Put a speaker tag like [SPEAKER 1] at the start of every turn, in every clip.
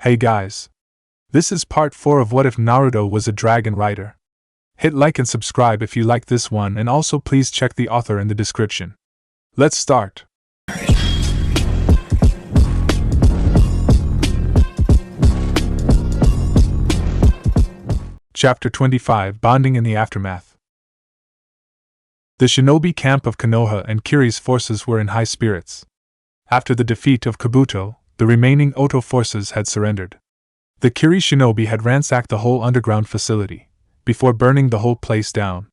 [SPEAKER 1] Hey guys! This is part 4 of What If Naruto Was a Dragon Rider. Hit like and subscribe if you like this one, and also please check the author in the description. Let's start! Chapter 25, Bonding in the Aftermath. The shinobi camp of Konoha and Kiri's forces were in high spirits. After the defeat of Kabuto, the remaining Oto forces had surrendered. The Kiri shinobi had ransacked the whole underground facility, before burning the whole place down.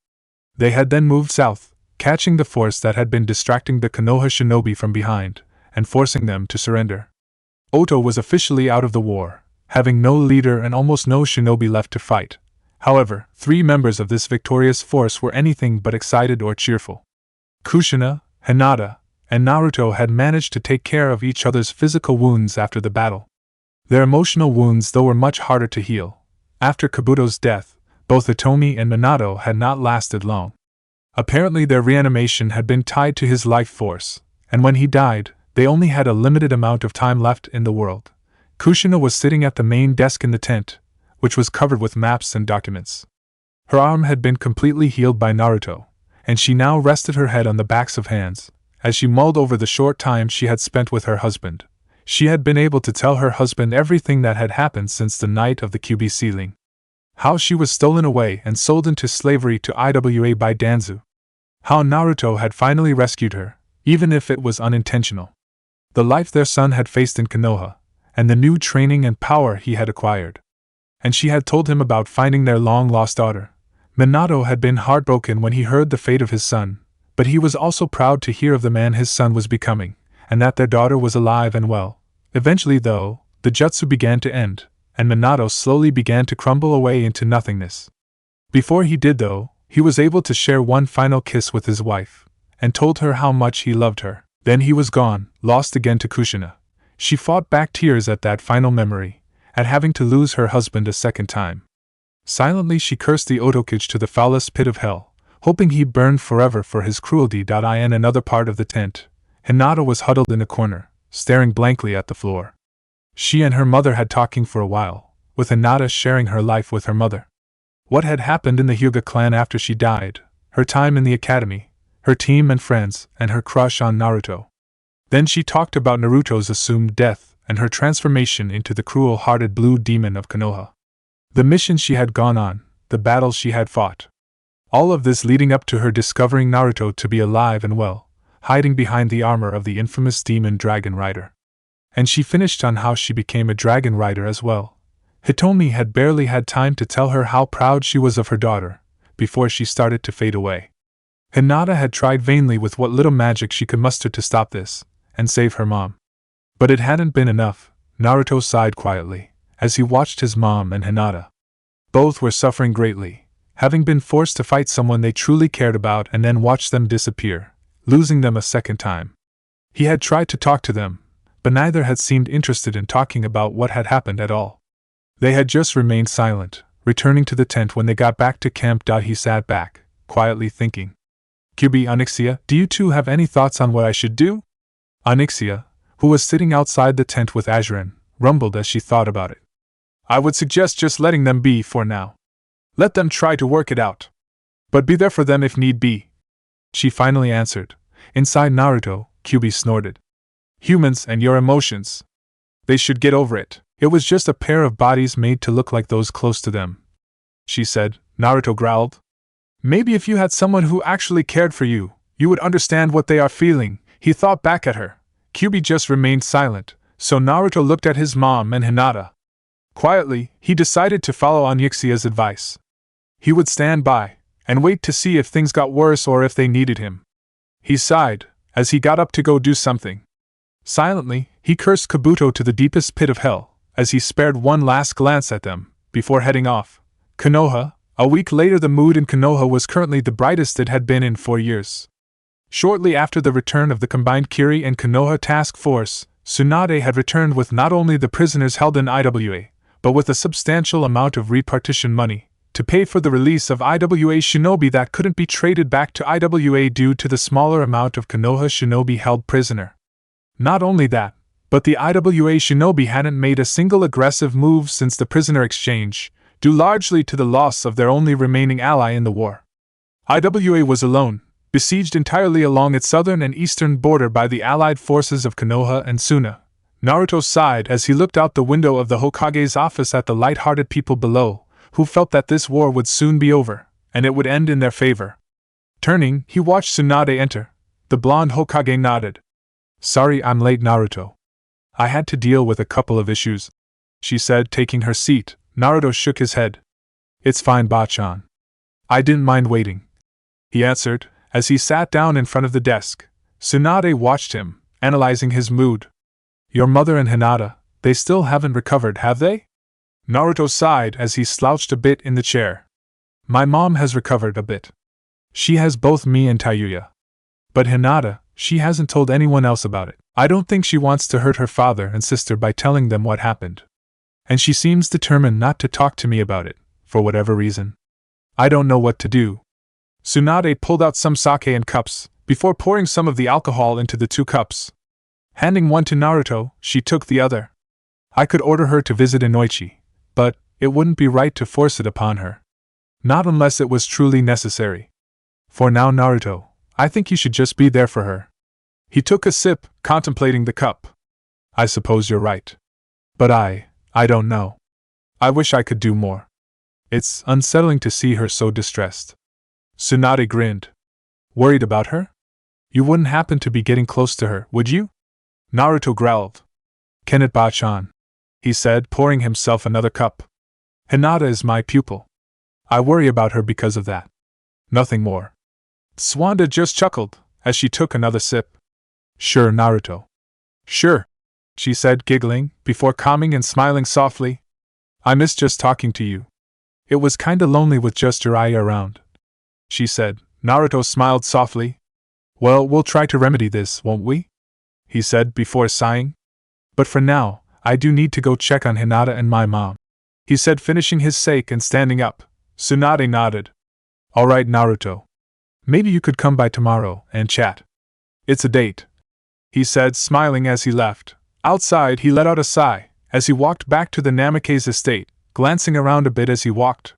[SPEAKER 1] They had then moved south, catching the force that had been distracting the Konoha shinobi from behind, and forcing them to surrender. Oto was officially out of the war, having no leader and almost no shinobi left to fight. However, 3 members of this victorious force were anything but excited or cheerful. Kushina, Hinata, and Naruto had managed to take care of each other's physical wounds after the battle. Their emotional wounds, though, were much harder to heal. After Kabuto's death, both Hitomi and Minato had not lasted long. Apparently their reanimation had been tied to his life force, and when he died, they only had a limited amount of time left in the world. Kushina was sitting at the main desk in the tent, which was covered with maps and documents. Her arm had been completely healed by Naruto, and she now rested her head on the backs of hands. As she mulled over the short time she had spent with her husband, she had been able to tell her husband everything that had happened since the night of the QB sealing. How she was stolen away and sold into slavery to IWA by Danzu. How Naruto had finally rescued her, even if it was unintentional. The life their son had faced in Konoha, and the new training and power he had acquired. And she had told him about finding their long-lost daughter. Minato had been heartbroken when he heard the fate of his son, but he was also proud to hear of the man his son was becoming, and that their daughter was alive and well. Eventually, though, the jutsu began to end, and Minato slowly began to crumble away into nothingness. Before he did, though, he was able to share one final kiss with his wife, and told her how much he loved her. Then he was gone, lost again to Kushina. She fought back tears at that final memory, at having to lose her husband a second time. Silently she cursed the Otokage to the foulest pit of hell, hoping he burned forever for his cruelty. In another part of the tent, Hinata was huddled in a corner, staring blankly at the floor. She and her mother had talking for a while, with Hinata sharing her life with her mother. What had happened in the Hyuga clan after she died, her time in the academy, her team and friends, and her crush on Naruto. Then she talked about Naruto's assumed death and her transformation into the cruel-hearted blue demon of Konoha. The missions she had gone on, the battles she had fought. All of this leading up to her discovering Naruto to be alive and well, hiding behind the armor of the infamous demon dragon rider. And she finished on how she became a dragon rider as well. Hitomi had barely had time to tell her how proud she was of her daughter, before she started to fade away. Hinata had tried vainly with what little magic she could muster to stop this, and save her mom. But it hadn't been enough. Naruto sighed quietly, as he watched his mom and Hinata. Both were suffering greatly, having been forced to fight someone they truly cared about and then watch them disappear, losing them a second time. He had tried to talk to them, but neither had seemed interested in talking about what had happened at all. They had just remained silent, returning to the tent when they got back to camp. He sat back, quietly thinking. "QB Onyxia, do you two have any thoughts on what I should do?" Onyxia, who was sitting outside the tent with Azuren, rumbled as she thought about it. "I would suggest just letting them be for now. Let them try to work it out. But be there for them if need be," she finally answered. Inside Naruto, QB snorted. "Humans and your emotions. They should get over it. It was just a pair of bodies made to look like those close to them," she said. Naruto growled. "Maybe if you had someone who actually cared for you, you would understand what they are feeling," he thought back at her. QB just remained silent, so Naruto looked at his mom and Hinata. Quietly, he decided to follow Onyxia's advice. He would stand by, and wait to see if things got worse or if they needed him. He sighed, as he got up to go do something. Silently, he cursed Kabuto to the deepest pit of hell, as he spared one last glance at them, before heading off. Konoha. A week later, the mood in Konoha was currently the brightest it had been in 4 years. Shortly after the return of the combined Kiri and Konoha task force, Tsunade had returned with not only the prisoners held in IWA, but with a substantial amount of repartition money, to pay for the release of IWA shinobi that couldn't be traded back to IWA due to the smaller amount of Konoha shinobi held prisoner. Not only that, But the IWA shinobi hadn't made a single aggressive move since the prisoner exchange, due largely to the loss of their only remaining ally in the war. IWA was alone, besieged entirely along its southern and eastern border by the allied forces of Konoha and Suna. Naruto sighed as he looked out the window of the Hokage's office at the light-hearted people below, who felt that this war would soon be over, and it would end in their favor. Turning, he watched Tsunade enter. The blonde Hokage nodded. "Sorry I'm late, Naruto. I had to deal with a couple of issues," she said, taking her seat. Naruto shook his head. "It's fine, Bachan. I didn't mind waiting," he answered, as he sat down in front of the desk. Tsunade watched him, analyzing his mood. "Your mother and Hinata, they still haven't recovered, have they?" Naruto sighed as he slouched a bit in the chair. "My mom has recovered a bit. She has both me and Tayuya. But Hinata, she hasn't told anyone else about it. I don't think she wants to hurt her father and sister by telling them what happened. And she seems determined not to talk to me about it, for whatever reason. I don't know what to do." Tsunade pulled out some sake in cups, before pouring some of the alcohol into the 2 cups. Handing one to Naruto, she took the other. "I could order her to visit Inoichi, but it wouldn't be right to force it upon her. Not unless it was truly necessary. For now, Naruto, I think you should just be there for her." He took a sip, contemplating the cup. "I suppose you're right. But I don't know. I wish I could do more. It's unsettling to see her so distressed." Tsunade grinned. "Worried about her? You wouldn't happen to be getting close to her, would you?" Naruto growled. "Can it, Bachan?" he said, pouring himself another cup. "Hinata is my pupil. I worry about her because of that. Nothing more." Tsunade just chuckled, as she took another sip. "Sure, Naruto. Sure," she said, giggling, before calming and smiling softly. "I miss just talking to you. It was kinda lonely with just Jiraiya around," she said. Naruto smiled softly. "Well, we'll try to remedy this, won't we?" he said, before sighing. "But for now, I do need to go check on Hinata and my mom," he said, finishing his sake and standing up. Tsunade nodded. "All right, Naruto. Maybe you could come by tomorrow and chat. It's a date," he said, smiling as he left. Outside, he let out a sigh as he walked back to the Namake's estate, glancing around a bit as he walked.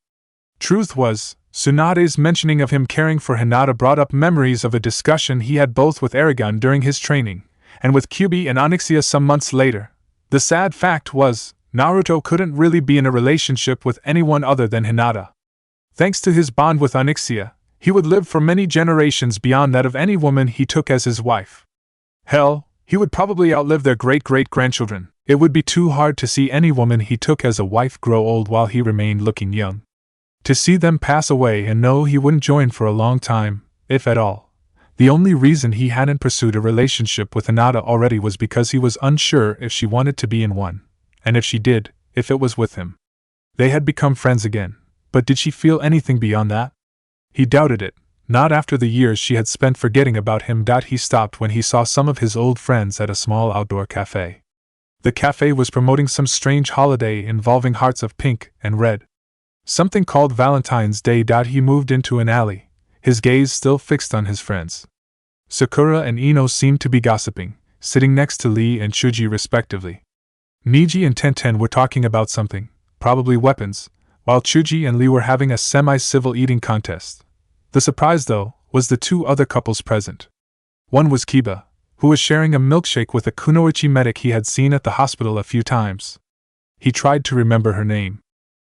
[SPEAKER 1] Truth was, Tsunade's mentioning of him caring for Hinata brought up memories of a discussion he had both with Eragon during his training, and with Kyuubi and Onyxia some months later. The sad fact was, Naruto couldn't really be in a relationship with anyone other than Hinata. Thanks to his bond with Onyxia, he would live for many generations beyond that of any woman he took as his wife. Hell, he would probably outlive their great-great-grandchildren. It would be too hard to see any woman he took as a wife grow old while he remained looking young. To see them pass away and know he wouldn't join for a long time, if at all. The only reason he hadn't pursued a relationship with Hinata already was because he was unsure if she wanted to be in one, and if she did, if it was with him. They had become friends again, but did she feel anything beyond that? He doubted it, not after the years she had spent forgetting about him. He stopped when he saw some of his old friends at a small outdoor cafe. The cafe was promoting some strange holiday involving hearts of pink and red. Something called Valentine's Day. He moved into an alley, his gaze still fixed on his friends. Sakura and Ino seemed to be gossiping, sitting next to Lee and Chuji respectively. Niji and Tenten were talking about something, probably weapons, while Chuji and Lee were having a semi-civil eating contest. The surprise, though, was the 2 other couples present. One was Kiba, who was sharing a milkshake with a Kunoichi medic he had seen at the hospital a few times. He tried to remember her name.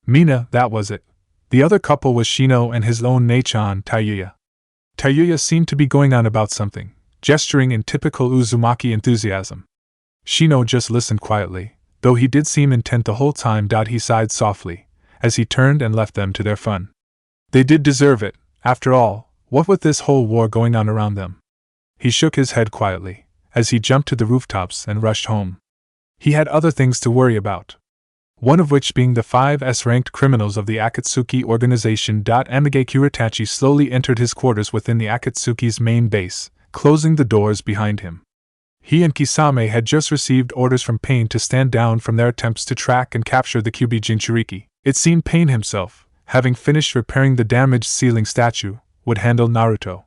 [SPEAKER 1] Mina, that was it. The other couple was Shino and his own Neichan, Tayuya. Tayuya seemed to be going on about something, gesturing in typical Uzumaki enthusiasm. Shino just listened quietly, though he did seem intent the whole time. He sighed softly, as he turned and left them to their fun. They did deserve it, after all, what with this whole war going on around them. He shook his head quietly, as he jumped to the rooftops and rushed home. He had other things to worry about. One of which being the 5 S-ranked criminals of the Akatsuki organization. Amigaku Itachi slowly entered his quarters within the Akatsuki's main base, closing the doors behind him. He and Kisame had just received orders from Pain to stand down from their attempts to track and capture the Kyuubi Jinchuriki. It seemed Pain himself, having finished repairing the damaged ceiling statue, would handle Naruto.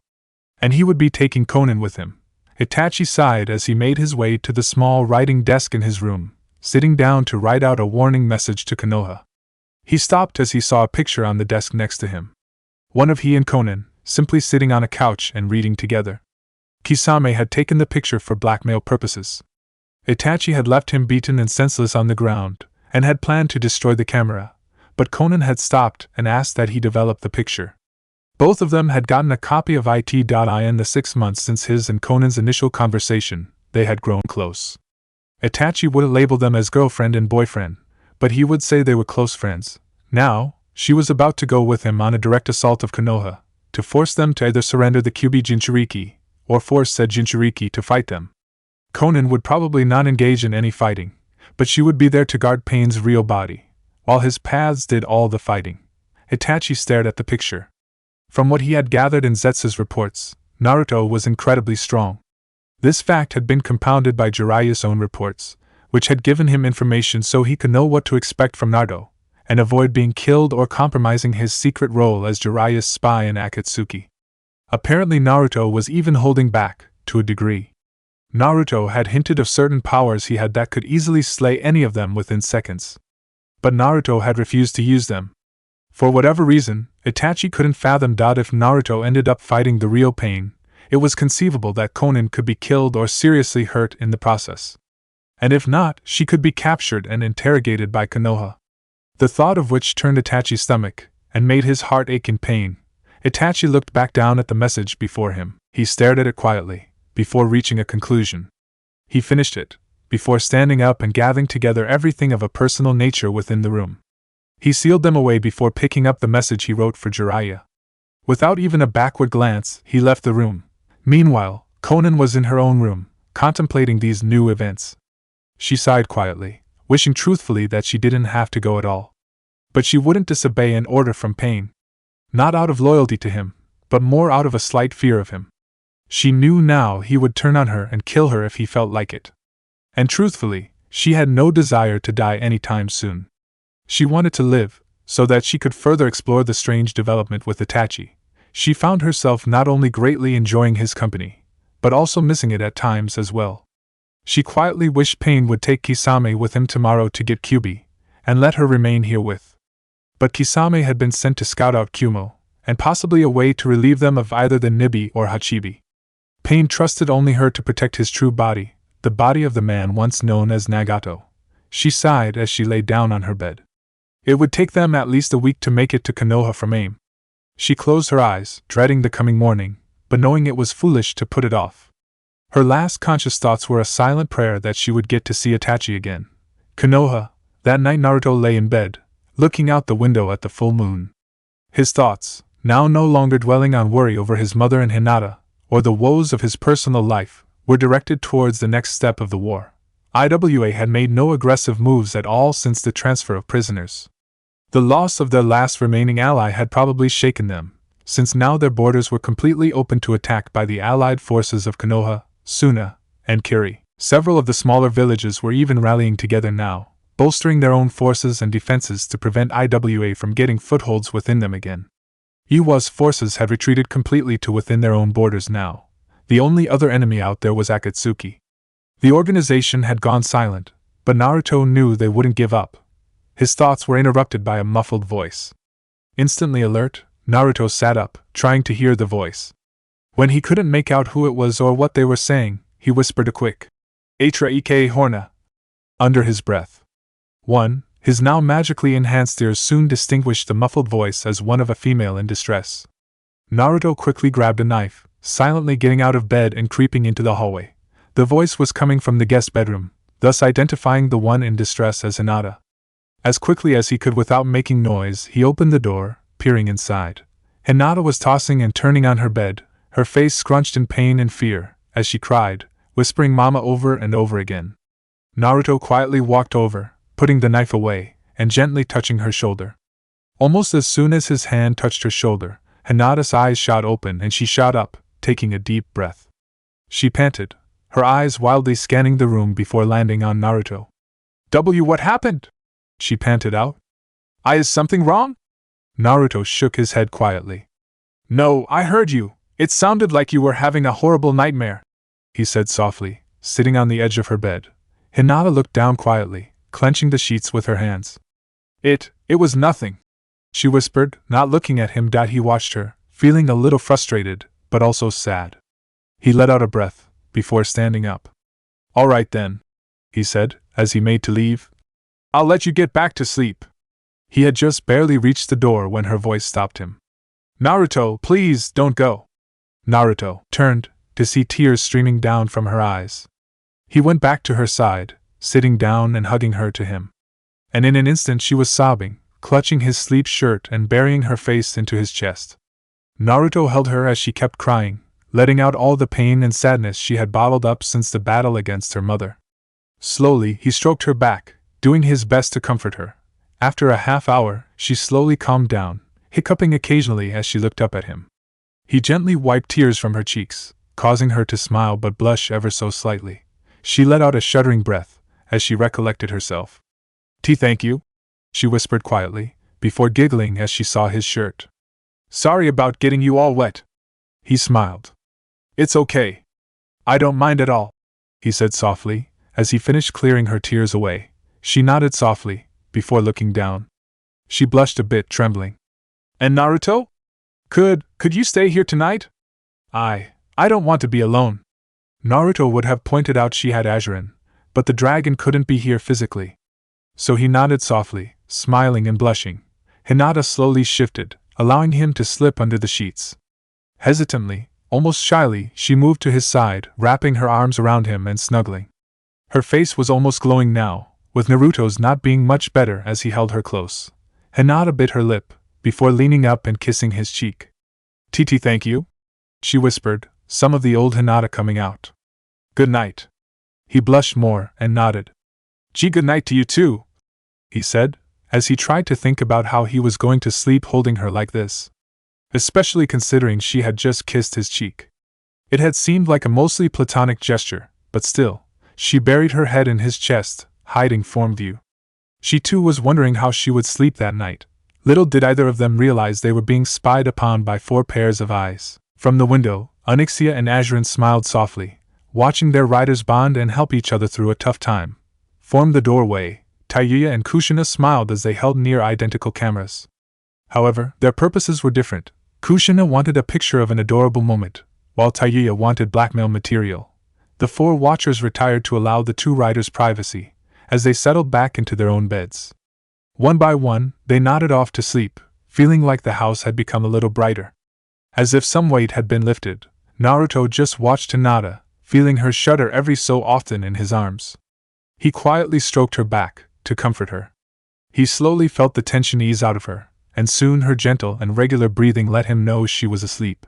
[SPEAKER 1] And he would be taking Konan with him, Itachi sighed as he made his way to the small writing desk in his room, sitting down to write out a warning message to Konoha. He stopped as he saw a picture on the desk next to him. One of he and Konan, simply sitting on a couch and reading together. Kisame had taken the picture for blackmail purposes. Itachi had left him beaten and senseless on the ground, and had planned to destroy the camera, but Konan had stopped and asked that he develop the picture. Both of them had gotten a copy of it.in the 6 months since his and Conan's initial conversation. They had grown close. Itachi would label them as girlfriend and boyfriend, but he would say they were close friends. Now, she was about to go with him on a direct assault of Konoha, to force them to either surrender the Kyuubi Jinchuriki, or force said Jinchuriki to fight them. Konan would probably not engage in any fighting, but she would be there to guard Pain's real body, while his paths did all the fighting. Itachi stared at the picture. From what he had gathered in Zetsu's reports, Naruto was incredibly strong. This fact had been compounded by Jiraiya's own reports, which had given him information so he could know what to expect from Naruto, and avoid being killed or compromising his secret role as Jiraiya's spy in Akatsuki. Apparently Naruto was even holding back, to a degree. Naruto had hinted of certain powers he had that could easily slay any of them within seconds. But Naruto had refused to use them. For whatever reason, Itachi couldn't fathom if Naruto ended up fighting the real Pain, it was conceivable that Konan could be killed or seriously hurt in the process. And if not, she could be captured and interrogated by Konoha. The thought of which turned Itachi's stomach, and made his heart ache in pain. Itachi looked back down at the message before him. He stared at it quietly, before reaching a conclusion. He finished it, before standing up and gathering together everything of a personal nature within the room. He sealed them away before picking up the message he wrote for Jiraiya. Without even a backward glance, he left the room. Meanwhile, Konan was in her own room, contemplating these new events. She sighed quietly, wishing truthfully that she didn't have to go at all. But she wouldn't disobey an order from Pain. Not out of loyalty to him, but more out of a slight fear of him. She knew now he would turn on her and kill her if he felt like it. And truthfully, she had no desire to die anytime soon. She wanted to live, so that she could further explore the strange development with Itachi. She found herself not only greatly enjoying his company, but also missing it at times as well. She quietly wished Pain would take Kisame with him tomorrow to get Kyuubi, and let her remain here with. But Kisame had been sent to scout out Kumo, and possibly a way to relieve them of either the Nibi or Hachibi. Pain trusted only her to protect his true body, the body of the man once known as Nagato. She sighed as she lay down on her bed. It would take them at least a week to make it to Konoha from AIM. She closed her eyes, dreading the coming morning, but knowing it was foolish to put it off. Her last conscious thoughts were a silent prayer that she would get to see Itachi again. Konoha. That night Naruto lay in bed, looking out the window at the full moon. His thoughts, now no longer dwelling on worry over his mother and Hinata, or the woes of his personal life, were directed towards the next step of the war. IWA had made no aggressive moves at all since the transfer of prisoners. The loss of their last remaining ally had probably shaken them, since now their borders were completely open to attack by the allied forces of Konoha, Suna, and Kiri. Several of the smaller villages were even rallying together now, bolstering their own forces and defenses to prevent IWA from getting footholds within them again. Iwa's forces had retreated completely to within their own borders now. The only other enemy out there was Akatsuki. The organization had gone silent, but Naruto knew they wouldn't give up. His thoughts were interrupted by a muffled voice. Instantly alert, Naruto sat up, trying to hear the voice. When he couldn't make out who it was or what they were saying, he whispered a quick "Atra Ike Horna" under his breath. His now magically enhanced ears soon distinguished the muffled voice as one of a female in distress. Naruto quickly grabbed a knife, silently getting out of bed and creeping into the hallway. The voice was coming from the guest bedroom, thus identifying the one in distress as Hinata. As quickly as he could without making noise, he opened the door, peering inside. Hinata was tossing and turning on her bed, her face scrunched in pain and fear, as she cried, whispering "Mama" over and over again. Naruto quietly walked over, putting the knife away, and gently touching her shoulder. Almost as soon as his hand touched her shoulder, Hinata's eyes shot open and she shot up, taking a deep breath. She panted, her eyes wildly scanning the room before landing on Naruto. What happened?" she panted out. Is something wrong?" Naruto shook his head quietly. "No, I heard you. It sounded like you were having a horrible nightmare." he said softly, sitting on the edge of her bed. Hinata looked down quietly, clenching the sheets with her hands. It was nothing, she whispered, not looking at him. He watched her, feeling a little frustrated, but also sad. He let out a breath, before standing up. All right then, he said, as he made to leave. I'll let you get back to sleep. He had just barely reached the door when her voice stopped him. Naruto, please don't go. Naruto turned, to see tears streaming down from her eyes. He went back to her side, sitting down and hugging her to him. And in an instant she was sobbing, clutching his sleep shirt and burying her face into his chest. Naruto held her as she kept crying, letting out all the pain and sadness she had bottled up since the battle against her mother. Slowly, he stroked her back, doing his best to comfort her. After a half hour, she slowly calmed down, hiccuping occasionally as she looked up at him. He gently wiped tears from her cheeks, causing her to smile but blush ever so slightly. She let out a shuddering breath, as she recollected herself. Thank you, she whispered quietly, before giggling as she saw his shirt. Sorry about getting you all wet. He smiled. It's okay. I don't mind at all, he said softly, as he finished clearing her tears away. She nodded softly, before looking down. She blushed a bit, trembling. And Naruto? Could you stay here tonight? I don't want to be alone. Naruto would have pointed out she had Azurin, but the dragon couldn't be here physically. So he nodded softly, smiling and blushing. Hinata slowly shifted, allowing him to slip under the sheets. Hesitantly, almost shyly, she moved to his side, wrapping her arms around him and snuggling. Her face was almost glowing now, with Naruto's not being much better as he held her close. Hinata bit her lip, before leaning up and kissing his cheek. Thank you, she whispered, some of the old Hinata coming out. Good night. He blushed more and nodded. Good night to you too, he said, as he tried to think about how he was going to sleep holding her like this. Especially considering she had just kissed his cheek. It had seemed like a mostly platonic gesture, but still, she buried her head in his chest, hiding from view. She too was wondering how she would sleep that night. Little did either of them realize they were being spied upon by 4 pairs of eyes. From the window, Onyxia and Azurin smiled softly, watching their riders bond and help each other through a tough time. From the doorway, Tayuya and Kushina smiled as they held near identical cameras. However, their purposes were different. Kushina wanted a picture of an adorable moment, while Tayuya wanted blackmail material. The 4 watchers retired to allow the 2 riders privacy, as they settled back into their own beds. One by one, they nodded off to sleep, feeling like the house had become a little brighter. As if some weight had been lifted, Naruto just watched Hinata, feeling her shudder every so often in his arms. He quietly stroked her back, to comfort her. He slowly felt the tension ease out of her, and soon her gentle and regular breathing let him know she was asleep.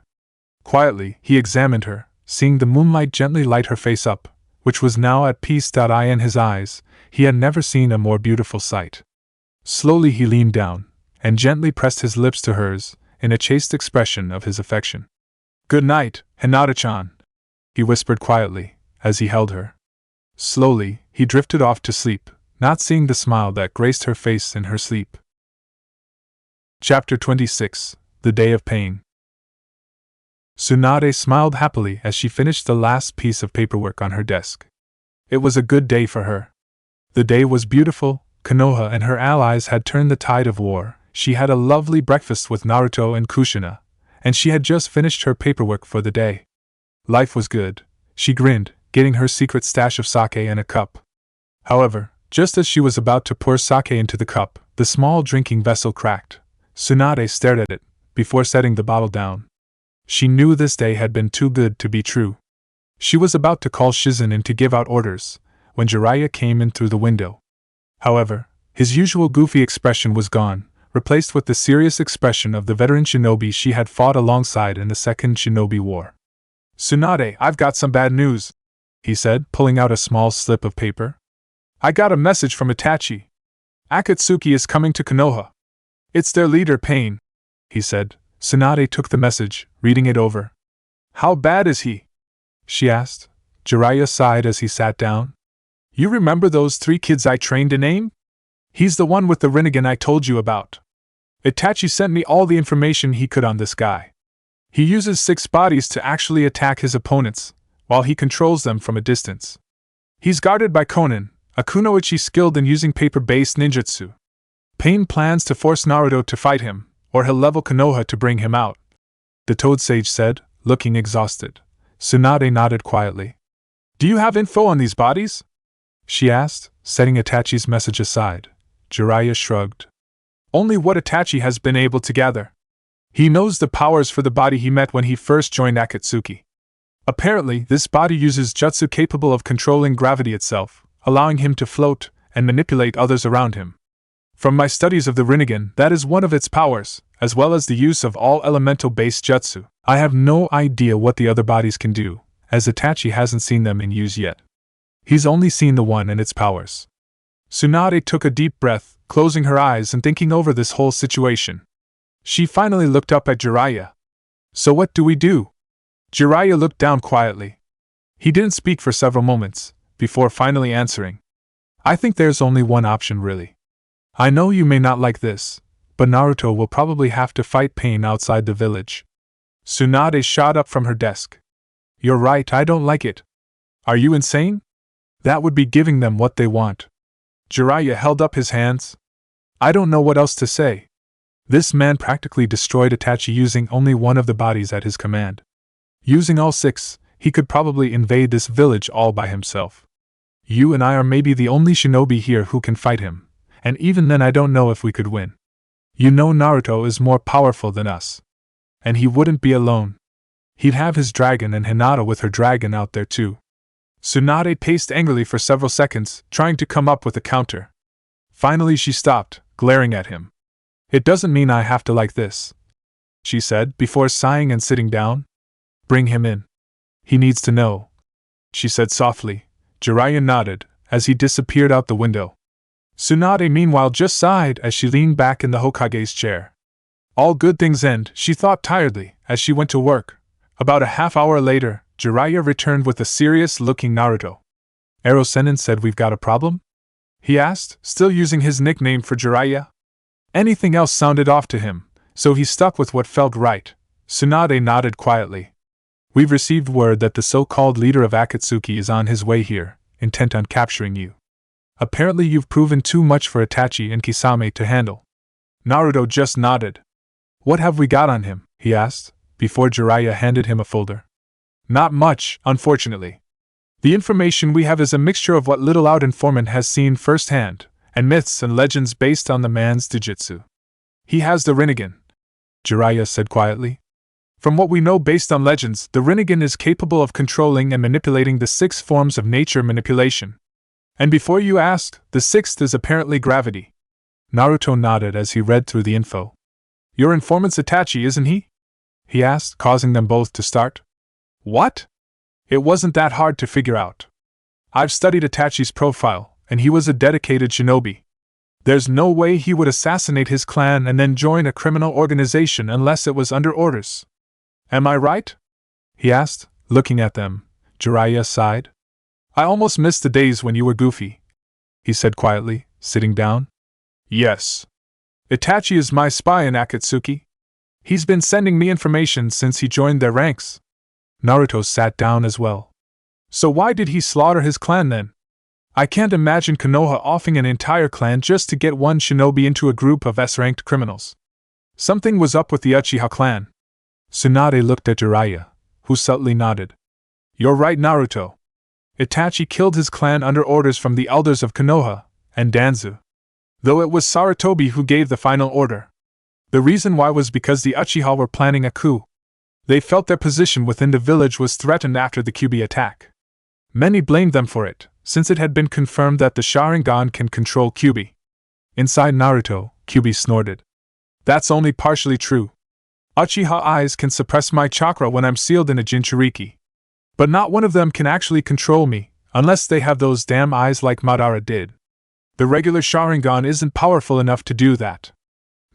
[SPEAKER 1] Quietly, he examined her, seeing the moonlight gently light her face up, which was now at peace. In his eyes, he had never seen a more beautiful sight. Slowly he leaned down, and gently pressed his lips to hers, in a chaste expression of his affection. Good night, Hinata-chan, he whispered quietly, as he held her. Slowly, he drifted off to sleep, not seeing the smile that graced her face in her sleep. Chapter 26: The Day of Pain. Tsunade smiled happily as she finished the last piece of paperwork on her desk. It was a good day for her. The day was beautiful. Konoha and her allies had turned the tide of war. She had a lovely breakfast with Naruto and Kushina, and she had just finished her paperwork for the day. Life was good. She grinned, getting her secret stash of sake and a cup. However, just as she was about to pour sake into the cup, the small drinking vessel cracked. Tsunade stared at it, before setting the bottle down. She knew this day had been too good to be true. She was about to call Shizen in to give out orders, when Jiraiya came in through the window. However, his usual goofy expression was gone, replaced with the serious expression of the veteran shinobi she had fought alongside in the Second Shinobi War. Tsunade, I've got some bad news, he said, pulling out a small slip of paper. I got a message from Itachi. Akatsuki is coming to Konoha. It's their leader Pain, he said. Tsunade took the message, reading it over. How bad is he? She asked. Jiraiya sighed as he sat down. You remember those 3 kids I trained in AIM? He's the one with the Rinnegan I told you about. Itachi sent me all the information he could on this guy. He uses 6 bodies to actually attack his opponents, while he controls them from a distance. He's guarded by Konan, a kunoichi skilled in using paper-based ninjutsu. Pain plans to force Naruto to fight him, or he'll level Konoha to bring him out, the Toad Sage said, looking exhausted. Tsunade nodded quietly. Do you have info on these bodies? She asked, setting Itachi's message aside. Jiraiya shrugged. Only what Itachi has been able to gather. He knows the powers for the body he met when he first joined Akatsuki. Apparently, this body uses jutsu capable of controlling gravity itself, allowing him to float and manipulate others around him. From my studies of the Rinnegan, that is one of its powers, as well as the use of all elemental-based jutsu. I have no idea what the other bodies can do, as Itachi hasn't seen them in use yet. He's only seen the one and its powers. Tsunade took a deep breath, closing her eyes and thinking over this whole situation. She finally looked up at Jiraiya. So what do we do? Jiraiya looked down quietly. He didn't speak for several moments, before finally answering. I think there's only one option really. I know you may not like this, but Naruto will probably have to fight pain outside the village. Tsunade shot up from her desk. You're right, I don't like it. Are you insane? That would be giving them what they want. Jiraiya held up his hands. I don't know what else to say. This man practically destroyed Itachi using only one of the bodies at his command. Using all 6, he could probably invade this village all by himself. You and I are maybe the only shinobi here who can fight him. And even then I don't know if we could win. You know Naruto is more powerful than us. And he wouldn't be alone. He'd have his dragon and Hinata with her dragon out there too. Tsunade paced angrily for several seconds, trying to come up with a counter. Finally she stopped, glaring at him. It doesn't mean I have to like this, she said, before sighing and sitting down. Bring him in. He needs to know, she said softly. Jiraiya nodded, as he disappeared out the window. Tsunade meanwhile just sighed as she leaned back in the Hokage's chair. All good things end, she thought tiredly, as she went to work. About a half hour later, Jiraiya returned with a serious-looking Naruto. Ero-Sennin said we've got a problem? He asked, still using his nickname for Jiraiya. Anything else sounded off to him, so he stuck with what felt right. Tsunade nodded quietly. We've received word that the so-called leader of Akatsuki is on his way here, intent on capturing you. Apparently you've proven too much for Itachi and Kisame to handle. Naruto just nodded. What have we got on him? He asked, before Jiraiya handed him a folder. Not much, unfortunately. The information we have is a mixture of what little our informant has seen firsthand, and myths and legends based on the man's jujutsu. He has the Rinnegan, Jiraiya said quietly. From what we know based on legends, the Rinnegan is capable of controlling and manipulating the 6 forms of nature manipulation. And before you ask, the 6th is apparently gravity. Naruto nodded as he read through the info. Your informant's Itachi, isn't he? He asked, causing them both to start. What? It wasn't that hard to figure out. I've studied Itachi's profile, and he was a dedicated shinobi. There's no way he would assassinate his clan and then join a criminal organization unless it was under orders. Am I right? He asked, looking at them. Jiraiya sighed. I almost missed the days when you were goofy, he said quietly, sitting down. Yes. Itachi is my spy in Akatsuki. He's been sending me information since he joined their ranks. Naruto sat down as well. So why did he slaughter his clan then? I can't imagine Konoha offing an entire clan just to get one shinobi into a group of S-ranked criminals. Something was up with the Uchiha clan. Tsunade looked at Jiraiya, who subtly nodded. You're right, Naruto. Itachi killed his clan under orders from the elders of Konoha and Danzu. Though it was Sarutobi who gave the final order. The reason why was because the Uchiha were planning a coup. They felt their position within the village was threatened after the Kyuubi attack. Many blamed them for it, since it had been confirmed that the Sharingan can control Kyuubi. Inside Naruto, Kyuubi snorted. That's only partially true. Uchiha eyes can suppress my chakra when I'm sealed in a Jinchuriki. But not one of them can actually control me, unless they have those damn eyes like Madara did. The regular Sharingan isn't powerful enough to do that.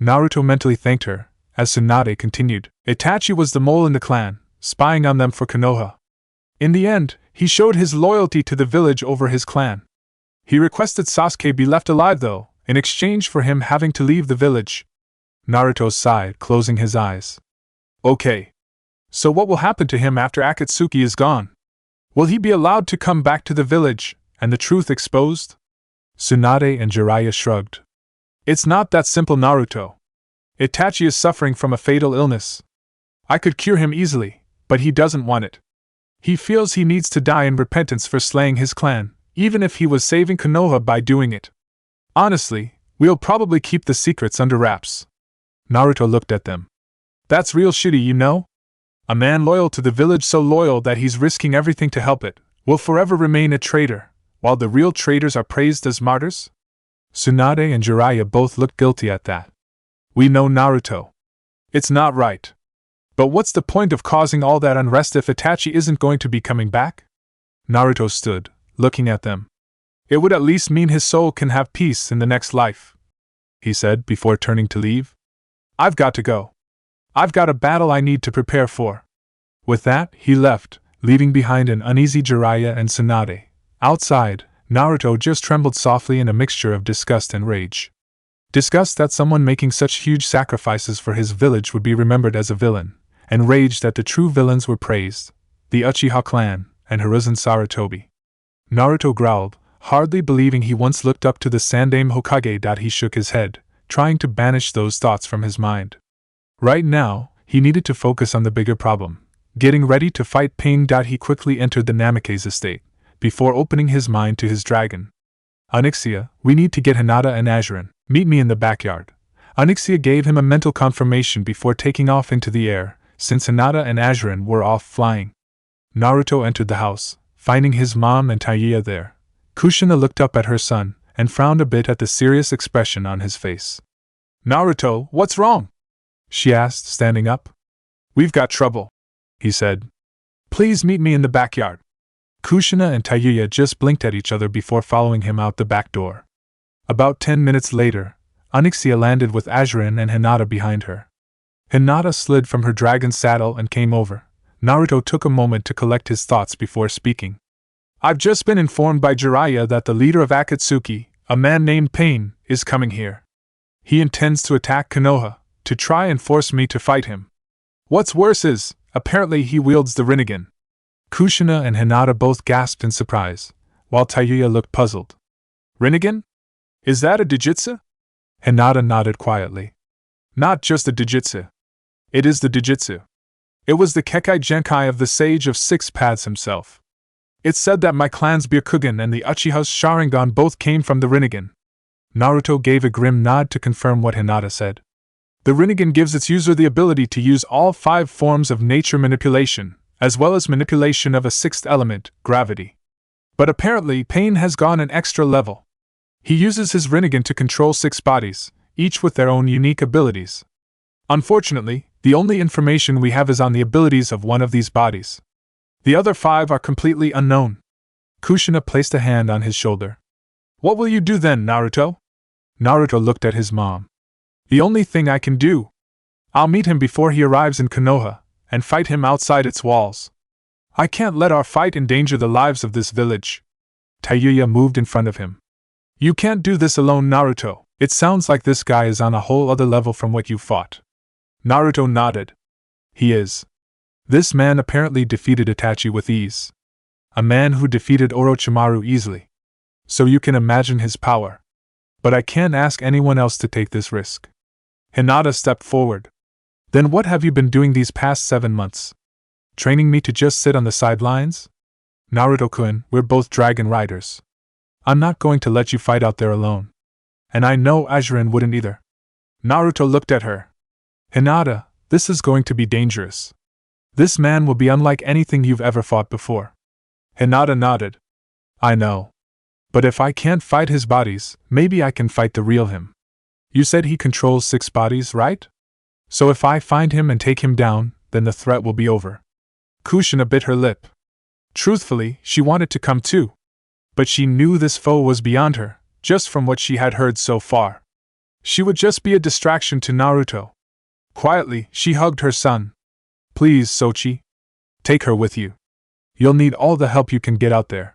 [SPEAKER 1] Naruto mentally thanked her, as Tsunade continued. Itachi was the mole in the clan, spying on them for Konoha. In the end, he showed his loyalty to the village over his clan. He requested Sasuke be left alive though, in exchange for him having to leave the village. Naruto sighed, closing his eyes. Okay. So what will happen to him after Akatsuki is gone? Will he be allowed to come back to the village, and the truth exposed? Tsunade and Jiraiya shrugged. It's not that simple, Naruto. Itachi is suffering from a fatal illness. I could cure him easily, but he doesn't want it. He feels he needs to die in repentance for slaying his clan, even if he was saving Konoha by doing it. Honestly, we'll probably keep the secrets under wraps. Naruto looked at them. That's real shitty, you know? A man loyal to the village, so loyal that he's risking everything to help it, will forever remain a traitor, while the real traitors are praised as martyrs? Tsunade and Jiraiya both looked guilty at that. We know, Naruto. It's not right. But what's the point of causing all that unrest if Itachi isn't going to be coming back? Naruto stood, looking at them. It would at least mean his soul can have peace in the next life, he said before turning to leave. I've got to go. I've got a battle I need to prepare for. With that, he left, leaving behind an uneasy Jiraiya and Tsunade. Outside, Naruto just trembled softly in a mixture of disgust and rage. Disgust that someone making such huge sacrifices for his village would be remembered as a villain, and rage that the true villains were praised, the Uchiha clan, and Hiruzen Sarutobi. Naruto growled, hardly believing he once looked up to the Sandaime Hokage. He shook his head, trying to banish those thoughts from his mind. Right now, he needed to focus on the bigger problem, getting ready to fight pain. He quickly entered the Namake's estate, before opening his mind to his dragon. Onyxia, we need to get Hinata and Azuren. Meet me in the backyard. Onyxia gave him a mental confirmation before taking off into the air, since Hinata and Azuren were off flying. Naruto entered the house, finding his mom and Taiya there. Kushina looked up at her son, and frowned a bit at the serious expression on his face. Naruto, what's wrong? She asked, standing up. We've got trouble, he said. Please meet me in the backyard. Kushina and Taiya just blinked at each other before following him out the back door. About 10 minutes later, Onyxia landed with Azuren and Hinata behind her. Hinata slid from her dragon saddle and came over. Naruto took a moment to collect his thoughts before speaking. I've just been informed by Jiraiya that the leader of Akatsuki, a man named Pain, is coming here. He intends to attack Konoha, to try and force me to fight him. What's worse is, apparently he wields the Rinnegan. Kushina and Hinata both gasped in surprise, while Taiya looked puzzled. Rinnegan? Is that a Dijitsu? Hinata nodded quietly. Not just a Dijitsu. It is the Dijitsu. It was the Kekai Genkai of the Sage of Six Paths himself. It's said that my clan's Byakugan and the Uchiha's Sharingan both came from the Rinnegan. Naruto gave a grim nod to confirm what Hinata said. The Rinnegan gives its user the ability to use all 5 forms of nature manipulation, as well as manipulation of a 6th element, gravity. But apparently Pain has gone an extra level. He uses his Rinnegan to control 6 bodies, each with their own unique abilities. Unfortunately, the only information we have is on the abilities of one of these bodies. The other 5 are completely unknown. Kushina placed a hand on his shoulder. What will you do then, Naruto? Naruto looked at his mom. The only thing I can do. I'll meet him before he arrives in Konoha, and fight him outside its walls. I can't let our fight endanger the lives of this village. Taiya moved in front of him. You can't do this alone, Naruto. It sounds like this guy is on a whole other level from what you fought. Naruto nodded. He is. This man apparently defeated Itachi with ease. A man who defeated Orochimaru easily. So you can imagine his power. But I can't ask anyone else to take this risk. Hinata stepped forward. Then what have you been doing these past 7 months? Training me to just sit on the sidelines? Naruto-kun, we're both dragon riders. I'm not going to let you fight out there alone. And I know Azuren wouldn't either. Naruto looked at her. Hinata, this is going to be dangerous. This man will be unlike anything you've ever fought before. Hinata nodded. I know. But if I can't fight his bodies, maybe I can fight the real him. You said he controls 6 bodies, right? So if I find him and take him down, then the threat will be over. Kushina bit her lip. Truthfully, she wanted to come too. But she knew this foe was beyond her, just from what she had heard so far. She would just be a distraction to Naruto. Quietly, she hugged her son. Please, Sochi. Take her with you. You'll need all the help you can get out there.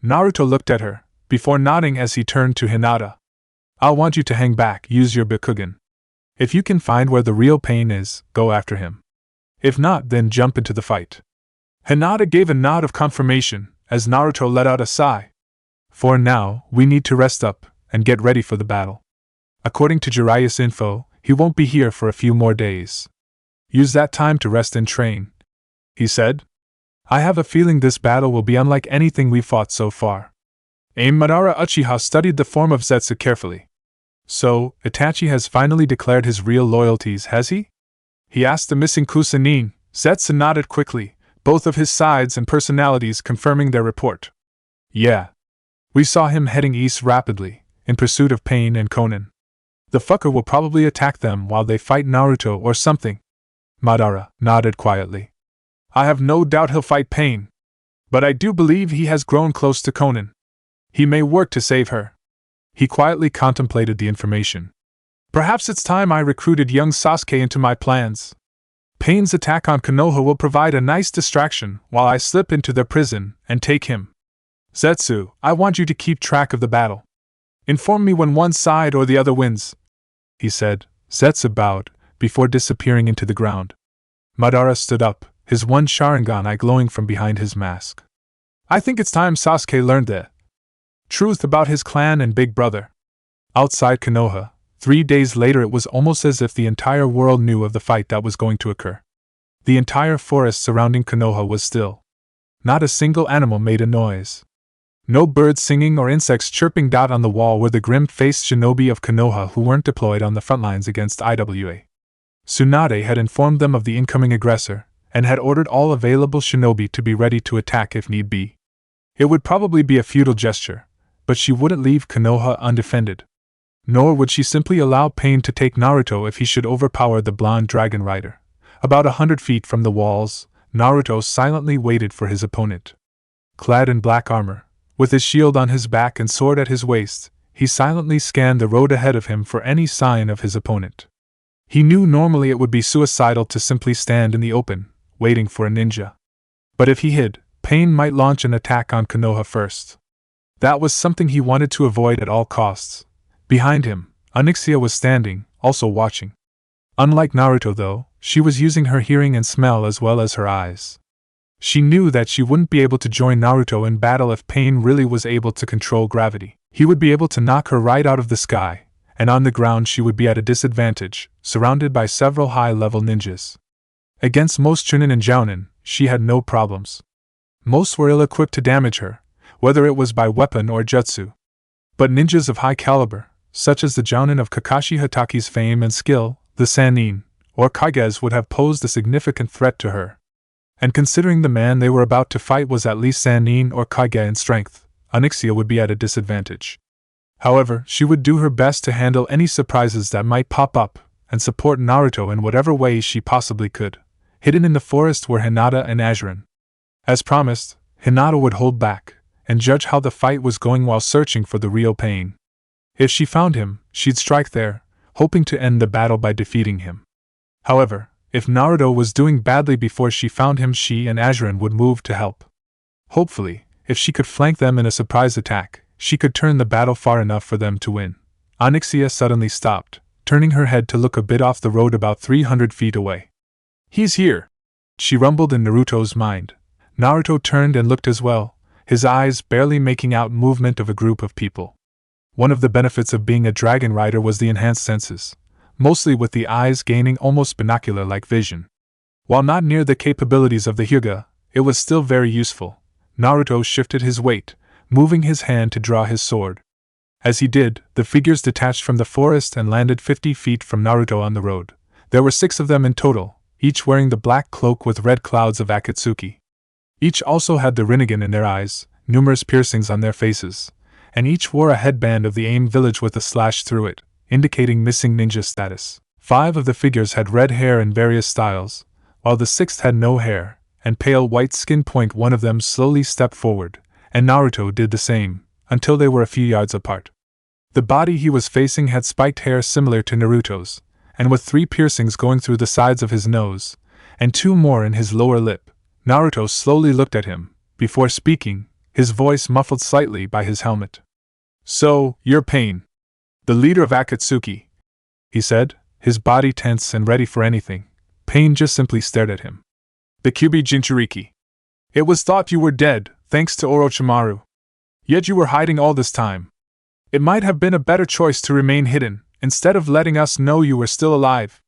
[SPEAKER 1] Naruto looked at her, before nodding as he turned to Hinata. I'll want you to hang back, use your Byakugan. If you can find where the real Pain is, go after him. If not, then jump into the fight. Hinata gave a nod of confirmation as Naruto let out a sigh. For now, we need to rest up and get ready for the battle. According to Jiraiya's info, he won't be here for a few more days. Use that time to rest and train, he said. I have a feeling this battle will be unlike anything we've fought so far. Madara Uchiha studied the form of Zetsu carefully. So, Itachi has finally declared his real loyalties, has he? He asked the missing Kusanin. Zetsu nodded quickly, both of his sides and personalities confirming their report. Yeah. We saw him heading east rapidly, in pursuit of Pain and Konan. The fucker will probably attack them while they fight Naruto or something. Madara nodded quietly. I have no doubt he'll fight Pain. But I do believe he has grown close to Konan. He may work to save her. He quietly contemplated the information. Perhaps it's time I recruited young Sasuke into my plans. Pain's attack on Konoha will provide a nice distraction while I slip into their prison and take him. Zetsu, I want you to keep track of the battle. Inform me when one side or the other wins, he said. Zetsu bowed, before disappearing into the ground. Madara stood up, his one Sharingan eye glowing from behind his mask. I think it's time Sasuke learned the truth about his clan and big brother. Outside Konoha, 3 days later, it was almost as if the entire world knew of the fight that was going to occur. The entire forest surrounding Konoha was still. Not a single animal made a noise. No birds singing or insects chirping. On the wall were the grim-faced shinobi of Konoha who weren't deployed on the front lines against IWA. Tsunade had informed them of the incoming aggressor, and had ordered all available shinobi to be ready to attack if need be. It would probably be a futile gesture, but she wouldn't leave Konoha undefended. Nor would she simply allow Pain to take Naruto if he should overpower the blonde dragon rider. About 100 feet from the walls, Naruto silently waited for his opponent. Clad in black armor, with his shield on his back and sword at his waist, he silently scanned the road ahead of him for any sign of his opponent. He knew normally it would be suicidal to simply stand in the open, waiting for a ninja. But if he hid, Pain might launch an attack on Konoha first. That was something he wanted to avoid at all costs. Behind him, Onyxia was standing, also watching. Unlike Naruto though, she was using her hearing and smell as well as her eyes. She knew that she wouldn't be able to join Naruto in battle if Pain really was able to control gravity. He would be able to knock her right out of the sky, and on the ground she would be at a disadvantage, surrounded by several high-level ninjas. Against most Chunin and Jounin, she had no problems. Most were ill-equipped to damage her, whether it was by weapon or jutsu. But ninjas of high caliber, such as the Jounin of Kakashi Hataki's fame and skill, the Sannin, or Kages, would have posed a significant threat to her. And considering the man they were about to fight was at least Sannin or Kage in strength, Onyxia would be at a disadvantage. However, she would do her best to handle any surprises that might pop up, and support Naruto in whatever way she possibly could. Hidden in the forest were Hinata and Azurin. As promised, Hinata would hold back, and judge how the fight was going while searching for the real Pain. If she found him, she'd strike there, hoping to end the battle by defeating him. However, if Naruto was doing badly before she found him, she and Azurin would move to help. Hopefully, if she could flank them in a surprise attack, she could turn the battle far enough for them to win. Onyxia suddenly stopped, turning her head to look a bit off the road about 300 feet away. He's here, she rumbled in Naruto's mind. Naruto turned and looked as well, his eyes barely making out movement of a group of people. One of the benefits of being a dragon rider was the enhanced senses, mostly with the eyes gaining almost binocular-like vision. While not near the capabilities of the Hyuga, it was still very useful. Naruto shifted his weight, moving his hand to draw his sword. As he did, the figures detached from the forest and landed 50 feet from Naruto on the road. There were 6 of them in total, each wearing the black cloak with red clouds of Akatsuki. Each also had the Rinnegan in their eyes, numerous piercings on their faces, and each wore a headband of the Aim village with a slash through it, indicating missing ninja status. 5 of the figures had red hair in various styles, while the 6th had no hair, and pale white skin. One of them slowly stepped forward, and Naruto did the same, until they were a few yards apart. The body he was facing had spiked hair similar to Naruto's, and with 3 piercings going through the sides of his nose, and 2 more in his lower lip. Naruto slowly looked at him, before speaking, his voice muffled slightly by his helmet. So, you're Pain, the leader of Akatsuki, he said, his body tense and ready for anything. Pain just simply stared at him. The Kyubi Jinchuriki. It was thought you were dead, thanks to Orochimaru. Yet you were hiding all this time. It might have been a better choice to remain hidden, instead of letting us know you were still alive.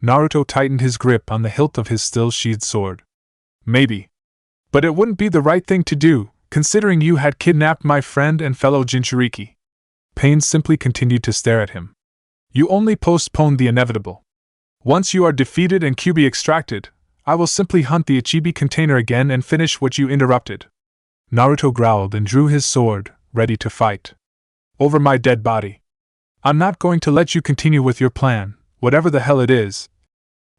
[SPEAKER 1] Naruto tightened his grip on the hilt of his still-sheathed sword. Maybe. But it wouldn't be the right thing to do, considering you had kidnapped my friend and fellow Jinchuriki. Pain simply continued to stare at him. You only postponed the inevitable. Once you are defeated and Kyuubi extracted, I will simply hunt the Ichibi container again and finish what you interrupted. Naruto growled and drew his sword, ready to fight. Over my dead body. I'm not going to let you continue with your plan, whatever the hell it is,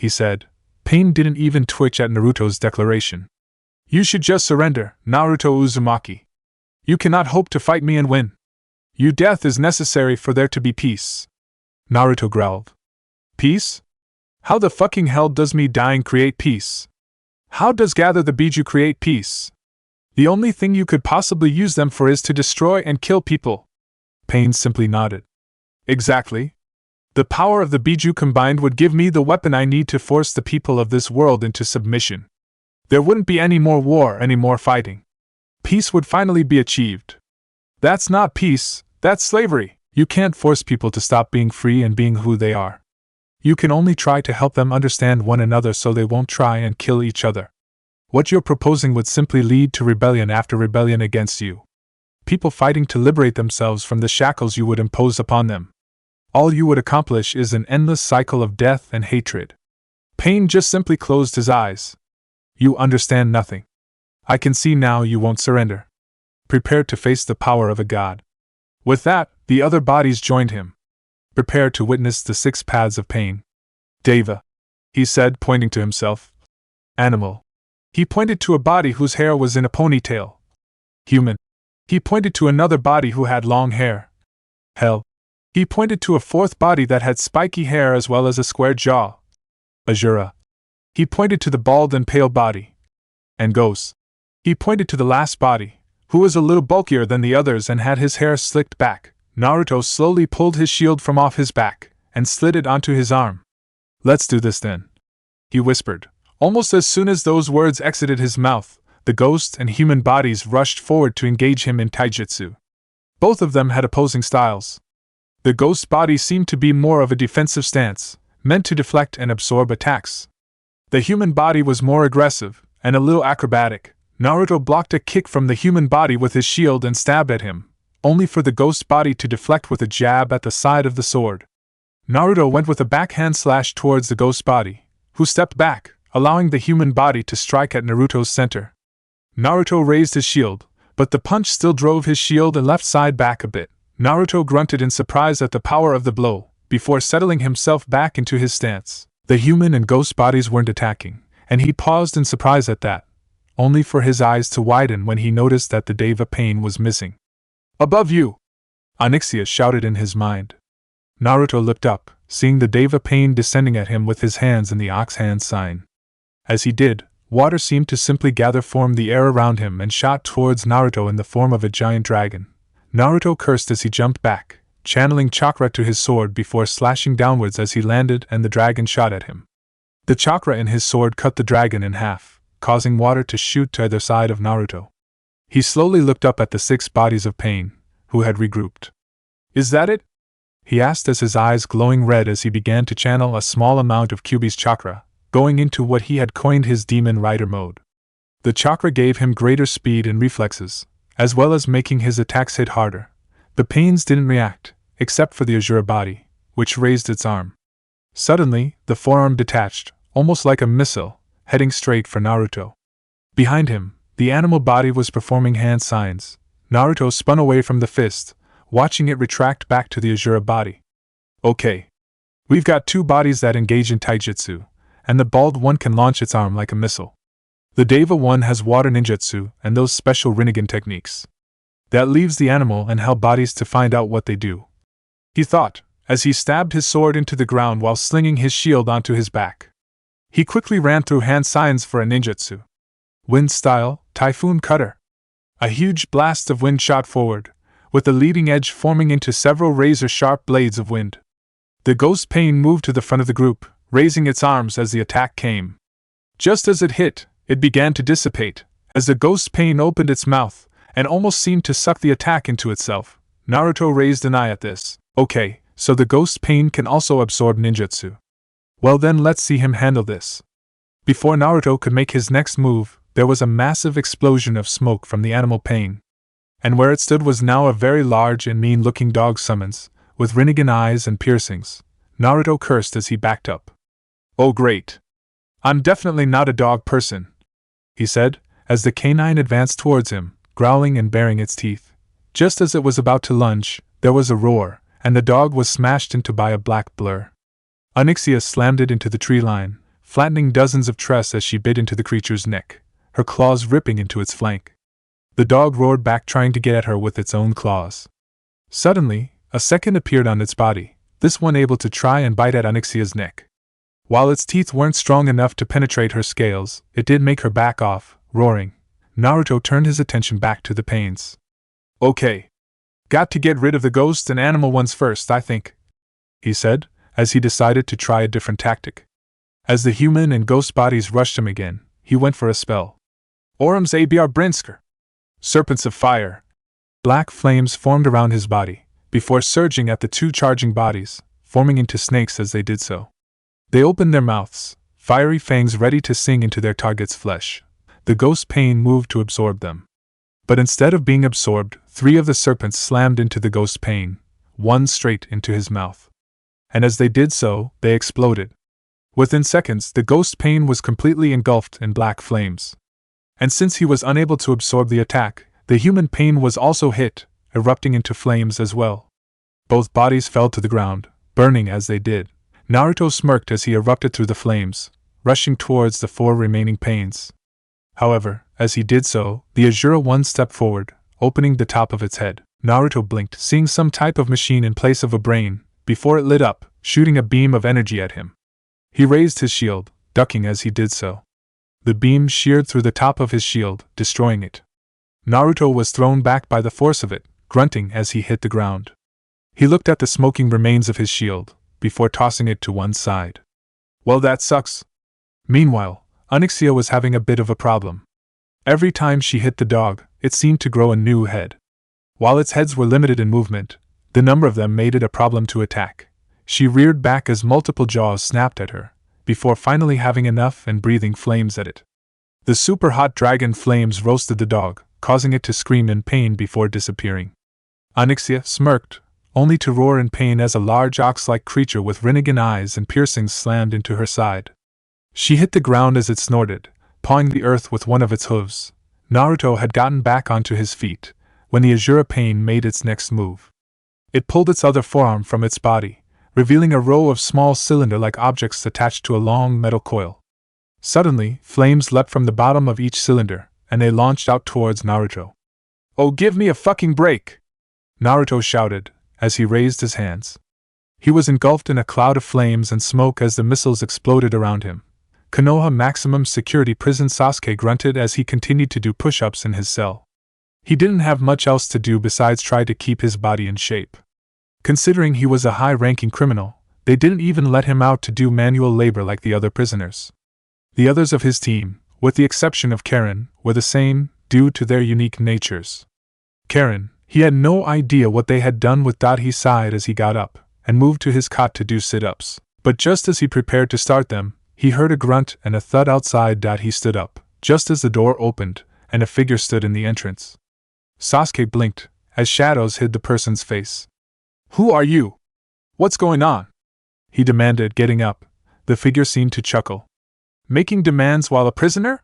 [SPEAKER 1] he said. Pain didn't even twitch at Naruto's declaration. You should just surrender, Naruto Uzumaki. You cannot hope to fight me and win. Your death is necessary for there to be peace. Naruto growled. Peace? How the fucking hell does me dying create peace? How does gather the Biju create peace? The only thing you could possibly use them for is to destroy and kill people. Pain simply nodded. Exactly. The power of the Biju combined would give me the weapon I need to force the people of this world into submission. There wouldn't be any more war, any more fighting. Peace would finally be achieved. That's not peace, that's slavery. You can't force people to stop being free and being who they are. You can only try to help them understand one another so they won't try and kill each other. What you're proposing would simply lead to rebellion after rebellion against you. People fighting to liberate themselves from the shackles you would impose upon them. All you would accomplish is an endless cycle of death and hatred. Pain just simply closed his eyes. You understand nothing. I can see now you won't surrender. Prepare to face the power of a god. With that, the other bodies joined him. Prepare to witness the 6 paths of pain. Deva, he said, pointing to himself. Animal. He pointed to a body whose hair was in a ponytail. Human. He pointed to another body who had long hair. Hell. He pointed to a 4th body that had spiky hair as well as a square jaw. Azura. He pointed to the bald and pale body. And Ghost. He pointed to the last body, who was a little bulkier than the others and had his hair slicked back. Naruto slowly pulled his shield from off his back and slid it onto his arm. Let's do this then, he whispered. Almost as soon as those words exited his mouth, the ghost and human bodies rushed forward to engage him in taijutsu. Both of them had opposing styles. The ghost body seemed to be more of a defensive stance, meant to deflect and absorb attacks. The human body was more aggressive and a little acrobatic. Naruto blocked a kick from the human body with his shield and stabbed at him, only for the ghost body to deflect with a jab at the side of the sword. Naruto went with a backhand slash towards the ghost body, who stepped back, allowing the human body to strike at Naruto's center. Naruto raised his shield, but the punch still drove his shield and left side back a bit. Naruto grunted in surprise at the power of the blow, before settling himself back into his stance. The human and ghost bodies weren't attacking, and he paused in surprise at that, only for his eyes to widen when he noticed that the Deva Pain was missing. Above you! Onyxia shouted in his mind. Naruto looked up, seeing the Deva Pain descending at him with his hands in the ox hand sign. As he did, water seemed to simply gather form the air around him and shot towards Naruto in the form of a giant dragon. Naruto cursed as he jumped back, channeling chakra to his sword before slashing downwards as he landed and the dragon shot at him. The chakra in his sword cut the dragon in half, causing water to shoot to either side of Naruto. He slowly looked up at the 6 bodies of pain, who had regrouped. Is that it? He asked as his eyes glowing red as he began to channel a small amount of Kyuubi's chakra, going into what he had coined his Demon Rider mode. The chakra gave him greater speed and reflexes, as well as making his attacks hit harder. The pains didn't react, except for the Azura body, which raised its arm. Suddenly, the forearm detached, almost like a missile, heading straight for Naruto. Behind him, the animal body was performing hand signs. Naruto spun away from the fist, watching it retract back to the Azura body. Okay. We've got 2 bodies that engage in taijutsu, and the bald one can launch its arm like a missile. The Deva one has water ninjutsu and those special Rinnegan techniques. That leaves the animal and hell bodies to find out what they do, he thought, as he stabbed his sword into the ground while slinging his shield onto his back. He quickly ran through hand signs for a ninjutsu. Wind style, Typhoon Cutter. A huge blast of wind shot forward, with the leading edge forming into several razor-sharp blades of wind. The ghost pain moved to the front of the group, raising its arms as the attack came. Just as it hit, it began to dissipate, As the ghost pain opened its mouth, and almost seemed to suck the attack into itself, Naruto raised an eye at this. Okay, so the ghost pain can also absorb ninjutsu. Well then, let's see him handle this. Before Naruto could make his next move, there was a massive explosion of smoke from the animal pain. And where it stood was now a very large and mean-looking dog summons, with Rinnegan eyes and piercings. Naruto cursed as he backed up. Oh great! I'm definitely not a dog person, he said, as the canine advanced towards him, growling and baring its teeth. Just as it was about to lunge, there was a roar, and the dog was smashed into by a black blur. Onyxia slammed it into the tree line, flattening dozens of trees as she bit into the creature's neck, her claws ripping into its flank. The dog roared back, trying to get at her with its own claws. Suddenly, a second appeared on its body, this one able to try and bite at Onyxia's neck. While its teeth weren't strong enough to penetrate her scales, it did make her back off, roaring. Naruto turned his attention back to the pains. Okay. Got to get rid of the ghosts and animal ones first, I think, he said, as he decided to try a different tactic. As the human and ghost bodies rushed him again, he went for a spell. Orum's Abr Brinsker. Serpents of fire. Black flames formed around his body, before surging at the two charging bodies, forming into snakes as they did so. They opened their mouths, fiery fangs ready to sing into their target's flesh. The ghost pain moved to absorb them. But instead of being absorbed, 3 of the serpents slammed into the ghost pain, one straight into his mouth. And as they did so, they exploded. Within seconds, the ghost pain was completely engulfed in black flames. And since he was unable to absorb the attack, the human pain was also hit, erupting into flames as well. Both bodies fell to the ground, burning as they did. Naruto smirked as he erupted through the flames, rushing towards the 4 remaining pains. However, as he did so, the Azura one stepped forward, opening the top of its head. Naruto blinked, seeing some type of machine in place of a brain, before it lit up, shooting a beam of energy at him. He raised his shield, ducking as he did so. The beam sheared through the top of his shield, destroying it. Naruto was thrown back by the force of it, grunting as he hit the ground. He looked at the smoking remains of his shield, before tossing it to one side. Well, that sucks. Meanwhile, Onyxia was having a bit of a problem. Every time she hit the dog, it seemed to grow a new head. While its heads were limited in movement, the number of them made it a problem to attack. She reared back as multiple jaws snapped at her, before finally having enough and breathing flames at it. The super hot dragon flames roasted the dog, causing it to scream in pain before disappearing. Onyxia smirked, only to roar in pain as a large ox-like creature with Rinnegan eyes and piercings slammed into her side. She hit the ground as it snorted, pawing the earth with one of its hooves. Naruto had gotten back onto his feet, when the Azura pain made its next move. It pulled its other forearm from its body, revealing a row of small cylinder-like objects attached to a long metal coil. Suddenly, flames leapt from the bottom of each cylinder, and they launched out towards Naruto. "Oh, give me a fucking break!" Naruto shouted, as he raised his hands. He was engulfed in a cloud of flames and smoke as the missiles exploded around him. Konoha Maximum Security Prison Sasuke grunted as he continued to do push-ups in his cell. He didn't have much else to do besides try to keep his body in shape. Considering he was a high-ranking criminal, they didn't even let him out to do manual labor like the other prisoners. The others of his team, with the exception of Karen, were the same, due to their unique natures. Karen, he had no idea what they had done with. He sighed as he got up, and moved to his cot to do sit-ups. But just as he prepared to start them, he heard a grunt and a thud outside. He stood up, just as the door opened, and a figure stood in the entrance. Sasuke blinked, as shadows hid the person's face. "Who are you? What's going on?" he demanded, getting up. The figure seemed to chuckle. "Making demands while a prisoner?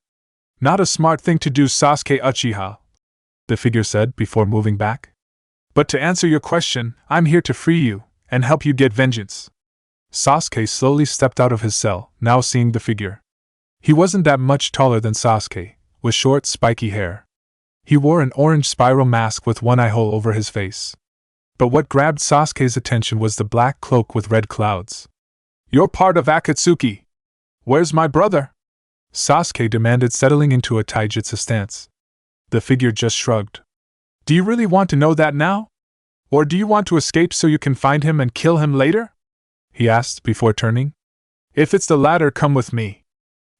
[SPEAKER 1] Not a smart thing to do, Sasuke Uchiha," the figure said before moving back. "But to answer your question, I'm here to free you, and help you get vengeance." Sasuke slowly stepped out of his cell, now seeing the figure. He wasn't that much taller than Sasuke, with short, spiky hair. He wore an orange spiral mask with one eye hole over his face. But what grabbed Sasuke's attention was the black cloak with red clouds. "You're part of Akatsuki. Where's my brother?" Sasuke demanded, settling into a taijutsu stance. The figure just shrugged. "Do you really want to know that now? Or do you want to escape so you can find him and kill him later?" he asked before turning. "If it's the latter, come with me."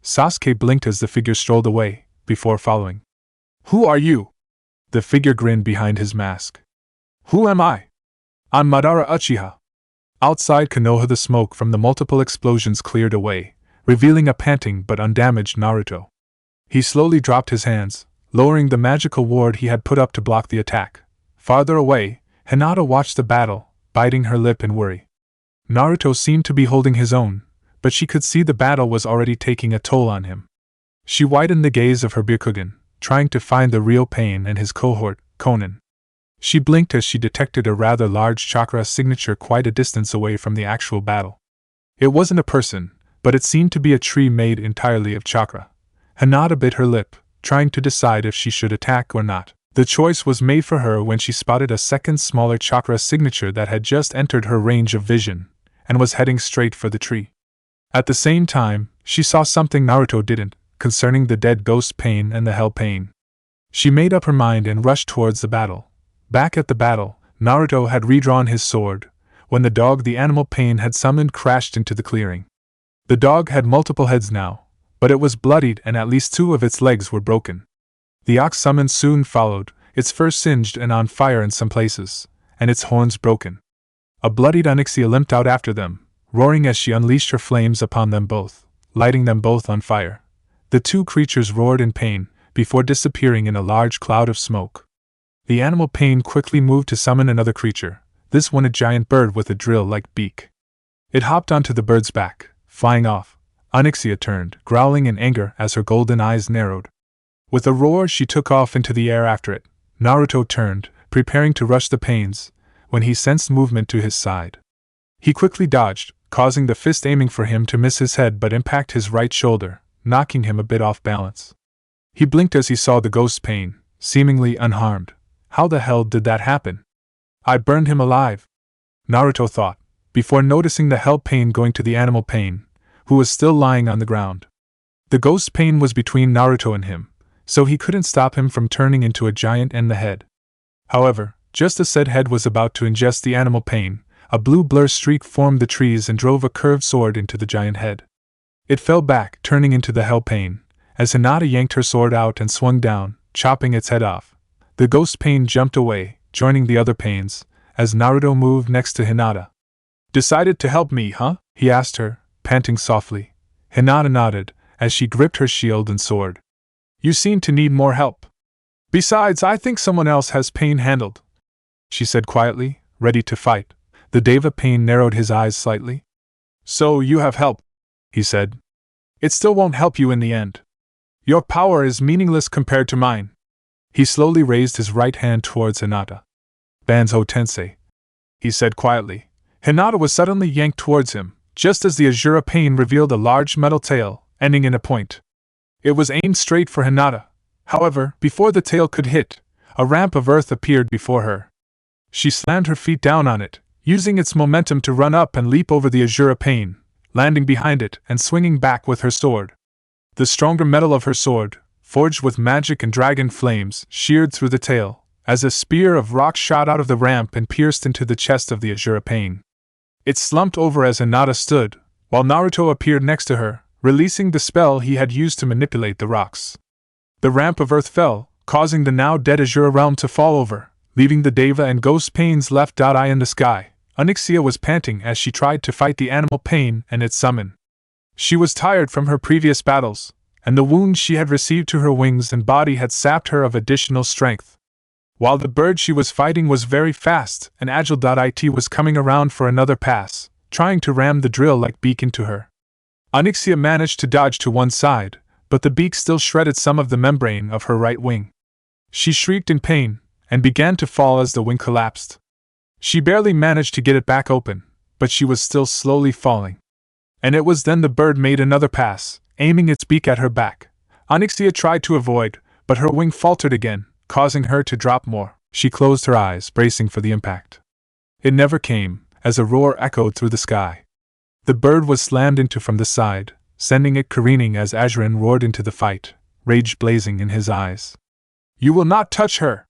[SPEAKER 1] Sasuke blinked as the figure strolled away, before following. Who are you? The figure grinned behind his mask. Who am I? I'm Madara Uchiha. Outside Konoha, the smoke from the multiple explosions cleared away, revealing a panting but undamaged Naruto. He slowly dropped his hands, lowering the magical ward he had put up to block the attack. Farther away, Hinata watched the battle, biting her lip in worry. Naruto seemed to be holding his own, but she could see the battle was already taking a toll on him. She widened the gaze of her Byakugan, trying to find the real pain and his cohort, Konan. She blinked as she detected a rather large chakra signature quite a distance away from the actual battle. It wasn't a person, but it seemed to be a tree made entirely of chakra. Hinata bit her lip, trying to decide if she should attack or not. The choice was made for her when she spotted a second smaller chakra signature that had just entered her range of vision, and was heading straight for the tree. At the same time, she saw something Naruto didn't, concerning the dead ghost pain and the hell pain. She made up her mind and rushed towards the battle. Back at the battle, Naruto had redrawn his sword, when the dog the animal pain had summoned crashed into the clearing. The dog had multiple heads now, but it was bloodied and at least 2 of its legs were broken. The ox summon soon followed, its fur singed and on fire in some places, and its horns broken. A bloodied Onyxia limped out after them, roaring as she unleashed her flames upon them both, lighting them both on fire. The 2 creatures roared in pain, before disappearing in a large cloud of smoke. The animal pain quickly moved to summon another creature, this one a giant bird with a drill-like beak. It hopped onto the bird's back, flying off. Onyxia turned, growling in anger as her golden eyes narrowed. With a roar she took off into the air after it. Naruto turned, preparing to rush the pains, when he sensed movement to his side. He quickly dodged, causing the fist aiming for him to miss his head but impact his right shoulder, knocking him a bit off balance. He blinked as he saw the ghost's pain, seemingly unharmed. How the hell did that happen? I burned him alive, Naruto thought, before noticing the hell pain going to the animal pain, who was still lying on the ground. The ghost's pain was between Naruto and him, so he couldn't stop him from turning into a giant and the head. However, just as said head was about to ingest the animal pain, a blue blur streak formed the trees and drove a curved sword into the giant head. It fell back, turning into the hell pain, as Hinata yanked her sword out and swung down, chopping its head off. The ghost pain jumped away, joining the other pains, as Naruto moved next to Hinata. Decided to help me, huh? He asked her, panting softly. Hinata nodded, as she gripped her shield and sword. You seem to need more help. Besides, I think someone else has pain handled, she said quietly, ready to fight. The Deva pain narrowed his eyes slightly. So you have help, he said. It still won't help you in the end. Your power is meaningless compared to mine. He slowly raised his right hand towards Hinata. Banzo Tensei, he said quietly. Hinata was suddenly yanked towards him, just as the Azura pain revealed a large metal tail, ending in a point. It was aimed straight for Hinata. However, before the tail could hit, a ramp of earth appeared before her. She slammed her feet down on it, using its momentum to run up and leap over the Azura pain, landing behind it and swinging back with her sword. The stronger metal of her sword, forged with magic and dragon flames, sheared through the tail, as a spear of rock shot out of the ramp and pierced into the chest of the Azura pain. It slumped over as Hinata stood, while Naruto appeared next to her, releasing the spell he had used to manipulate the rocks. The ramp of earth fell, causing the now dead Azura realm to fall over, leaving the Deva and ghost pains left eye in the sky. Onyxia was panting as she tried to fight the animal pain and its summon. She was tired from her previous battles, and the wounds she had received to her wings and body had sapped her of additional strength. While the bird she was fighting was very fast and agile. It was coming around for another pass, trying to ram the drill-like beak into her. Onyxia managed to dodge to one side, but the beak still shredded some of the membrane of her right wing. She shrieked in pain, and began to fall as the wing collapsed. She barely managed to get it back open, but she was still slowly falling. And it was then the bird made another pass, aiming its beak at her back. Onyxia tried to avoid, but her wing faltered again, causing her to drop more. She closed her eyes, bracing for the impact. It never came, as a roar echoed through the sky. The bird was slammed into from the side, sending it careening as Azurin roared into the fight, rage blazing in his eyes. You will not touch her!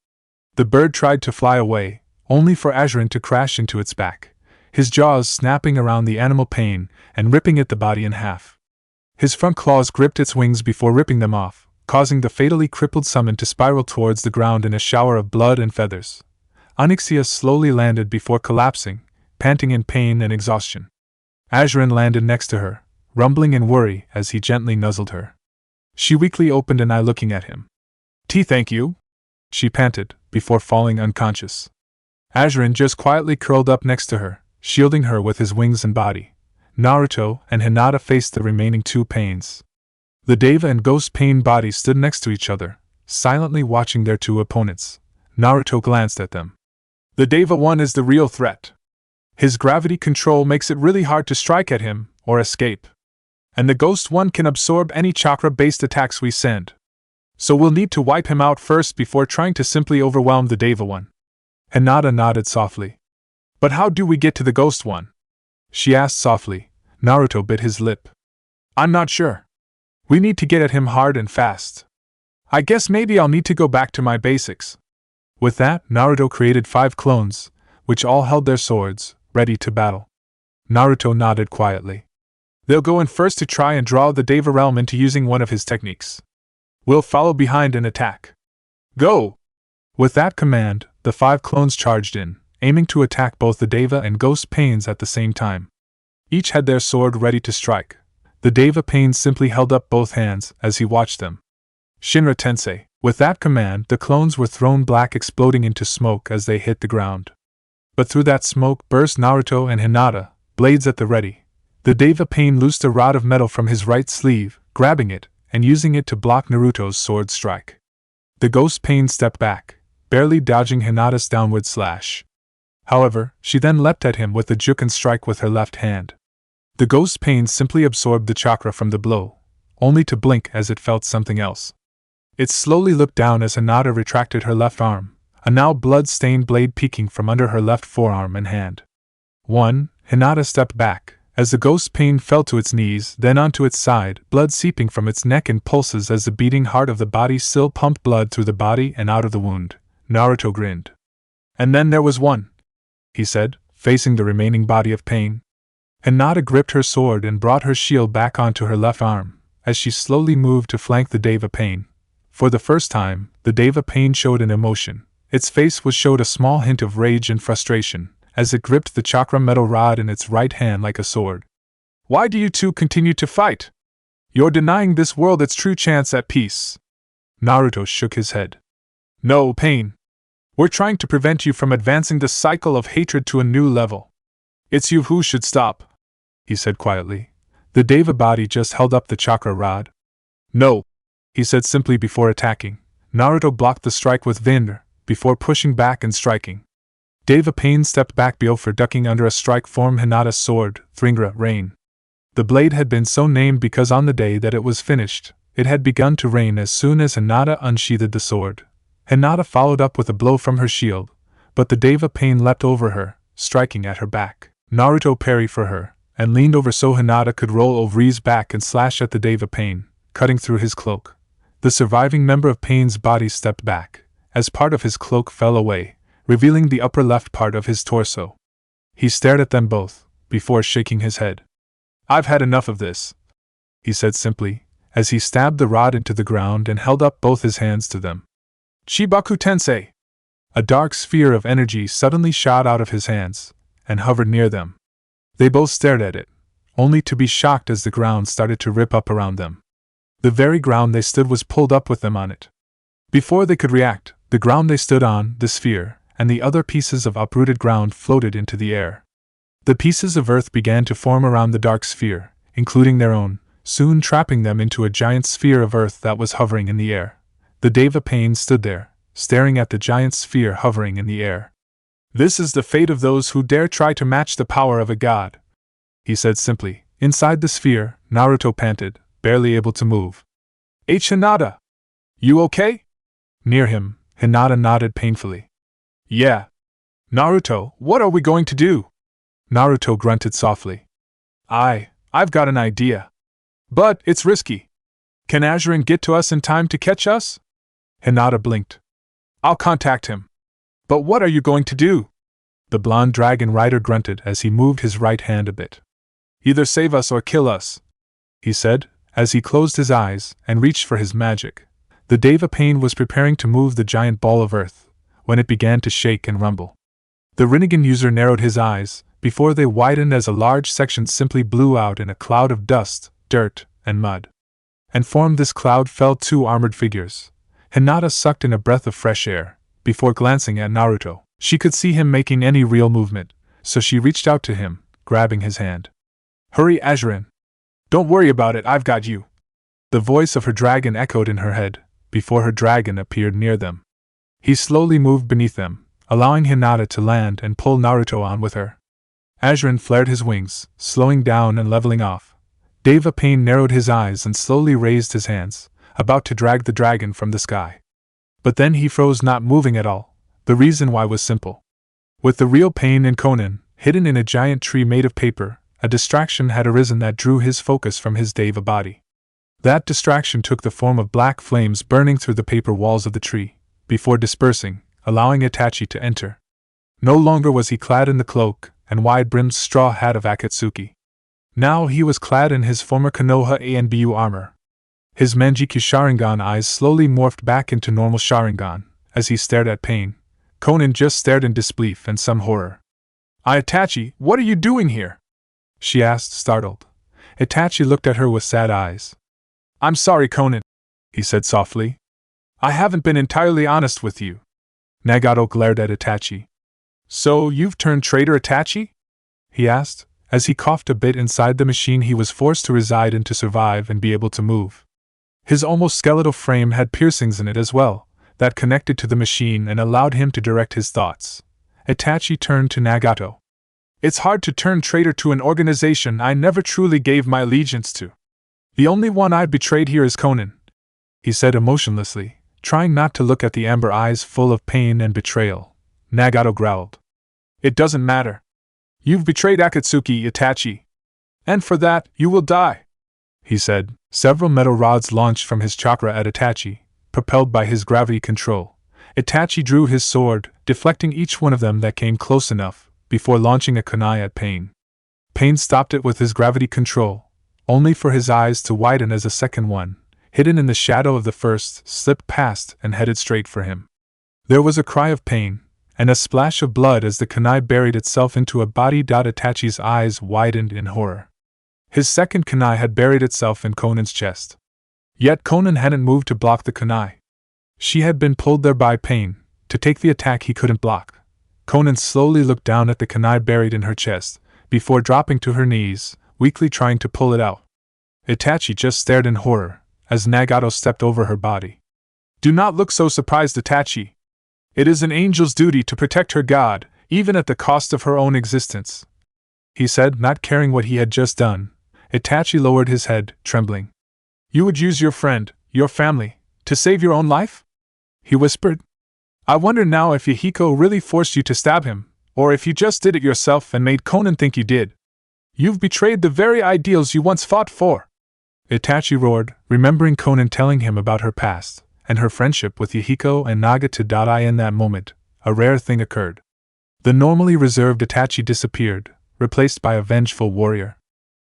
[SPEAKER 1] The bird tried to fly away, only for Azurin to crash into its back, his jaws snapping around the animal pain and ripping it the body in half. His front claws gripped its wings before ripping them off, causing the fatally crippled summon to spiral towards the ground in a shower of blood and feathers. Onyxia slowly landed before collapsing, panting in pain and exhaustion. Azrin landed next to her, rumbling in worry as he gently nuzzled her. She weakly opened an eye looking at him. Thank you," she panted, before falling unconscious. Azrin just quietly curled up next to her, shielding her with his wings and body. Naruto and Hinata faced the remaining two pains. The Deva and Ghost Pain bodies stood next to each other, silently watching their two opponents. Naruto glanced at them. "The Deva one is the real threat. His gravity control makes it really hard to strike at him, or escape. And the Ghost one can absorb any chakra-based attacks we send. So we'll need to wipe him out first before trying to simply overwhelm the Deva one." Hinata nodded softly. "But how do we get to the Ghost one?" she asked softly. Naruto bit his lip. "I'm not sure. We need to get at him hard and fast. I guess maybe I'll need to go back to my basics." With that, Naruto created 5 clones, which all held their swords, ready to battle. Naruto nodded quietly. "They'll go in first to try and draw the Deva realm into using one of his techniques. We'll follow behind and attack. Go!" With that command, the 5 clones charged in, aiming to attack both the Deva and Ghost Pains at the same time. Each had their sword ready to strike. The Deva Pain simply held up both hands as he watched them. Shinra Tensei. With that command, the clones were thrown black, exploding into smoke as they hit the ground. But through that smoke burst Naruto and Hinata, blades at the ready. The Deva Pain loosed a rod of metal from his right sleeve, grabbing it, and using it to block Naruto's sword strike. The Ghost Pain stepped back, barely dodging Hinata's downward slash. However, she then leapt at him with a juken strike with her left hand. The Ghost Pain simply absorbed the chakra from the blow, only to blink as it felt something else. It slowly looked down as Hinata retracted her left arm, a now blood-stained blade peeking from under her left forearm and hand. Hinata stepped back, as the Ghost Pain fell to its knees, then onto its side, blood seeping from its neck in pulses as the beating heart of the body still pumped blood through the body and out of the wound. Naruto grinned. "And then there was one," he said, facing the remaining body of Pain. Hinata gripped her sword and brought her shield back onto her left arm, as she slowly moved to flank the Deva Pain. For the first time, the Deva Pain showed an emotion. Its face showed a small hint of rage and frustration, as it gripped the chakra metal rod in its right hand like a sword. "Why do you two continue to fight? You're denying this world its true chance at peace." Naruto shook his head. "No, Pain. We're trying to prevent you from advancing the cycle of hatred to a new level. It's you who should stop," he said quietly. The Deva body just held up the chakra rod. "No," he said simply before attacking. Naruto blocked the strike with Vinder, before pushing back and striking. Deva Pain stepped back before ducking under a strike from Hinata's sword, Thringra Rain. The blade had been so named because on the day that it was finished, it had begun to rain as soon as Hinata unsheathed the sword. Hinata followed up with a blow from her shield, but the Deva Pain leapt over her, striking at her back. Naruto parried for her, and leaned over so Hinata could roll over his back and slash at the Deva Pain, cutting through his cloak. The surviving member of Pain's body stepped back, as part of his cloak fell away, revealing the upper left part of his torso. He stared at them both, before shaking his head. "I've had enough of this," he said simply, as he stabbed the rod into the ground and held up both his hands to them. "Chibaku Tensei!" A dark sphere of energy suddenly shot out of his hands, and hovered near them. They both stared at it, only to be shocked as the ground started to rip up around them. The very ground they stood was pulled up with them on it. Before they could react, the ground they stood on, the sphere, and the other pieces of uprooted ground floated into the air. The pieces of earth began to form around the dark sphere, including their own, soon trapping them into a giant sphere of earth that was hovering in the air. The Deva Pain stood there, staring at the giant sphere hovering in the air. "This is the fate of those who dare try to match the power of a god," he said simply. Inside the sphere, Naruto panted, barely able to move. "Hinata! You okay?" Near him, Hinata nodded painfully. "Yeah. Naruto, what are we going to do?" Naruto grunted softly. I've got an idea. But it's risky. Can Azrin get to us in time to catch us?" Hinata blinked. "I'll contact him. But what are you going to do?" The blonde dragon rider grunted as he moved his right hand a bit. "Either save us or kill us," he said, as he closed his eyes and reached for his magic. The Deva Pain was preparing to move the giant ball of earth, when it began to shake and rumble. The Rinnegan user narrowed his eyes, before they widened as a large section simply blew out in a cloud of dust, dirt, and mud. And from this cloud fell two armored figures. Hinata sucked in a breath of fresh air, before glancing at Naruto. She could see him making any real movement, so she reached out to him, grabbing his hand. "Hurry, Azurin. Don't worry about it, I've got you." The voice of her dragon echoed in her head, before her dragon appeared near them. He slowly moved beneath them, allowing Hinata to land and pull Naruto on with her. Azurin flared his wings, slowing down and leveling off. Deva Pain narrowed his eyes and slowly raised his hands, about to drag the dragon from the sky. But then he froze, not moving at all. The reason why was simple. With the real Pain and Konan, hidden in a giant tree made of paper, a distraction had arisen that drew his focus from his Deva body. That distraction took the form of black flames burning through the paper walls of the tree, before dispersing, allowing Itachi to enter. No longer was he clad in the cloak and wide-brimmed straw hat of Akatsuki. Now he was clad in his former Konoha Anbu armor. His Manjikyu Sharingan eyes slowly morphed back into normal Sharingan, as he stared at Pain. Konan just stared in disbelief and some horror. "Itachi, what are you doing here?" she asked, startled. Itachi looked at her with sad eyes. "I'm sorry, Konan," he said softly. "I haven't been entirely honest with you." Nagato glared at Itachi. "So you've turned traitor, Itachi?" he asked, as he coughed a bit inside the machine he was forced to reside in to survive and be able to move. His almost skeletal frame had piercings in it as well, that connected to the machine and allowed him to direct his thoughts. Itachi turned to Nagato. "It's hard to turn traitor to an organization I never truly gave my allegiance to. The only one I've betrayed here is Konan," he said emotionlessly, trying not to look at the amber eyes full of pain and betrayal. Nagato growled. "It doesn't matter. You've betrayed Akatsuki, Itachi. And for that, you will die," he said. Several metal rods launched from his chakra at Itachi, propelled by his gravity control. Itachi drew his sword, deflecting each one of them that came close enough, before launching a kunai at Pain. Pain stopped it with his gravity control, only for his eyes to widen as a second one, hidden in the shadow of the first, slipped past and headed straight for him. There was a cry of pain, and a splash of blood as the kunai buried itself into a body. Itachi's eyes widened in horror. His second kunai had buried itself in Konan's chest. Yet Konan hadn't moved to block the kunai. She had been pulled there by Pain, to take the attack he couldn't block. Konan slowly looked down at the kunai buried in her chest, before dropping to her knees, weakly trying to pull it out. Itachi just stared in horror, as Nagato stepped over her body. "Do not look so surprised, Itachi. It is an angel's duty to protect her god, even at the cost of her own existence," he said, not caring what he had just done. Itachi lowered his head, trembling. "You would use your friend, your family, to save your own life?" he whispered. "I wonder now if Yahiko really forced you to stab him, or if you just did it yourself and made Konan think you did. You've betrayed the very ideals you once fought for." Itachi roared, remembering Konan telling him about her past, and her friendship with Yahiko and Nagata. In that moment, a rare thing occurred. The normally reserved Itachi disappeared, replaced by a vengeful warrior.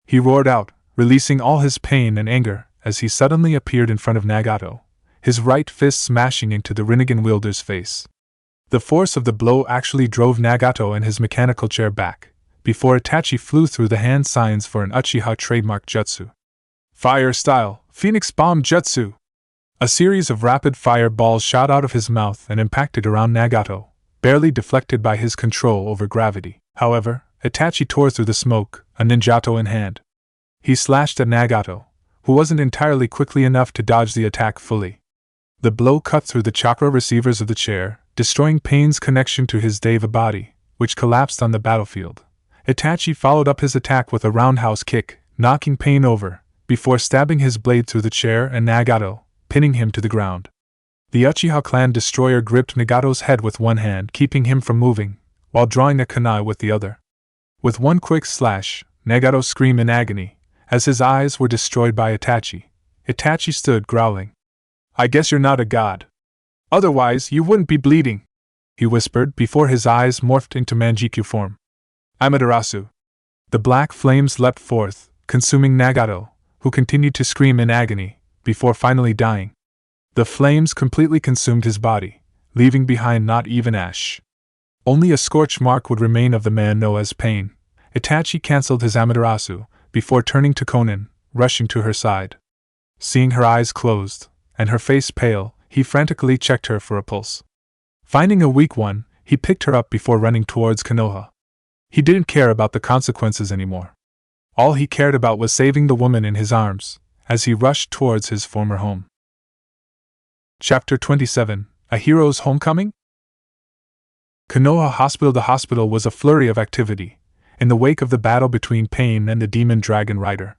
[SPEAKER 1] He roared out, releasing all his pain and anger, as he suddenly appeared in front of Nagato, his right fist smashing into the Rinnegan wielder's face. The force of the blow actually drove Nagato and his mechanical chair back, before Itachi flew through the hand signs for an Uchiha trademark jutsu. Fire style, Phoenix Bomb Jutsu! A series of rapid fire balls shot out of his mouth and impacted around Nagato, barely deflected by his control over gravity. However, Itachi tore through the smoke, a ninjato in hand. He slashed at Nagato, who wasn't entirely quickly enough to dodge the attack fully. The blow cut through the chakra receivers of the chair, destroying Pain's connection to his Deva body, which collapsed on the battlefield. Itachi followed up his attack with a roundhouse kick, knocking Pain over, before stabbing his blade through the chair and Nagato, pinning him to the ground. The Uchiha clan destroyer gripped Nagato's head with one hand, keeping him from moving, while drawing a kunai with the other. With one quick slash, Nagato screamed in agony, as his eyes were destroyed by Itachi. Itachi stood growling. "I guess you're not a god. Otherwise, you wouldn't be bleeding," he whispered before his eyes morphed into Manjikyu form. Amaterasu. The black flames leapt forth, consuming Nagato, who continued to scream in agony, before finally dying. The flames completely consumed his body, leaving behind not even ash. Only a scorch mark would remain of the man known as Pain. Itachi cancelled his Amaterasu, before turning to Konan, rushing to her side. Seeing her eyes closed, and her face pale, he frantically checked her for a pulse. Finding a weak one, he picked her up before running towards Konoha. He didn't care about the consequences anymore. All he cared about was saving the woman in his arms, as he rushed towards his former home. Chapter 27: A Hero's Homecoming? Konoha Hospital. The hospital was a flurry of activity, in the wake of the battle between Pain and the demon dragon rider.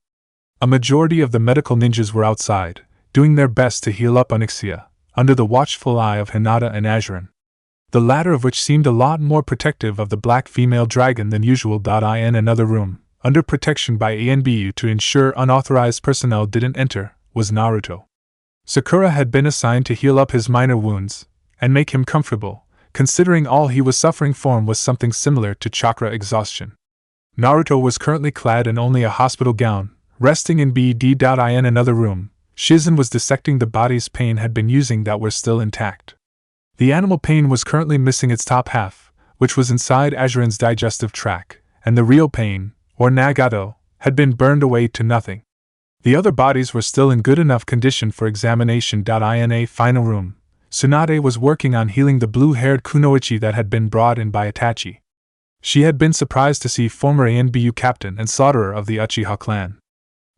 [SPEAKER 1] A majority of the medical ninjas were outside, doing their best to heal up Onyxia, under the watchful eye of Hinata and Azuran. The latter of which seemed a lot more protective of the black female dragon than usual. In another room, under protection by ANBU to ensure unauthorized personnel didn't enter, was Naruto. Sakura had been assigned to heal up his minor wounds, and make him comfortable, considering all he was suffering from was something similar to chakra exhaustion. Naruto was currently clad in only a hospital gown, resting in in another room. Shizen was dissecting the bodies Pain had been using that were still intact. The animal Pain was currently missing its top half, which was inside Azuran's digestive tract, and the real Pain, or Nagato, had been burned away to nothing. The other bodies were still in good enough condition for examination. In a final room, Tsunade was working on healing the blue-haired kunoichi that had been brought in by Itachi. She had been surprised to see former ANBU captain and slaughterer of the Uchiha clan.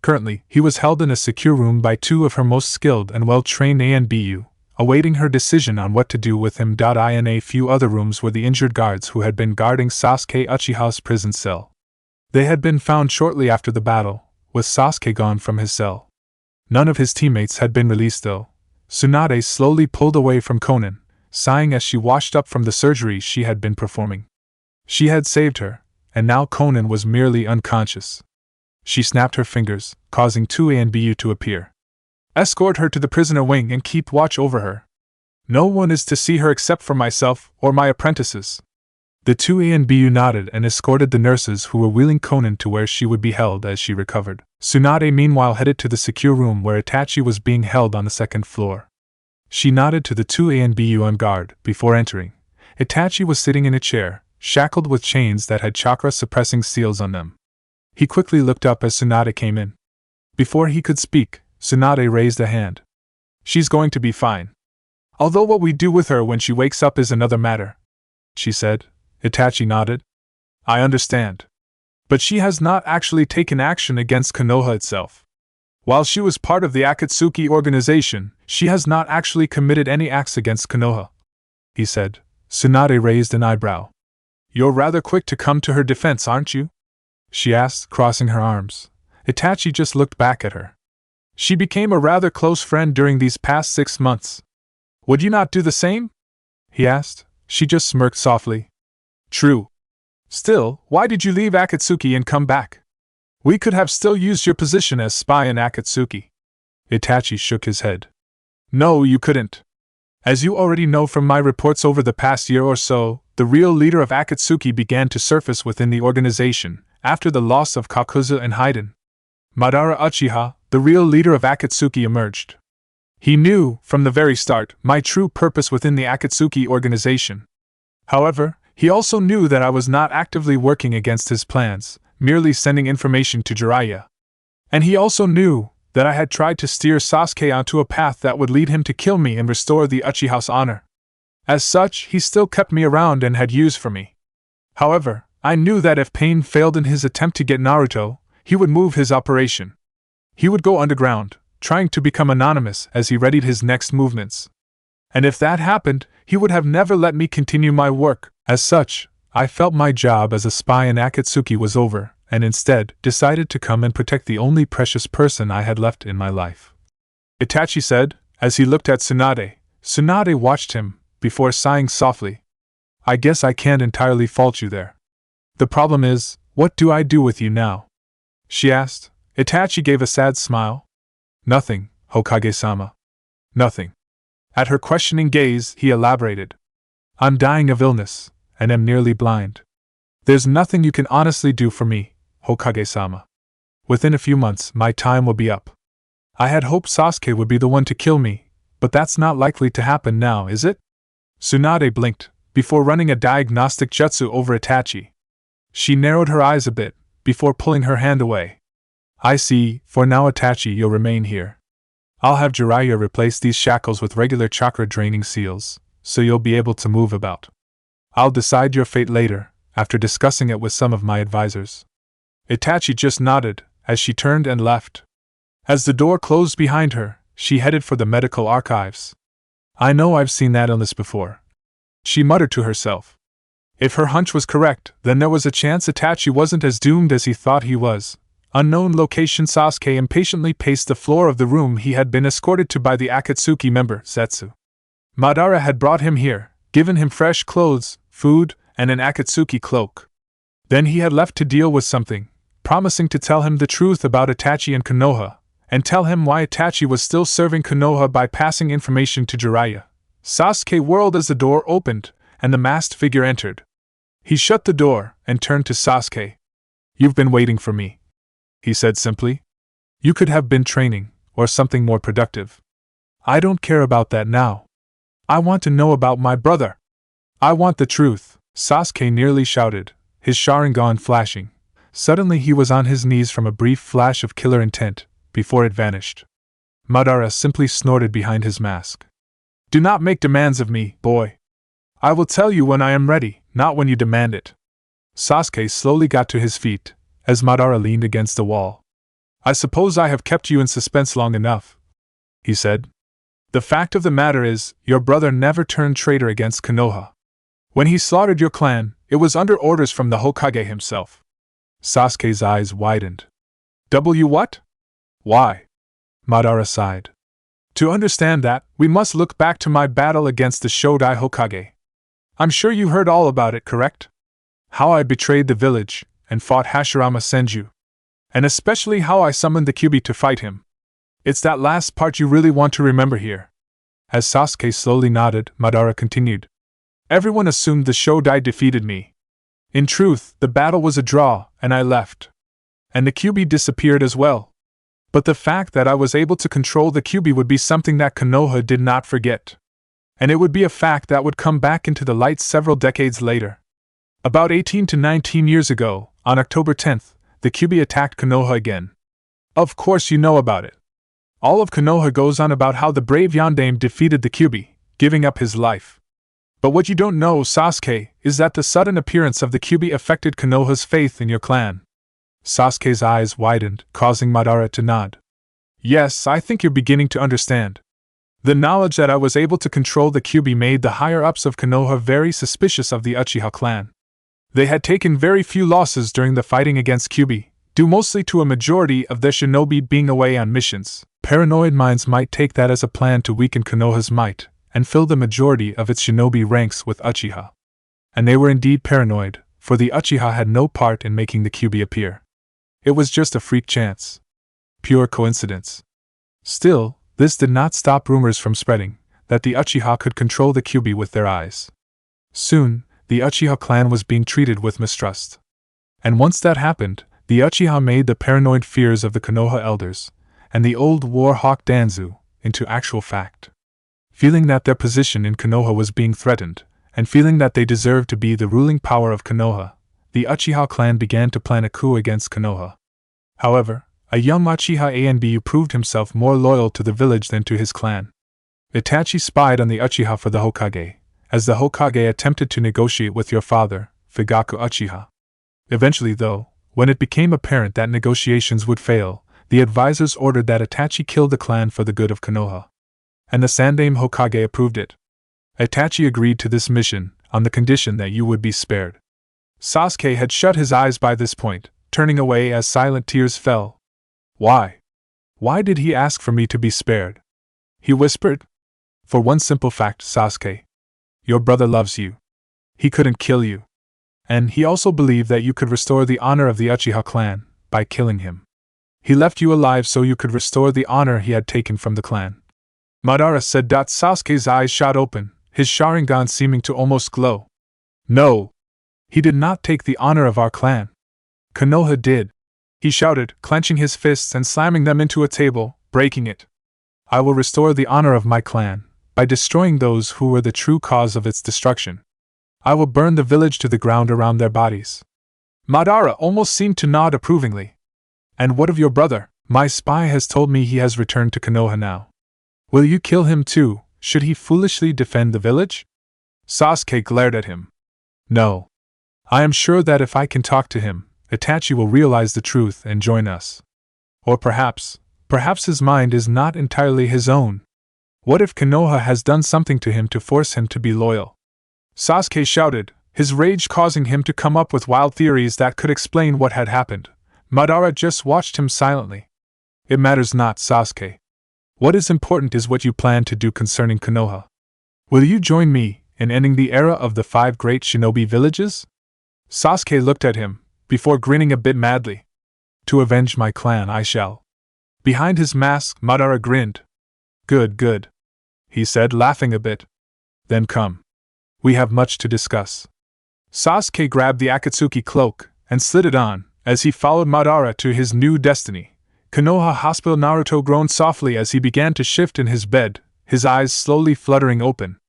[SPEAKER 1] Currently, he was held in a secure room by two of her most skilled and well-trained ANBU, awaiting her decision on what to do with him. In a few other rooms were the injured guards who had been guarding Sasuke Uchiha's prison cell. They had been found shortly after the battle, with Sasuke gone from his cell. None of his teammates had been released though. Tsunade slowly pulled away from Konan, sighing as she washed up from the surgery she had been performing. She had saved her, and now Konan was merely unconscious. She snapped her fingers, causing two ANBU to appear. Escort her to the prisoner wing and keep watch over her. No one is to see her except for myself or my apprentices. The two ANBU nodded and escorted the nurses who were wheeling Konan to where she would be held as she recovered. Tsunade meanwhile headed to the secure room where Itachi was being held on the second floor. She nodded to the two ANBU on guard before entering. Itachi was sitting in a chair, shackled with chains that had chakra-suppressing seals on them. He quickly looked up as Tsunade came in. Before he could speak, Tsunade raised a hand. She's going to be fine. Although what we do with her when she wakes up is another matter, she said. Itachi nodded. I understand. But she has not actually taken action against Konoha itself. While she was part of the Akatsuki organization, she has not actually committed any acts against Konoha, he said. Tsunade raised an eyebrow. You're rather quick to come to her defense, aren't you? She asked, crossing her arms. Itachi just looked back at her. She became a rather close friend during these past 6 months. Would you not do the same? He asked. She just smirked softly. True. Still, why did you leave Akatsuki and come back? We could have still used your position as spy in Akatsuki. Itachi shook his head. No, you couldn't. As you already know from my reports over the past year or so, the real leader of Akatsuki began to surface within the organization, after the loss of Kakuzu and Haiden. Madara Uchiha, the real leader of Akatsuki, emerged. He knew, from the very start, my true purpose within the Akatsuki organization. However, he also knew that I was not actively working against his plans, merely sending information to Jiraiya. And he also knew that I had tried to steer Sasuke onto a path that would lead him to kill me and restore the Uchiha's honor. As such, he still kept me around and had use for me. However, I knew that if Pain failed in his attempt to get Naruto, he would move his operation. He would go underground, trying to become anonymous as he readied his next movements. And if that happened, he would have never let me continue my work. As such, I felt my job as a spy in Akatsuki was over, and instead decided to come and protect the only precious person I had left in my life. Itachi said, as he looked at Tsunade. Tsunade watched him, before sighing softly. I guess I can't entirely fault you there. The problem is, what do I do with you now? She asked. Itachi gave a sad smile. Nothing, Hokage-sama. Nothing. At her questioning gaze, he elaborated. I'm dying of illness, and am nearly blind. There's nothing you can honestly do for me, Hokage-sama. Within a few months, my time will be up. I had hoped Sasuke would be the one to kill me, But that's not likely to happen now, is it? Tsunade blinked, before running a diagnostic jutsu over Itachi. She narrowed her eyes a bit, before pulling her hand away. I see, for now Itachi you'll remain here. I'll have Jiraiya replace these shackles with regular chakra-draining seals, so you'll be able to move about. I'll decide your fate later, after discussing it with some of my advisors. Itachi just nodded, as she turned and left. As the door closed behind her, she headed for the medical archives. I know I've seen that illness before, she muttered to herself. If her hunch was correct, then there was a chance Itachi wasn't as doomed as he thought he was. Unknown location. Sasuke impatiently paced the floor of the room he had been escorted to by the Akatsuki member, Zetsu. Madara had brought him here, given him fresh clothes, food, and an Akatsuki cloak. Then he had left to deal with something, promising to tell him the truth about Itachi and Konoha, and tell him why Itachi was still serving Konoha by passing information to Jiraiya. Sasuke whirled as the door opened, and the masked figure entered. He shut the door, and turned to Sasuke. You've been waiting for me, he said simply. You could have been training, or something more productive. I don't care about that now. I want to know about my brother. I want the truth, Sasuke nearly shouted, his Sharingan flashing. Suddenly he was on his knees from a brief flash of killer intent, before it vanished. Madara simply snorted behind his mask. Do not make demands of me, boy. I will tell you when I am ready, not when you demand it. Sasuke slowly got to his feet, as Madara leaned against the wall. I suppose I have kept you in suspense long enough, he said. The fact of the matter is, your brother never turned traitor against Konoha. When he slaughtered your clan, it was under orders from the Hokage himself. Sasuke's eyes widened. What? Why? Madara sighed. To understand that, we must look back to my battle against the Shodai Hokage. I'm sure you heard all about it, correct? How I betrayed the village, and fought Hashirama Senju. And especially how I summoned the Kyuubi to fight him. It's that last part you really want to remember here. As Sasuke slowly nodded, Madara continued. Everyone assumed the Shodai defeated me. In truth, the battle was a draw, and I left. And the Kyuubi disappeared as well. But the fact that I was able to control the Kyuubi would be something that Konoha did not forget. And it would be a fact that would come back into the light several decades later. About 18 to 19 years ago, on October 10th, the Kyuubi attacked Konoha again. Of course you know about it. All of Konoha goes on about how the brave Yondaime defeated the Kyuubi, giving up his life. But what you don't know, Sasuke, is that the sudden appearance of the Kyuubi affected Konoha's faith in your clan. Sasuke's eyes widened, causing Madara to nod. Yes, I think you're beginning to understand. The knowledge that I was able to control the Kyuubi made the higher-ups of Konoha very suspicious of the Uchiha clan. They had taken very few losses during the fighting against Kyuubi, due mostly to a majority of their shinobi being away on missions. Paranoid minds might take that as a plan to weaken Konoha's might, and fill the majority of its shinobi ranks with Uchiha. And they were indeed paranoid, for the Uchiha had no part in making the Kyuubi appear. It was just a freak chance. Pure coincidence. Still, this did not stop rumors from spreading, that the Uchiha could control the Kyuubi with their eyes. Soon, the Uchiha clan was being treated with mistrust. And once that happened, the Uchiha made the paranoid fears of the Konoha elders, and the old war hawk Danzu, into actual fact. Feeling that their position in Konoha was being threatened, and feeling that they deserved to be the ruling power of Konoha, the Uchiha clan began to plan a coup against Konoha. However, a young Uchiha Anbu proved himself more loyal to the village than to his clan. Itachi spied on the Uchiha for the Hokage, as the Hokage attempted to negotiate with your father, Fugaku Uchiha. Eventually though, when it became apparent that negotiations would fail, the advisors ordered that Itachi kill the clan for the good of Konoha. And the Sandaime Hokage approved it. Itachi agreed to this mission, on the condition that you would be spared. Sasuke had shut his eyes by this point, turning away as silent tears fell. Why? Why did he ask for me to be spared? He whispered. For one simple fact, Sasuke. Your brother loves you. He couldn't kill you. And he also believed that you could restore the honor of the Uchiha clan, by killing him. He left you alive so you could restore the honor he had taken from the clan. Madara said. Sasuke's eyes shot open, his Sharingan seeming to almost glow. No! He did not take the honor of our clan. Konoha did. He shouted, clenching his fists and slamming them into a table, breaking it. I will restore the honor of my clan, by destroying those who were the true cause of its destruction. I will burn the village to the ground around their bodies." Madara almost seemed to nod approvingly. "And what of your brother? My spy has told me he has returned to Konoha now. Will you kill him too, should he foolishly defend the village?" Sasuke glared at him. "No. I am sure that if I can talk to him, Itachi will realize the truth and join us. Or perhaps his mind is not entirely his own. What if Konoha has done something to him to force him to be loyal?" Sasuke shouted, his rage causing him to come up with wild theories that could explain what had happened. Madara just watched him silently. "It matters not, Sasuke. What is important is what you plan to do concerning Konoha. Will you join me in ending the era of the 5 great shinobi villages?" Sasuke looked at him, before grinning a bit madly. "To avenge my clan I shall." Behind his mask, Madara grinned. Good, he said, laughing a bit. "Then come. We have much to discuss." Sasuke grabbed the Akatsuki cloak and slid it on, as he followed Madara to his new destiny. Konoha Hospital. Naruto groaned softly as he began to shift in his bed, his eyes slowly fluttering open.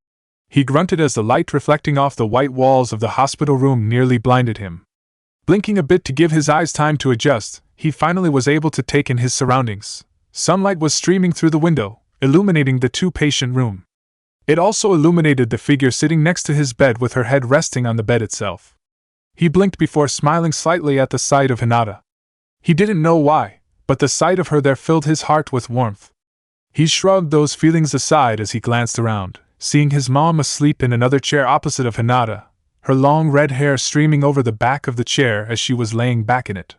[SPEAKER 1] He grunted as the light reflecting off the white walls of the hospital room nearly blinded him. Blinking a bit to give his eyes time to adjust, he finally was able to take in his surroundings. Sunlight was streaming through the window, illuminating the 2-patient room. It also illuminated the figure sitting next to his bed with her head resting on the bed itself. He blinked before smiling slightly at the sight of Hinata. He didn't know why, but the sight of her there filled his heart with warmth. He shrugged those feelings aside as he glanced around, seeing his mom asleep in another chair opposite of Hinata, her long red hair streaming over the back of the chair as she was laying back in it.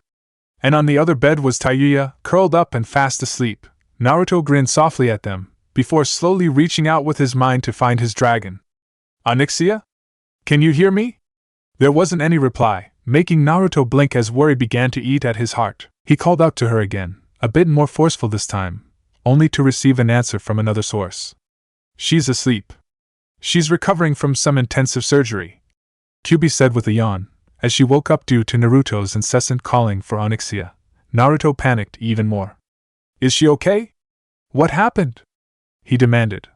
[SPEAKER 1] And on the other bed was Tayuya, curled up and fast asleep. Naruto grinned softly at them, before slowly reaching out with his mind to find his dragon. "Onyxia? Can you hear me?" There wasn't any reply, making Naruto blink as worry began to eat at his heart. He called out to her again, a bit more forceful this time, only to receive an answer from another source. "She's asleep. She's recovering from some intensive surgery," Kyubi said with a yawn, as she woke up due to Naruto's incessant calling for Onyxia. Naruto panicked even more. "Is she okay? What happened?" he demanded.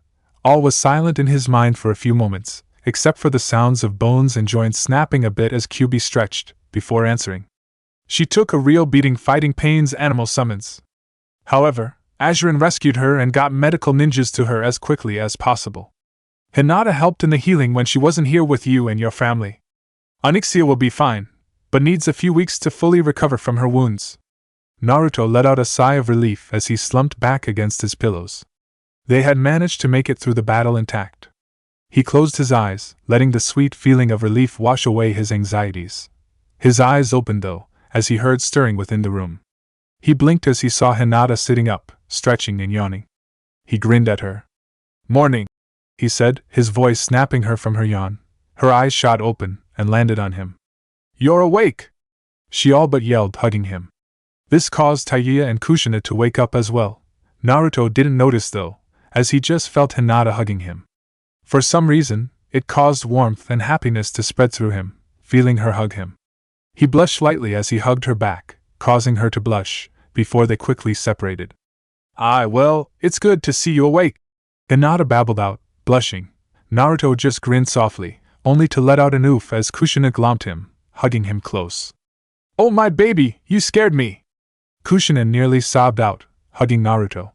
[SPEAKER 1] All was silent in his mind for a few moments, except for the sounds of bones and joints snapping a bit as Kyubi stretched, before answering. "She took a real beating fighting Pain's animal summons. However, Azurin rescued her and got medical ninjas to her as quickly as possible. Hinata helped in the healing when she wasn't here with you and your family. Onyxia will be fine, but needs a few weeks to fully recover from her wounds." Naruto let out a sigh of relief as he slumped back against his pillows. They had managed to make it through the battle intact. He closed his eyes, letting the sweet feeling of relief wash away his anxieties. His eyes opened though, as he heard stirring within the room. He blinked as he saw Hinata sitting up, stretching and yawning. He grinned at her. "Morning," he said, his voice snapping her from her yawn. Her eyes shot open and landed on him. "You're awake!" she all but yelled, hugging him. This caused Tayuya and Kushina to wake up as well. Naruto didn't notice though, as he just felt Hinata hugging him. For some reason, it caused warmth and happiness to spread through him, feeling her hug him. He blushed slightly as he hugged her back, causing her to blush, before they quickly separated. Well, it's good to see you awake," Hinata babbled out, blushing. Naruto just grinned softly, only to let out an oof as Kushina glomped him, hugging him close. "Oh my baby, you scared me!" Kushina nearly sobbed out, hugging Naruto.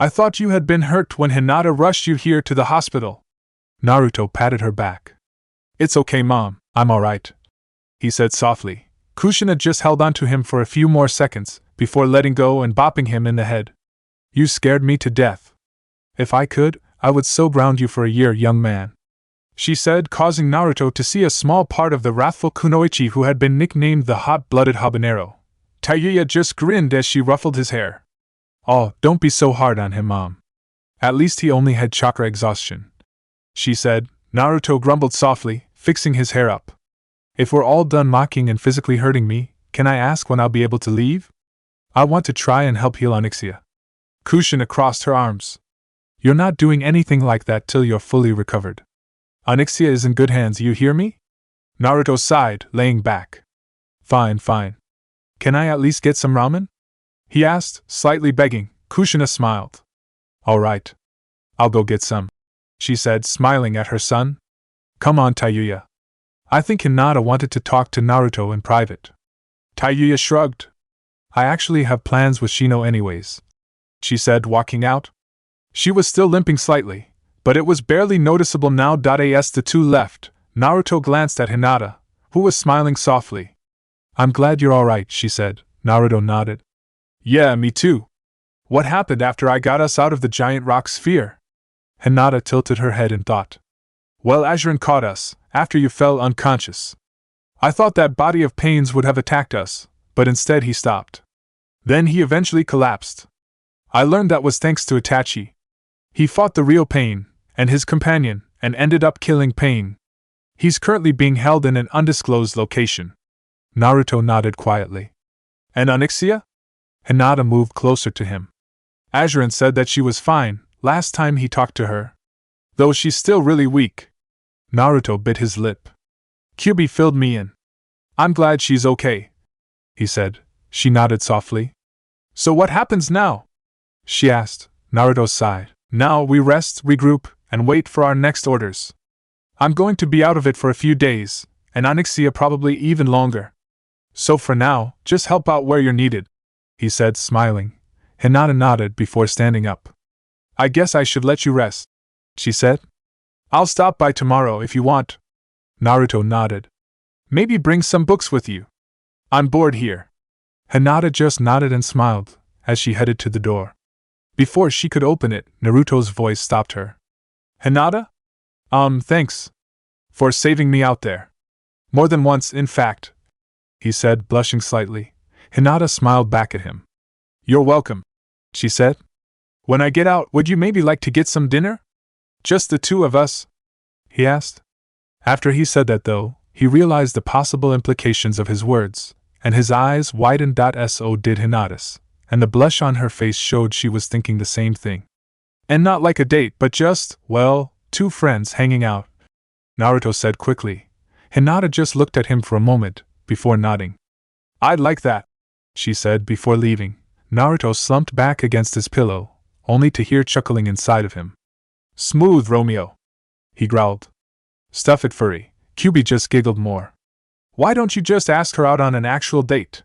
[SPEAKER 1] "I thought you had been hurt when Hinata rushed you here to the hospital." Naruto patted her back. "It's okay, Mom, I'm alright," he said softly. Kushina just held on to him for a few more seconds, before letting go and bopping him in the head. "You scared me to death. If I could, I would so ground you for a year, young man," she said, causing Naruto to see a small part of the wrathful Kunoichi who had been nicknamed the hot-blooded habanero. Tayuya just grinned as she ruffled his hair. "Oh, don't be so hard on him, Mom. At least he only had chakra exhaustion," she said. Naruto grumbled softly, fixing his hair up. "If we're all done mocking and physically hurting me, can I ask when I'll be able to leave? I want to try and help heal Onyxia." Kushina crossed her arms. "You're not doing anything like that till you're fully recovered. Onyxia is in good hands, you hear me?" Naruto sighed, laying back. Fine. Can I at least get some ramen?" he asked, slightly begging. Kushina smiled. All right. I'll go get some, she said, smiling at her son. Come on, Tayuya. I think Hinata wanted to talk to Naruto in private. Tayuya shrugged. I actually have plans with Shino anyways, she said, walking out. She was still limping slightly, but it was barely noticeable now. As the two left, Naruto glanced at Hinata, who was smiling softly. I'm glad you're alright, she said. Naruto nodded. Yeah, me too. What happened after I got us out of the giant rock sphere? Hinata tilted her head in thought. Well, Azurin caught us, after you fell unconscious. I thought that body of pains would have attacked us, but instead he stopped. Then he eventually collapsed. I learned that was thanks to Itachi. He fought the real Pain, and his companion, and ended up killing Pain. He's currently being held in an undisclosed location. Naruto nodded quietly. And Onyxia? Hinata moved closer to him. Azurin said that she was fine last time he talked to her. Though she's still really weak. Naruto bit his lip. Kyuubi filled me in. I'm glad she's okay, he said. She nodded softly. So what happens now? She asked. Naruto sighed. Now we rest, regroup, and wait for our next orders. I'm going to be out of it for a few days, and Onyxia probably even longer. So for now, just help out where you're needed, he said, smiling. Hinata nodded before standing up. I guess I should let you rest, she said. I'll stop by tomorrow if you want. Naruto nodded. Maybe bring some books with you. I'm bored here. Hinata just nodded and smiled as she headed to the door. Before she could open it, Naruto's voice stopped her. Hinata? Thanks. For saving me out there. More than once, in fact, he said, blushing slightly. Hinata smiled back at him. You're welcome, she said. When I get out, would you maybe like to get some dinner? Just the two of us? He asked. After he said that, though, he realized the possible implications of his words, and his eyes widened. So did Hinata's, and the blush on her face showed she was thinking the same thing. And not like a date, but just, well, two friends hanging out, Naruto said quickly. Hinata just looked at him for a moment, before nodding. I'd like that, she said before leaving. Naruto slumped back against his pillow, only to hear chuckling inside of him. Smooth, Romeo, he growled. Stuff it, furry. Kyuubi just giggled more. Why don't you just ask her out on an actual date?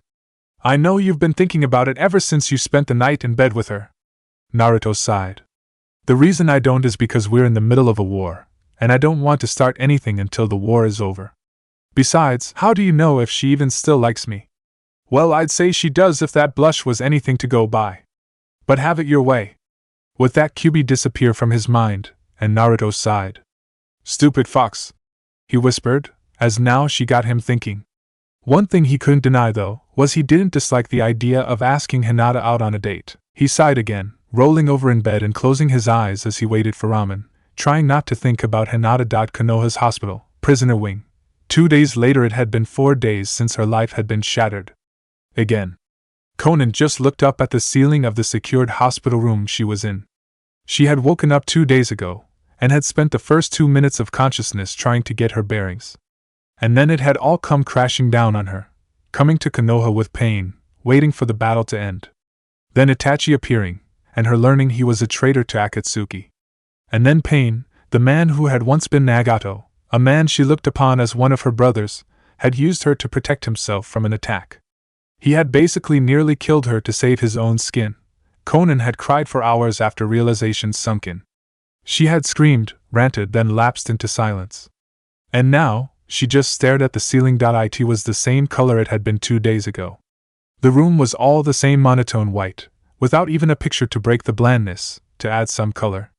[SPEAKER 1] I know you've been thinking about it ever since you spent the night in bed with her. Naruto sighed. The reason I don't is because we're in the middle of a war, and I don't want to start anything until the war is over. Besides, how do you know if she even still likes me? Well, I'd say she does if that blush was anything to go by. But have it your way. With that, Kyuubi disappeared from his mind, and Naruto sighed. Stupid fox, he whispered, as now she got him thinking. One thing he couldn't deny, though, was he didn't dislike the idea of asking Hinata out on a date. He sighed again, rolling over in bed and closing his eyes as he waited for ramen, trying not to think about Hinata. Konoha's hospital, prisoner wing. 2 days later. It had been 4 days since her life had been shattered. Again. Konan just looked up at the ceiling of the secured hospital room she was in. She had woken up 2 days ago, and had spent the first 2 minutes of consciousness trying to get her bearings. And then it had all come crashing down on her, coming to Konoha with pain, waiting for the battle to end. Then Itachi appearing, and her learning he was a traitor to Akatsuki. And then Pain, the man who had once been Nagato, a man she looked upon as one of her brothers, had used her to protect himself from an attack. He had basically nearly killed her to save his own skin. Konan had cried for hours after realization sunk in. She had screamed, ranted, then lapsed into silence. And now, she just stared at the ceiling. It was the same color it had been 2 days ago. The room was all the same monotone white, without even a picture to break the blandness, to add some color.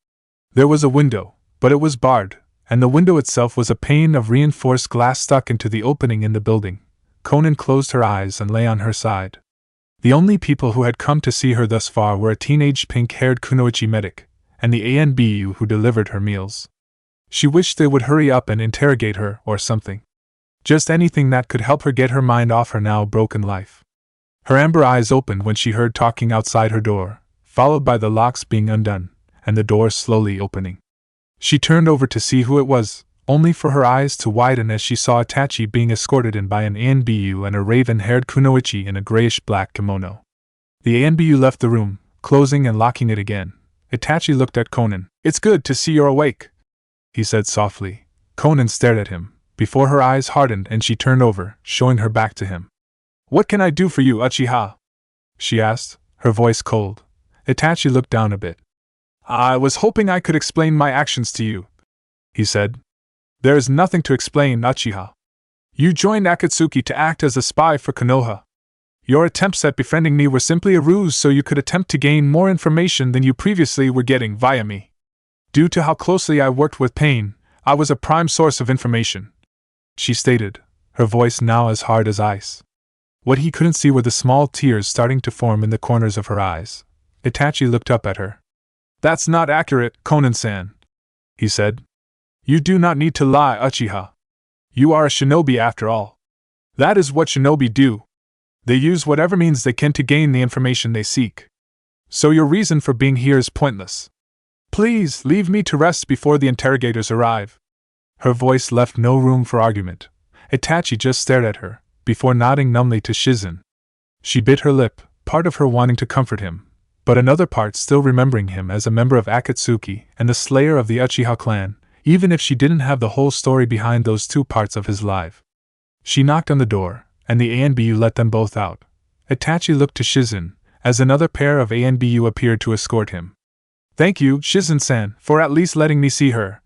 [SPEAKER 1] There was a window, but it was barred, and the window itself was a pane of reinforced glass stuck into the opening in the building. Konan closed her eyes and lay on her side. The only people who had come to see her thus far were a teenage pink-haired kunoichi medic, and the ANBU who delivered her meals. She wished they would hurry up and interrogate her or something. Just anything that could help her get her mind off her now broken life. Her amber eyes opened when she heard talking outside her door, followed by the locks being undone, and the door slowly opening. She turned over to see who it was, only for her eyes to widen as she saw Itachi being escorted in by an ANBU and a raven-haired kunoichi in a grayish-black kimono. The ANBU left the room, closing and locking it again, Itachi looked at Konan. "It's good to see you're awake," he said softly. Konan stared at him, before her eyes hardened and she turned over, showing her back to him. "What can I do for you, Uchiha?" she asked, her voice cold. Itachi looked down a bit. "I was hoping I could explain my actions to you," he said. "There is nothing to explain, Uchiha. You joined Akatsuki to act as a spy for Konoha. Your attempts at befriending me were simply a ruse so you could attempt to gain more information than you previously were getting via me. Due to how closely I worked with Pain, I was a prime source of information," she stated, her voice now as hard as ice. What he couldn't see were the small tears starting to form in the corners of her eyes. Itachi looked up at her. "That's not accurate, Konan-san," he said. "You do not need to lie, Uchiha. You are a shinobi after all. That is what shinobi do. They use whatever means they can to gain the information they seek. So your reason for being here is pointless. Please leave me to rest before the interrogators arrive." Her voice left no room for argument. Itachi just stared at her, before nodding numbly to Shizen. She bit her lip, part of her wanting to comfort him, but another part still remembering him as a member of Akatsuki and the slayer of the Uchiha clan, even if she didn't have the whole story behind those two parts of his life. She knocked on the door, and the ANBU let them both out. Itachi looked to Shizen, as another pair of ANBU appeared to escort him. "Thank you, Shizen-san, for at least letting me see her,"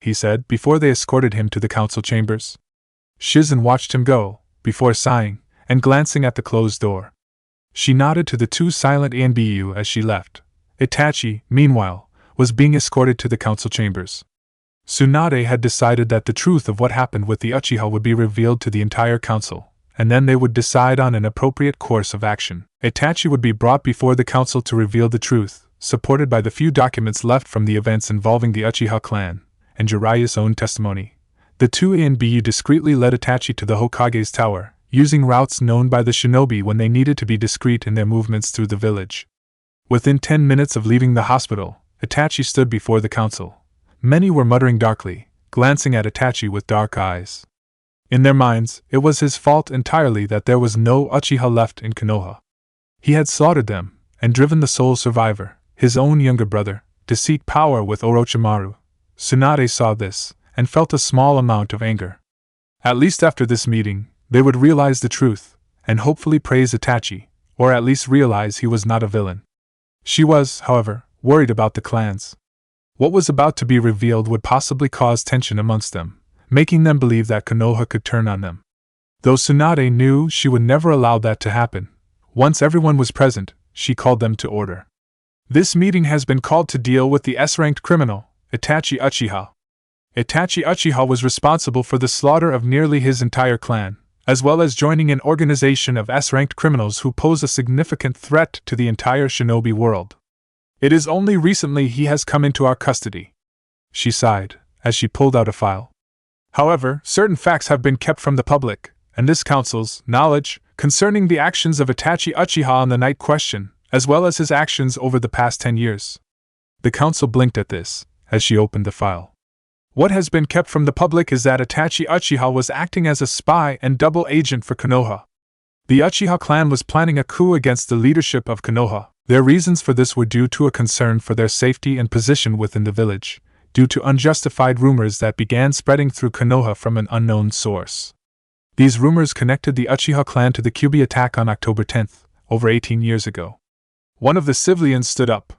[SPEAKER 1] he said before they escorted him to the council chambers. Shizen watched him go, before sighing, and glancing at the closed door. She nodded to the two silent ANBU as she left. Itachi, meanwhile, was being escorted to the council chambers. Tsunade had decided that the truth of what happened with the Uchiha would be revealed to the entire council, and then they would decide on an appropriate course of action. Itachi would be brought before the council to reveal the truth, supported by the few documents left from the events involving the Uchiha clan, and Jiraiya's own testimony. The two ANBU discreetly led Itachi to the Hokage's tower, using routes known by the shinobi when they needed to be discreet in their movements through the village. Within 10 minutes of leaving the hospital, Itachi stood before the council. Many were muttering darkly, glancing at Itachi with dark eyes. In their minds, it was his fault entirely that there was no Uchiha left in Konoha. He had slaughtered them, and driven the sole survivor, his own younger brother, to seek power with Orochimaru. Tsunade saw this, and felt a small amount of anger. At least after this meeting, they would realize the truth, and hopefully praise Itachi, or at least realize he was not a villain. She was, however, worried about the clans. What was about to be revealed would possibly cause tension amongst them, making them believe that Konoha could turn on them. Though Tsunade knew she would never allow that to happen, once everyone was present, she called them to order. "This meeting has been called to deal with the S-ranked criminal, Itachi Uchiha. Itachi Uchiha was responsible for the slaughter of nearly his entire clan, as well as joining an organization of S-ranked criminals who pose a significant threat to the entire shinobi world. It is only recently he has come into our custody." She sighed, as she pulled out a file. "However, certain facts have been kept from the public, and this council's knowledge concerning the actions of Itachi Uchiha on the night question, as well as his actions over the past 10 years. The council blinked at this, as she opened the file. "What has been kept from the public is that Itachi Uchiha was acting as a spy and double agent for Konoha. The Uchiha clan was planning a coup against the leadership of Konoha. Their reasons for this were due to a concern for their safety and position within the village, due to unjustified rumors that began spreading through Konoha from an unknown source. These rumors connected the Uchiha clan to the Kyuubi attack on October 10th, over 18 years ago." One of the civilians stood up.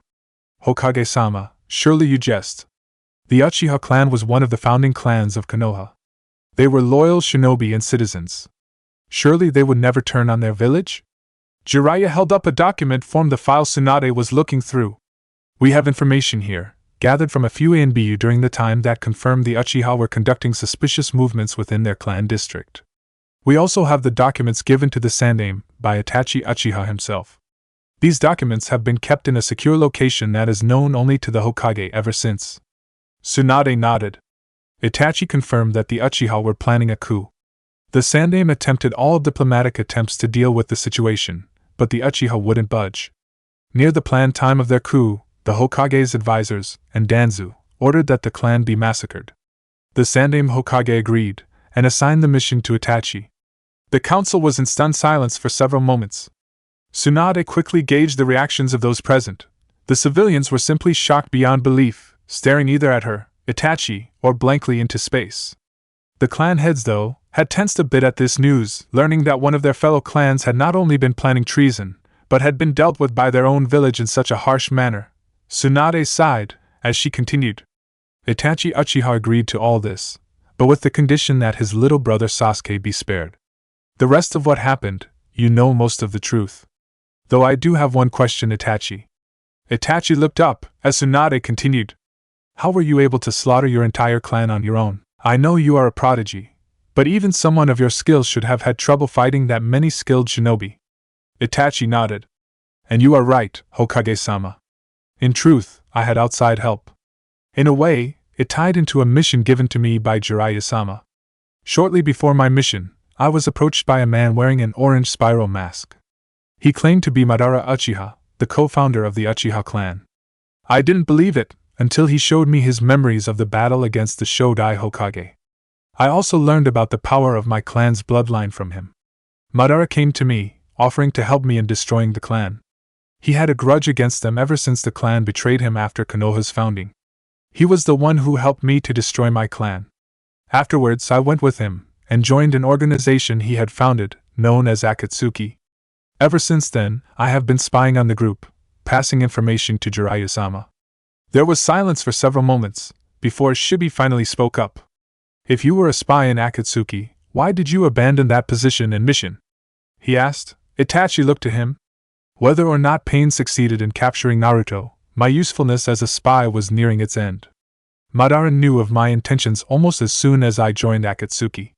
[SPEAKER 1] "Hokage-sama, surely you jest. The Uchiha clan was one of the founding clans of Konoha. They were loyal shinobi and citizens. Surely they would never turn on their village?" Jiraiya held up a document from the file Tsunade was looking through. "We have information here, gathered from a few ANBU during the time that confirmed the Uchiha were conducting suspicious movements within their clan district. We also have the documents given to the Sandaime by Itachi Uchiha himself. These documents have been kept in a secure location that is known only to the Hokage ever since." Tsunade nodded. Itachi confirmed that the Uchiha were planning a coup. The Sandaime attempted all diplomatic attempts to deal with the situation, but the Uchiha wouldn't budge. Near the planned time of their coup, the Hokage's advisors, and Danzu, ordered that the clan be massacred. The Sandaime Hokage agreed, and assigned the mission to Itachi. The council was in stunned silence for several moments. Tsunade quickly gauged the reactions of those present. The civilians were simply shocked beyond belief, staring either at her, Itachi, or blankly into space. The clan heads, though, had tensed a bit at this news, learning that one of their fellow clans had not only been planning treason, but had been dealt with by their own village in such a harsh manner. Tsunade sighed, as she continued. Itachi Uchiha agreed to all this, but with the condition that his little brother Sasuke be spared. The rest of what happened, you know most of the truth. Though I do have one question, Itachi. Itachi looked up, as Tsunade continued. How were you able to slaughter your entire clan on your own? I know you are a prodigy, but even someone of your skills should have had trouble fighting that many skilled shinobi. Itachi nodded. And you are right, Hokage-sama. In truth, I had outside help. In a way, it tied into a mission given to me by Jiraiya-sama. Shortly before my mission, I was approached by a man wearing an orange spiral mask. He claimed to be Madara Uchiha, the co-founder of the Uchiha clan. I didn't believe it, until he showed me his memories of the battle against the Shodai Hokage. I also learned about the power of my clan's bloodline from him. Madara came to me, offering to help me in destroying the clan. He had a grudge against them ever since the clan betrayed him after Konoha's founding. He was the one who helped me to destroy my clan. Afterwards, I went with him, and joined an organization he had founded, known as Akatsuki. Ever since then, I have been spying on the group, passing information to Jiraiya-sama. There was silence for several moments, before Shibi finally spoke up. If you were a spy in Akatsuki, why did you abandon that position and mission? He asked. Itachi looked to him. Whether or not Pain succeeded in capturing Naruto, my usefulness as a spy was nearing its end. Madara knew of my intentions almost as soon as I joined Akatsuki.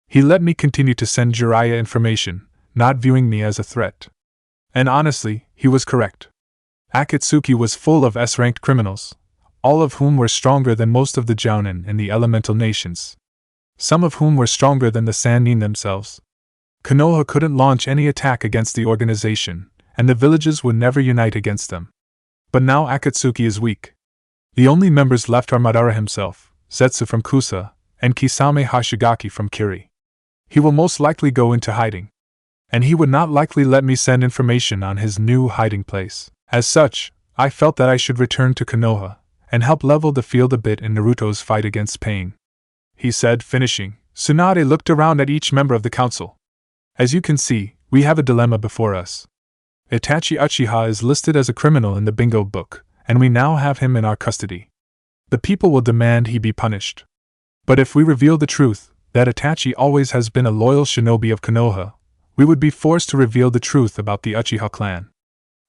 [SPEAKER 1] He let me continue to send Jiraiya information, not viewing me as a threat. And honestly, he was correct. Akatsuki was full of S-ranked criminals, all of whom were stronger than most of the Jounin and the elemental nations. Some of whom were stronger than the Sannin themselves. Konoha couldn't launch any attack against the organization, and the villages would never unite against them. But now Akatsuki is weak. The only members left are Madara himself, Zetsu from Kusa, and Kisame Hashigaki from Kiri. He will most likely go into hiding. And he would not likely let me send information on his new hiding place. As such, I felt that I should return to Konoha, and help level the field a bit in Naruto's fight against Pain. He said, finishing. Tsunade looked around at each member of the council. As you can see, we have a dilemma before us. Itachi Uchiha is listed as a criminal in the bingo book, and we now have him in our custody. The people will demand he be punished. But if we reveal the truth, that Itachi always has been a loyal shinobi of Konoha, we would be forced to reveal the truth about the Uchiha clan.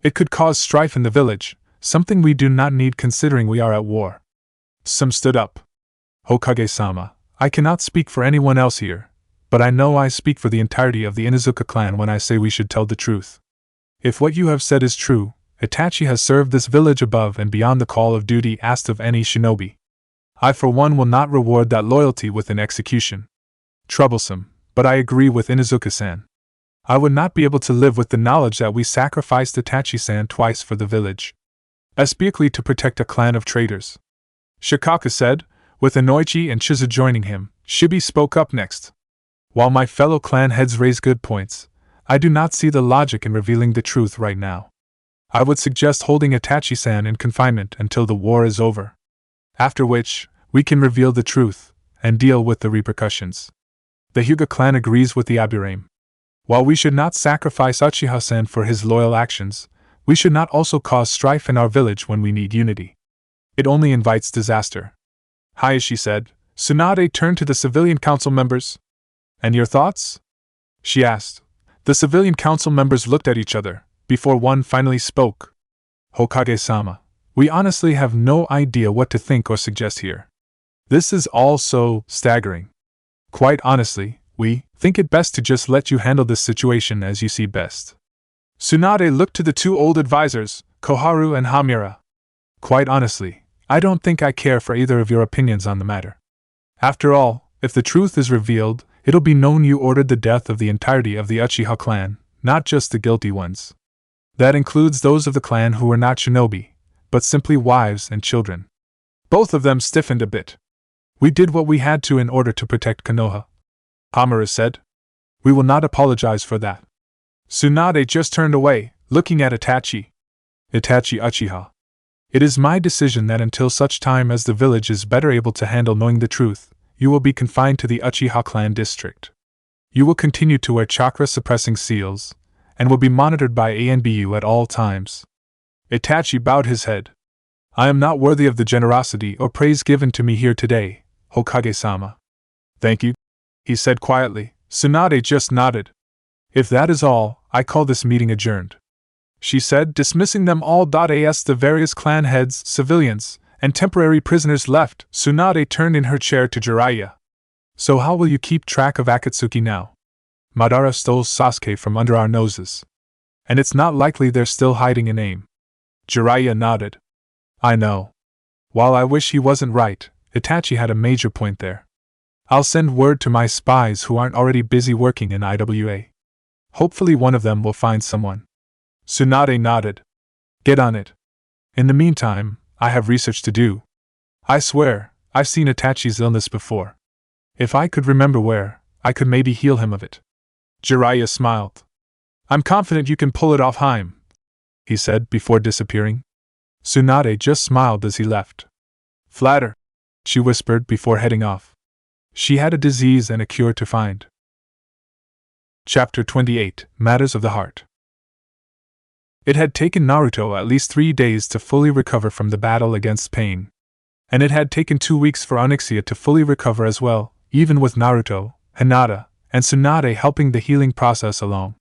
[SPEAKER 1] It could cause strife in the village, something we do not need considering we are at war. Some stood up. Hokage-sama, I cannot speak for anyone else here, but I know I speak for the entirety of the Inuzuka clan when I say we should tell the truth. If what you have said is true, Itachi has served this village above and beyond the call of duty asked of any shinobi. I for one will not reward that loyalty with an execution. Troublesome, but I agree with Inuzuka-san. I would not be able to live with the knowledge that we sacrificed Itachi-san twice for the village. Especially to protect a clan of traitors. Shikaka said, with Inoichi and Shizu joining him. Shibi spoke up next. While my fellow clan heads raise good points, I do not see the logic in revealing the truth right now. I would suggest holding Itachi-san in confinement until the war is over. After which, we can reveal the truth, and deal with the repercussions. The Hyuga clan agrees with the Aburame. While we should not sacrifice Uchiha-san for his loyal actions, we should not also cause strife in our village when we need unity. It only invites disaster. Hayashi said. Tsunade turned to the civilian council members. And your thoughts? She asked. The civilian council members looked at each other, before one finally spoke. Hokage-sama, we honestly have no idea what to think or suggest here. This is all so staggering. Quite honestly, we think it best to just let you handle this situation as you see best. Tsunade looked to the two old advisors, Koharu and Hamura. Quite honestly, I don't think I care for either of your opinions on the matter. After all, if the truth is revealed, it'll be known you ordered the death of the entirety of the Uchiha clan, not just the guilty ones. That includes those of the clan who were not shinobi, but simply wives and children. Both of them stiffened a bit. We did what we had to in order to protect Konoha. Hamura said. We will not apologize for that. Tsunade just turned away, looking at Itachi. Itachi Uchiha, It is my decision that until such time as the village is better able to handle knowing the truth, you will be confined to the Uchiha clan district. You will continue to wear chakra-suppressing seals, and will be monitored by ANBU at all times. Itachi bowed his head. I am not worthy of the generosity or praise given to me here today, Hokage-sama. Thank you, he said quietly. Tsunade just nodded. If that is all, I call this meeting adjourned, she said, dismissing them all. As the various clan heads, civilians, and temporary prisoners left, Tsunade turned in her chair to Jiraiya. So how will you keep track of Akatsuki now? Madara stole Sasuke from under our noses. And it's not likely they're still hiding in AIM. Jiraiya nodded. I know. While I wish he wasn't right, Itachi had a major point there. I'll send word to my spies who aren't already busy working in IWA. Hopefully one of them will find someone. Tsunade nodded. Get on it. In the meantime, I have research to do. I swear, I've seen Itachi's illness before. If I could remember where, I could maybe heal him of it. Jiraiya smiled. I'm confident you can pull it off, Haim, he said before disappearing. Tsunade just smiled as he left. Flatter, she whispered before heading off. She had a disease and a cure to find. Chapter 28, Matters of the Heart. It had taken Naruto at least 3 days to fully recover from the battle against pain. And it had taken 2 weeks for Onyxia to fully recover as well, even with Naruto, Hinata, and Tsunade helping the healing process along.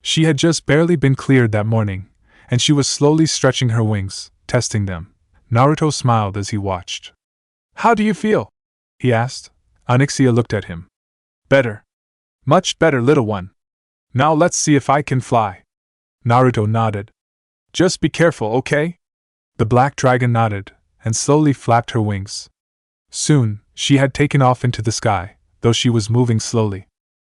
[SPEAKER 1] She had just barely been cleared that morning, and she was slowly stretching her wings, testing them. Naruto smiled as he watched. How do you feel? He asked. Onyxia looked at him. Better. Much better, little one. Now let's see if I can fly. Naruto nodded. Just be careful, okay? The black dragon nodded, and slowly flapped her wings. Soon, she had taken off into the sky, though she was moving slowly.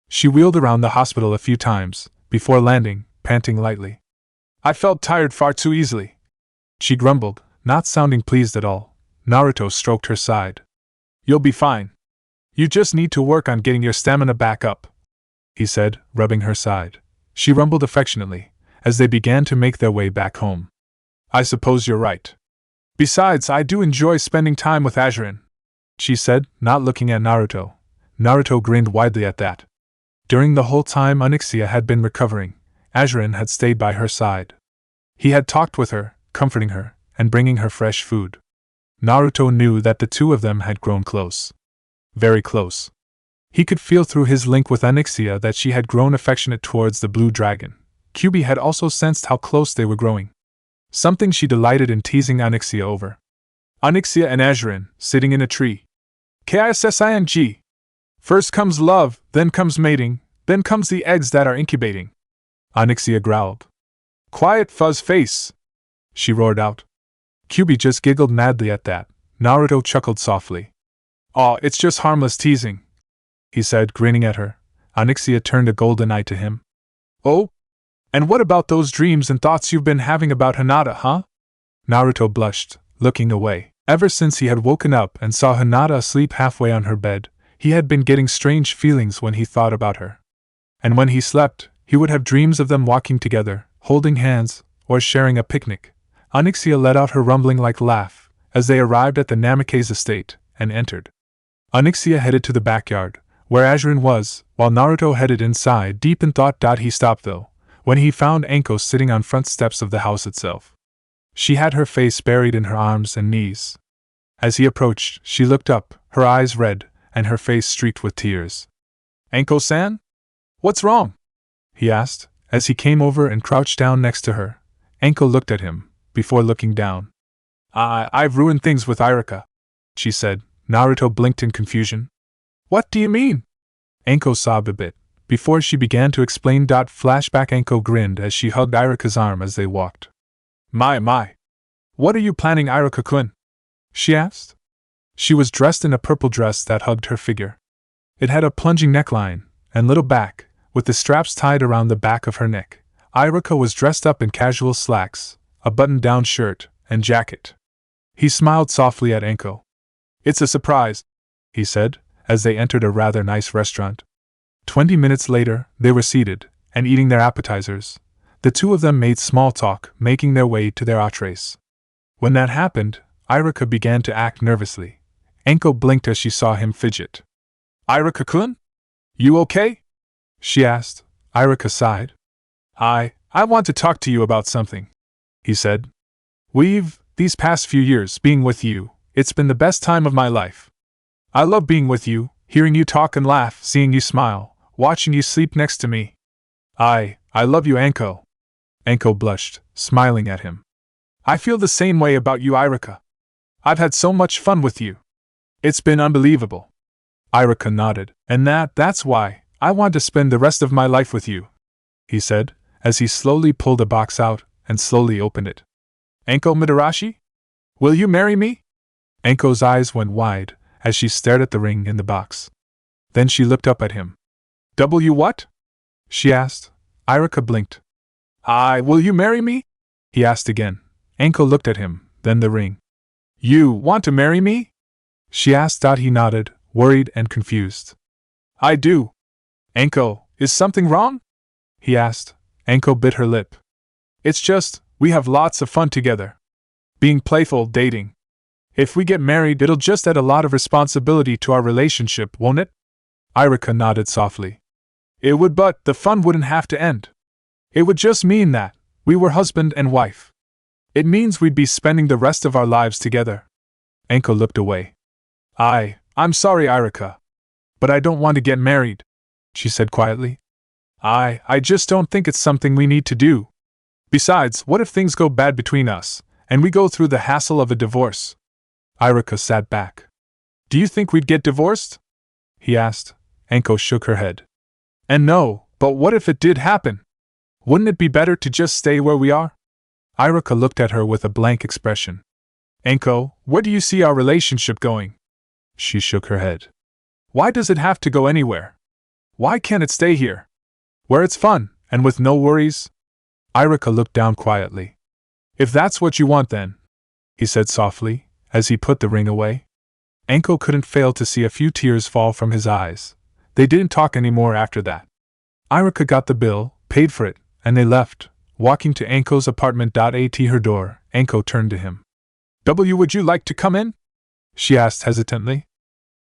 [SPEAKER 1] She wheeled around the hospital a few times, before landing, panting lightly. I felt tired far too easily, she grumbled, not sounding pleased at all. Naruto stroked her side. You'll be fine. You just need to work on getting your stamina back up, he said, rubbing her side. She rumbled affectionately, as they began to make their way back home. I suppose you're right. Besides, I do enjoy spending time with Azurin, she said, not looking at Naruto. Naruto grinned widely at that. During the whole time Onyxia had been recovering, Azurin had stayed by her side. He had talked with her, comforting her, and bringing her fresh food. Naruto knew that the two of them had grown close. Very close. He could feel through his link with Onyxia that she had grown affectionate towards the blue dragon. Kyubi had also sensed how close they were growing. Something she delighted in teasing Onyxia over. Onyxia and Azurin, sitting in a tree. Kissing. First comes love, then comes mating, then comes the eggs that are incubating. Onyxia growled. Quiet, fuzz face! She roared out. Kyubi just giggled madly at that. Naruto chuckled softly. Aw, it's just harmless teasing, he said, grinning at her. Onyxia turned a golden eye to him. Oh? And what about those dreams and thoughts you've been having about Hinata, huh? Naruto blushed, looking away. Ever since he had woken up and saw Hinata asleep halfway on her bed, he had been getting strange feelings when he thought about her. And when he slept, he would have dreams of them walking together, holding hands, or sharing a picnic. Onyxia let out her rumbling-like laugh, as they arrived at the Namikaze estate, and entered. Onyxia headed to the backyard, where Azurin was, while Naruto headed inside deep in thought. He stopped though, when he found Anko sitting on front steps of the house itself. She had her face buried in her arms and knees. As he approached, she looked up, her eyes red, and her face streaked with tears. Anko-san? What's wrong? He asked, as he came over and crouched down next to her. Anko looked at him, before looking down. I've ruined things with Irika, she said. Naruto blinked in confusion. What do you mean? Anko sobbed a bit, before she began to explain. Flashback. Anko grinned as she hugged Irika's arm as they walked. My. What are you planning, Irika-kun? She asked. She was dressed in a purple dress that hugged her figure. It had a plunging neckline, and little back, with the straps tied around the back of her neck. Irika was dressed up in casual slacks, a button-down shirt, and jacket. He smiled softly at Anko. It's a surprise, he said, as they entered a rather nice restaurant. 20 minutes later, they were seated, and eating their appetizers. The two of them made small talk, making their way to their entrees. When that happened, Irika began to act nervously. Anko blinked as she saw him fidget. Irika-kun? You okay? She asked. Irika sighed. I want to talk to you about something, he said. These past few years, being with you, it's been the best time of my life. I love being with you, hearing you talk and laugh, seeing you smile, watching you sleep next to me. I love you, Anko. Anko blushed, smiling at him. I feel the same way about you, Irika. I've had so much fun with you. It's been unbelievable. Irika nodded. And that's why I want to spend the rest of my life with you, he said, as he slowly pulled a box out and slowly opened it. Anko Madarashi? Will you marry me? Anko's eyes went wide as she stared at the ring in the box. Then she looked up at him. What? She asked. Irika blinked. Will you marry me? He asked again. Anko looked at him, then the ring. You want to marry me? She asked. He nodded, worried and confused. I do. Anko, is something wrong? He asked. Anko bit her lip. It's just, we have lots of fun together. Being playful, dating. If we get married, it'll just add a lot of responsibility to our relationship, won't it? Irika nodded softly. It would, but the fun wouldn't have to end. It would just mean that we were husband and wife. It means we'd be spending the rest of our lives together. Anko looked away. I'm sorry, Irika. But I don't want to get married, she said quietly. I just don't think it's something we need to do. Besides, what if things go bad between us, and we go through the hassle of a divorce? Irika sat back. Do you think we'd get divorced? He asked. Anko shook her head. And no, but what if it did happen? Wouldn't it be better to just stay where we are? Irika looked at her with a blank expression. Anko, where do you see our relationship going? She shook her head. Why does it have to go anywhere? Why can't it stay here? Where it's fun, and with no worries? Irika looked down quietly. If that's what you want then, he said softly, as he put the ring away. Anko couldn't fail to see a few tears fall from his eyes. They didn't talk anymore after that. Irika got the bill, paid for it, and they left, walking to Anko's apartment. At her door, Anko turned to him. Would you like to come in? She asked hesitantly.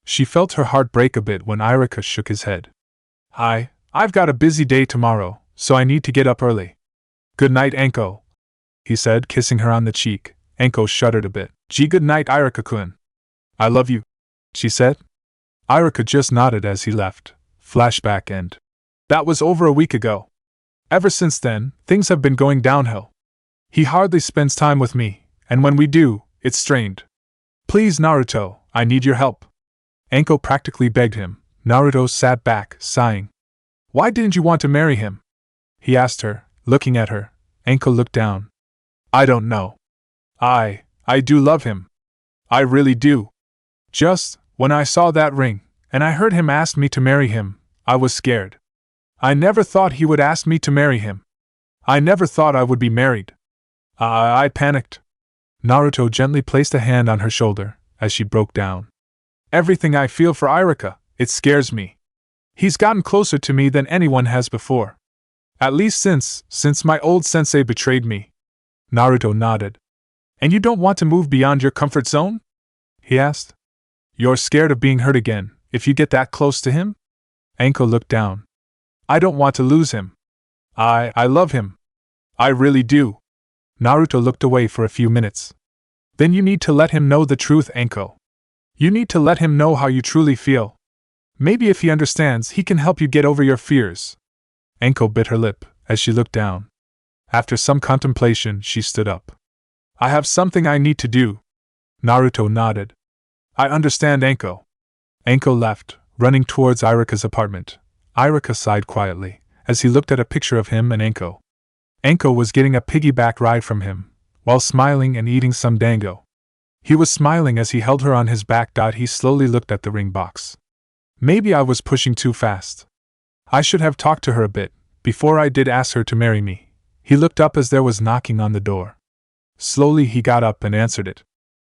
[SPEAKER 1] She felt her heart break a bit when Irika shook his head. I've got a busy day tomorrow, so I need to get up early. Good night, Anko, he said, kissing her on the cheek. Anko shuddered a bit. Good night, Irika-kun. I love you, she said. Irika just nodded as he left. Flashback end. That was over a week ago. Ever since then, things have been going downhill. He hardly spends time with me, and when we do, it's strained. Please, Naruto, I need your help. Anko practically begged him. Naruto sat back, sighing. Why didn't you want to marry him? He asked her, looking at her. Anko looked down. I don't know. I do love him. I really do. Just, when I saw that ring, and I heard him ask me to marry him, I was scared. I never thought he would ask me to marry him. I never thought I would be married. I panicked. Naruto gently placed a hand on her shoulder, as she broke down. Everything I feel for Irika, it scares me. He's gotten closer to me than anyone has before. At least since my old sensei betrayed me. Naruto nodded. And you don't want to move beyond your comfort zone? He asked. You're scared of being hurt again, if you get that close to him? Anko looked down. I don't want to lose him. I love him. I really do. Naruto looked away for a few minutes. Then you need to let him know the truth, Anko. You need to let him know how you truly feel. Maybe if he understands, he can help you get over your fears. Anko bit her lip as she looked down. After some contemplation, she stood up. I have something I need to do. Naruto nodded. I understand, Anko. Anko left, running towards Irika's apartment. Irika sighed quietly as he looked at a picture of him and Anko. Anko was getting a piggyback ride from him, while smiling and eating some dango. He was smiling as he held her on his back. He slowly looked at the ring box. Maybe I was pushing too fast. I should have talked to her a bit, before I did ask her to marry me. He looked up as there was knocking on the door. Slowly he got up and answered it.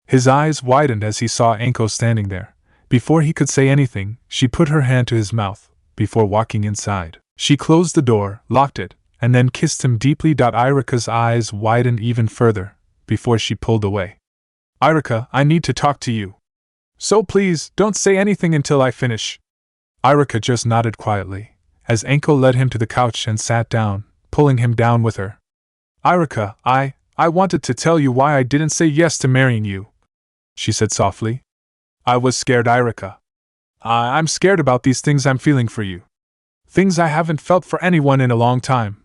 [SPEAKER 1] His eyes widened as he saw Anko standing there. Before he could say anything, she put her hand to his mouth, before walking inside. She closed the door, locked it, and then kissed him deeply. Irika's eyes widened even further. before she pulled away. Irika, I need to talk to you. So please, don't say anything until I finish. Irika just nodded quietly, as Anko led him to the couch and sat down, pulling him down with her. Irika, I wanted to tell you why I didn't say yes to marrying you, she said softly. I was scared, Irika. I'm scared about these things I'm feeling for you. Things I haven't felt for anyone in a long time,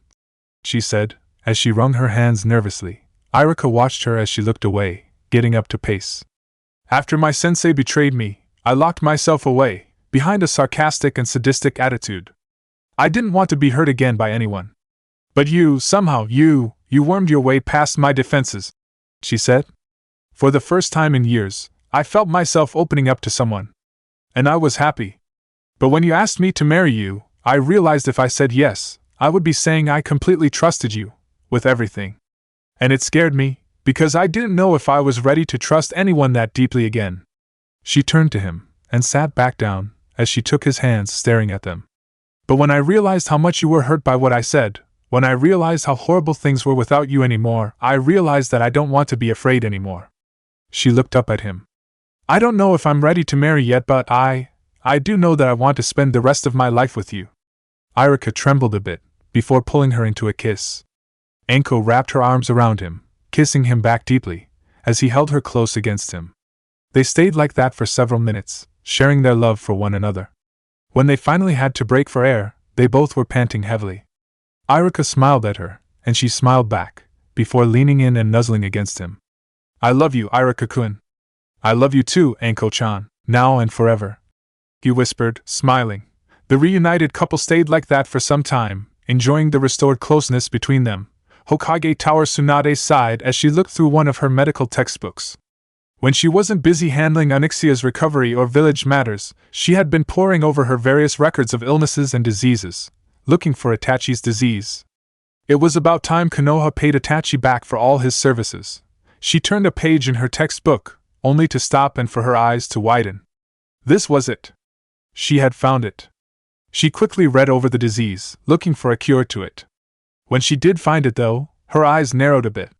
[SPEAKER 1] she said, as she wrung her hands nervously. Irika watched her as she looked away, getting up to pace. After my sensei betrayed me, I locked myself away, behind a sarcastic and sadistic attitude. I didn't want to be hurt again by anyone. But you, somehow, you wormed your way past my defenses, she said. For the first time in years, I felt myself opening up to someone. And I was happy. But when you asked me to marry you, I realized if I said yes, I would be saying I completely trusted you, with everything. And it scared me, because I didn't know if I was ready to trust anyone that deeply again. She turned to him, and sat back down, as she took his hands, staring at them. But when I realized how much you were hurt by what I said, when I realized how horrible things were without you anymore, I realized that I don't want to be afraid anymore. She looked up at him. I don't know if I'm ready to marry yet, but I do know that I want to spend the rest of my life with you. Irika trembled a bit, before pulling her into a kiss. Anko wrapped her arms around him, kissing him back deeply, as he held her close against him. They stayed like that for several minutes, sharing their love for one another. When they finally had to break for air, they both were panting heavily. Irika smiled at her, and she smiled back, before leaning in and nuzzling against him. I love you, Irika-kun. I love you too, Anko-chan, now and forever, he whispered, smiling. The reunited couple stayed like that for some time, enjoying the restored closeness between them. Hokage Tower Tsunade sighed as she looked through one of her medical textbooks. When she wasn't busy handling Onyxia's recovery or village matters, she had been poring over her various records of illnesses and diseases, looking for Itachi's disease. It was about time Konoha paid Itachi back for all his services. She turned a page in her textbook, only to stop and for her eyes to widen. This was it. She had found it. She quickly read over the disease, looking for a cure to it. When she did find it, though, her eyes narrowed a bit.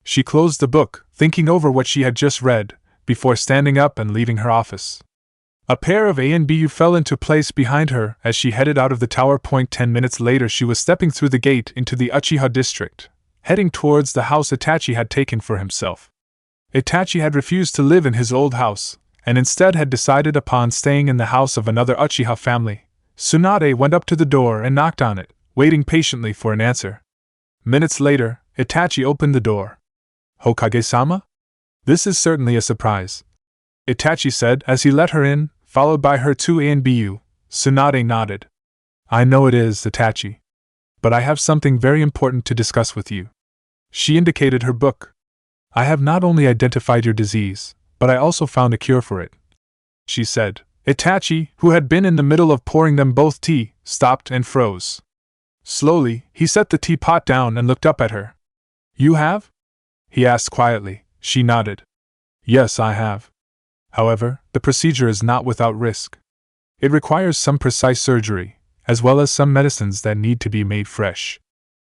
[SPEAKER 1] She closed the book, thinking over what she had just read, before standing up and leaving her office. A pair of A and BU fell into place behind her as she headed out of the tower. 10 minutes later, she was stepping through the gate into the Uchiha district, heading towards the house Itachi had taken for himself. Itachi had refused to live in his old house, and instead had decided upon staying in the house of another Uchiha family. Tsunade went up to the door and knocked on it, waiting patiently for an answer. Minutes later, Itachi opened the door. Hokage-sama? This is certainly a surprise, Itachi said as he let her in, followed by her two A and BU. Tsunade nodded. I know it is, Itachi. But I have something very important to discuss with you. She indicated her book. I have not only identified your disease, but I also found a cure for it, she said. Itachi, who had been in the middle of pouring them both tea, stopped and froze. Slowly, he set the teapot down and looked up at her. You have? He asked quietly. She nodded. Yes, I have. However, the procedure is not without risk. It requires some precise surgery, as well as some medicines that need to be made fresh.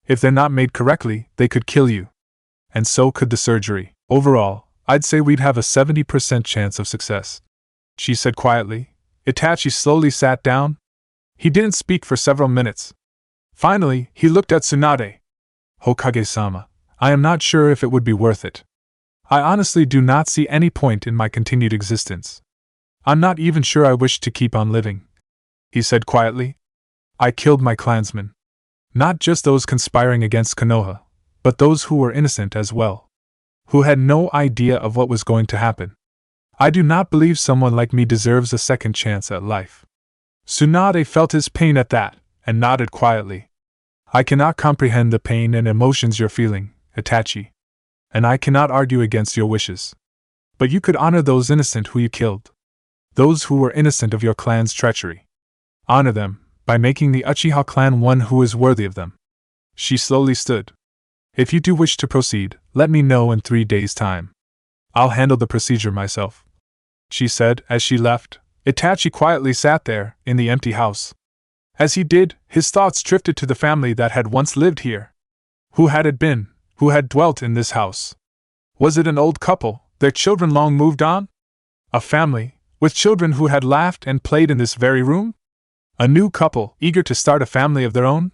[SPEAKER 1] If they're not made correctly, they could kill you. And so could the surgery. Overall, I'd say we'd have a 70% chance of success, she said quietly. Itachi slowly sat down. He didn't speak for several minutes. Finally, he looked at Tsunade. Hokage-sama, I am not sure if it would be worth it. I honestly do not see any point in my continued existence. I'm not even sure I wish to keep on living, he said quietly. I killed my clansmen. Not just those conspiring against Konoha, but those who were innocent as well, who had no idea of what was going to happen. I do not believe someone like me deserves a second chance at life. Tsunade felt his pain at that, and nodded quietly. I cannot comprehend the pain and emotions you're feeling, Itachi. And I cannot argue against your wishes. But you could honor those innocent who you killed. Those who were innocent of your clan's treachery. Honor them, by making the Uchiha clan one who is worthy of them. She slowly stood. If you do wish to proceed, let me know in 3 days' time. I'll handle the procedure myself, she said as she left. Itachi quietly sat there, in the empty house. As he did, his thoughts drifted to the family that had once lived here. Who had it been, who had dwelt in this house? Was it an old couple, their children long moved on? A family, with children who had laughed and played in this very room? A new couple, eager to start a family of their own?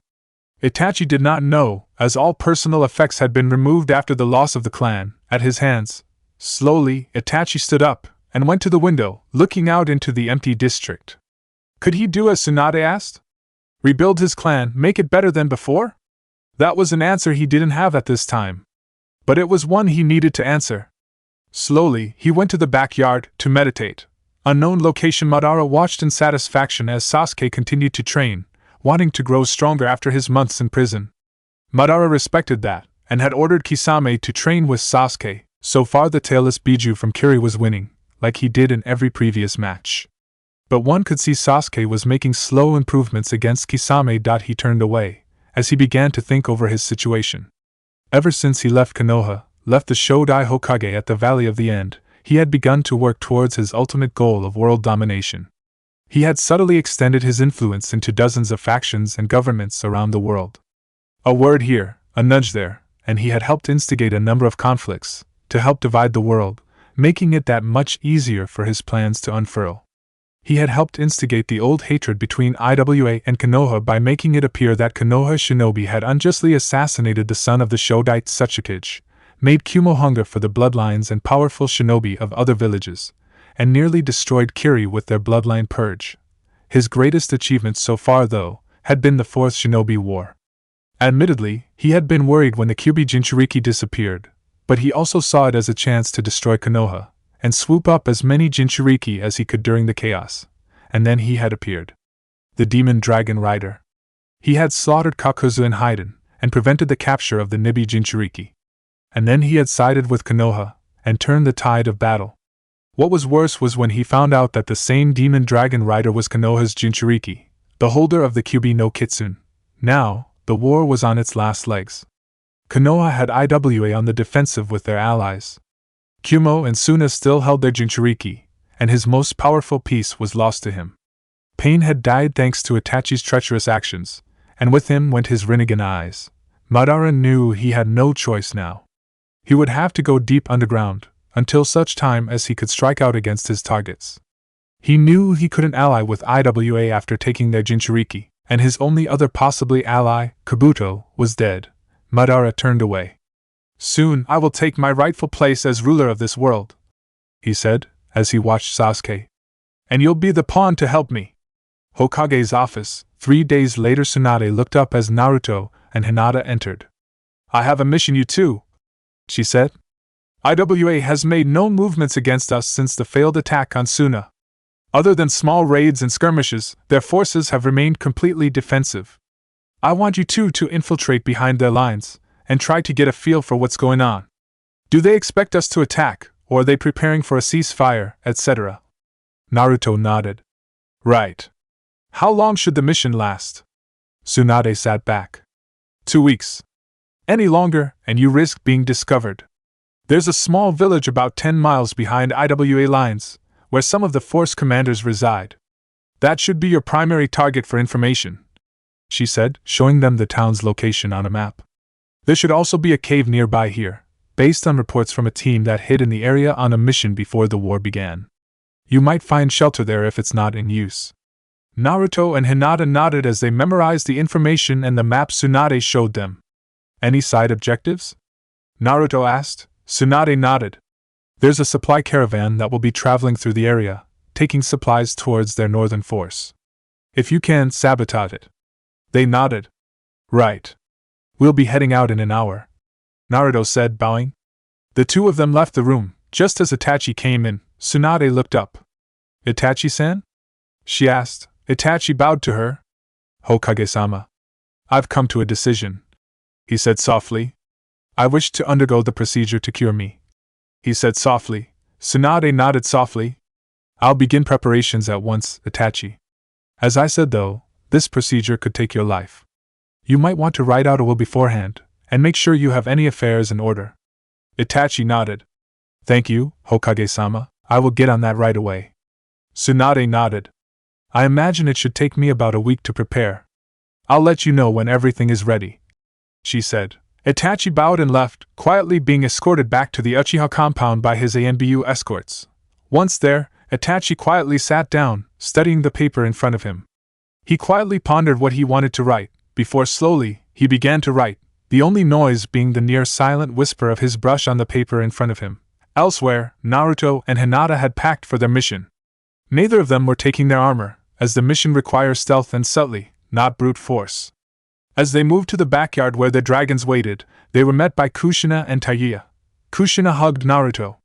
[SPEAKER 1] Itachi did not know, as all personal effects had been removed after the loss of the clan, at his hands. Slowly, Itachi stood up, and went to the window, looking out into the empty district. Could he do as Tsunade asked? Rebuild his clan, make it better than before? That was an answer he didn't have at this time. But it was one he needed to answer. Slowly, he went to the backyard, to meditate. Unknown location. Madara watched in satisfaction as Sasuke continued to train, wanting to grow stronger after his months in prison. Madara respected that, and had ordered Kisame to train with Sasuke. So far the tailless Biju from Kiri was winning, like he did in every previous match. But one could see Sasuke was making slow improvements against Kisame. He turned away, as he began to think over his situation. Ever since he left Konoha, left the Shodai Hokage at the Valley of the End, he had begun to work towards his ultimate goal of world domination. He had subtly extended his influence into dozens of factions and governments around the world. A word here, a nudge there, and he had helped instigate a number of conflicts, to help divide the world, making it that much easier for his plans to unfurl. He had helped instigate the old hatred between Iwa and Konoha by making it appear that Konoha shinobi had unjustly assassinated the son of the Shodai Tsuchikage, made Kumo hunger for the bloodlines and powerful shinobi of other villages, and nearly destroyed Kiri with their bloodline purge. His greatest achievement so far, though, had been the Fourth Shinobi War. Admittedly, he had been worried when the Kyuubi Jinchuriki disappeared, but he also saw it as a chance to destroy Konoha, and swoop up as many Jinchuriki as he could during the chaos. And then he had appeared. The Demon Dragon Rider. He had slaughtered Kakuzu and Haiden, and prevented the capture of the Nibi Jinchuriki. And then he had sided with Konoha, and turned the tide of battle. What was worse was when he found out that the same Demon Dragon Rider was Konoha's Jinchuriki, the holder of the Kyuubi no Kitsune. Now, the war was on its last legs. Konoha had Iwa on the defensive with their allies. Kumo and Suna still held their Jinchuriki, and his most powerful piece was lost to him. Pain had died thanks to Itachi's treacherous actions, and with him went his Rinnegan eyes. Madara knew he had no choice now. He would have to go deep underground, until such time as he could strike out against his targets. He knew he couldn't ally with Iwa after taking their Jinchuriki, and his only other possibly ally, Kabuto, was dead. Madara turned away. Soon I will take my rightful place as ruler of this world, he said, as he watched Sasuke. And you'll be the pawn to help me. Hokage's office. 3 days later, Tsunade looked up as Naruto and Hinata entered. I have a mission, you two, she said. Iwa has made no movements against us since the failed attack on Suna. Other than small raids and skirmishes, their forces have remained completely defensive. I want you two to infiltrate behind their lines, and try to get a feel for what's going on. Do they expect us to attack, or are they preparing for a ceasefire, etc.? Naruto nodded. Right. How long should the mission last? Tsunade sat back. 2 weeks. Any longer, and you risk being discovered. There's a small village about 10 miles behind Iwa lines, where some of the force commanders reside. That should be your primary target for information, she said, showing them the town's location on a map. There should also be a cave nearby here, based on reports from a team that hid in the area on a mission before the war began. You might find shelter there if it's not in use. Naruto and Hinata nodded as they memorized the information and the map Tsunade showed them. Any side objectives? Naruto asked. Tsunade nodded. There's a supply caravan that will be traveling through the area, taking supplies towards their northern force. If you can, sabotage it. They nodded. Right. We'll be heading out in an hour, Naruto said, bowing. The two of them left the room. Just as Itachi came in, Tsunade looked up. Itachi-san? She asked. Itachi bowed to her. Hokage-sama. I've come to a decision, he said softly. I wish to undergo the procedure to cure me, he said softly. Tsunade nodded softly. I'll begin preparations at once, Itachi. As I said, though, this procedure could take your life. You might want to write out a will beforehand, and make sure you have any affairs in order. Itachi nodded. Thank you, Hokage-sama, I will get on that right away. Tsunade nodded. I imagine it should take me about a week to prepare. I'll let you know when everything is ready, she said. Itachi bowed and left, quietly being escorted back to the Uchiha compound by his ANBU escorts. Once there, Itachi quietly sat down, studying the paper in front of him. He quietly pondered what he wanted to write, before slowly, he began to write, the only noise being the near silent whisper of his brush on the paper in front of him. Elsewhere, Naruto and Hinata had packed for their mission. Neither of them were taking their armor, as the mission requires stealth and subtlety, not brute force. As they moved to the backyard where the dragons waited, they were met by Kushina and Taiya. Kushina hugged Naruto.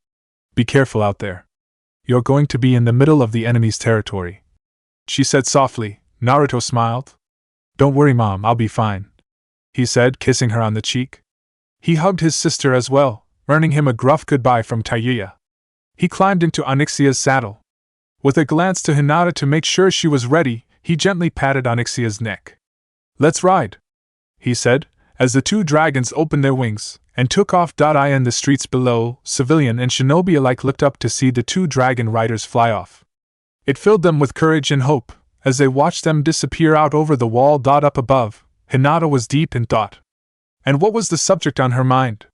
[SPEAKER 1] "Be careful out there. You're going to be in the middle of the enemy's territory," she said softly. Naruto smiled. "Don't worry, Mom, I'll be fine," he said, kissing her on the cheek. He hugged his sister as well, earning him a gruff goodbye from Taiya. He climbed into Onyxia's saddle. With a glance to Hinata to make sure she was ready, he gently patted Onyxia's neck. "Let's ride," he said, as the two dragons opened their wings and took off. In the streets below, civilian and shinobi alike looked up to see the two dragon riders fly off. It filled them with courage and hope as they watched them disappear out over the wall. Up above, Hinata was deep in thought. And what was the subject on her mind?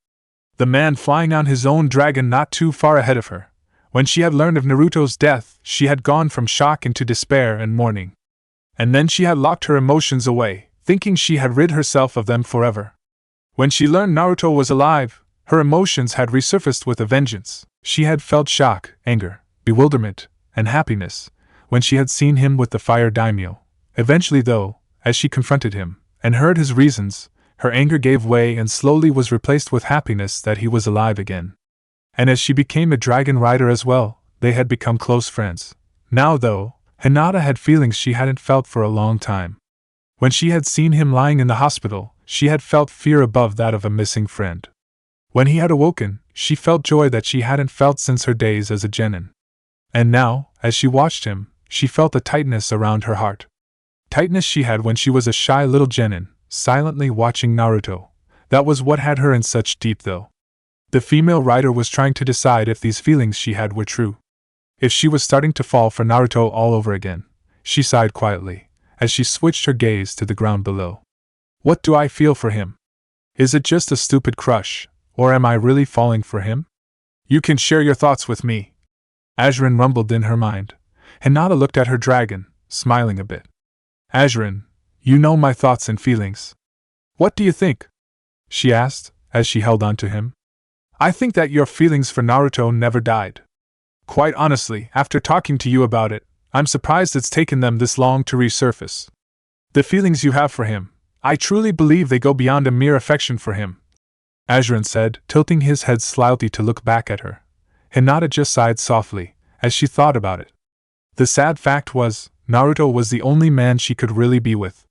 [SPEAKER 1] The man flying on his own dragon not too far ahead of her. When she had learned of Naruto's death, she had gone from shock into despair and mourning. And then she had locked her emotions away, thinking she had rid herself of them forever. When she learned Naruto was alive, her emotions had resurfaced with a vengeance. She had felt shock, anger, bewilderment, and happiness when she had seen him with the fire daimyo. Eventually, though, as she confronted him and heard his reasons, her anger gave way and slowly was replaced with happiness that he was alive again. And as she became a dragon rider as well, they had become close friends. Now, though, Hinata had feelings she hadn't felt for a long time. When she had seen him lying in the hospital, she had felt fear above that of a missing friend. When he had awoken, she felt joy that she hadn't felt since her days as a genin. And now, as she watched him, she felt a tightness around her heart. Tightness she had when she was a shy little genin, silently watching Naruto. That was what had her in such deep though. The female writer was trying to decide if these feelings she had were true. If she was starting to fall for Naruto all over again. She sighed quietly, as she switched her gaze to the ground below. What do I feel for him? Is it just a stupid crush, or am I really falling for him? You can share your thoughts with me. Azurin rumbled in her mind. Hinata looked at her dragon, smiling a bit. Azurin, you know my thoughts and feelings. What do you think? She asked, as she held on to him. I think that your feelings for Naruto never died. Quite honestly, after talking to you about it, I'm surprised it's taken them this long to resurface. The feelings you have for him, I truly believe they go beyond a mere affection for him, Azurin said, tilting his head slightly to look back at her. Hinata just sighed softly, as she thought about it. The sad fact was, Naruto was the only man she could really be with.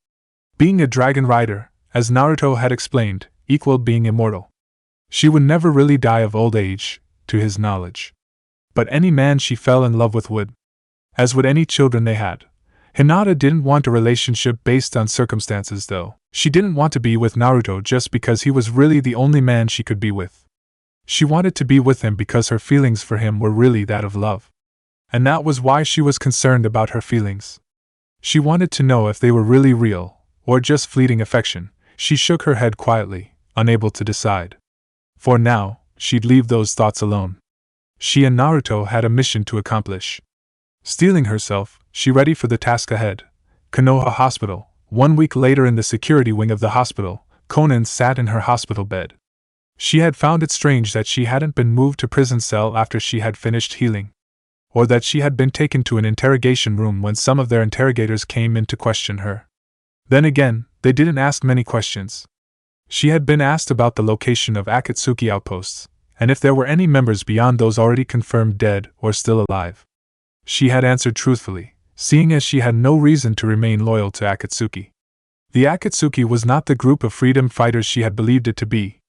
[SPEAKER 1] Being a dragon rider, as Naruto had explained, equaled being immortal. She would never really die of old age, to his knowledge. But any man she fell in love with would. As would any children they had. Hinata didn't want a relationship based on circumstances though. She didn't want to be with Naruto just because he was really the only man she could be with. She wanted to be with him because her feelings for him were really that of love. And that was why she was concerned about her feelings. She wanted to know if they were really real, or just fleeting affection. She shook her head quietly, unable to decide. For now, she'd leave those thoughts alone. She and Naruto had a mission to accomplish. Steeling herself, she ready for the task ahead. Konoha Hospital. 1 week later in the security wing of the hospital, Konan sat in her hospital bed. She had found it strange that she hadn't been moved to prison cell after she had finished healing. Or that she had been taken to an interrogation room when some of their interrogators came in to question her. Then again, they didn't ask many questions. She had been asked about the location of Akatsuki outposts, and if there were any members beyond those already confirmed dead or still alive. She had answered truthfully, seeing as she had no reason to remain loyal to Akatsuki. The Akatsuki was not the group of freedom fighters she had believed it to be.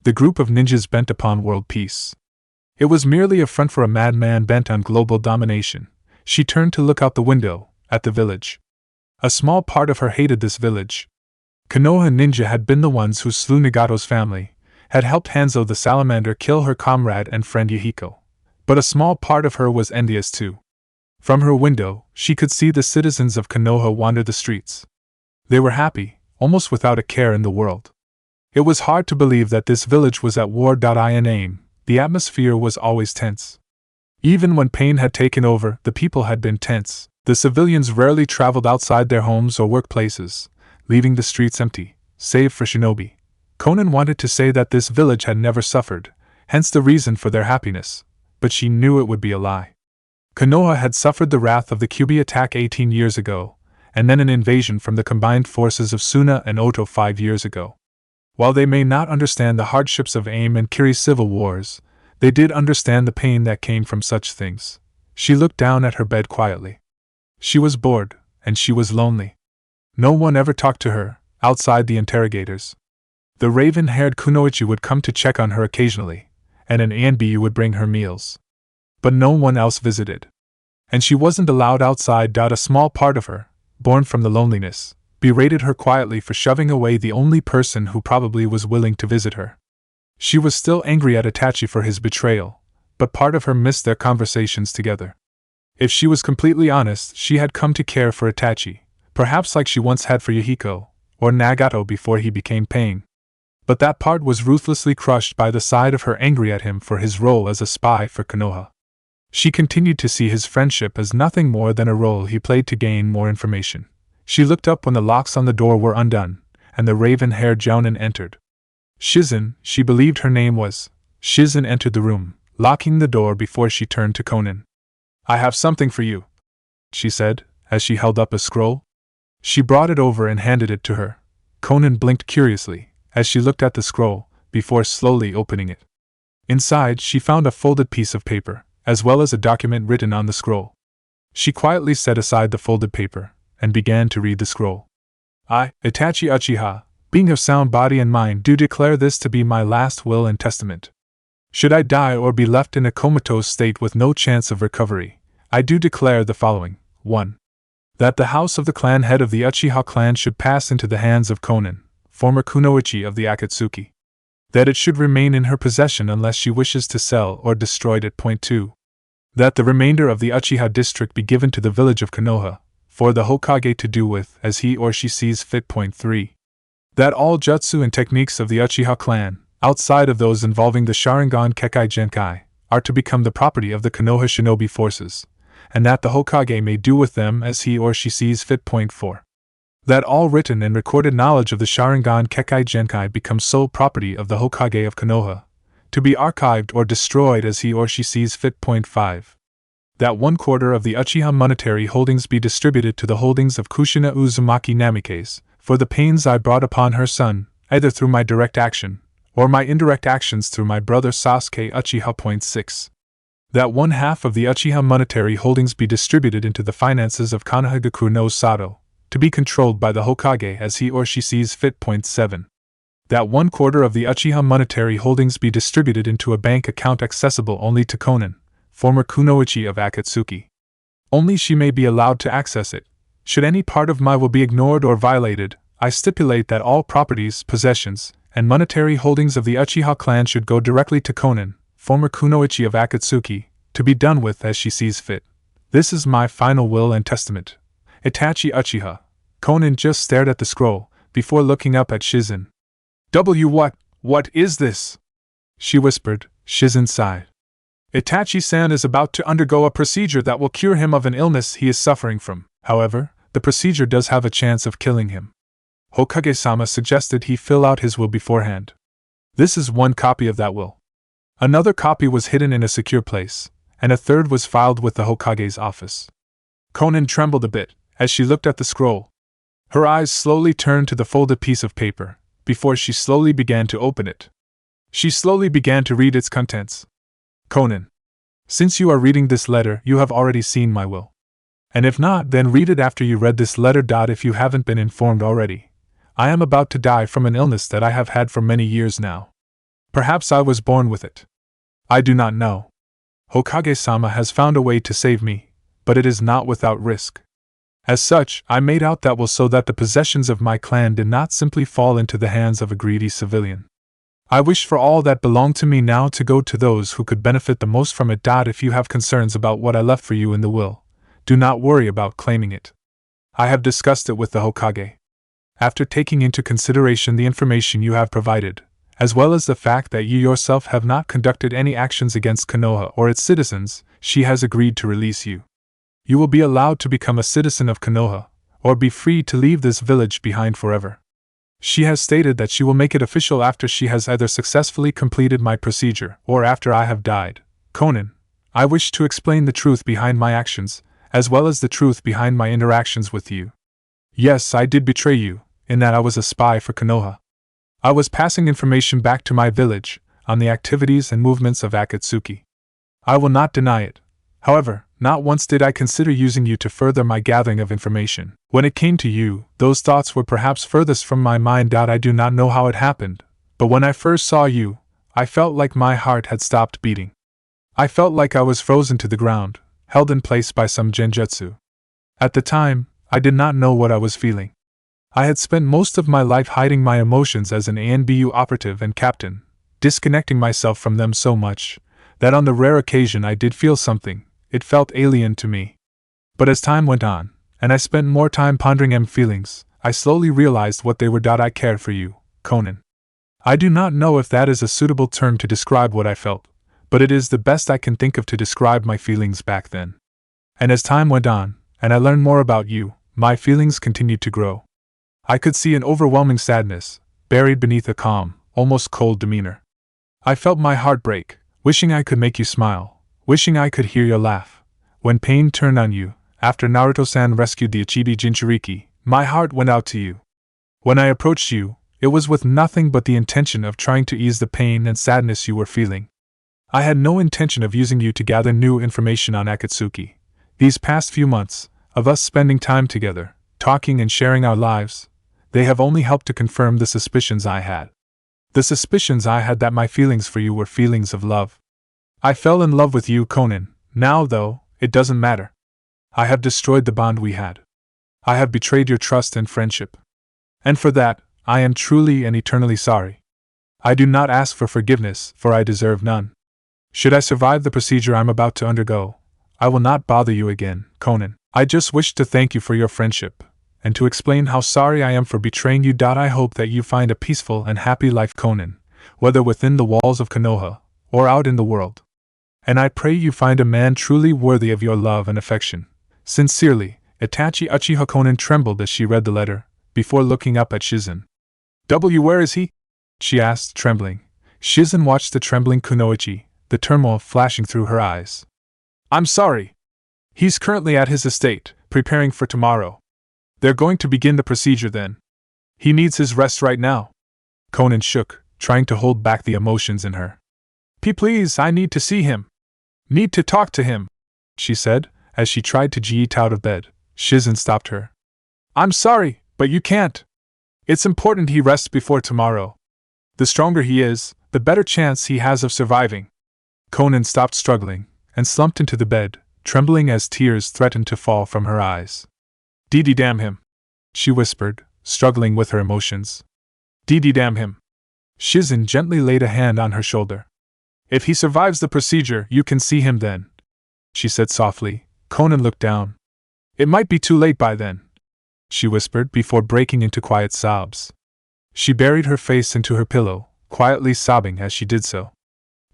[SPEAKER 1] The group of ninjas bent upon world peace. It was merely a front for a madman bent on global domination. She turned to look out the window, at the village. A small part of her hated this village. Konoha ninja had been the ones who slew Nagato's family, had helped Hanzo the salamander kill her comrade and friend Yahiko. But a small part of her was envious too. From her window, she could see the citizens of Konoha wander the streets. They were happy, almost without a care in the world. It was hard to believe that this village was at war. In aim, the atmosphere was always tense. Even when pain had taken over, the people had been tense. The civilians rarely traveled outside their homes or workplaces, leaving the streets empty, save for shinobi. Konan wanted to say that this village had never suffered, hence the reason for their happiness, but she knew it would be a lie. Konoha had suffered the wrath of the Kyuubi attack 18 years ago, and then an invasion from the combined forces of Suna and Oto 5 years ago. While they may not understand the hardships of Aim and Kiri's civil wars, they did understand the pain that came from such things. She looked down at her bed quietly. She was bored, and she was lonely. No one ever talked to her, outside the interrogators. The raven-haired kunoichi would come to check on her occasionally, and an Anbu would bring her meals. But no one else visited. And she wasn't allowed outside. A small part of her, born from the loneliness, berated her quietly for shoving away the only person who probably was willing to visit her. She was still angry at Itachi for his betrayal, but part of her missed their conversations together. If she was completely honest, she had come to care for Itachi, perhaps like she once had for Yahiko, or Nagato before he became Pain. But that part was ruthlessly crushed by the side of her angry at him for his role as a spy for Konoha. She continued to see his friendship as nothing more than a role he played to gain more information. She looked up when the locks on the door were undone, and the raven-haired jounin entered. Shizen, she believed her name was. Shizen entered the room, locking the door before she turned to Konan. "I have something for you," she said, as she held up a scroll. She brought it over and handed it to her. Konan blinked curiously, as she looked at the scroll, before slowly opening it. Inside, she found a folded piece of paper, as well as a document written on the scroll. She quietly set aside the folded paper, and began to read the scroll. "I, Itachi Uchiha, being of sound body and mind, do declare this to be my last will and testament. Should I die or be left in a comatose state with no chance of recovery, I do declare the following. 1. That the house of the clan head of the Uchiha clan should pass into the hands of Konan, former kunoichi of the Akatsuki. That it should remain in her possession unless she wishes to sell or destroy it. 2. That the remainder of the Uchiha district be given to the village of Konoha, for the Hokage to do with as he or she sees fit. 3. That all jutsu and techniques of the Uchiha clan, outside of those involving the Sharingan Kekai Genkai, are to become the property of the Konoha shinobi forces, and that the Hokage may do with them as he or she sees fit. 4. That all written and recorded knowledge of the Sharingan Kekai Genkai becomes sole property of the Hokage of Konoha, to be archived or destroyed as he or she sees fit. 5. That 1/4 of the Uchiha monetary holdings be distributed to the holdings of Kushina Uzumaki Namikaze, for the pains I brought upon her son, either through my direct action, or my indirect actions through my brother Sasuke Uchiha. 6. That 1/2 of the Uchiha monetary holdings be distributed into the finances of Konohagakure no Sato, to be controlled by the Hokage as he or she sees fit. 7. That 1/4 of the Uchiha monetary holdings be distributed into a bank account accessible only to Konan, former kunoichi of Akatsuki. Only she may be allowed to access it. Should any part of my will be ignored or violated, I stipulate that all properties, possessions, and monetary holdings of the Uchiha clan should go directly to Konan, former kunoichi of Akatsuki, to be done with as she sees fit. This is my final will and testament. Itachi Uchiha. Konan just stared at the scroll, before looking up at Shizen. What is this?" she whispered. Shizen sighed. "Itachi-san is about to undergo a procedure that will cure him of an illness he is suffering from. However, the procedure does have a chance of killing him. Hokage-sama suggested he fill out his will beforehand. This is one copy of that will. Another copy was hidden in a secure place, and a third was filed with the Hokage's office." Konan trembled a bit as she looked at the scroll. Her eyes slowly turned to the folded piece of paper, before she slowly began to open it. She slowly began to read its contents. "Konan, since you are reading this letter, you have already seen my will. And if not, then read it after you read this letter. If you haven't been informed already, I am about to die from an illness that I have had for many years now. Perhaps I was born with it. I do not know. Hokage-sama has found a way to save me, but it is not without risk. As such, I made out that will so that the possessions of my clan did not simply fall into the hands of a greedy civilian. I wish for all that belonged to me now to go to those who could benefit the most from it. If you have concerns about what I left for you in the will, do not worry about claiming it. I have discussed it with the Hokage. After taking into consideration the information you have provided, as well as the fact that you yourself have not conducted any actions against Konoha or its citizens, she has agreed to release you. You will be allowed to become a citizen of Konoha, or be free to leave this village behind forever. She has stated that she will make it official after she has either successfully completed my procedure or after I have died. Konan, I wish to explain the truth behind my actions, as well as the truth behind my interactions with you. Yes, I did betray you, in that I was a spy for Konoha. I was passing information back to my village on the activities and movements of Akatsuki. I will not deny it. However, not once did I consider using you to further my gathering of information. When it came to you, those thoughts were perhaps furthest from my mind. I do not know how it happened, but when I first saw you, I felt like my heart had stopped beating. I felt like I was frozen to the ground, held in place by some genjutsu. At the time, I did not know what I was feeling. I had spent most of my life hiding my emotions as an ANBU operative and captain, disconnecting myself from them so much that on the rare occasion I did feel something, it felt alien to me. But as time went on, and I spent more time pondering M feelings, I slowly realized what they were. I cared for you, Konan. I do not know if that is a suitable term to describe what I felt, but it is the best I can think of to describe my feelings back then. And as time went on, and I learned more about you, my feelings continued to grow. I could see an overwhelming sadness, buried beneath a calm, almost cold demeanor. I felt my heart break, wishing I could make you smile, wishing I could hear your laugh. When pain turned on you, after Naruto-san rescued the Ichibi Jinchuriki, my heart went out to you. When I approached you, it was with nothing but the intention of trying to ease the pain and sadness you were feeling. I had no intention of using you to gather new information on Akatsuki. These past few months, of us spending time together, talking and sharing our lives, they have only helped to confirm the suspicions I had. The suspicions I had that my feelings for you were feelings of love. I fell in love with you, Konan. Now, though, it doesn't matter. I have destroyed the bond we had. I have betrayed your trust and friendship. And for that, I am truly and eternally sorry. I do not ask for forgiveness, for I deserve none. Should I survive the procedure I'm about to undergo, I will not bother you again, Konan. I just wish to thank you for your friendship, and to explain how sorry I am for betraying you. I hope that you find a peaceful and happy life, Konan, whether within the walls of Konoha, or out in the world. And I pray you find a man truly worthy of your love and affection. Sincerely, Itachi. Uchiha. Konan trembled as she read the letter, before looking up at Shizen. Where is he? She asked, trembling. Shizen watched the trembling Kunoichi, the turmoil flashing through her eyes. I'm sorry. He's currently at his estate, preparing for tomorrow. They're going to begin the procedure then. He needs his rest right now. Konan shook, trying to hold back the emotions in her. Please, I need to see him. Need to talk to him, she said, as she tried to get out of bed. Shizen stopped her. I'm sorry, but you can't. It's important he rests before tomorrow. The stronger he is, the better chance he has of surviving. Konan stopped struggling, and slumped into the bed, trembling as tears threatened to fall from her eyes. Damn him, she whispered, struggling with her emotions. Damn him. Shizen gently laid a hand on her shoulder. If he survives the procedure, you can see him then, she said softly. Konan looked down. It might be too late by then, she whispered before breaking into quiet sobs. She buried her face into her pillow, quietly sobbing as she did so.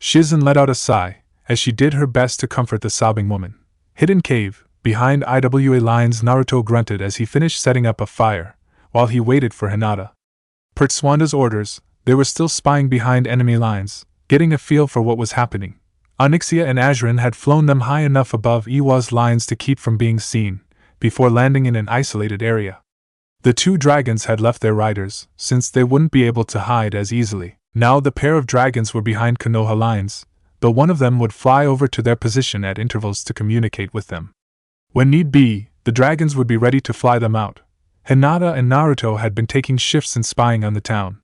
[SPEAKER 1] Shizen let out a sigh, as she did her best to comfort the sobbing woman. Hidden cave, behind IWA lines. Naruto grunted as he finished setting up a fire, while he waited for Hinata. Per Tsunade's orders, they were still spying behind enemy lines, getting a feel for what was happening. Onyxia and Azrin had flown them high enough above Iwa's lines to keep from being seen, before landing in an isolated area. The two dragons had left their riders, since they wouldn't be able to hide as easily. Now the pair of dragons were behind Konoha lines, though one of them would fly over to their position at intervals to communicate with them. When need be, the dragons would be ready to fly them out. Hinata and Naruto had been taking shifts in spying on the town.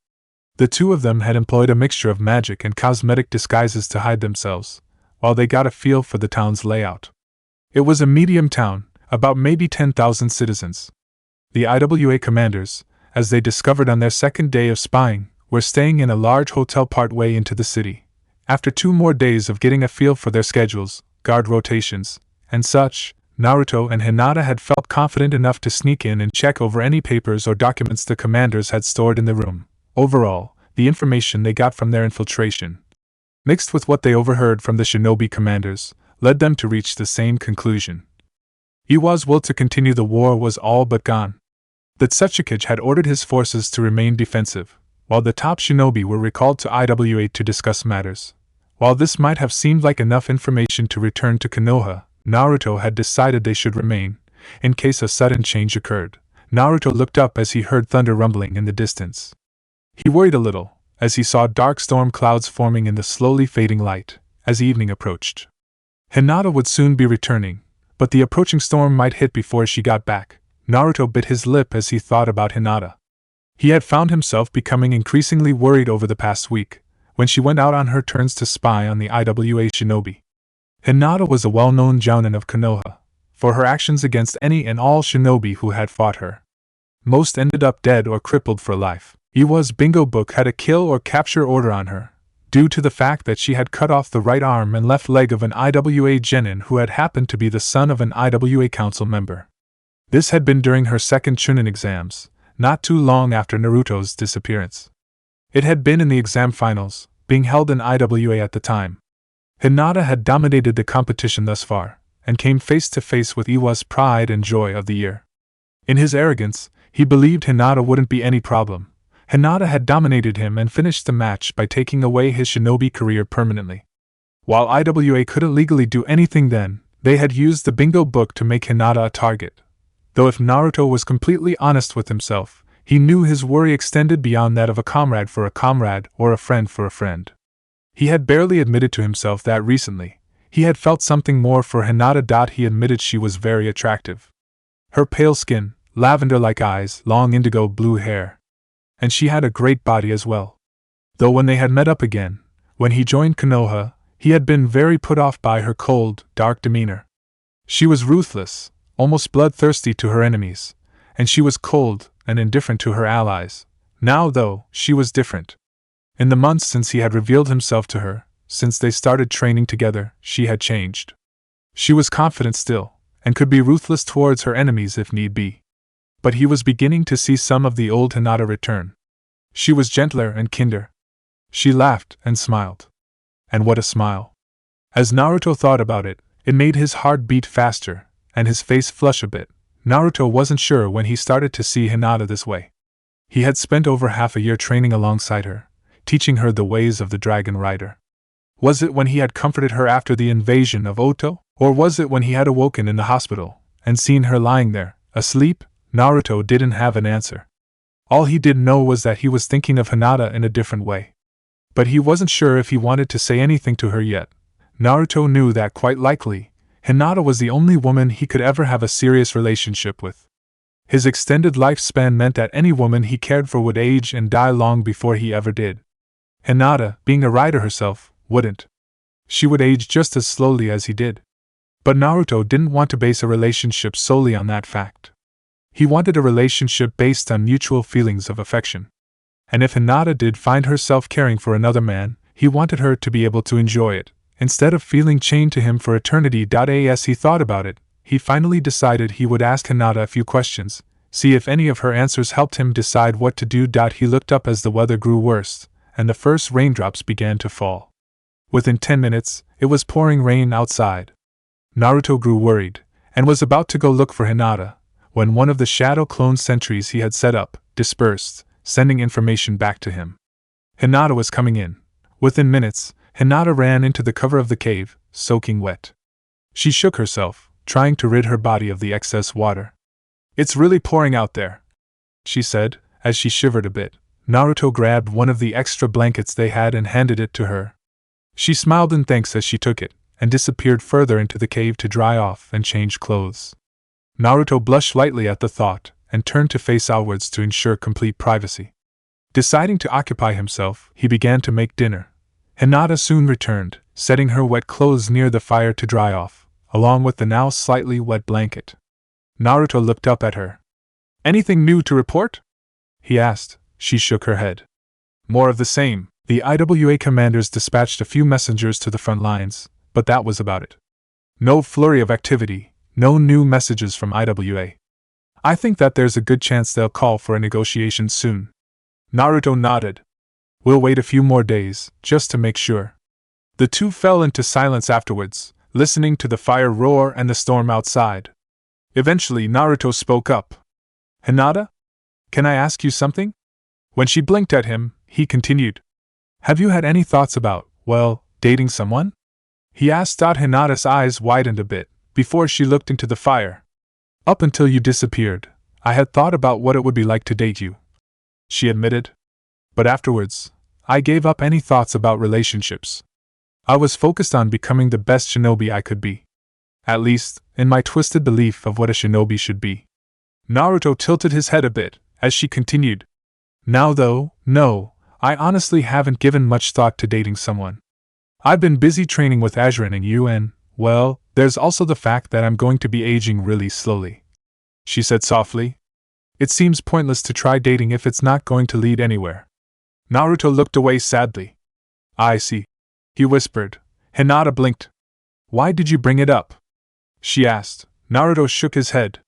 [SPEAKER 1] The two of them had employed a mixture of magic and cosmetic disguises to hide themselves, while they got a feel for the town's layout. It was a medium town, about maybe 10,000 citizens. The IWA commanders, as they discovered on their second day of spying, were staying in a large hotel partway into the city. After 2 more days of getting a feel for their schedules, guard rotations, and such, Naruto and Hinata had felt confident enough to sneak in and check over any papers or documents the commanders had stored in the room. Overall, the information they got from their infiltration, mixed with what they overheard from the shinobi commanders, led them to reach the same conclusion. Iwa's will to continue the war was all but gone. That Sasuke had ordered his forces to remain defensive, while the top shinobi were recalled to Iwa to discuss matters. While this might have seemed like enough information to return to Konoha, Naruto had decided they should remain, in case a sudden change occurred. Naruto looked up as he heard thunder rumbling in the distance. He worried a little, as he saw dark storm clouds forming in the slowly fading light, as evening approached. Hinata would soon be returning, but the approaching storm might hit before she got back. Naruto bit his lip as he thought about Hinata. He had found himself becoming increasingly worried over the past week, when she went out on her turns to spy on the Iwa shinobi. Hinata was a well-known jounin of Konoha, for her actions against any and all shinobi who had fought her. Most ended up dead or crippled for life. Iwa's bingo book had a kill or capture order on her, due to the fact that she had cut off the right arm and left leg of an Iwa genin who had happened to be the son of an Iwa council member. This had been during her second Chunin exams, not too long after Naruto's disappearance. It had been in the exam finals, being held in Iwa at the time. Hinata had dominated the competition thus far, and came face to face with Iwa's pride and joy of the year. In his arrogance, he believed Hinata wouldn't be any problem. Hinata had dominated him and finished the match by taking away his shinobi career permanently. While Iwa couldn't legally do anything then, they had used the bingo book to make Hinata a target. Though if Naruto was completely honest with himself, he knew his worry extended beyond that of a comrade for a comrade or a friend for a friend. He had barely admitted to himself that recently, he had felt something more for Hinata. He admitted she was very attractive. Her pale skin, lavender-like eyes, long indigo blue hair. And she had a great body as well. Though when they had met up again, when he joined Konoha, he had been very put off by her cold, dark demeanor. She was ruthless, almost bloodthirsty to her enemies, and she was cold and indifferent to her allies. Now, though, she was different. In the months since he had revealed himself to her, since they started training together, she had changed. She was confident still, and could be ruthless towards her enemies if need be. But he was beginning to see some of the old Hinata return. She was gentler and kinder. She laughed and smiled. And what a smile! As Naruto thought about it, it made his heart beat faster, and his face flush a bit. Naruto wasn't sure when he started to see Hinata this way. He had spent over half a year training alongside her, teaching her the ways of the dragon rider. Was it when he had comforted her after the invasion of Oto, or was it when he had awoken in the hospital, and seen her lying there, asleep? Naruto didn't have an answer. All he did know was that he was thinking of Hinata in a different way. But he wasn't sure if he wanted to say anything to her yet. Naruto knew that quite likely, Hinata was the only woman he could ever have a serious relationship with. His extended lifespan meant that any woman he cared for would age and die long before he ever did. Hinata, being a rider herself, wouldn't. She would age just as slowly as he did. But Naruto didn't want to base a relationship solely on that fact. He wanted a relationship based on mutual feelings of affection. And if Hinata did find herself caring for another man, he wanted her to be able to enjoy it, instead of feeling chained to him for eternity. As he thought about it, he finally decided he would ask Hinata a few questions, see if any of her answers helped him decide what to do. He looked up as the weather grew worse, and the first raindrops began to fall. Within 10 minutes, it was pouring rain outside. Naruto grew worried, and was about to go look for Hinata, when one of the shadow clone sentries he had set up dispersed, sending information back to him. Hinata was coming in. Within minutes, Hinata ran into the cover of the cave, soaking wet. She shook herself, trying to rid her body of the excess water. "It's really pouring out there," she said, as she shivered a bit. Naruto grabbed one of the extra blankets they had and handed it to her. She smiled in thanks as she took it, and disappeared further into the cave to dry off and change clothes. Naruto blushed lightly at the thought, and turned to face outwards to ensure complete privacy. Deciding to occupy himself, he began to make dinner. Hinata soon returned, setting her wet clothes near the fire to dry off, along with the now slightly wet blanket. Naruto looked up at her. "Anything new to report?" he asked. She shook her head. "More of the same. The Iwa commanders dispatched a few messengers to the front lines, but that was about it. No flurry of activity, no new messages from IWA. I think that there's a good chance they'll call for a negotiation soon. Naruto nodded. We'll wait a few more days, just to make sure. The two fell into silence afterwards, listening to the fire roar and the storm outside. Eventually, Naruto spoke up. Hinata? Can I ask you something? When she blinked at him, he continued. Have you had any thoughts about, well, dating someone? He asked. Hinata's eyes widened a bit, before she looked into the fire. Up until you disappeared, I had thought about what it would be like to date you, she admitted. But afterwards, I gave up any thoughts about relationships. I was focused on becoming the best shinobi I could be. At least, in my twisted belief of what a shinobi should be. Naruto tilted his head a bit, as she continued. Now though, no, I honestly haven't given much thought to dating someone. I've been busy training with Azurin and you and, well, there's also the fact that I'm going to be aging really slowly. She said softly. It seems pointless to try dating if it's not going to lead anywhere. Naruto looked away sadly. I see, he whispered. Hinata blinked. Why did you bring it up? She asked. Naruto shook his head.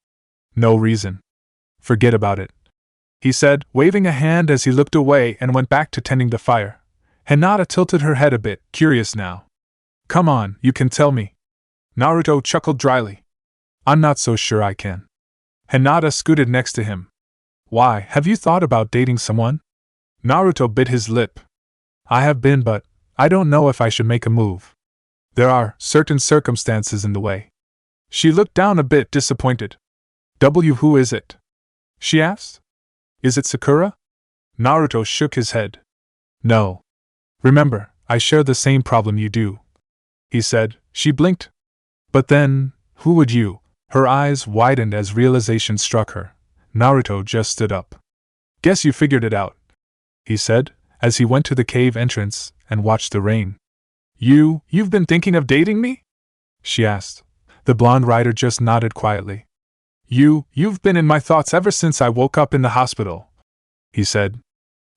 [SPEAKER 1] No reason. Forget about it, he said, waving a hand as he looked away and went back to tending the fire. Hinata tilted her head a bit, curious now. Come on, you can tell me. Naruto chuckled dryly. I'm not so sure I can. Hinata scooted next to him. Why, have you thought about dating someone? Naruto bit his lip. I have been, but I don't know if I should make a move. There are certain circumstances in the way. She looked down a bit disappointed. Who is it? She asked. Is it Sakura? Naruto shook his head. No. Remember, I share the same problem you do, he said. She blinked. But then, who would you? Her eyes widened as realization struck her. Naruto just stood up. Guess you figured it out, he said, as he went to the cave entrance and watched the rain. You've been thinking of dating me? She asked. The blonde rider just nodded quietly. You've been in my thoughts ever since I woke up in the hospital, he said.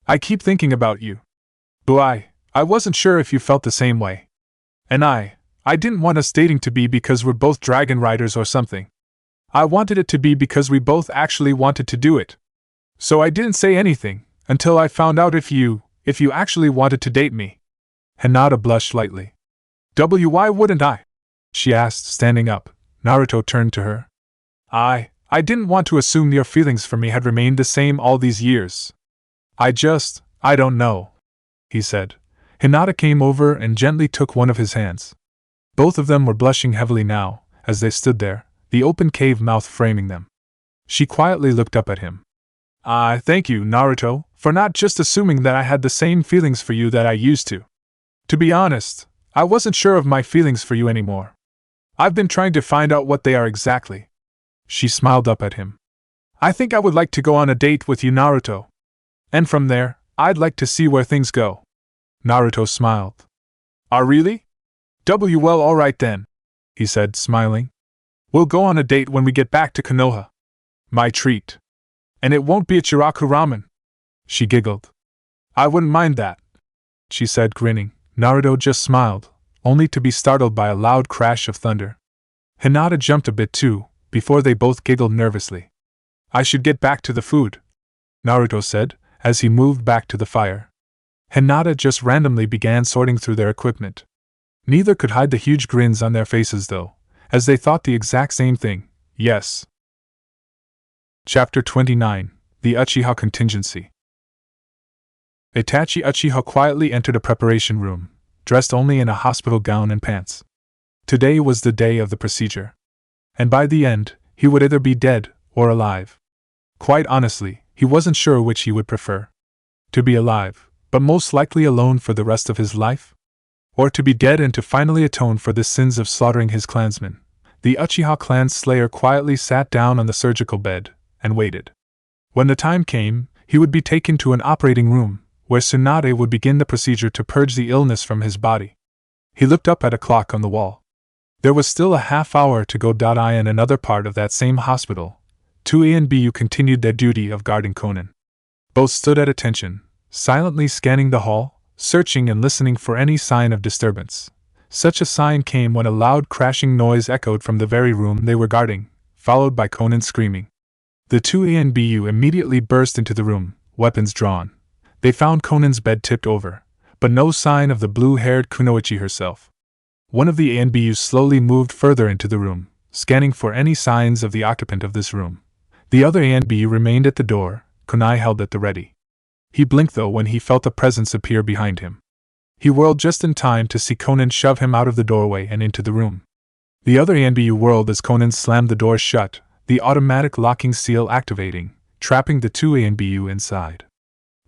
[SPEAKER 1] I keep thinking about you. But I wasn't sure if you felt the same way. And I didn't want us dating to be because we're both dragon riders or something. I wanted it to be because we both actually wanted to do it. So I didn't say anything, until I found out if you actually wanted to date me. Hinata blushed lightly. Why wouldn't I? She asked, standing up. Naruto turned to her. I didn't want to assume your feelings for me had remained the same all these years. I don't know, he said. Hinata came over and gently took one of his hands. Both of them were blushing heavily now, as they stood there, the open cave mouth framing them. She quietly looked up at him. Thank you, Naruto, for not just assuming that I had the same feelings for you that I used to. To be honest, I wasn't sure of my feelings for you anymore. I've been trying to find out what they are exactly. She smiled up at him. I think I would like to go on a date with you, Naruto. And from there, I'd like to see where things go. Naruto smiled. Really? Well, alright then, he said, smiling. We'll go on a date when we get back to Konoha. My treat. And it won't be at Shiraku Ramen. She giggled. I wouldn't mind that, she said, grinning. Naruto just smiled, only to be startled by a loud crash of thunder. Hinata jumped a bit too, before they both giggled nervously. I should get back to the food, Naruto said, as he moved back to the fire. Hinata just randomly began sorting through their equipment. Neither could hide the huge grins on their faces though, as they thought the exact same thing, yes. Chapter 29, The Uchiha Contingency. Itachi Uchiha quietly entered a preparation room, dressed only in a hospital gown and pants. Today was the day of the procedure. And by the end, he would either be dead or alive. Quite honestly, he wasn't sure which he would prefer. To be alive, but most likely alone for the rest of his life? Or to be dead and to finally atone for the sins of slaughtering his clansmen. The Uchiha clan's slayer quietly sat down on the surgical bed and waited. When the time came, he would be taken to an operating room, where Tsunade would begin the procedure to purge the illness from his body. He looked up at a clock on the wall. There was still a half hour to go. In another part of that same hospital, 2A and BU continued their duty of guarding Konan. Both stood at attention, silently scanning the hall, searching and listening for any sign of disturbance. Such a sign came when a loud crashing noise echoed from the very room they were guarding, followed by Konan screaming. The two ANBU immediately burst into the room, weapons drawn. They found Konan's bed tipped over, but no sign of the blue-haired Kunoichi herself. One of the ANBUs slowly moved further into the room, scanning for any signs of the occupant of this room. The other ANBU remained at the door, kunai held at the ready. He blinked though when he felt a presence appear behind him. He whirled just in time to see Konan shove him out of the doorway and into the room. The other ANBU whirled as Konan slammed the door shut, the automatic locking seal activating, trapping the two ANBU inside.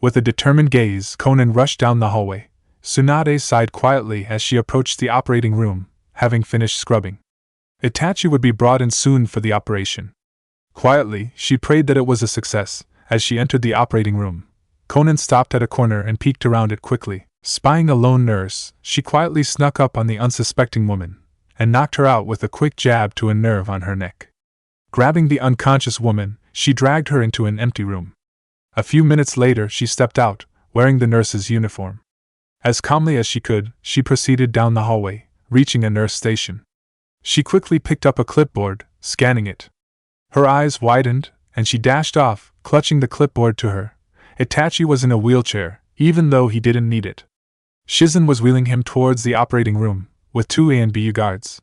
[SPEAKER 1] With a determined gaze, Konan rushed down the hallway. Tsunade sighed quietly as she approached the operating room, having finished scrubbing. Itachi would be brought in soon for the operation. Quietly, she prayed that it was a success. As she entered the operating room, Konan stopped at a corner and peeked around it quickly. Spying a lone nurse, she quietly snuck up on the unsuspecting woman and knocked her out with a quick jab to a nerve on her neck. Grabbing the unconscious woman, she dragged her into an empty room. A few minutes later, she stepped out, wearing the nurse's uniform. As calmly as she could, she proceeded down the hallway, reaching a nurse station. She quickly picked up a clipboard, scanning it. Her eyes widened, and she dashed off, clutching the clipboard to her. Itachi was in a wheelchair, even though he didn't need it. Shizen was wheeling him towards the operating room, with two ANBU guards.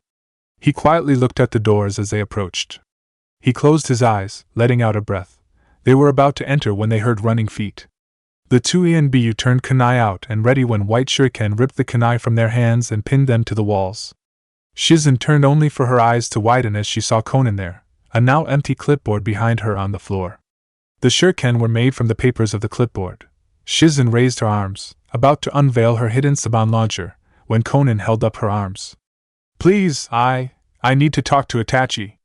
[SPEAKER 1] He quietly looked at the doors as they approached. He closed his eyes, letting out a breath. They were about to enter when they heard running feet. The two ANBU turned kunai out and ready when White Shuriken ripped the kunai from their hands and pinned them to the walls. Shizen turned only for her eyes to widen as she saw Konan there, a now empty clipboard behind her on the floor. The shuriken were made from the papers of the clipboard. Shizen raised her arms, about to unveil her hidden Saban launcher, when Konan held up her arms. "Please, I need to talk to Itachi.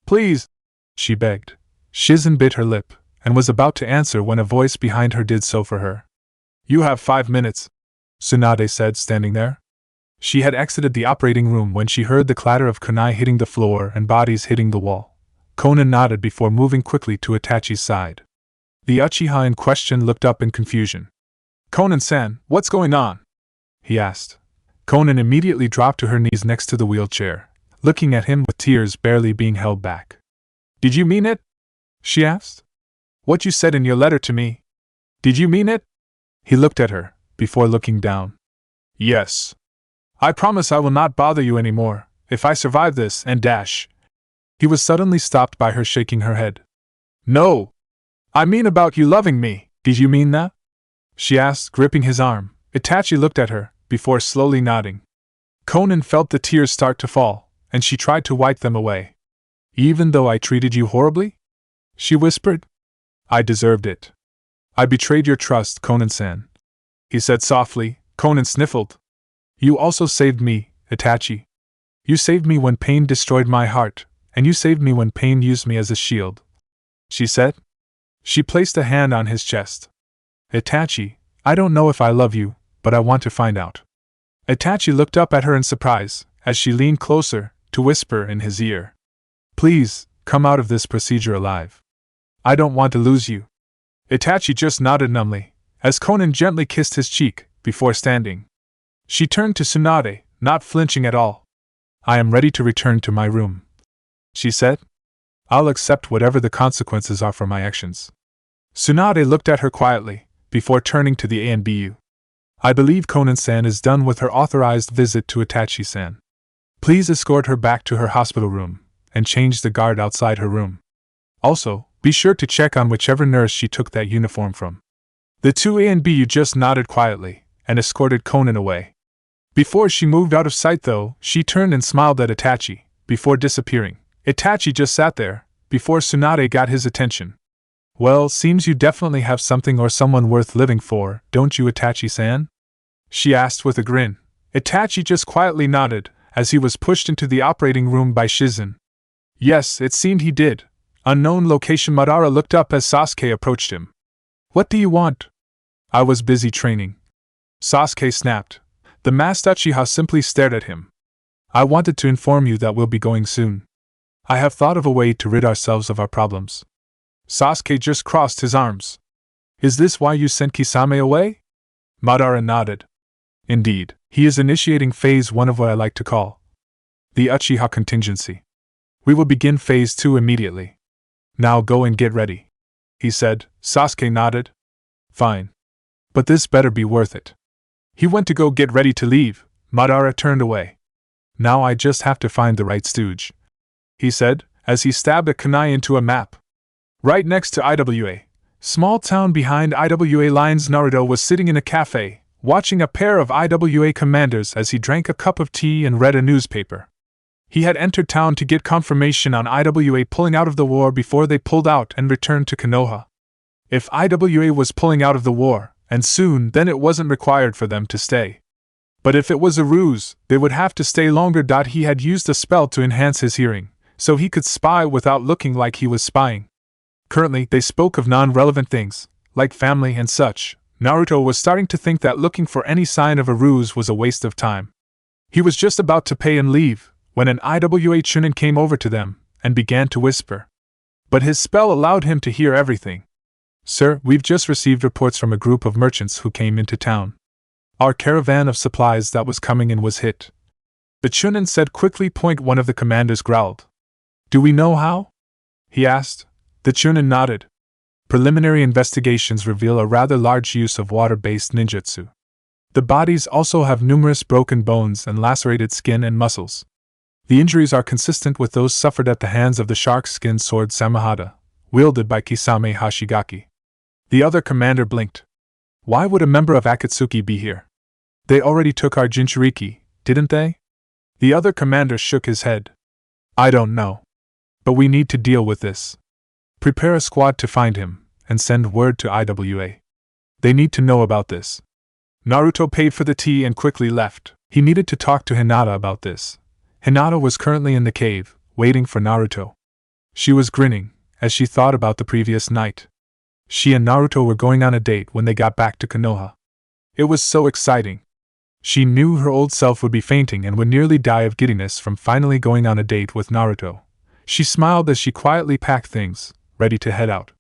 [SPEAKER 1] Please," she begged. Shizen bit her lip, and was about to answer when a voice behind her did so for her. "You have 5 minutes," Tsunade said, standing there. She had exited the operating room when she heard the clatter of kunai hitting the floor and bodies hitting the wall. Konan nodded before moving quickly to Itachi's side. The Uchiha in question looked up in confusion. "Konan-san, what's going on?" he asked. Konan immediately dropped to her knees next to the wheelchair, looking at him with tears barely being held back. "Did you mean it?" she asked. "What you said in your letter to me? Did you mean it?" He looked at her, before looking down. "Yes. I promise I will not bother you anymore, if I survive this and dash." He was suddenly stopped by her shaking her head. "No! I mean about you loving me, did you mean that?" she asked, gripping his arm. Itachi looked at her, before slowly nodding. Konan felt the tears start to fall, and she tried to wipe them away. "Even though I treated you horribly?" she whispered. "I deserved it. I betrayed your trust, Konan-san," he said softly. Konan sniffled. "You also saved me, Itachi. You saved me when pain destroyed my heart, and you saved me when pain used me as a shield," she said. She placed a hand on his chest. "Itachi, I don't know if I love you, but I want to find out." Itachi looked up at her in surprise, as she leaned closer, to whisper in his ear. "Please, come out of this procedure alive. I don't want to lose you." Itachi just nodded numbly, as Konan gently kissed his cheek, before standing. She turned to Tsunade, not flinching at all. "I am ready to return to my room," she said. "I'll accept whatever the consequences are for my actions." Tsunade looked at her quietly, before turning to the ANBU. "I believe Konan-san is done with her authorized visit to Itachi-san. Please escort her back to her hospital room, and change the guard outside her room. Also, be sure to check on whichever nurse she took that uniform from." The two ANBU just nodded quietly, and escorted Konan away. Before she moved out of sight though, she turned and smiled at Itachi, before disappearing. Itachi just sat there, before Tsunade got his attention. "Well, seems you definitely have something or someone worth living for, don't you, Itachi-san?" she asked with a grin. Itachi just quietly nodded, as he was pushed into the operating room by Shizen. Yes, it seemed he did. Unknown location. Madara looked up as Sasuke approached him. "What do you want?" "I was busy training," Sasuke snapped. The masked Uchiha simply stared at him. "I wanted to inform you that we'll be going soon. I have thought of a way to rid ourselves of our problems." Sasuke just crossed his arms. "Is this why you sent Kisame away?" Madara nodded. Indeed, he is initiating Phase 1 of what I like to call the Uchiha contingency. We will begin Phase 2 immediately. Now go and get ready, he said. Sasuke nodded. Fine. But this better be worth it. He went to go get ready to leave. Madara turned away. Now I just have to find the right stooge, he said, as he stabbed a kunai into a map. Right next to IWA, small town behind IWA lines, Naruto was sitting in a cafe, watching a pair of IWA commanders as he drank a cup of tea and read a newspaper. He had entered town to get confirmation on IWA pulling out of the war before they pulled out and returned to Konoha. If IWA was pulling out of the war, and soon, then it wasn't required for them to stay. But if it was a ruse, they would have to stay longer. He had used a spell to enhance his hearing, so he could spy without looking like he was spying. Currently, they spoke of non-relevant things, like family and such. Naruto was starting to think that looking for any sign of a ruse was a waste of time. He was just about to pay and leave, when an IWA chunin came over to them, and began to whisper. But his spell allowed him to hear everything. Sir, we've just received reports from a group of merchants who came into town. Our caravan of supplies that was coming in was hit. The chunin said quickly. One of the commanders growled. Do we know how? He asked. The chunin nodded. Preliminary investigations reveal a rather large use of water-based ninjutsu. The bodies also have numerous broken bones and lacerated skin and muscles. The injuries are consistent with those suffered at the hands of the shark-skin sword Samahada, wielded by Kisame Hashigaki. The other commander blinked. Why would a member of Akatsuki be here? They already took our Jinchuriki, didn't they? The other commander shook his head. I don't know. But we need to deal with this. Prepare a squad to find him, and send word to IWA. They need to know about this. Naruto paid for the tea and quickly left. He needed to talk to Hinata about this. Hinata was currently in the cave, waiting for Naruto. She was grinning, as she thought about the previous night. She and Naruto were going on a date when they got back to Konoha. It was so exciting. She knew her old self would be fainting and would nearly die of giddiness from finally going on a date with Naruto. She smiled as she quietly packed things, ready to head out.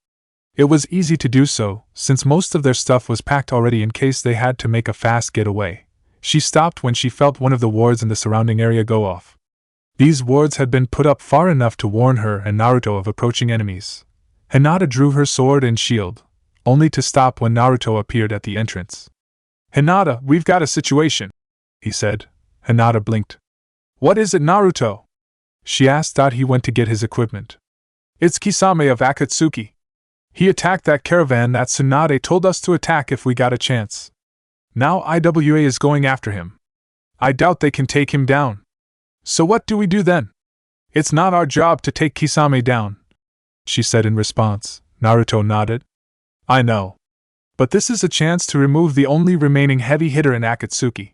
[SPEAKER 1] It was easy to do so, since most of their stuff was packed already in case they had to make a fast getaway. She stopped when she felt one of the wards in the surrounding area go off. These wards had been put up far enough to warn her and Naruto of approaching enemies. Hinata drew her sword and shield, only to stop when Naruto appeared at the entrance. Hinata, we've got a situation, he said. Hinata blinked. What is it, Naruto? She asked. He went to get his equipment. It's Kisame of Akatsuki. He attacked that caravan that Tsunade told us to attack if we got a chance. Now IWA is going after him. I doubt they can take him down. So what do we do then? It's not our job to take Kisame down, she said in response. Naruto nodded. I know. But this is a chance to remove the only remaining heavy hitter in Akatsuki.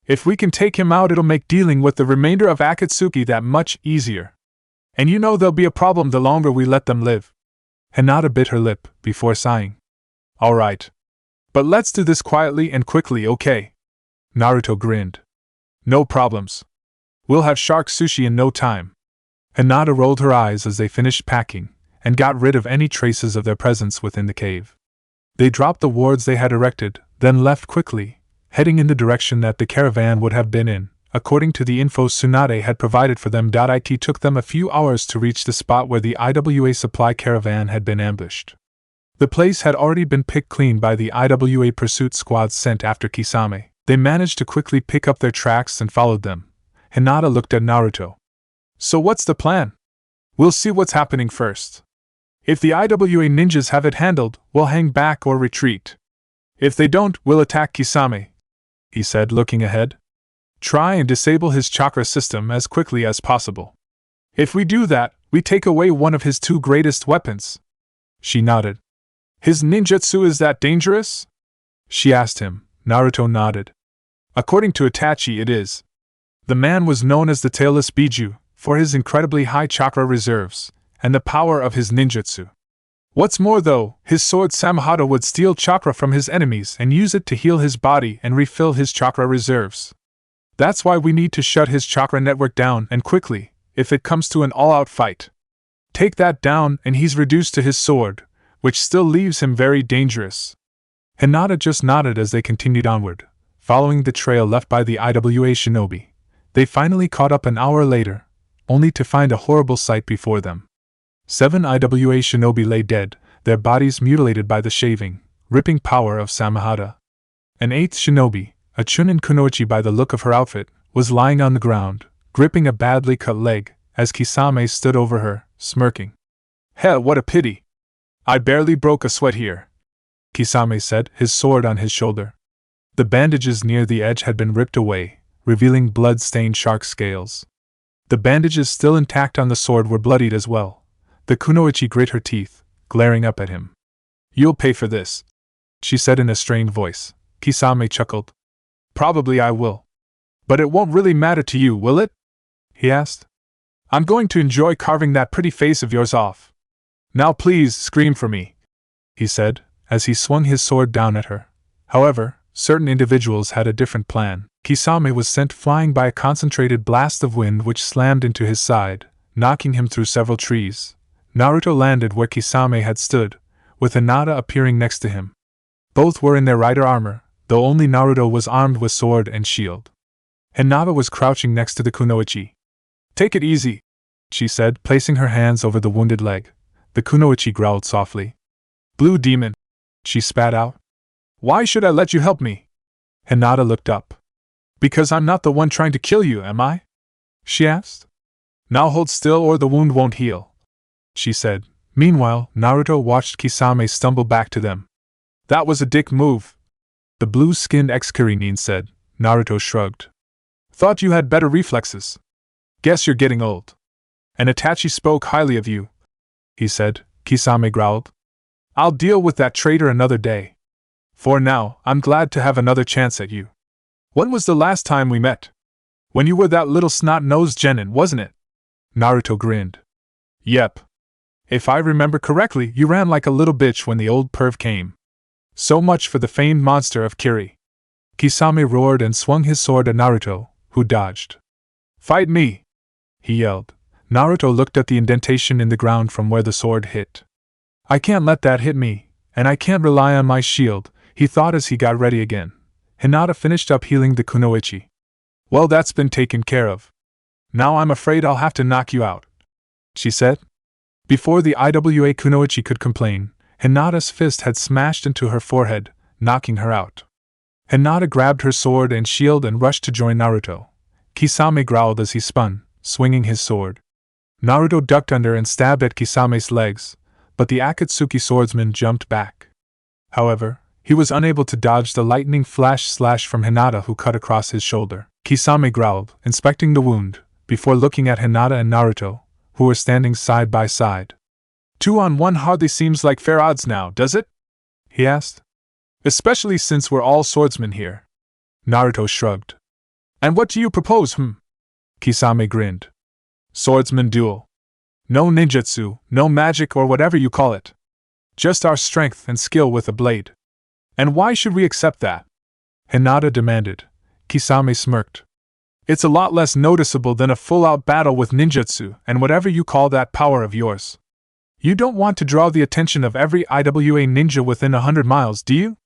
[SPEAKER 1] If we can take him out, it'll make dealing with the remainder of Akatsuki that much easier. And you know there'll be a problem the longer we let them live. Hinata bit her lip before sighing. All right. But let's do this quietly and quickly, okay? Naruto grinned. No problems. We'll have shark sushi in no time. Hinata rolled her eyes as they finished packing, and got rid of any traces of their presence within the cave. They dropped the wards they had erected, then left quickly, heading in the direction that the caravan would have been in. According to the info Tsunade had provided for them, it took them a few hours to reach the spot where the IWA supply caravan had been ambushed. The place had already been picked clean by the IWA pursuit squad sent after Kisame. They managed to quickly pick up their tracks and followed them. Hinata looked at Naruto. So what's the plan? We'll see what's happening first. If the IWA ninjas have it handled, we'll hang back or retreat. If they don't, we'll attack Kisame, he said, looking ahead. Try and disable his chakra system as quickly as possible. If we do that, we take away one of his two greatest weapons. She nodded. His ninjutsu is that dangerous? She asked him. Naruto nodded. According to Itachi, it is. The man was known as the Tailless Biju for his incredibly high chakra reserves and the power of his ninjutsu. What's more though, his sword Samahada would steal chakra from his enemies and use it to heal his body and refill his chakra reserves. That's why we need to shut his chakra network down, and quickly, if it comes to an all-out fight. Take that down and he's reduced to his sword, which still leaves him very dangerous. Hinata just nodded as they continued onward, following the trail left by the IWA shinobi. They finally caught up an hour later, only to find a horrible sight before them. 7 IWA shinobi lay dead, their bodies mutilated by the shaving, ripping power of Samahada. An 8th shinobi, a Chunin kunoichi by the look of her outfit, was lying on the ground, gripping a badly cut leg, as Kisame stood over her, smirking. "Heh, what a pity! I barely broke a sweat here," Kisame said, his sword on his shoulder. The bandages near the edge had been ripped away, revealing blood-stained shark scales. The bandages still intact on the sword were bloodied as well. The kunoichi grit her teeth, glaring up at him. "You'll pay for this," she said in a strained voice. Kisame chuckled. "Probably I will. But it won't really matter to you, will it?" he asked. "I'm going to enjoy carving that pretty face of yours off. Now please, scream for me," he said, as he swung his sword down at her. However, certain individuals had a different plan. Kisame was sent flying by a concentrated blast of wind which slammed into his side, knocking him through several trees. Naruto landed where Kisame had stood, with Hinata appearing next to him. Both were in their rider armor, though only Naruto was armed with sword and shield. Hinata was crouching next to the kunoichi. "Take it easy," she said, placing her hands over the wounded leg. The kunoichi growled softly. "Blue demon," she spat out. "Why should I let you help me?" Hinata looked up. "Because I'm not the one trying to kill you, am I?" she asked. "Now hold still or the wound won't heal," she said. Meanwhile, Naruto watched Kisame stumble back to them. "That was a dick move," the blue-skinned ex-Kirinin said. Naruto shrugged. "Thought you had better reflexes. Guess you're getting old. And Itachi spoke highly of you," he said. Kisame growled. "I'll deal with that traitor another day. For now, I'm glad to have another chance at you. When was the last time we met? When you were that little snot-nosed genin, wasn't it?" Naruto grinned. "Yep. If I remember correctly, you ran like a little bitch when the old perv came. So much for the famed monster of Kiri." Kisame roared and swung his sword at Naruto, who dodged. "Fight me!" he yelled. Naruto looked at the indentation in the ground from where the sword hit. "I can't let that hit me, and I can't rely on my shield," he thought as he got ready again. Hinata finished up healing the kunoichi. "Well, that's been taken care of. Now I'm afraid I'll have to knock you out," she said. Before the IWA kunoichi could complain, Hinata's fist had smashed into her forehead, knocking her out. Hinata grabbed her sword and shield and rushed to join Naruto. Kisame growled as he spun, swinging his sword. Naruto ducked under and stabbed at Kisame's legs, but the Akatsuki swordsman jumped back. However, he was unable to dodge the lightning flash from Hinata, who cut across his shoulder. Kisame growled, inspecting the wound, before looking at Hinata and Naruto, who were standing side by side. 2 on 1 hardly seems like fair odds now, does it?" he asked. "Especially since we're all swordsmen here." Naruto shrugged. "And what do you propose, Kisame grinned. "Swordsman duel. No ninjutsu, no magic or whatever you call it. Just our strength and skill with a blade. And why should we accept that?" Hinata demanded. Kisame smirked. "It's a lot less noticeable than a full-out battle with ninjutsu and whatever you call that power of yours. You don't want to draw the attention of every IWA ninja within 100 miles, do you?"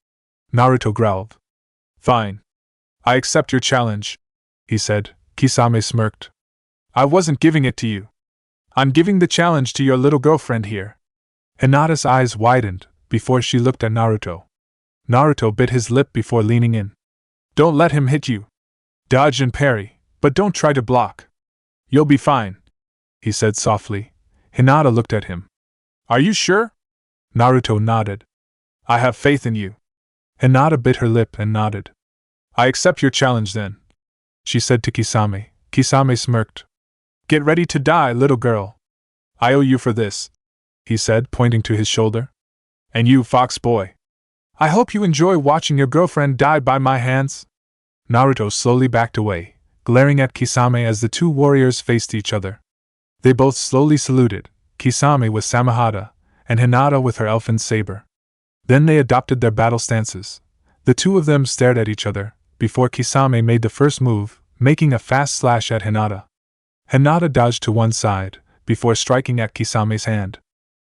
[SPEAKER 1] Naruto growled. "Fine. I accept your challenge," he said. Kisame smirked. "I wasn't giving it to you. I'm giving the challenge to your little girlfriend here." Hinata's eyes widened before she looked at Naruto. Naruto bit his lip before leaning in. "Don't let him hit you. Dodge and parry, but don't try to block. You'll be fine," he said softly. Hinata looked at him. "Are you sure?" Naruto nodded. "I have faith in you." Hinata bit her lip and nodded. "I accept your challenge then," she said to Kisame. Kisame smirked. "Get ready to die, little girl. I owe you for this," he said, pointing to his shoulder. "And you, fox boy. I hope you enjoy watching your girlfriend die by my hands." Naruto slowly backed away, glaring at Kisame as the two warriors faced each other. They both slowly saluted, Kisame with Samahada, and Hinata with her elfin saber. Then they adopted their battle stances. The two of them stared at each other, before Kisame made the first move, making a fast slash at Hinata. Hinata dodged to one side, before striking at Kisame's hand.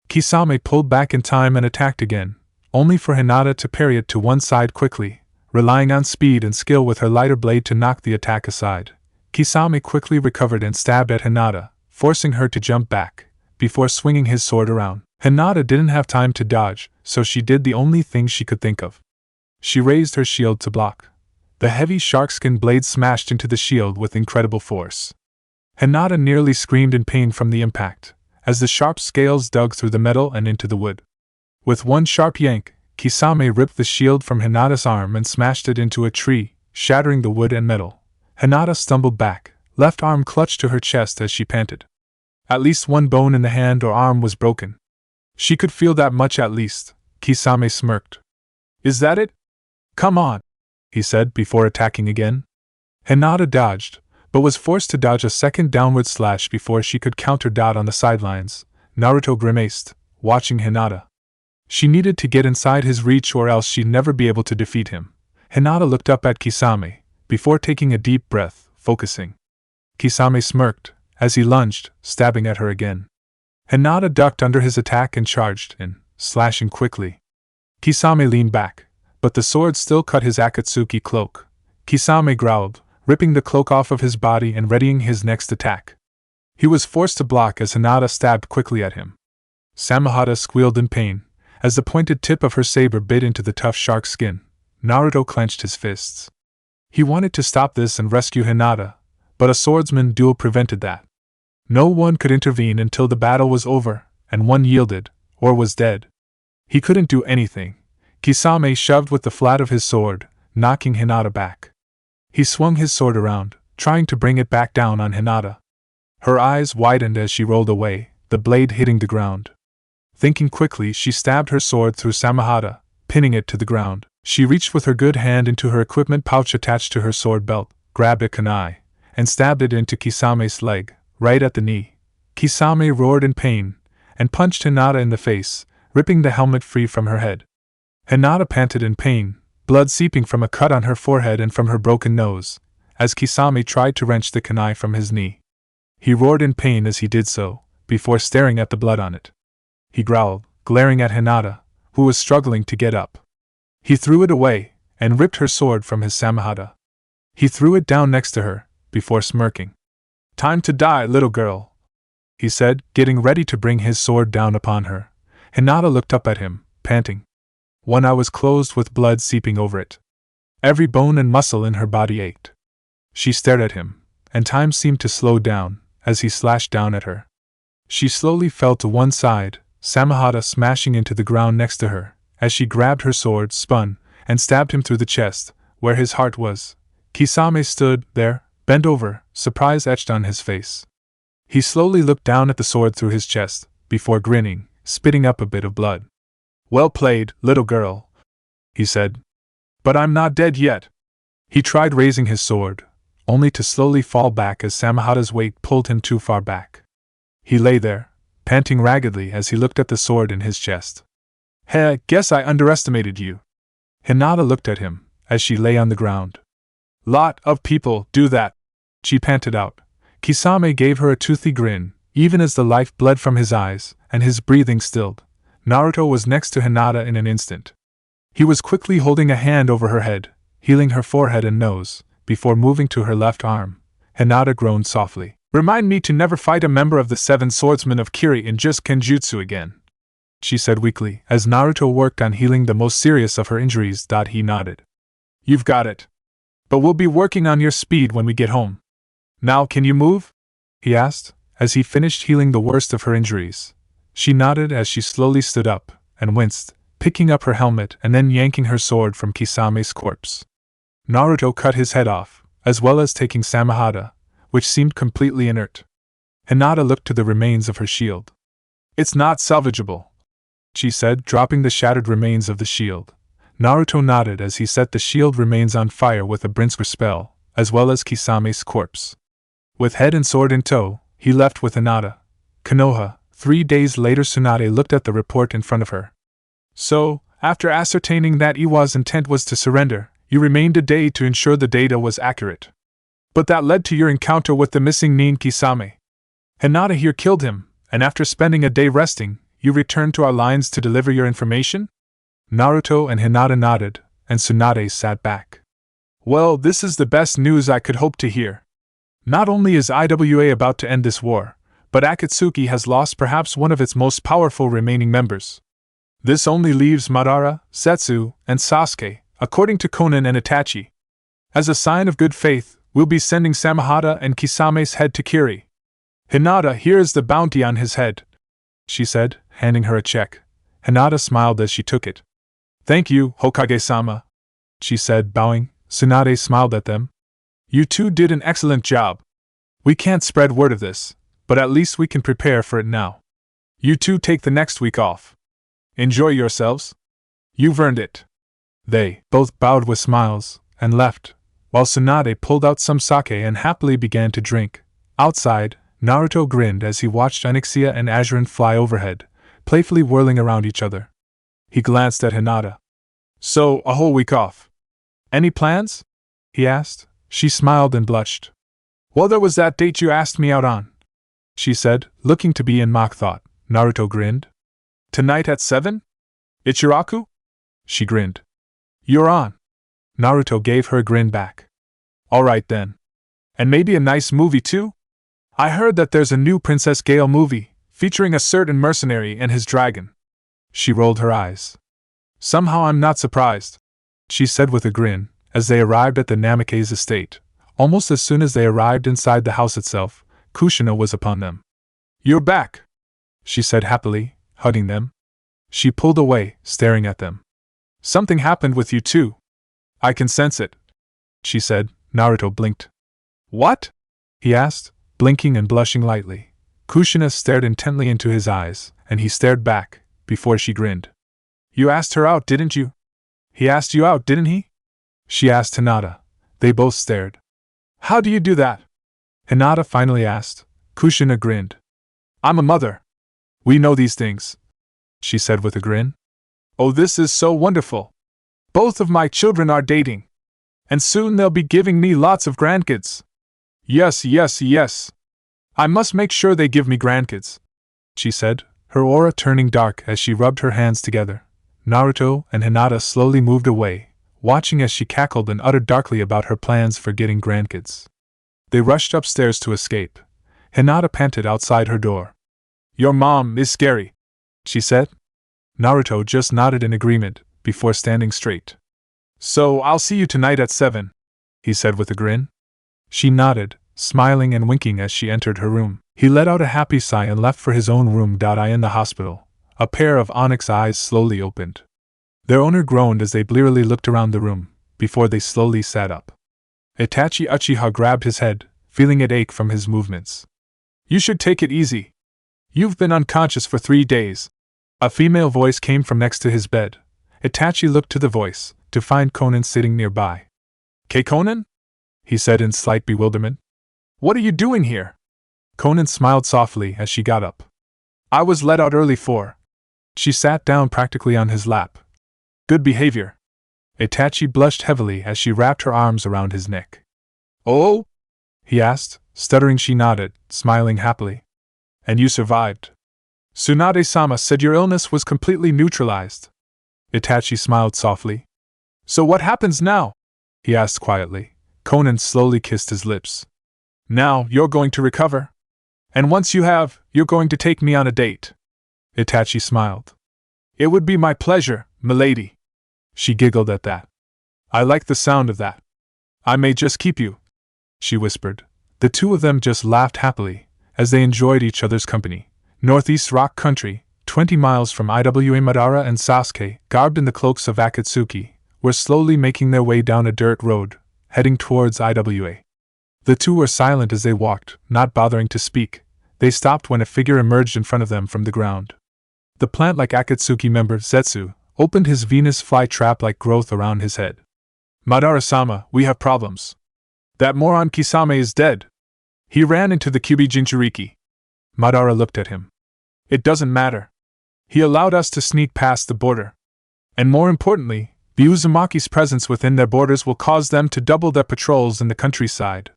[SPEAKER 1] Kisame pulled back in time and attacked again, only for Hinata to parry it to one side quickly, relying on speed and skill with her lighter blade to knock the attack aside. Kisame quickly recovered and stabbed at Hinata, forcing her to jump back, before swinging his sword around. Hinata didn't have time to dodge, so she did the only thing she could think of. She raised her shield to block. The heavy sharkskin blade smashed into the shield with incredible force. Hinata nearly screamed in pain from the impact, as the sharp scales dug through the metal and into the wood. With one sharp yank, Kisame ripped the shield from Hinata's arm and smashed it into a tree, shattering the wood and metal. Hinata stumbled back, left arm clutched to her chest as she panted. At least one bone in the hand or arm was broken. She could feel that much at least. Kisame smirked. "Is that it? Come on," he said before attacking again. Hinata dodged, but was forced to dodge a second downward slash before she could counter dot on the sidelines. Naruto grimaced, watching Hinata. She needed to get inside his reach or else she'd never be able to defeat him. Hinata looked up at Kisame, before taking a deep breath, focusing. Kisame smirked, as he lunged, stabbing at her again. Hinata ducked under his attack and charged in, slashing quickly. Kisame leaned back, but the sword still cut his Akatsuki cloak. Kisame growled, ripping the cloak off of his body and readying his next attack. He was forced to block as Hinata stabbed quickly at him. Samahata squealed in pain, as the pointed tip of her saber bit into the tough shark skin. Naruto clenched his fists. He wanted to stop this and rescue Hinata, but a swordsman duel prevented that. No one could intervene until the battle was over, and one yielded, or was dead. He couldn't do anything. Kisame shoved with the flat of his sword, knocking Hinata back. He swung his sword around, trying to bring it back down on Hinata. Her eyes widened as she rolled away, the blade hitting the ground. Thinking quickly, she stabbed her sword through Samahata, pinning it to the ground. She reached with her good hand into her equipment pouch attached to her sword belt, grabbed a kunai, and stabbed it into Kisame's leg, right at the knee. Kisame roared in pain, and punched Hinata in the face, ripping the helmet free from her head. Hinata panted in pain, blood seeping from a cut on her forehead and from her broken nose, as Kisame tried to wrench the kunai from his knee. He roared in pain as he did so, before staring at the blood on it. He growled, glaring at Hinata, who was struggling to get up. He threw it away, and ripped her sword from his Samahata. He threw it down next to her, before smirking. "Time to die, little girl," he said, getting ready to bring his sword down upon her. Hinata looked up at him, panting. One eye was closed with blood seeping over it. Every bone and muscle in her body ached. She stared at him, and time seemed to slow down, as he slashed down at her. She slowly fell to one side, Samahata smashing into the ground next to her, as she grabbed her sword, spun, and stabbed him through the chest, where his heart was. Kisame stood there, bent over, surprise etched on his face. He slowly looked down at the sword through his chest, before grinning, spitting up a bit of blood. "Well played, little girl," he said. "But I'm not dead yet." He tried raising his sword, only to slowly fall back as Samahata's weight pulled him too far back. He lay there, panting raggedly as he looked at the sword in his chest. "Hey, I guess I underestimated you." Hinata looked at him, as she lay on the ground. "Lot of people do that," she panted out. Kisame gave her a toothy grin, even as the life bled from his eyes, and his breathing stilled. Naruto was next to Hinata in an instant. He was quickly holding a hand over her head, healing her forehead and nose, before moving to her left arm. Hinata groaned softly. "Remind me to never fight a member of the 7 swordsmen of Kiri in just Kenjutsu again," she said weakly, as Naruto worked on healing the most serious of her injuries. He nodded. "You've got it. But we'll be working on your speed when we get home. Now can you move?" he asked, as he finished healing the worst of her injuries. She nodded as she slowly stood up, and winced, picking up her helmet and then yanking her sword from Kisame's corpse. Naruto cut his head off, as well as taking Samahata, which seemed completely inert. Hinata looked to the remains of her shield. "It's not salvageable," she said, dropping the shattered remains of the shield. Naruto nodded as he set the shield remains on fire with a Brinsker spell, as well as Kisame's corpse. With head and sword in tow, he left with Hinata. Konoha. 3 days later, Tsunade looked at the report in front of her. "So, after ascertaining that Iwa's intent was to surrender, you remained a day to ensure the data was accurate. But that led to your encounter with the missing Nin Kisame. Hinata here killed him, and after spending a day resting, you returned to our lines to deliver your information?" Naruto and Hinata nodded, and Tsunade sat back. Well, this is the best news I could hope to hear. Not only is IWA about to end this war, but Akatsuki has lost perhaps one of its most powerful remaining members. This only leaves Madara, Setsu, and Sasuke, according to Konan and Itachi. As a sign of good faith, we'll be sending Samehada and Kisame's head to Kiri. Hinata, here is the bounty on his head, she said, handing her a check. Hinata smiled as she took it. Thank you, Hokage-sama, she said, bowing. Tsunade smiled at them. You two did an excellent job. We can't spread word of this, but at least we can prepare for it now. You two take the next week off. Enjoy yourselves. You've earned it. They both bowed with smiles and left, while Tsunade pulled out some sake and happily began to drink. Outside, Naruto grinned as he watched Onyxia and Azurin fly overhead, playfully whirling around each other. He glanced at Hinata. So, a whole week off. Any plans? He asked. She smiled and blushed. Well, there was that date you asked me out on, she said, looking to be in mock thought. Naruto grinned. Tonight at 7? Ichiraku? She grinned. You're on. Naruto gave her a grin back. Alright then. And maybe a nice movie too? I heard that there's a new Princess Gale movie, featuring a certain mercenary and his dragon. She rolled her eyes. Somehow I'm not surprised, she said with a grin, as they arrived at the Namikaze estate. Almost as soon as they arrived inside the house itself, Kushina was upon them. You're back, she said happily, hugging them. She pulled away, staring at them. Something happened with you too. I can sense it, she said. Naruto blinked. What? He asked, blinking and blushing lightly. Kushina stared intently into his eyes, and he stared back, before she grinned. You asked her out, didn't you? He asked you out, didn't he? She asked Hinata. They both stared. How do you do that? Hinata finally asked. Kushina grinned. I'm a mother. We know these things, she said with a grin. Oh, this is so wonderful. Both of my children are dating. And soon they'll be giving me lots of grandkids. Yes, yes, yes. I must make sure they give me grandkids, she said, her aura turning dark as she rubbed her hands together. Naruto and Hinata slowly moved away, watching as she cackled and uttered darkly about her plans for getting grandkids. They rushed upstairs to escape. Hinata panted outside her door. Your mom is scary, she said. Naruto just nodded in agreement, before standing straight. So I'll see you tonight at 7, he said with a grin. She nodded, smiling and winking as she entered her room. He let out a happy sigh and left for his own room. In the hospital, a pair of onyx eyes slowly opened. Their owner groaned as they blearily looked around the room, before they slowly sat up. Itachi Uchiha grabbed his head, feeling it ache from his movements. You should take it easy. You've been unconscious for 3 days. A female voice came from next to his bed. Itachi looked to the voice, to find Konan sitting nearby. Konan? He said in slight bewilderment. What are you doing here? Konan smiled softly as she got up. I was let out early for. She sat down practically on his lap. Good behavior. Itachi blushed heavily as she wrapped her arms around his neck. Oh? He asked, stuttering. She nodded, smiling happily. And you survived. Tsunade-sama said your illness was completely neutralized. Itachi smiled softly. So what happens now? He asked quietly. Konan slowly kissed his lips. Now you're going to recover. And once you have, you're going to take me on a date. Itachi smiled. It would be my pleasure, milady. She giggled at that. I like the sound of that. I may just keep you, she whispered. The two of them just laughed happily, as they enjoyed each other's company. Northeast Rock Country, 20 miles from Iwa. Madara and Sasuke, garbed in the cloaks of Akatsuki, were slowly making their way down a dirt road, heading towards Iwa. The two were silent as they walked, not bothering to speak. They stopped when a figure emerged in front of them from the ground. The plant-like Akatsuki member, Zetsu, opened his Venus flytrap-like growth around his head. Madara-sama, we have problems. That moron Kisame is dead. He ran into the Kyubi Jinchuriki. Madara looked at him. It doesn't matter. He allowed us to sneak past the border. And more importantly, the Uzumaki's presence within their borders will cause them to double their patrols in the countryside.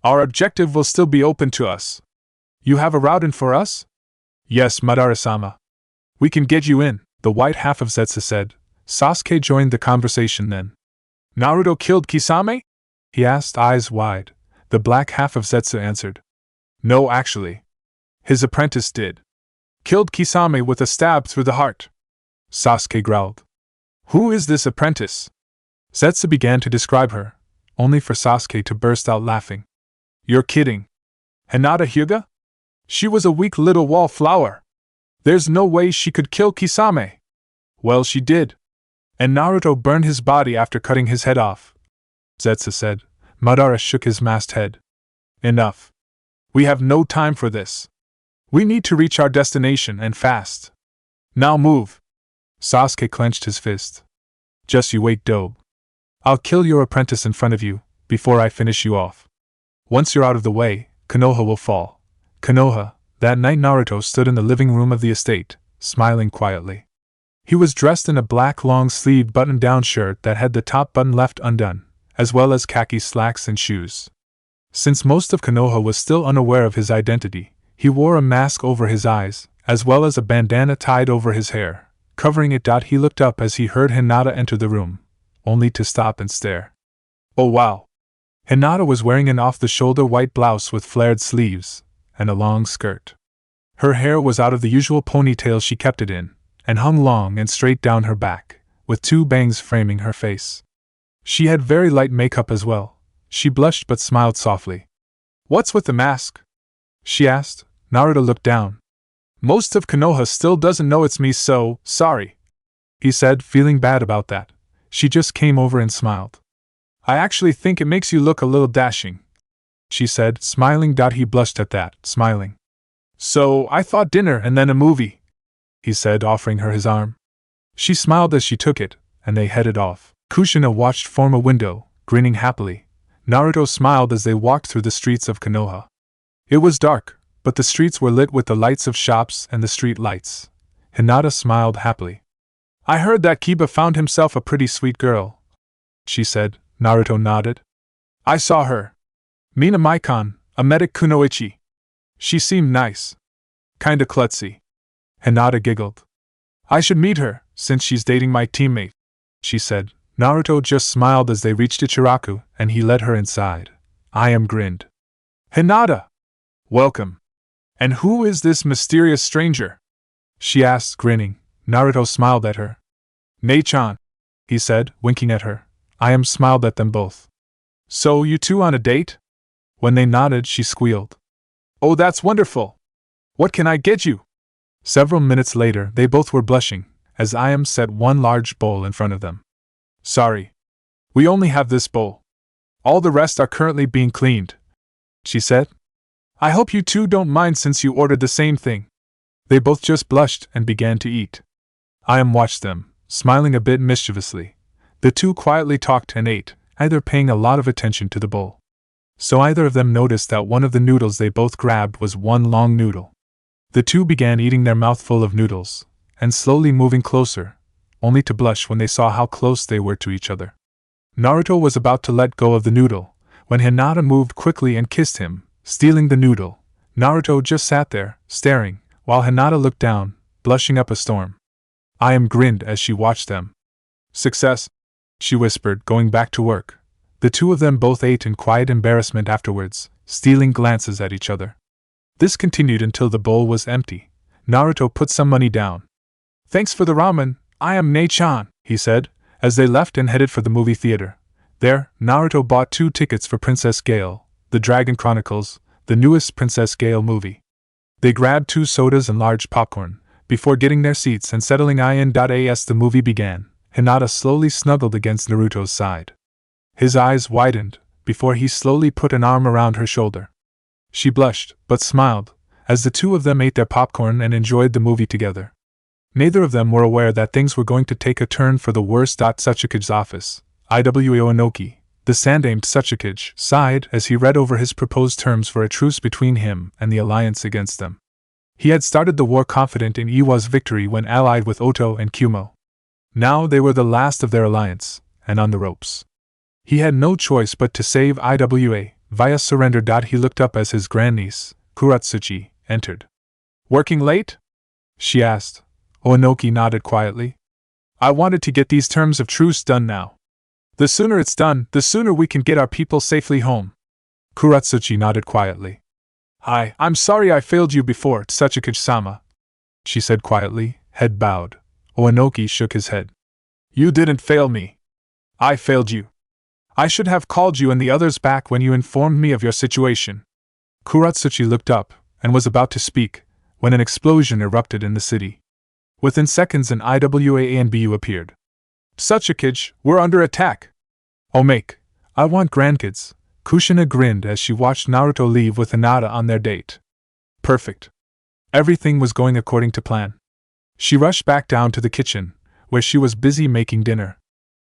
[SPEAKER 1] Our objective will still be open to us. You have a route in for us? Yes, Madara-sama. We can get you in, the white half of Zetsu said, Sasuke joined the conversation then. Naruto killed Kisame? He asked, eyes wide. The black half of Zetsu answered. No, actually. His apprentice did. Killed Kisame with a stab through the heart. Sasuke growled. Who is this apprentice? Zetsu began to describe her, only for Sasuke to burst out laughing. You're kidding. Hinata Hyuga? She was a weak little wallflower. There's no way she could kill Kisame. Well, she did. And Naruto burned his body after cutting his head off, Zetsu said. Madara shook his masked head. Enough. We have no time for this. We need to reach our destination and fast. Now move. Sasuke clenched his fist. Just you wait, Dobe. I'll kill your apprentice in front of you, before I finish you off. Once you're out of the way, Konoha will fall. Konoha. That night Naruto stood in the living room of the estate, smiling quietly. He was dressed in a black long-sleeved button-down shirt that had the top button left undone, as well as khaki slacks and shoes. Since most of Konoha was still unaware of his identity, he wore a mask over his eyes, as well as a bandana tied over his hair, covering it. He looked up as he heard Hinata enter the room, only to stop and stare. Oh wow! Hinata was wearing an off-the-shoulder white blouse with flared sleeves, and a long skirt. Her hair was out of the usual ponytail she kept it in, and hung long and straight down her back, with two bangs framing her face. She had very light makeup as well. She blushed but smiled softly. What's with the mask? She asked. Naruto looked down. Most of Konoha still doesn't know it's me, so, sorry, he said, feeling bad about that. She just came over and smiled. I actually think it makes you look a little dashing, she said, smiling. He blushed at that, smiling. So, I thought dinner and then a movie, he said, offering her his arm. She smiled as she took it, and they headed off. Kushina watched from a window, grinning happily. Naruto smiled as they walked through the streets of Konoha. It was dark, but the streets were lit with the lights of shops and the street lights. Hinata smiled happily. I heard that Kiba found himself a pretty sweet girl, she said. Naruto nodded. I saw her. Mina Maikon, a medic kunoichi. She seemed nice. Kinda klutzy. Hinata giggled. I should meet her, since she's dating my teammate, she said. Naruto just smiled as they reached Ichiraku, and he led her inside. I grinned. Hinata! Welcome. And who is this mysterious stranger? She asked, grinning. Naruto smiled at her. Nei-chan, he said, winking at her. Smiled at them both. So you two on a date? When they nodded, she squealed. Oh, that's wonderful! What can I get you? Several minutes later, they both were blushing, as set one large bowl in front of them. Sorry. We only have this bowl. All the rest are currently being cleaned, she said. I hope you two don't mind since you ordered the same thing. They both just blushed and began to eat. Watched them, smiling a bit mischievously. The two quietly talked and ate, either paying a lot of attention to the bowl. So either of them noticed that one of the noodles they both grabbed was one long noodle. The two began eating their mouthful of noodles, and slowly moving closer, only to blush when they saw how close they were to each other. Naruto was about to let go of the noodle, when Hinata moved quickly and kissed him, stealing the noodle. Naruto just sat there, staring, while Hinata looked down, blushing up a storm. Grinned as she watched them. Success, she whispered, going back to work. The two of them both ate in quiet embarrassment afterwards, stealing glances at each other. This continued until the bowl was empty. Naruto put some money down. Thanks for the ramen, Nei-chan, he said, as they left and headed for the movie theater. There, Naruto bought 2 tickets for Princess Gale, The Dragon Chronicles, the newest Princess Gale movie. They grabbed 2 sodas and large popcorn, before getting their seats and settling in. As the movie began, Hinata slowly snuggled against Naruto's side. His eyes widened, before he slowly put an arm around her shoulder. She blushed, but smiled, as the two of them ate their popcorn and enjoyed the movie together. Neither of them were aware that things were going to take a turn for the worse. Tsuchikage's office, Iwa Inoki, the sandamed Tsuchikage, sighed as he read over his proposed terms for a truce between him and the alliance against them. He had started the war confident in Iwa's victory when allied with Oto and Kumo. Now they were the last of their alliance, and on the ropes. He had no choice but to save Iwa via surrender. He looked up as his grandniece, Kuratsuchi, entered. Working late? She asked. Inoki nodded quietly. I wanted to get these terms of truce done now. The sooner it's done, the sooner we can get our people safely home. Kuratsuchi nodded quietly. I'm sorry I failed you before, Tsuchikage-sama, she said quietly, head bowed. Oanoki shook his head. You didn't fail me. I failed you. I should have called you and the others back when you informed me of your situation. Kuratsuchi looked up, and was about to speak, when an explosion erupted in the city. Within seconds an IWA and BU appeared. Tsuchikage, we're under attack! Omake, I want grandkids. Kushina grinned as she watched Naruto leave with Hinata on their date. Perfect. Everything was going according to plan. She rushed back down to the kitchen, where she was busy making dinner.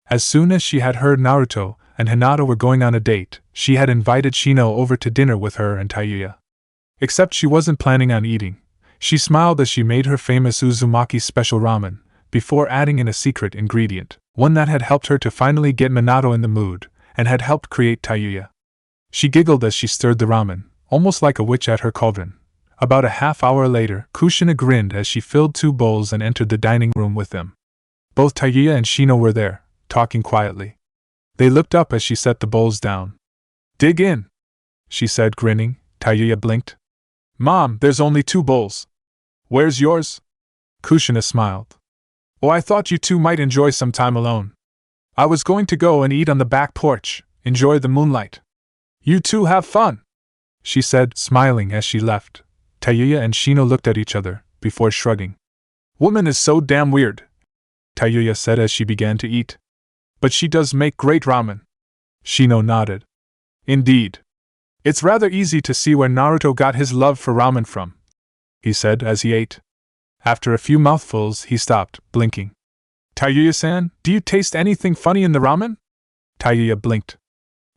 [SPEAKER 1] As soon as she had heard Naruto and Hinata were going on a date, she had invited Shino over to dinner with her and Tayuya. Except she wasn't planning on eating. She smiled as she made her famous Uzumaki special ramen, before adding in a secret ingredient, one that had helped her to finally get Minato in the mood, and had helped create Tayuya. She giggled as she stirred the ramen, almost like a witch at her cauldron. About a half hour later, Kushina grinned as she filled 2 bowls and entered the dining room with them. Both Tayuya and Shino were there, talking quietly. They looked up as she set the bowls down. Dig in, she said, grinning. Tayuya blinked. Mom, there's only 2 bowls. Where's yours? Kushina smiled. Oh, I thought you two might enjoy some time alone. I was going to go and eat on the back porch, enjoy the moonlight. You two have fun, she said, smiling as she left. Tayuya and Shino looked at each other, before shrugging. Woman is so damn weird, Tayuya said as she began to eat. But she does make great ramen. Shino nodded. Indeed. It's rather easy to see where Naruto got his love for ramen from, he said as he ate. After a few mouthfuls, he stopped, blinking. Tayuya-san, do you taste anything funny in the ramen? Tayuya blinked.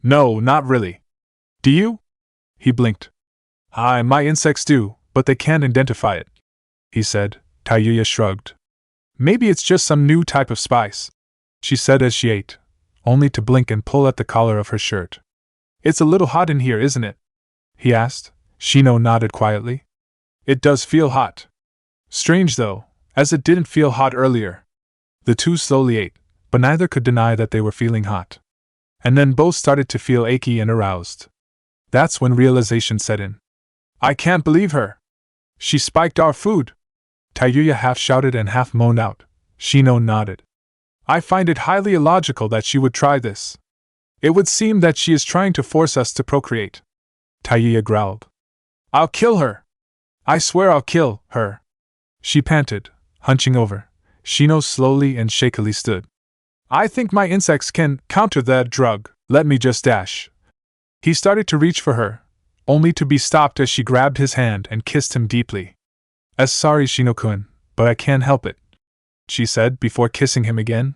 [SPEAKER 1] No, not really. Do you? He blinked. My insects do, but they can't identify it, he said. Tayuya shrugged. Maybe it's just some new type of spice, she said as she ate, only to blink and pull at the collar of her shirt. It's a little hot in here, isn't it? He asked. Shino nodded quietly. It does feel hot. Strange though, as it didn't feel hot earlier. The two slowly ate, but neither could deny that they were feeling hot. And then both started to feel achy and aroused. That's when realization set in. I can't believe her. She spiked our food. Tayuya half shouted and half moaned out. Shino nodded. I find it highly illogical that she would try this. It would seem that she is trying to force us to procreate. Tayuya growled. I'll kill her. I swear I'll kill her. She panted, hunching over. Shino slowly and shakily stood. I think my insects can counter that drug. Let me just dash. He started to reach for her, only to be stopped as she grabbed his hand and kissed him deeply. Sorry, Shino-kun, but I can't help it, she said before kissing him again.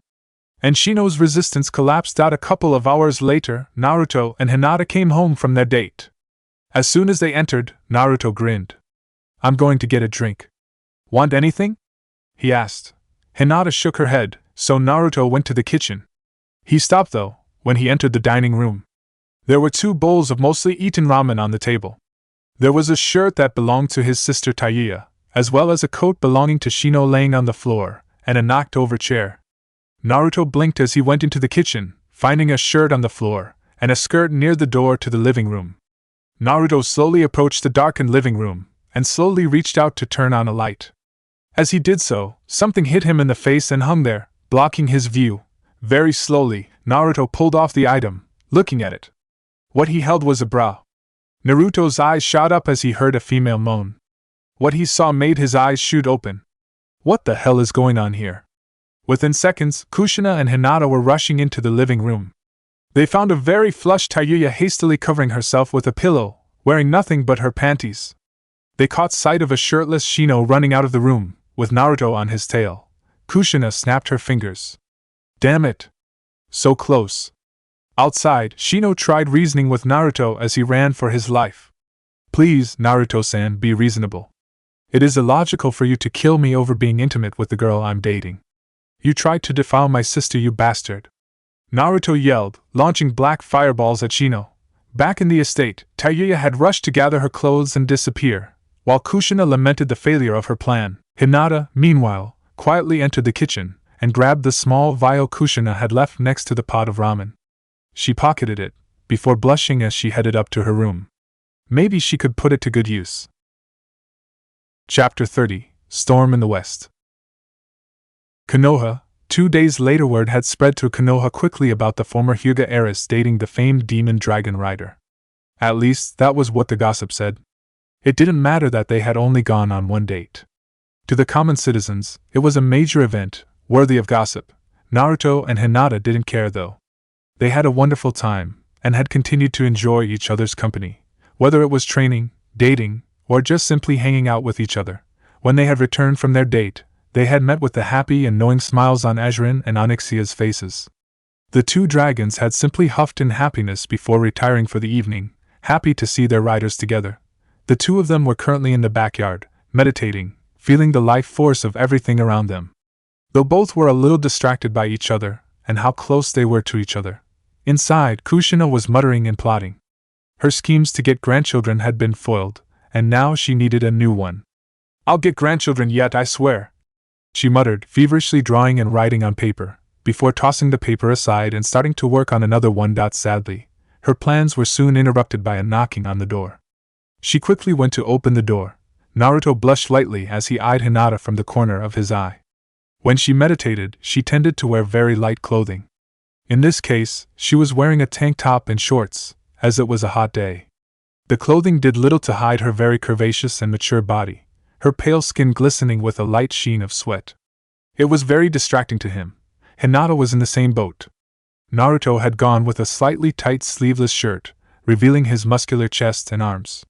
[SPEAKER 1] And Shino's resistance collapsed out. A couple of hours later, Naruto and Hinata came home from their date. As soon as they entered, Naruto grinned. I'm going to get a drink. Want anything? He asked. Hinata shook her head, so Naruto went to the kitchen. He stopped though, when he entered the dining room. There were 2 bowls of mostly eaten ramen on the table. There was a shirt that belonged to his sister Tayuya, as well as a coat belonging to Shino laying on the floor, and a knocked-over chair. Naruto blinked as he went into the kitchen, finding a shirt on the floor, and a skirt near the door to the living room. Naruto slowly approached the darkened living room, and slowly reached out to turn on a light. As he did so, something hit him in the face and hung there, blocking his view. Very slowly, Naruto pulled off the item, looking at it. What he held was a bra. Naruto's eyes shot up as he heard a female moan. What he saw made his eyes shoot open. What the hell is going on here? Within seconds, Kushina and Hinata were rushing into the living room. They found a very flushed Tayuya hastily covering herself with a pillow, wearing nothing but her panties. They caught sight of a shirtless Shino running out of the room, with Naruto on his tail. Kushina snapped her fingers. Damn it! So close. Outside, Shino tried reasoning with Naruto as he ran for his life. Please, Naruto-san, be reasonable. It is illogical for you to kill me over being intimate with the girl I'm dating. You tried to defile my sister, you bastard. Naruto yelled, launching black fireballs at Shino. Back in the estate, Tayuya had rushed to gather her clothes and disappear, while Kushina lamented the failure of her plan. Hinata, meanwhile, quietly entered the kitchen, and grabbed the small vial Kushina had left next to the pot of ramen. She pocketed it, before blushing as she headed up to her room. Maybe she could put it to good use. Chapter 30: Storm in the West. Konoha. 2 days later, word had spread through Konoha quickly about the former Hyuga heiress dating the famed demon dragon rider. At least, that was what the gossip said. It didn't matter that they had only gone on one date. To the common citizens, it was a major event, worthy of gossip. Naruto and Hinata didn't care though. They had a wonderful time, and had continued to enjoy each other's company, whether it was training, dating, or just simply hanging out with each other. When they had returned from their date, they had met with the happy and knowing smiles on Azurin and Onyxia's faces. The two dragons had simply huffed in happiness before retiring for the evening, happy to see their riders together. The two of them were currently in the backyard, meditating, feeling the life force of everything around them. Though both were a little distracted by each other, and how close they were to each other. Inside, Kushina was muttering and plotting. Her schemes to get grandchildren had been foiled, and now she needed a new one. "I'll get grandchildren yet, I swear," she muttered, feverishly drawing and writing on paper, before tossing the paper aside and starting to work on another one. Sadly, her plans were soon interrupted by a knocking on the door. She quickly went to open the door. Naruto blushed lightly as he eyed Hinata from the corner of his eye. When she meditated, she tended to wear very light clothing. In this case, she was wearing a tank top and shorts, as it was a hot day. The clothing did little to hide her very curvaceous and mature body, her pale skin glistening with a light sheen of sweat. It was very distracting to him. Hinata was in the same boat. Naruto had gone with a slightly tight sleeveless shirt, revealing his muscular chest and arms.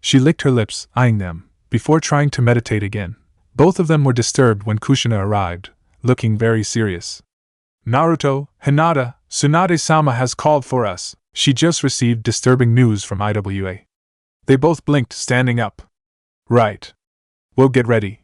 [SPEAKER 1] She licked her lips, eyeing them, before trying to meditate again. Both of them were disturbed when Kushina arrived, looking very serious. "Naruto, Hinata, Tsunade-sama has called for us. She just received disturbing news from IWA." They both blinked, standing up. "Right. We'll get ready,"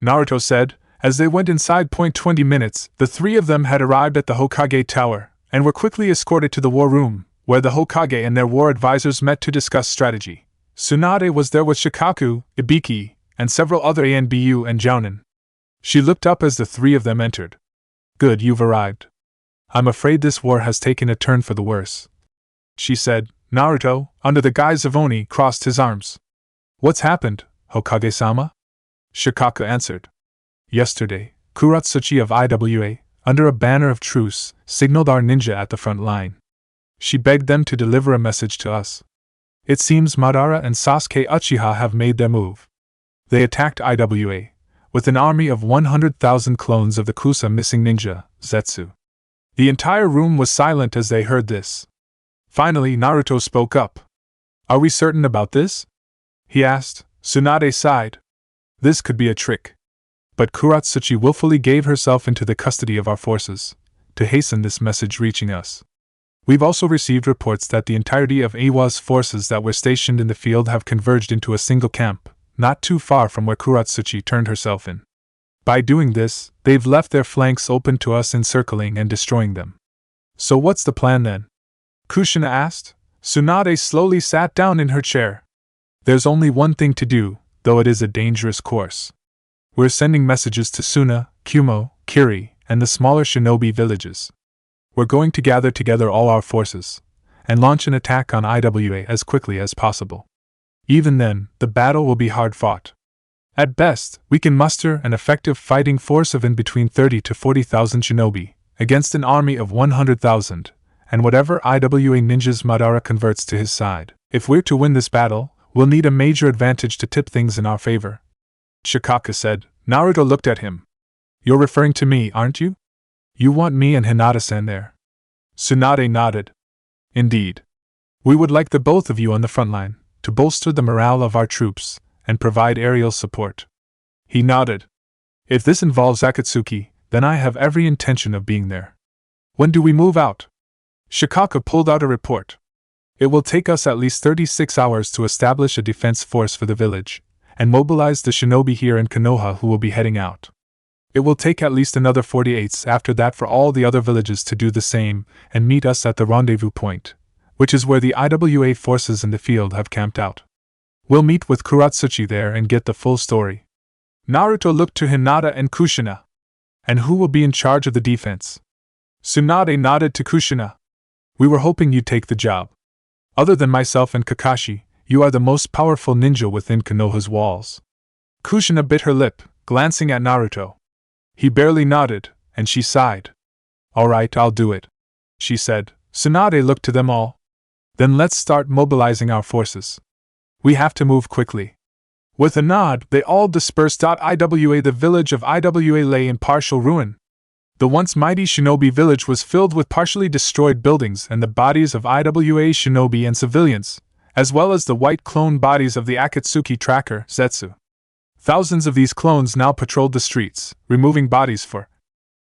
[SPEAKER 1] Naruto said. As they went inside. 20 minutes, the three of them had arrived at the Hokage Tower, and were quickly escorted to the war room, where the Hokage and their war advisors met to discuss strategy. Tsunade was there with Shikaku, Ibiki, and several other ANBU and Jounin. She looked up as the three of them entered. "Good, you've arrived. I'm afraid this war has taken a turn for the worse," she said. Naruto, under the guise of Oni, crossed his arms. "What's happened, Hokage-sama?" Shikaku answered. "Yesterday, Kuratsuchi of IWA, under a banner of truce, signaled our ninja at the front line. She begged them to deliver a message to us. It seems Madara and Sasuke Uchiha have made their move. They attacked IWA, with an army of 100,000 clones of the Kusa missing ninja, Zetsu." The entire room was silent as they heard this. Finally, Naruto spoke up. "Are we certain about this?" he asked. Tsunade sighed. "This could be a trick. But Kuratsuchi willfully gave herself into the custody of our forces, to hasten this message reaching us. We've also received reports that the entirety of Iwa's forces that were stationed in the field have converged into a single camp, not too far from where Kuratsuchi turned herself in. By doing this, they've left their flanks open to us encircling and destroying them. So what's the plan then?" Kushina asked. Tsunade slowly sat down in her chair. "There's only one thing to do, though it is a dangerous course. We're sending messages to Suna, Kumo, Kiri, and the smaller shinobi villages. We're going to gather together all our forces, and launch an attack on IWA as quickly as possible. Even then, the battle will be hard fought. At best, we can muster an effective fighting force of in between 30 to 40,000 shinobi, against an army of 100,000, and whatever IWA ninjas Madara converts to his side. If we're to win this battle, we'll need a major advantage to tip things in our favor," Shikaku said. Naruto looked at him. "You're referring to me, aren't you? You want me and Hinata-san there?" Tsunade nodded. "Indeed. We would like the both of you on the front line, to bolster the morale of our troops, and provide aerial support." He nodded. "If this involves Akatsuki, then I have every intention of being there. When do we move out?" Shikaku pulled out a report. "It will take us at least 36 hours to establish a defense force for the village, and mobilize the shinobi here in Konoha who will be heading out. It will take at least another 48 after that for all the other villages to do the same and meet us at the rendezvous point, which is where the IWA forces in the field have camped out. We'll meet with Kuratsuchi there and get the full story." Naruto looked to Hinata and Kushina. And who will be in charge of the defense? Tsunade nodded to Kushina. We were hoping you'd take the job. Other than myself and Kakashi, you are the most powerful ninja within Konoha's walls. Kushina bit her lip, glancing at Naruto. He barely nodded, and she sighed. Alright, I'll do it, she said. Tsunade looked to them all. Then let's start mobilizing our forces. We have to move quickly. With a nod, they all dispersed. Iwa The village of Iwa lay in partial ruin. The once mighty shinobi village was filled with partially destroyed buildings and the bodies of Iwa shinobi and civilians, as well as the white clone bodies of the Akatsuki tracker, Zetsu. Thousands of these clones now patrolled the streets, removing bodies for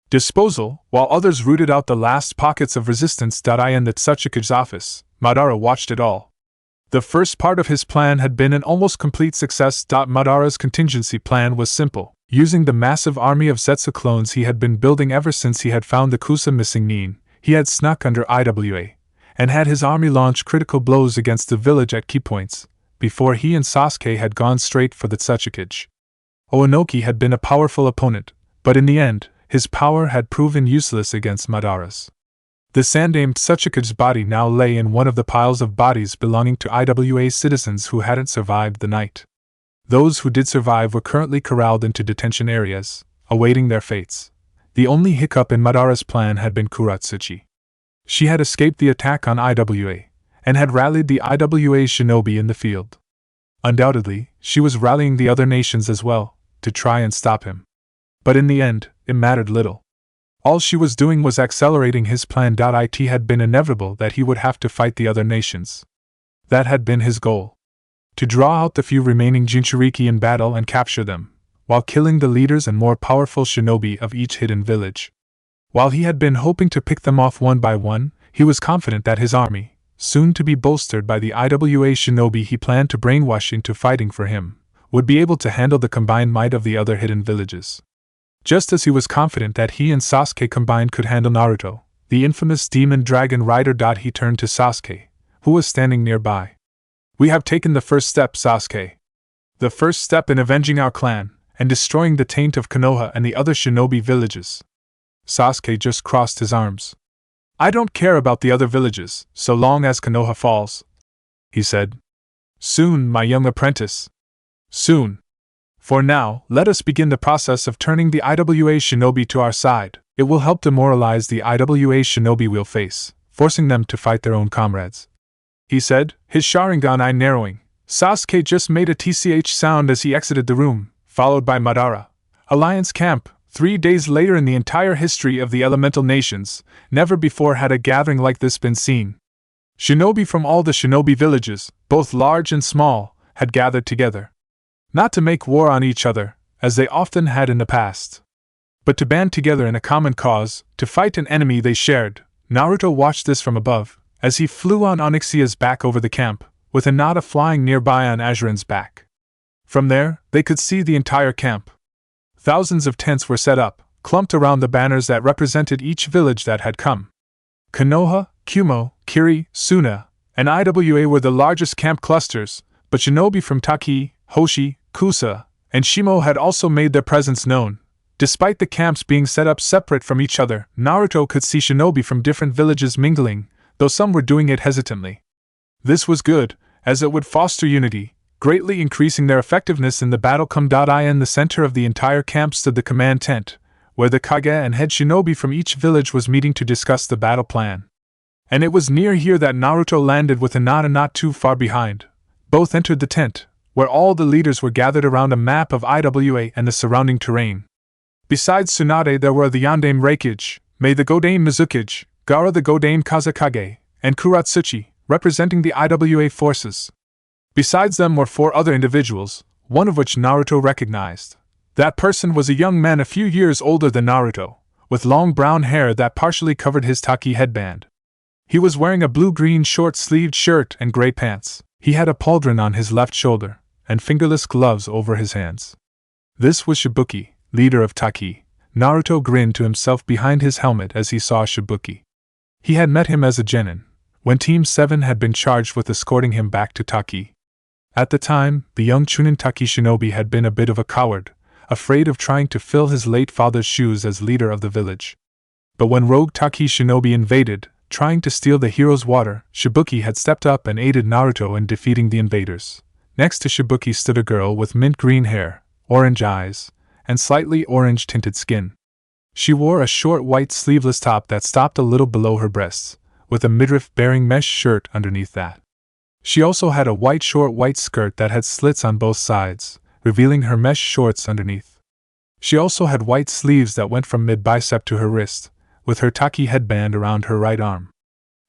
[SPEAKER 1] disposal, while others rooted out the last pockets of resistance. In the Tsuchikage's office, Madara watched it all. The first part of his plan had been an almost complete success. Madara's contingency plan was simple. Using the massive army of Zetsu clones he had been building ever since he had found the Kusa missing Nin, he had snuck under Iwa, and had his army launch critical blows against the village at key points, before he and Sasuke had gone straight for the Tsuchikage. Onoki had been a powerful opponent, but in the end, his power had proven useless against Madara's. The sand-named Tsuchikage's body now lay in one of the piles of bodies belonging to Iwa citizens who hadn't survived the night. Those who did survive were currently corralled into detention areas, awaiting their fates. The only hiccup in Madara's plan had been Kuratsuchi. She had escaped the attack on Iwa, and had rallied the Iwa shinobi in the field. Undoubtedly, she was rallying the other nations as well, to try and stop him. But in the end, it mattered little. All she was doing was accelerating his plan. It had been inevitable that he would have to fight the other nations. That had been his goal. To draw out the few remaining Jinchuriki in battle and capture them, while killing the leaders and more powerful shinobi of each hidden village. While he had been hoping to pick them off one by one, he was confident that his army, soon to be bolstered by the Iwa shinobi he planned to brainwash into fighting for him, would be able to handle the combined might of the other hidden villages. Just as he was confident that he and Sasuke combined could handle Naruto, the infamous demon dragon rider. He turned to Sasuke, who was standing nearby. We have taken the first step, Sasuke. The first step in avenging our clan, and destroying the taint of Konoha and the other shinobi villages. Sasuke just crossed his arms. I don't care about the other villages, so long as Konoha falls, he said. Soon, my young apprentice. Soon. For now, let us begin the process of turning the Iwa shinobi to our side. It will help demoralize the Iwa shinobi we'll face, forcing them to fight their own comrades, he said, his Sharingan eye narrowing. Sasuke just made a tch sound as he exited the room, followed by Madara. Alliance Camp. 3 days later. In the entire history of the elemental nations, never before had a gathering like this been seen. Shinobi from all the shinobi villages, both large and small, had gathered together. Not to make war on each other, as they often had in the past, but to band together in a common cause, to fight an enemy they shared. Naruto watched this from above, as he flew on Onyxia's back over the camp, with Hinata flying nearby on Azurin's back. From there, they could see the entire camp. Thousands of tents were set up, clumped around the banners that represented each village that had come. Konoha, Kumo, Kiri, Suna, and Iwa were the largest camp clusters, but shinobi from Taki, Hoshi, Kusa, and Shimo had also made their presence known. Despite the camps being set up separate from each other, Naruto could see shinobi from different villages mingling, though some were doing it hesitantly. This was good, as it would foster unity, greatly increasing their effectiveness in the battle. In the center of the entire camp stood the command tent, where the Kage and head shinobi from each village was meeting to discuss the battle plan. And it was near here that Naruto landed with Hinata not too far behind. Both entered the tent, where all the leaders were gathered around a map of Iwa and the surrounding terrain. Besides Tsunade there were the Yondaime Reikage, Mei the Godaime Mizukage, Gaara the Godaime Kazakage, and Kuratsuchi, representing the Iwa forces. Besides them were 4 other individuals, one of which Naruto recognized. That person was a young man a few years older than Naruto, with long brown hair that partially covered his taki headband. He was wearing a blue-green short-sleeved shirt and gray pants. He had a pauldron on his left shoulder, and fingerless gloves over his hands. This was Shibuki, leader of Taki. Naruto grinned to himself behind his helmet as he saw Shibuki. He had met him as a genin, when Team 7 had been charged with escorting him back to Taki. At the time, the young Chunin Taki shinobi had been a bit of a coward, afraid of trying to fill his late father's shoes as leader of the village. But when rogue Taki shinobi invaded, trying to steal the hero's water, Shibuki had stepped up and aided Naruto in defeating the invaders. Next to Shibuki stood a girl with mint green hair, orange eyes, and slightly orange-tinted skin. She wore a short white sleeveless top that stopped a little below her breasts, with a midriff-bearing mesh shirt underneath that. She also had a short white skirt that had slits on both sides, revealing her mesh shorts underneath. She also had white sleeves that went from mid-bicep to her wrist, with her taki headband around her right arm.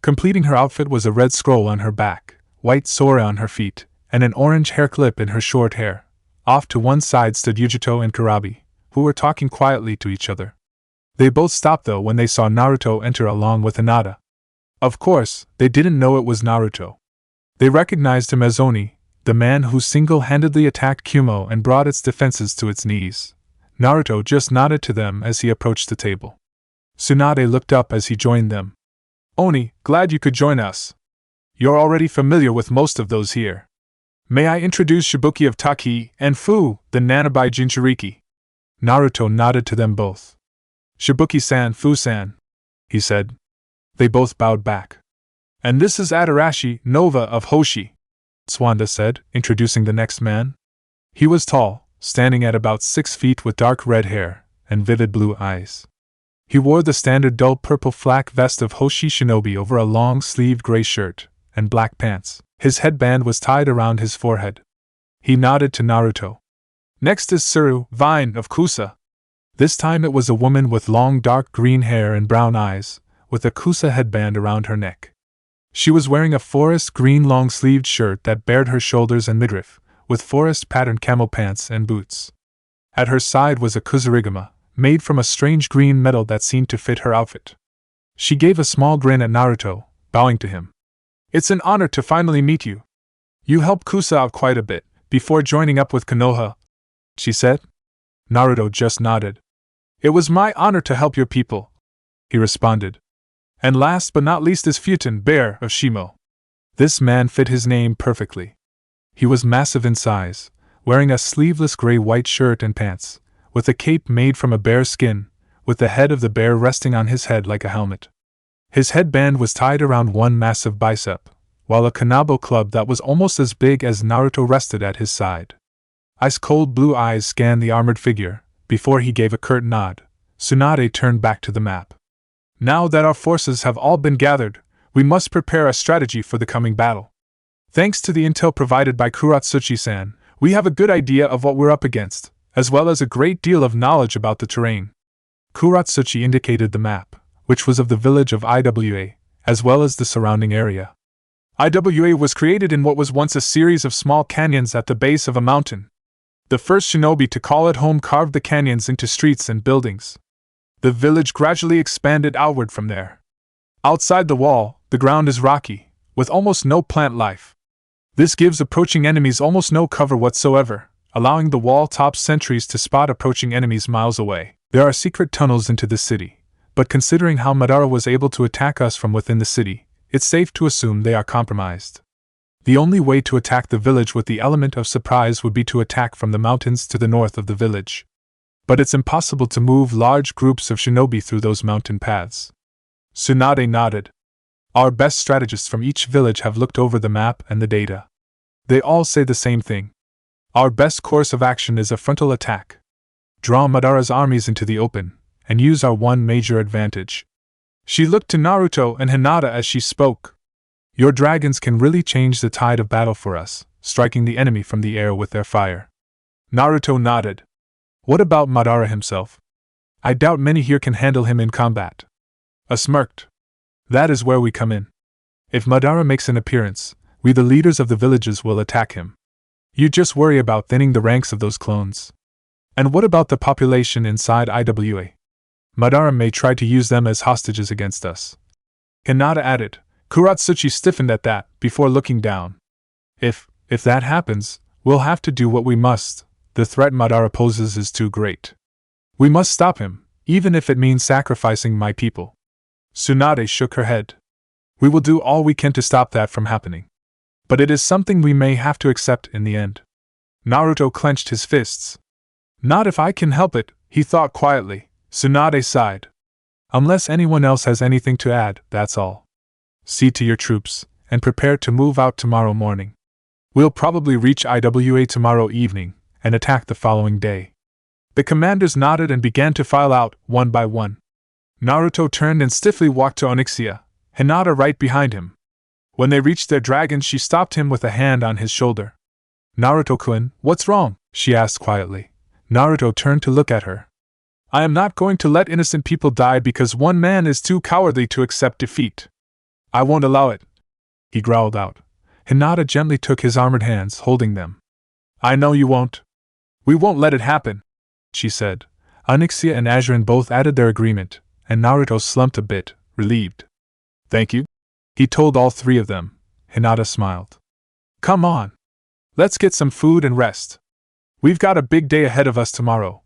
[SPEAKER 1] Completing her outfit was a red scroll on her back, white sora on her feet, and an orange hair clip in her short hair. Off to one side stood Yujito and Kurabi, who were talking quietly to each other. They both stopped though when they saw Naruto enter along with Hinata. Of course, they didn't know it was Naruto. They recognized him as Oni, the man who single-handedly attacked Kumo and brought its defenses to its knees. Naruto just nodded to them as he approached the table. Tsunade looked up as he joined them. Oni, glad you could join us. You're already familiar with most of those here. May I introduce Shibuki of Taki and Fu, the Nanabai Jinchuriki? Naruto nodded to them both. Shibuki-san, Fu-san, he said. They both bowed back. And this is Adarashi Nova of Hoshi, Swanda said, introducing the next man. He was tall, standing at about 6 feet with dark red hair and vivid blue eyes. He wore the standard dull purple flak vest of Hoshi shinobi over a long-sleeved gray shirt and black pants. His headband was tied around his forehead. He nodded to Naruto. Next is Tsuru Vine of Kusa. This time it was a woman with long dark green hair and brown eyes, with a Kusa headband around her neck. She was wearing a forest green long-sleeved shirt that bared her shoulders and midriff, with forest-patterned camel pants and boots. At her side was a Kusarigama, made from a strange green metal that seemed to fit her outfit. She gave a small grin at Naruto, bowing to him. It's an honor to finally meet you. You helped Kusa out quite a bit, before joining up with Konoha, she said. Naruto just nodded. It was my honor to help your people, he responded. And last but not least is Futen Bear of Shimo. This man fit his name perfectly. He was massive in size, wearing a sleeveless gray-white shirt and pants, with a cape made from a bear's skin, with the head of the bear resting on his head like a helmet. His headband was tied around one massive bicep, while a kanabo club that was almost as big as Naruto rested at his side. Ice-cold blue eyes scanned the armored figure. Before he gave a curt nod, Tsunade turned back to the map. Now that our forces have all been gathered, we must prepare a strategy for the coming battle. Thanks to the intel provided by Kuratsuchi-san, we have a good idea of what we're up against, as well as a great deal of knowledge about the terrain. Kuratsuchi indicated the map, which was of the village of Iwa, as well as the surrounding area. Iwa was created in what was once a series of small canyons at the base of a mountain. The first shinobi to call it home carved the canyons into streets and buildings. The village gradually expanded outward from there. Outside the wall, the ground is rocky, with almost no plant life. This gives approaching enemies almost no cover whatsoever, allowing the wall-top sentries to spot approaching enemies miles away. There are secret tunnels into the city, but considering how Madara was able to attack us from within the city, it's safe to assume they are compromised. The only way to attack the village with the element of surprise would be to attack from the mountains to the north of the village. But it's impossible to move large groups of shinobi through those mountain paths. Tsunade nodded. Our best strategists from each village have looked over the map and the data. They all say the same thing. Our best course of action is a frontal attack. Draw Madara's armies into the open, and use our one major advantage. She looked to Naruto and Hinata as she spoke. Your dragons can really change the tide of battle for us, striking the enemy from the air with their fire. Naruto nodded. What about Madara himself? I doubt many here can handle him in combat. I smirked. That is where we come in. If Madara makes an appearance, we the leaders of the villages will attack him. You just worry about thinning the ranks of those clones. And what about the population inside Iwa? Madara may try to use them as hostages against us. Hinata added. Kuratsuchi stiffened at that, before looking down. If that happens, we'll have to do what we must. The threat Madara poses is too great. We must stop him, even if it means sacrificing my people. Tsunade shook her head. We will do all we can to stop that from happening. But it is something we may have to accept in the end. Naruto clenched his fists. Not if I can help it, he thought quietly. Tsunade sighed. Unless anyone else has anything to add, that's all. See to your troops, and prepare to move out tomorrow morning. We'll probably reach Iwa tomorrow evening, and attack the following day. The commanders nodded and began to file out, one by one. Naruto turned and stiffly walked to Onyxia, Hinata right behind him. When they reached their dragon, she stopped him with a hand on his shoulder. Naruto-kun, what's wrong? She asked quietly. Naruto turned to look at her. I am not going to let innocent people die because one man is too cowardly to accept defeat. I won't allow it, he growled out. Hinata gently took his armored hands, holding them. I know you won't. We won't let it happen, she said. Onyxia and Azurin both added their agreement, and Naruto slumped a bit, relieved. Thank you, he told all three of them. Hinata smiled. Come on. Let's get some food and rest. We've got a big day ahead of us tomorrow,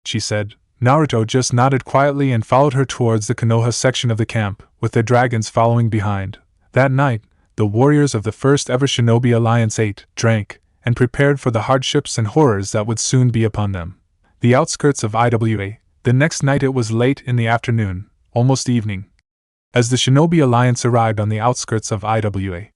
[SPEAKER 1] she said. Naruto just nodded quietly and followed her towards the Konoha section of the camp, with their dragons following behind. That night, the warriors of the first ever Shinobi Alliance ate, drank, and prepared for the hardships and horrors that would soon be upon them. The outskirts of Iwa. The next night it was late in the afternoon, almost evening. As the Shinobi Alliance arrived on the outskirts of Iwa.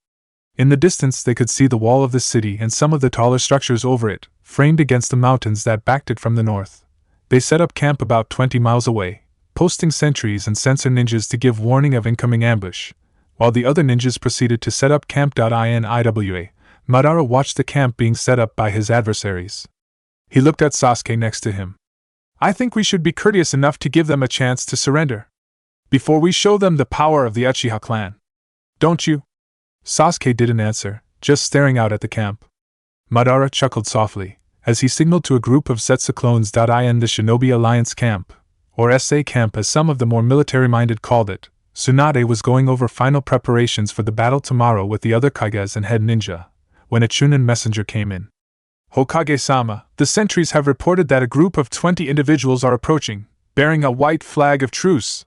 [SPEAKER 1] In the distance they could see the wall of the city and some of the taller structures over it, framed against the mountains that backed it from the north. They set up camp about 20 miles away, posting sentries and sensor ninjas to give warning of incoming ambush, while the other ninjas proceeded to set up camp. In Iwa, Madara watched the camp being set up by his adversaries. He looked at Sasuke next to him. I think we should be courteous enough to give them a chance to surrender, before we show them the power of the Uchiha clan. Don't you? Sasuke didn't answer, just staring out at the camp. Madara chuckled softly, as he signaled to a group of Zetsu clones. In the Shinobi Alliance camp, or SA camp as some of the more military-minded called it, Tsunade was going over final preparations for the battle tomorrow with the other Kages and head ninja, when a Chunin messenger came in. Hokage-sama, the sentries have reported that a group of 20 individuals are approaching, bearing a white flag of truce.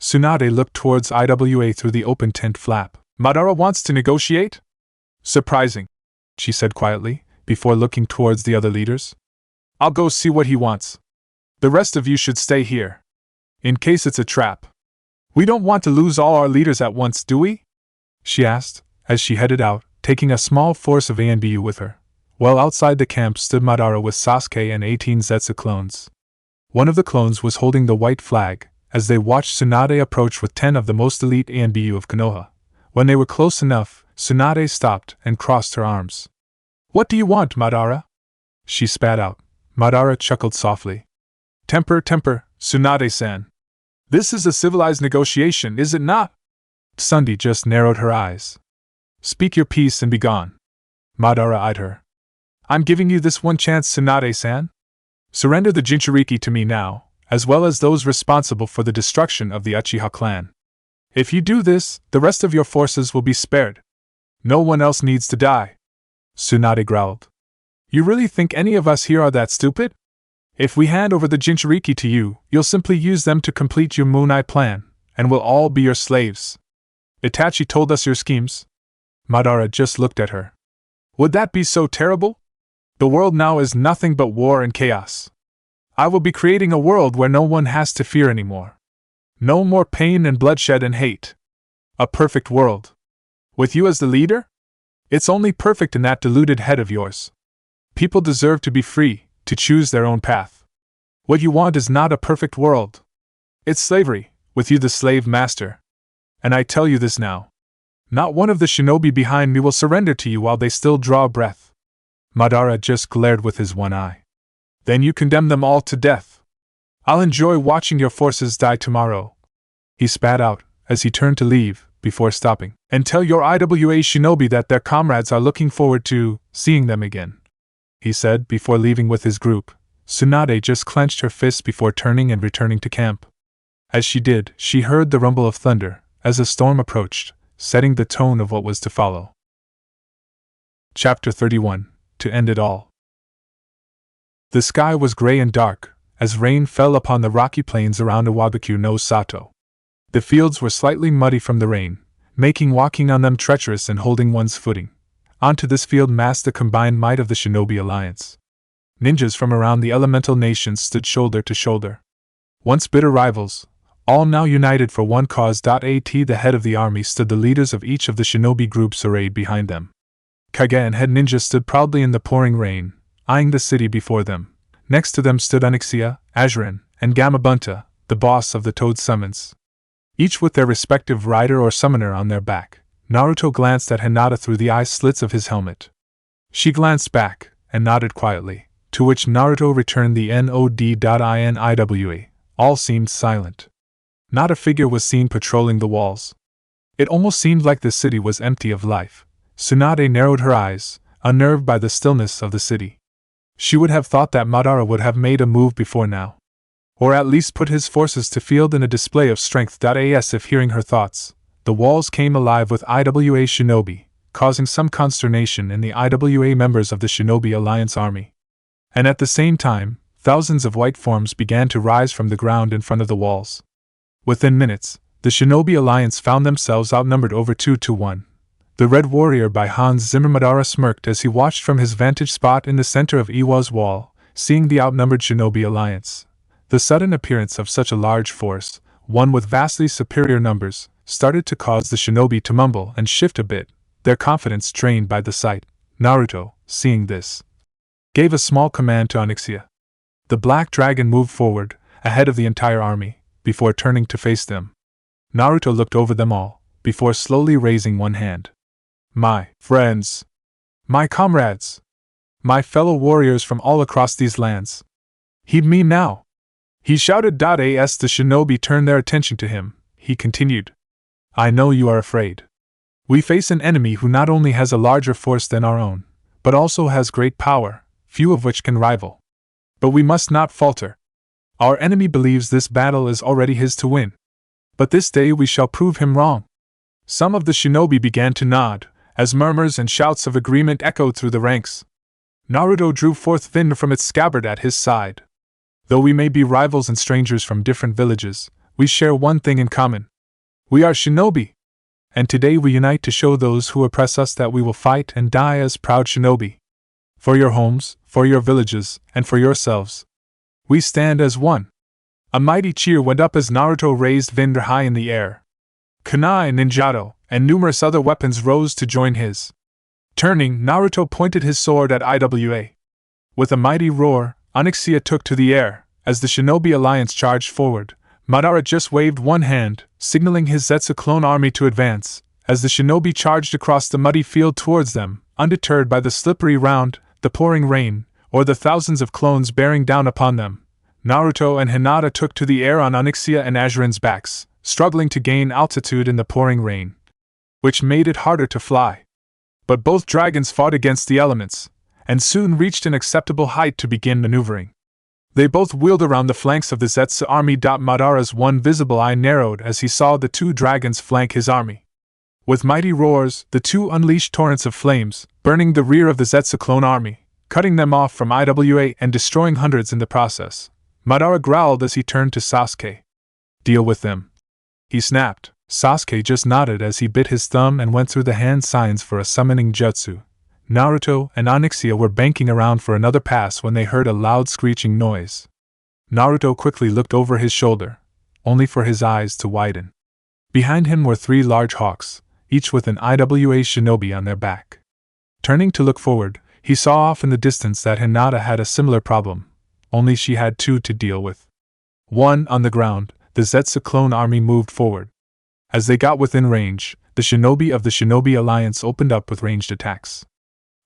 [SPEAKER 1] Tsunade looked towards Iwa through the open tent flap. Madara wants to negotiate? Surprising, she said quietly, before looking towards the other leaders. I'll go see what he wants. The rest of you should stay here, in case it's a trap. We don't want to lose all our leaders at once, do we? She asked, as she headed out, taking a small force of ANBU with her. Well outside the camp stood Madara with Sasuke and 18 Zetsu clones. One of the clones was holding the white flag, as they watched Tsunade approach with 10 of the most elite ANBU of Konoha. When they were close enough, Tsunade stopped and crossed her arms. What do you want, Madara? She spat out. Madara chuckled softly. Temper, Tsunade-san. This is a civilized negotiation, is it not? Tsunade just narrowed her eyes. Speak your piece and be gone. Madara eyed her. I'm giving you this one chance, Tsunade-san. Surrender the Jinchuriki to me now, as well as those responsible for the destruction of the Uchiha clan. If you do this, the rest of your forces will be spared. No one else needs to die. Tsunade growled. You really think any of us here are that stupid? If we hand over the Jinchuriki to you, you'll simply use them to complete your Moon Eye plan, and we'll all be your slaves. Itachi told us your schemes. Madara just looked at her. Would that be so terrible? The world now is nothing but war and chaos. I will be creating a world where no one has to fear anymore. No more pain and bloodshed and hate. A perfect world. With you as the leader? It's only perfect in that deluded head of yours. People deserve to be free, to choose their own path. What you want is not a perfect world. It's slavery, with you the slave master. And I tell you this now. Not one of the shinobi behind me will surrender to you while they still draw breath. Madara just glared with his one eye. Then you condemn them all to death. I'll enjoy watching your forces die tomorrow. He spat out, as he turned to leave, before stopping. And tell your IWA shinobi that their comrades are looking forward to seeing them again, he said before leaving with his group. Tsunade just clenched her fists before turning and returning to camp. As she did, she heard the rumble of thunder, as a storm approached, setting the tone of what was to follow. Chapter 31. To end it all. The sky was gray and dark, as rain fell upon the rocky plains around Iwabaku no Sato. The fields were slightly muddy from the rain, making walking on them treacherous and holding one's footing. Onto this field massed the combined might of the Shinobi Alliance. ninjas from around the elemental nations stood shoulder to shoulder. Once bitter rivals, all now united for one cause. At the head of the army stood the leaders of each of the shinobi groups arrayed behind them. Kage and head ninja stood proudly in the pouring rain, eyeing the city before them. Next to them stood Onyxia, Azurin, and Gamabunta, the boss of the Toad Summons. Each with their respective rider or summoner on their back. Naruto glanced at Hinata through the eye slits of his helmet. She glanced back, and nodded quietly, to which Naruto returned the nod.iniwa. All seemed silent. Not a figure was seen patrolling the walls. It almost seemed like the city was empty of life. Tsunade narrowed her eyes, unnerved by the stillness of the city. She would have thought that Madara would have made a move before now. Or at least put his forces to field in a display of strength. As if hearing her thoughts, the walls came alive with IWA shinobi, causing some consternation in the IWA members of the Shinobi Alliance army. And at the same time, thousands of white forms began to rise from the ground in front of the walls. Within minutes, the Shinobi Alliance found themselves outnumbered over 2-1. The Red Warrior by Hans Zimmer. Madara smirked as he watched from his vantage spot in the center of Iwa's wall, seeing the outnumbered Shinobi Alliance. The sudden appearance of such a large force, one with vastly superior numbers, started to cause the shinobi to mumble and shift a bit, their confidence drained by the sight. Naruto, seeing this, gave a small command to Onyxia. The black dragon moved forward, ahead of the entire army, before turning to face them. Naruto looked over them all, before slowly raising one hand. My friends! My comrades! My fellow warriors from all across these lands! Heed me now! He shouted. As the shinobi turned their attention to him, he continued. I know you are afraid. We face an enemy who not only has a larger force than our own, but also has great power, few of which can rival. But we must not falter. Our enemy believes this battle is already his to win. But this day we shall prove him wrong. Some of the shinobi began to nod, as murmurs and shouts of agreement echoed through the ranks. Naruto drew forth Vin from its scabbard at his side. Though we may be rivals and strangers from different villages, we share one thing in common. We are shinobi. And today we unite to show those who oppress us that we will fight and die as proud shinobi. For your homes, for your villages, and for yourselves. We stand as one. A mighty cheer went up as Naruto raised Vin high in the air. Kunai, Ninjato, and numerous other weapons rose to join his. Turning, Naruto pointed his sword at Iwa. With a mighty roar, Onyxia took to the air. As the Shinobi Alliance charged forward, Madara just waved one hand, signaling his Zetsu clone army to advance. As the shinobi charged across the muddy field towards them, undeterred by the slippery ground, the pouring rain, or the thousands of clones bearing down upon them, Naruto and Hinata took to the air on Onyxia and Azurin's backs, struggling to gain altitude in the pouring rain, which made it harder to fly. But both dragons fought against the elements, and soon reached an acceptable height to begin maneuvering. They both wheeled around the flanks of the Zetsu army. Madara's one visible eye narrowed as he saw the two dragons flank his army. With mighty roars, the two unleashed torrents of flames, burning the rear of the Zetsu clone army, cutting them off from Iwa and destroying hundreds in the process. Madara growled as he turned to Sasuke. Deal with them. He snapped. Sasuke just nodded as he bit his thumb and went through the hand signs for a summoning jutsu. Naruto and Onyxia were banking around for another pass when they heard a loud screeching noise. Naruto quickly looked over his shoulder, only for his eyes to widen. Behind him were three large hawks, each with an Iwa shinobi on their back. Turning to look forward, he saw off in the distance that Hinata had a similar problem, only she had two to deal with. One, on the ground, the Zetsu clone army moved forward. As they got within range, the shinobi of the Shinobi Alliance opened up with ranged attacks.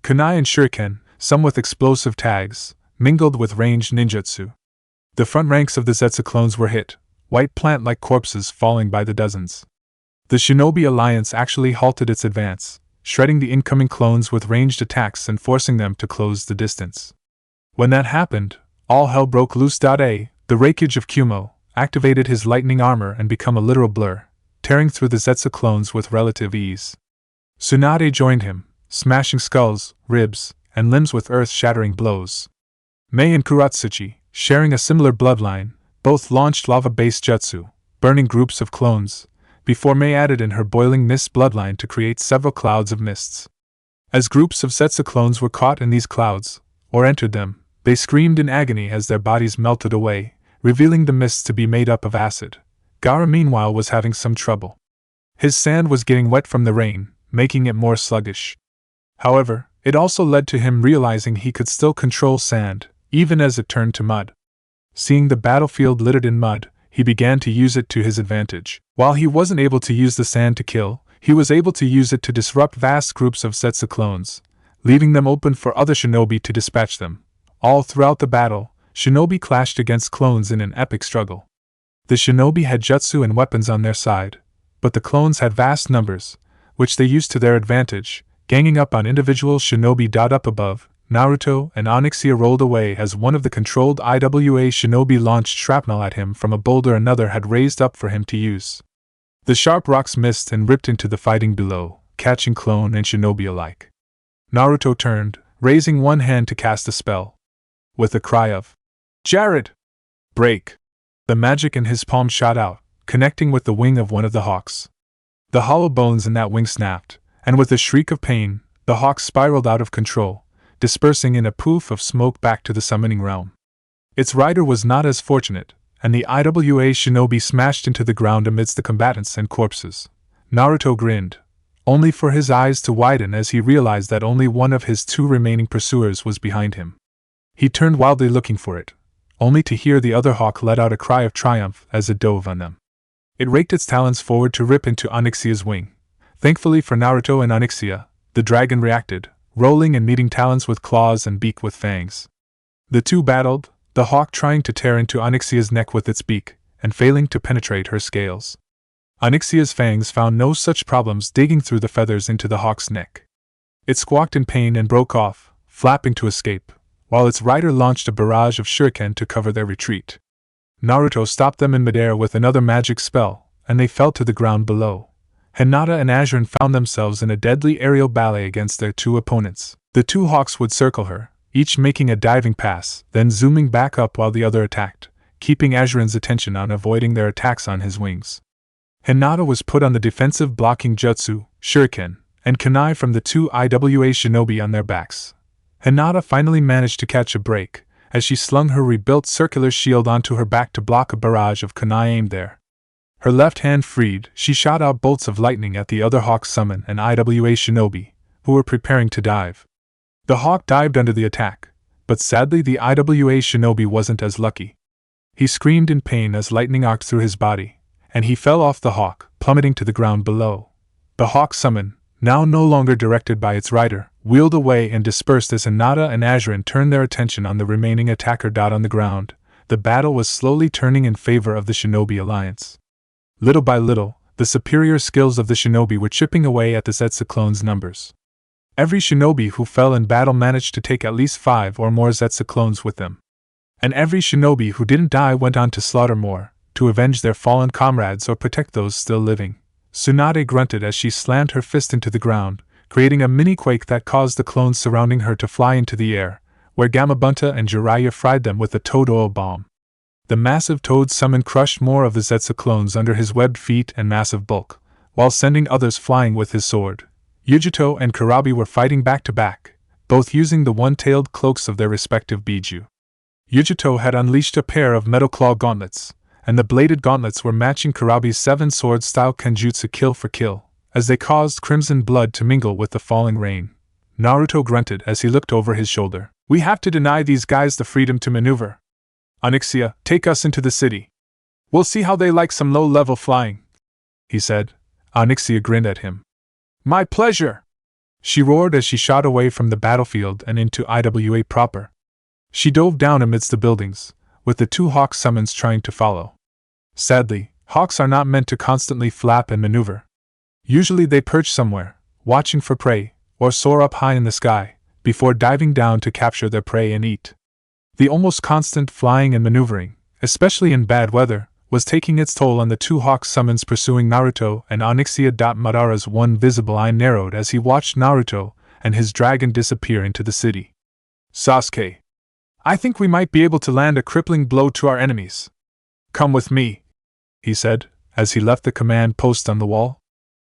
[SPEAKER 1] Kunai and shuriken, some with explosive tags, mingled with ranged ninjutsu. The front ranks of the Zetsu clones were hit, white plant-like corpses falling by the dozens. The Shinobi Alliance actually halted its advance, shredding the incoming clones with ranged attacks and forcing them to close the distance. When that happened, all hell broke loose. The Raikage of Kumo, activated his lightning armor and become a literal blur, tearing through the Zetsu clones with relative ease. Tsunade joined him, smashing skulls, ribs, and limbs with earth-shattering blows. Mei and Kuratsuchi, sharing a similar bloodline, both launched lava-based jutsu, burning groups of clones, before Mei added in her boiling mist bloodline to create several clouds of mists. As groups of Zetsu clones were caught in these clouds, or entered them, They screamed in agony as their bodies melted away, revealing the mists to be made up of acid. Gaara meanwhile was having some trouble. His sand was getting wet from the rain, making it more sluggish. However, it also led to him realizing he could still control sand, even as it turned to mud. Seeing the battlefield littered in mud, he began to use it to his advantage. While he wasn't able to use the sand to kill, he was able to use it to disrupt vast groups of Zetsu clones, leaving them open for other shinobi to dispatch them. All throughout the battle, shinobi clashed against clones in an epic struggle. The shinobi had jutsu and weapons on their side, but the clones had vast numbers, which they used to their advantage, ganging up on individual shinobi. Up above, Naruto and Onyxia rolled away as one of the controlled IWA shinobi launched shrapnel at him from a boulder another had raised up for him to use. The sharp rocks missed and ripped into the fighting below, catching clone and shinobi alike. Naruto turned, raising one hand to cast a spell. With a cry of, "Jared! Break!" the magic in his palm shot out, connecting with the wing of one of the hawks. The hollow bones in that wing snapped, and with a shriek of pain, the hawk spiraled out of control, dispersing in a poof of smoke back to the summoning realm. Its rider was not as fortunate, and the IWA shinobi smashed into the ground amidst the combatants and corpses. Naruto grinned, only for his eyes to widen as he realized that only one of his two remaining pursuers was behind him. He turned wildly looking for it, only to hear the other hawk let out a cry of triumph as it dove on them. It raked its talons forward to rip into Onyxia's wing. Thankfully for Naruto and Onyxia, the dragon reacted, rolling and meeting talons with claws and beak with fangs. The two battled, the hawk trying to tear into Onyxia's neck with its beak, and failing to penetrate her scales. Onyxia's fangs found no such problems digging through the feathers into the hawk's neck. It squawked in pain and broke off, flapping to escape, while its rider launched a barrage of shuriken to cover their retreat. Naruto stopped them in midair with another magic spell, and they fell to the ground below. Hinata and Azurin found themselves in a deadly aerial ballet against their two opponents. The two hawks would circle her, each making a diving pass, then zooming back up while the other attacked, keeping Azurin's attention on avoiding their attacks on his wings. Hinata was put on the defensive blocking jutsu, shuriken, and kunai from the two IWA shinobi on their backs. Hinata finally managed to catch a break, as she slung her rebuilt circular shield onto her back to block a barrage of kunai aimed there. Her left hand freed, she shot out bolts of lightning at the other hawk summon and IWA shinobi, who were preparing to dive. The hawk dived under the attack, but sadly the IWA shinobi wasn't as lucky. He screamed in pain as lightning arced through his body, and he fell off the hawk, plummeting to the ground below. The hawk summon, now no longer directed by its rider, wheeled away and dispersed as Hinata and Azurin turned their attention on the remaining attacker. On the ground, the battle was slowly turning in favor of the shinobi alliance. Little by little, the superior skills of the shinobi were chipping away at the Zetsu clones' numbers. Every shinobi who fell in battle managed to take at least 5 or more Zetsu clones with them. And every shinobi who didn't die went on to slaughter more, to avenge their fallen comrades or protect those still living. Tsunade grunted as she slammed her fist into the ground, creating a mini-quake that caused the clones surrounding her to fly into the air, where Gamabunta and Jiraiya fried them with the toad oil bomb. The massive toad summon crushed more of the Zetsu clones under his webbed feet and massive bulk, while sending others flying with his sword. Yujito and Kurabi were fighting back to back, both using the one-tailed cloaks of their respective biju. Yujito had unleashed a pair of metal claw gauntlets, and the bladed gauntlets were matching Kurabi's 7-sword-style kenjutsu kill for kill, as they caused crimson blood to mingle with the falling rain. Naruto grunted as he looked over his shoulder. "We have to deny these guys the freedom to maneuver. Onyxia, take us into the city. We'll see how they like some low-level flying," he said. Onyxia grinned at him. "My pleasure!" she roared as she shot away from the battlefield and into IWA proper. She dove down amidst the buildings, with the two hawk summons trying to follow. Sadly, hawks are not meant to constantly flap and maneuver. Usually they perch somewhere, watching for prey, or soar up high in the sky, before diving down to capture their prey and eat. The almost constant flying and maneuvering, especially in bad weather, was taking its toll on the two hawk summons pursuing Naruto and Onyxia. Madara's one visible eye narrowed as he watched Naruto and his dragon disappear into the city. "Sasuke, I think we might be able to land a crippling blow to our enemies. Come with me," he said, as he left the command post on the wall.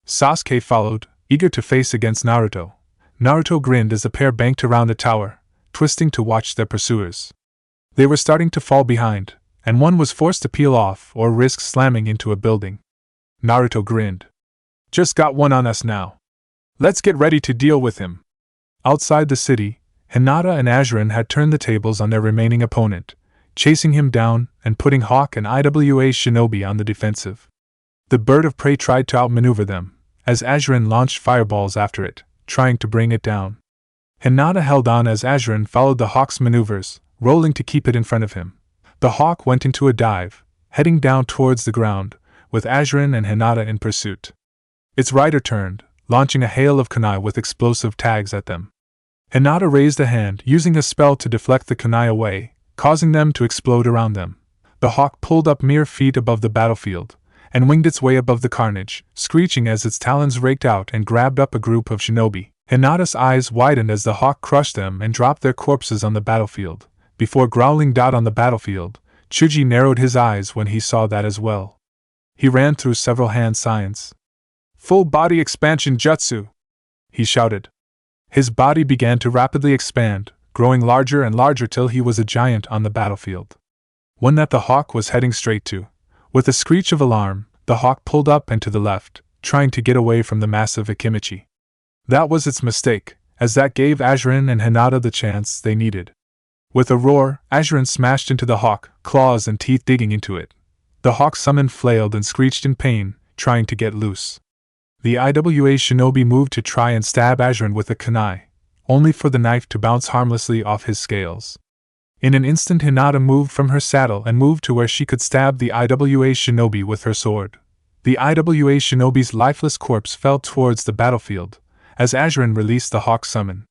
[SPEAKER 1] Sasuke followed, eager to face against Naruto. Naruto grinned as the pair banked around a tower, twisting to watch their pursuers. They were starting to fall behind, and one was forced to peel off or risk slamming into a building. Naruto grinned. Just got one on us now. Let's get ready to deal with him. Outside the city, Hinata and Azurin had turned the tables on their remaining opponent, chasing him down and putting Hawk and IWA Shinobi on the defensive. The bird of prey tried to outmaneuver them, as Azurin launched fireballs after it, trying to bring it down. Hinata held on as Azurin followed the Hawk's maneuvers, rolling to keep it in front of him. The Hawk went into a dive, heading down towards the ground, with Azurin and Hinata in pursuit. Its rider turned, launching a hail of kunai with explosive tags at them. Hinata raised a hand, using a spell to deflect the kunai away, causing them to explode around them. The Hawk pulled up mere feet above the battlefield, and winged its way above the carnage, screeching as its talons raked out and grabbed up a group of shinobi. Hinata's eyes widened as the Hawk crushed them and dropped their corpses on the battlefield. Before growling "Dot on the battlefield," Chuji narrowed his eyes when he saw that as well. He ran through several hand signs. "Full body expansion jutsu!" he shouted. His body began to rapidly expand, growing larger and larger till he was a giant on the battlefield. One that the Hawk was heading straight to. With a screech of alarm, the Hawk pulled up and to the left, trying to get away from the massive Akimichi. That was its mistake, as that gave Azurin and Hinata the chance they needed. With a roar, Azurin smashed into the Hawk, claws and teeth digging into it. The Hawk summon flailed and screeched in pain, trying to get loose. The IWA Shinobi moved to try and stab Azurin with a kunai, only for the knife to bounce harmlessly off his scales. In an instant, Hinata moved from her saddle and moved to where she could stab the IWA Shinobi with her sword. The IWA Shinobi's lifeless corpse fell towards the battlefield, as Azurin released the Hawk summon.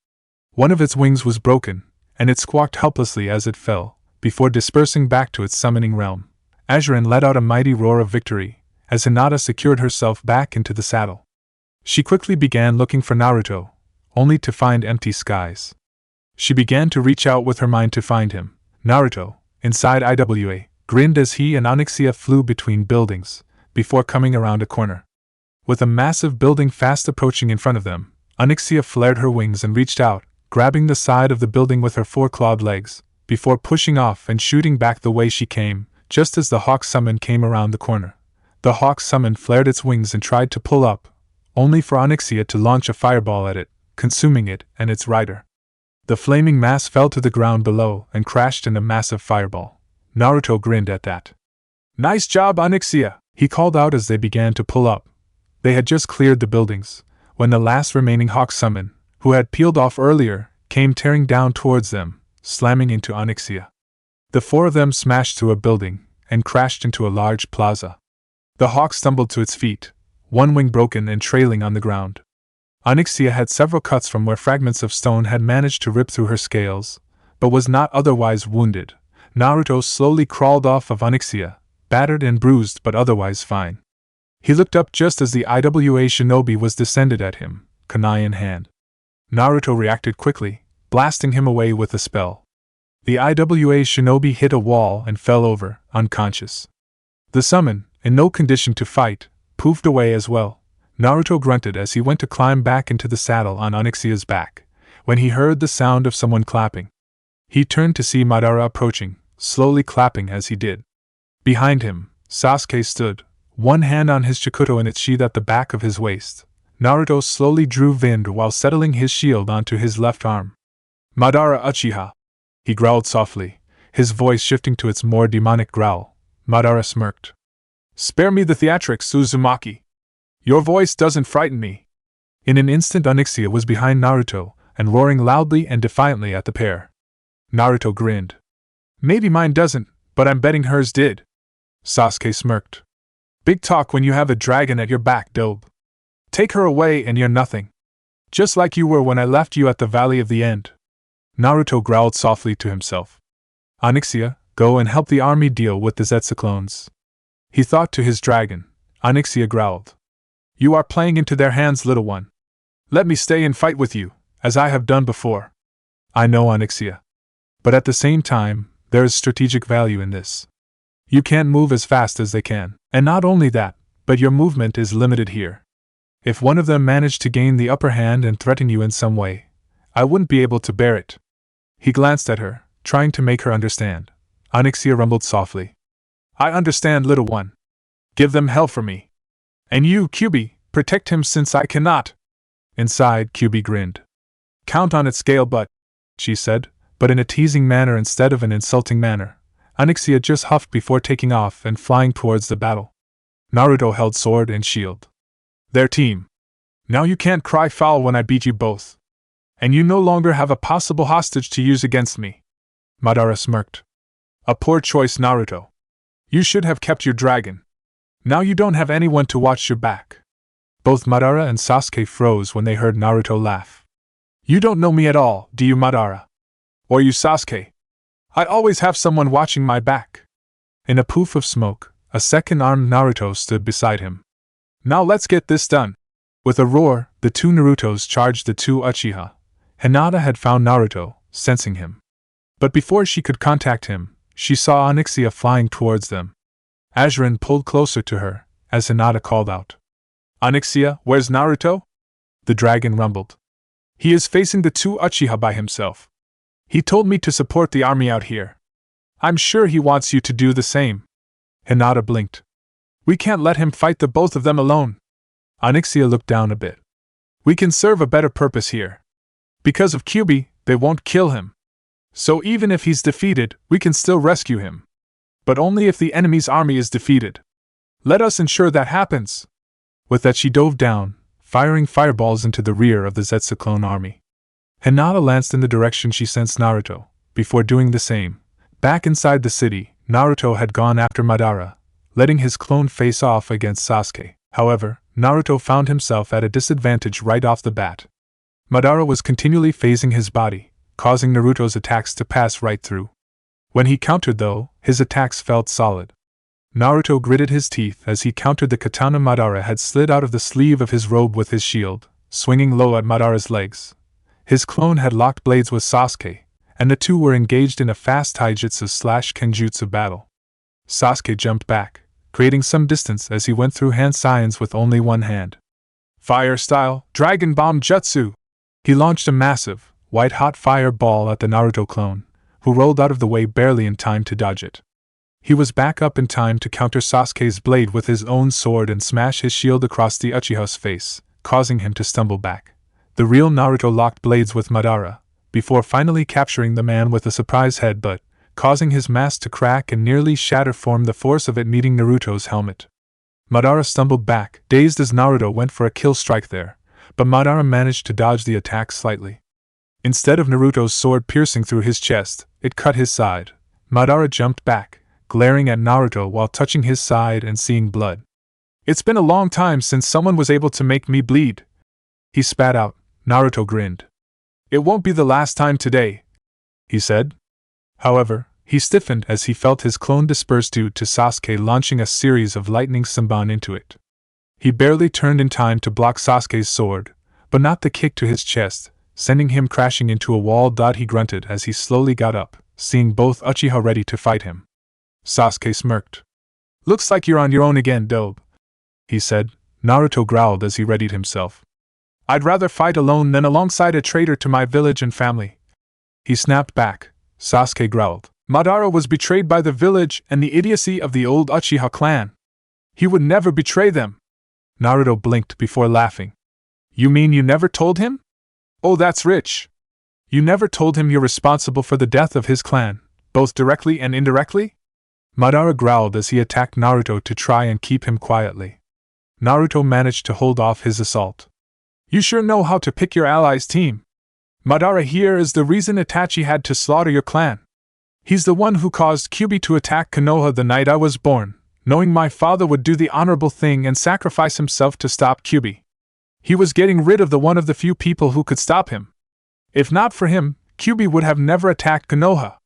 [SPEAKER 1] One of its wings was broken, and it squawked helplessly as it fell, before dispersing back to its summoning realm. Azurin let out a mighty roar of victory, as Hinata secured herself back into the saddle. She quickly began looking for Naruto, only to find empty skies. She began to reach out with her mind to find him. Naruto, inside IWA, grinned as he and Onyxia flew between buildings, before coming around a corner. With a massive building fast approaching in front of them, Onyxia flared her wings and reached out, grabbing the side of the building with her four-clawed legs, before pushing off and shooting back the way she came, just as the Hawk summon came around the corner. The Hawk summon flared its wings and tried to pull up, only for Onyxia to launch a fireball at it, consuming it and its rider. The flaming mass fell to the ground below and crashed in a massive fireball. Naruto grinned at that. "Nice job, Onyxia!" he called out as they began to pull up. They had just cleared the buildings, when the last remaining Hawk summon, who had peeled off earlier, came tearing down towards them, slamming into Onyxia. The four of them smashed through a building and crashed into a large plaza. The Hawk stumbled to its feet, one wing broken and trailing on the ground. Onyxia had several cuts from where fragments of stone had managed to rip through her scales, but was not otherwise wounded. Naruto slowly crawled off of Onyxia, battered and bruised but otherwise fine. He looked up just as the IWA Shinobi was descended at him, kunai in hand. Naruto reacted quickly, blasting him away with a spell. The IWA Shinobi hit a wall and fell over, unconscious. The summon, in no condition to fight, poofed away as well. Naruto grunted as he went to climb back into the saddle on Onyxia's back, when he heard the sound of someone clapping. He turned to see Madara approaching, slowly clapping as he did. Behind him, Sasuke stood, one hand on his chikuto in its sheath at the back of his waist. Naruto slowly drew wind while settling his shield onto his left arm. "Madara Uchiha," he growled softly, his voice shifting to its more demonic growl. Madara smirked. "Spare me the theatrics, Uzumaki. Your voice doesn't frighten me." In an instant, Onyxia was behind Naruto, and roaring loudly and defiantly at the pair. Naruto grinned. "Maybe mine doesn't, but I'm betting hers did." Sasuke smirked. "Big talk when you have a dragon at your back, dope. Take her away and you're nothing. Just like you were when I left you at the Valley of the End." Naruto growled softly to himself. "Onyxia, go and help the army deal with the Zetsu clones." He thought to his dragon. Onyxia growled. "You are playing into their hands, little one. Let me stay and fight with you, as I have done before." "I know, Onyxia. But at the same time, there is strategic value in this. You can't move as fast as they can, and not only that, but your movement is limited here. If one of them managed to gain the upper hand and threaten you in some way, I wouldn't be able to bear it." He glanced at her, trying to make her understand. Onyxia rumbled softly. I understand, little one. Give them hell for me. And you, Kyubi, protect him since I cannot. Inside, Kyubi grinned. Count on it, Scale Butt, she said, but in a teasing manner instead of an insulting manner. Onyxia just huffed before taking off and flying towards the battle. Naruto held sword and shield. Their team. Now you can't cry foul when I beat you both. And you no longer have a possible hostage to use against me. Madara smirked. A poor choice, Naruto. You should have kept your dragon. Now you don't have anyone to watch your back. Both Madara and Sasuke froze when they heard Naruto laugh. You don't know me at all, do you, Madara? Or you, Sasuke? I always have someone watching my back. In a poof of smoke, a second-armed Naruto stood beside him. Now let's get this done. With a roar, the two Narutos charged the two Uchiha. Hinata had found Naruto, sensing him. But before she could contact him, she saw Onyxia flying towards them. Azurin pulled closer to her, as Hinata called out. Onyxia, where's Naruto? The dragon rumbled. He is facing the two Uchiha by himself. He told me to support the army out here. I'm sure he wants you to do the same. Hinata blinked. We can't let him fight the both of them alone. Onyxia looked down a bit. We can serve a better purpose here. Because of Kyubi, they won't kill him. So even if he's defeated, we can still rescue him. But only if the enemy's army is defeated. Let us ensure that happens. With that she dove down, firing fireballs into the rear of the Zetsu clone army. Hinata lanced in the direction she sensed Naruto. Before doing the same, back inside the city, Naruto had gone after Madara, letting his clone face off against Sasuke. However, Naruto found himself at a disadvantage right off the bat. Madara was continually phasing his body, causing Naruto's attacks to pass right through. When he countered though, his attacks felt solid. Naruto gritted his teeth as he countered the katana Madara had slid out of the sleeve of his robe with his shield, swinging low at Madara's legs. His clone had locked blades with Sasuke, and the two were engaged in a fast taijutsu/kenjutsu battle. Sasuke jumped back, creating some distance as he went through hand signs with only one hand. Fire style, Dragon Bomb Jutsu! He launched a massive, white-hot fireball at the Naruto clone, who rolled out of the way barely in time to dodge it. He was back up in time to counter Sasuke's blade with his own sword and smash his shield across the Uchiha's face, causing him to stumble back. The real Naruto locked blades with Madara, before finally capturing the man with a surprise headbutt, causing his mask to crack and nearly shatter from the force of it meeting Naruto's helmet. Madara stumbled back, dazed as Naruto went for a kill strike there, but Madara managed to dodge the attack slightly. Instead of Naruto's sword piercing through his chest, it cut his side. Madara jumped back, glaring at Naruto while touching his side and seeing blood. It's been a long time since someone was able to make me bleed. He spat out. Naruto grinned. It won't be the last time today, he said. However, he stiffened as he felt his clone disperse due to Sasuke launching a series of lightning Sanban into it. He barely turned in time to block Sasuke's sword, but not the kick to his chest, sending him crashing into a wall. He grunted as he slowly got up, seeing both Uchiha ready to fight him. Sasuke smirked. Looks like you're on your own again, Dobe, he said. Naruto growled as he readied himself. I'd rather fight alone than alongside a traitor to my village and family. He snapped back. Sasuke growled. Madara was betrayed by the village and the idiocy of the old Uchiha clan. He would never betray them. Naruto blinked before laughing. You mean you never told him? Oh, that's rich. You never told him you're responsible for the death of his clan, both directly and indirectly? Madara growled as he attacked Naruto to try and keep him quietly. Naruto managed to hold off his assault. You sure know how to pick your allies' team. Madara here is the reason Itachi had to slaughter your clan. He's the one who caused Kyubi to attack Konoha the night I was born, knowing my father would do the honorable thing and sacrifice himself to stop Kyubi. He was getting rid of one of the few people who could stop him. If not for him, Kyubi would have never attacked Konoha.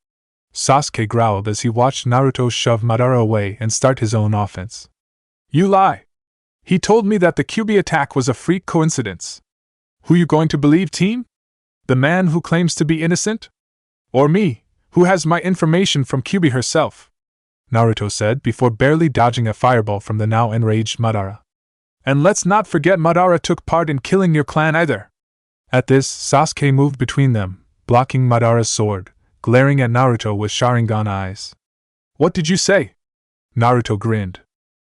[SPEAKER 1] Sasuke growled as he watched Naruto shove Madara away and start his own offense. You lie. He told me that the Kyubi attack was a freak coincidence. Who you going to believe, team? The man who claims to be innocent? Or me, who has my information from Kyubi herself? Naruto said before barely dodging a fireball from the now enraged Madara. And let's not forget Madara took part in killing your clan either. At this, Sasuke moved between them, blocking Madara's sword, glaring at Naruto with Sharingan eyes. "What did you say?" Naruto grinned.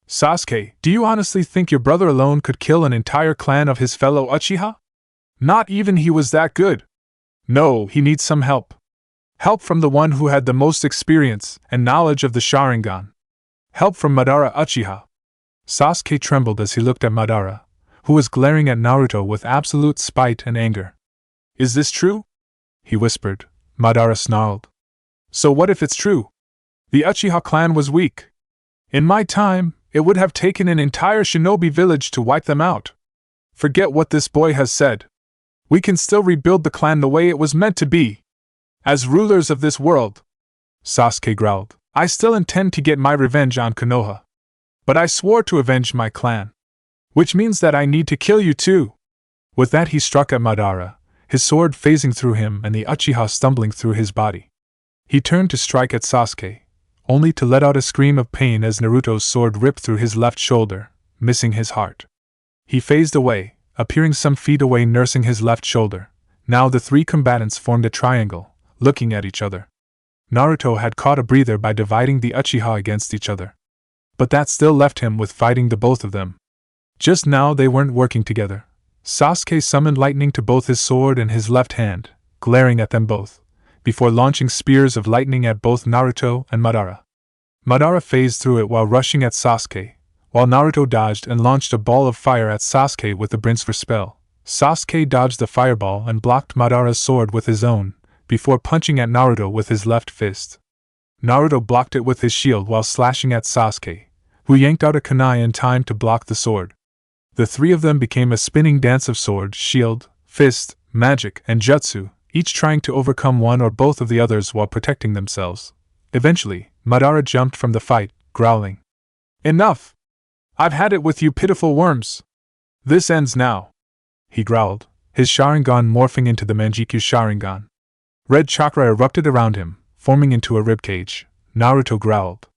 [SPEAKER 1] "Sasuke, do you honestly think your brother alone could kill an entire clan of his fellow Uchiha? Not even he was that good. No, he needs some help. Help from the one who had the most experience and knowledge of the Sharingan. Help from Madara Uchiha." Sasuke trembled as he looked at Madara, who was glaring at Naruto with absolute spite and anger. "Is this true?" he whispered. Madara snarled. "So what if it's true? The Uchiha clan was weak. In my time, it would have taken an entire shinobi village to wipe them out. Forget what this boy has said. We can still rebuild the clan the way it was meant to be. As rulers of this world," Sasuke growled, "I still intend to get my revenge on Konoha. But I swore to avenge my clan. Which means that I need to kill you too." With that he struck at Madara, his sword phasing through him and the Uchiha stumbling through his body. He turned to strike at Sasuke, only to let out a scream of pain as Naruto's sword ripped through his left shoulder, missing his heart. He phased away, appearing some feet away nursing his left shoulder. Now the three combatants formed a triangle, looking at each other. Naruto had caught a breather by dividing the Uchiha against each other. But that still left him with fighting the both of them. Just now they weren't working together. Sasuke summoned lightning to both his sword and his left hand, glaring at them both, before launching spears of lightning at both Naruto and Madara. Madara phased through it while rushing at Sasuke, while Naruto dodged and launched a ball of fire at Sasuke with the Brinsker spell. Sasuke dodged the fireball and blocked Madara's sword with his own, before punching at Naruto with his left fist. Naruto blocked it with his shield while slashing at Sasuke, who yanked out a kunai in time to block the sword. The three of them became a spinning dance of sword, shield, fist, magic, and jutsu, each trying to overcome one or both of the others while protecting themselves. Eventually, Madara jumped from the fight, growling, "Enough! I've had it with you pitiful worms! This ends now!" He growled, his Sharingan morphing into the Manjikyu Sharingan. Red chakra erupted around him, forming into a ribcage. Naruto growled.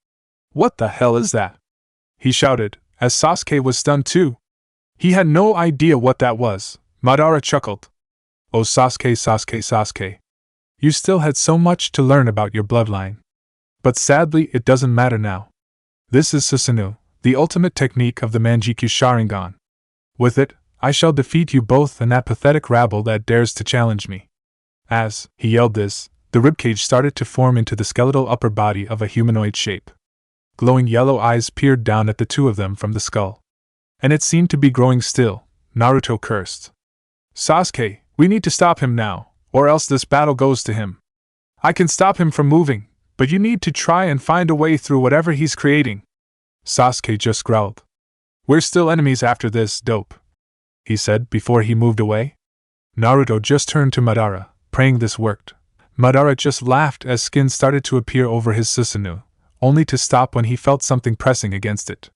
[SPEAKER 1] "What the hell is that?" he shouted, as Sasuke was stunned too. He had no idea what that was. Madara chuckled. "Oh Sasuke, Sasuke, Sasuke. You still had so much to learn about your bloodline. But sadly it doesn't matter now. This is Susanoo, the ultimate technique of the Manjikyu Sharingan. With it, I shall defeat you both and that pathetic rabble that dares to challenge me." As he yelled this, the ribcage started to form into the skeletal upper body of a humanoid shape. Glowing yellow eyes peered down at the two of them from the skull. And it seemed to be growing still. Naruto cursed. "Sasuke, we need to stop him now, or else this battle goes to him. I can stop him from moving, but you need to try and find a way through whatever he's creating." Sasuke just growled. "We're still enemies after this, dope," he said before he moved away. Naruto just turned to Madara, praying this worked. Madara just laughed as skin started to appear over his Susanoo, only to stop when he felt something pressing against it.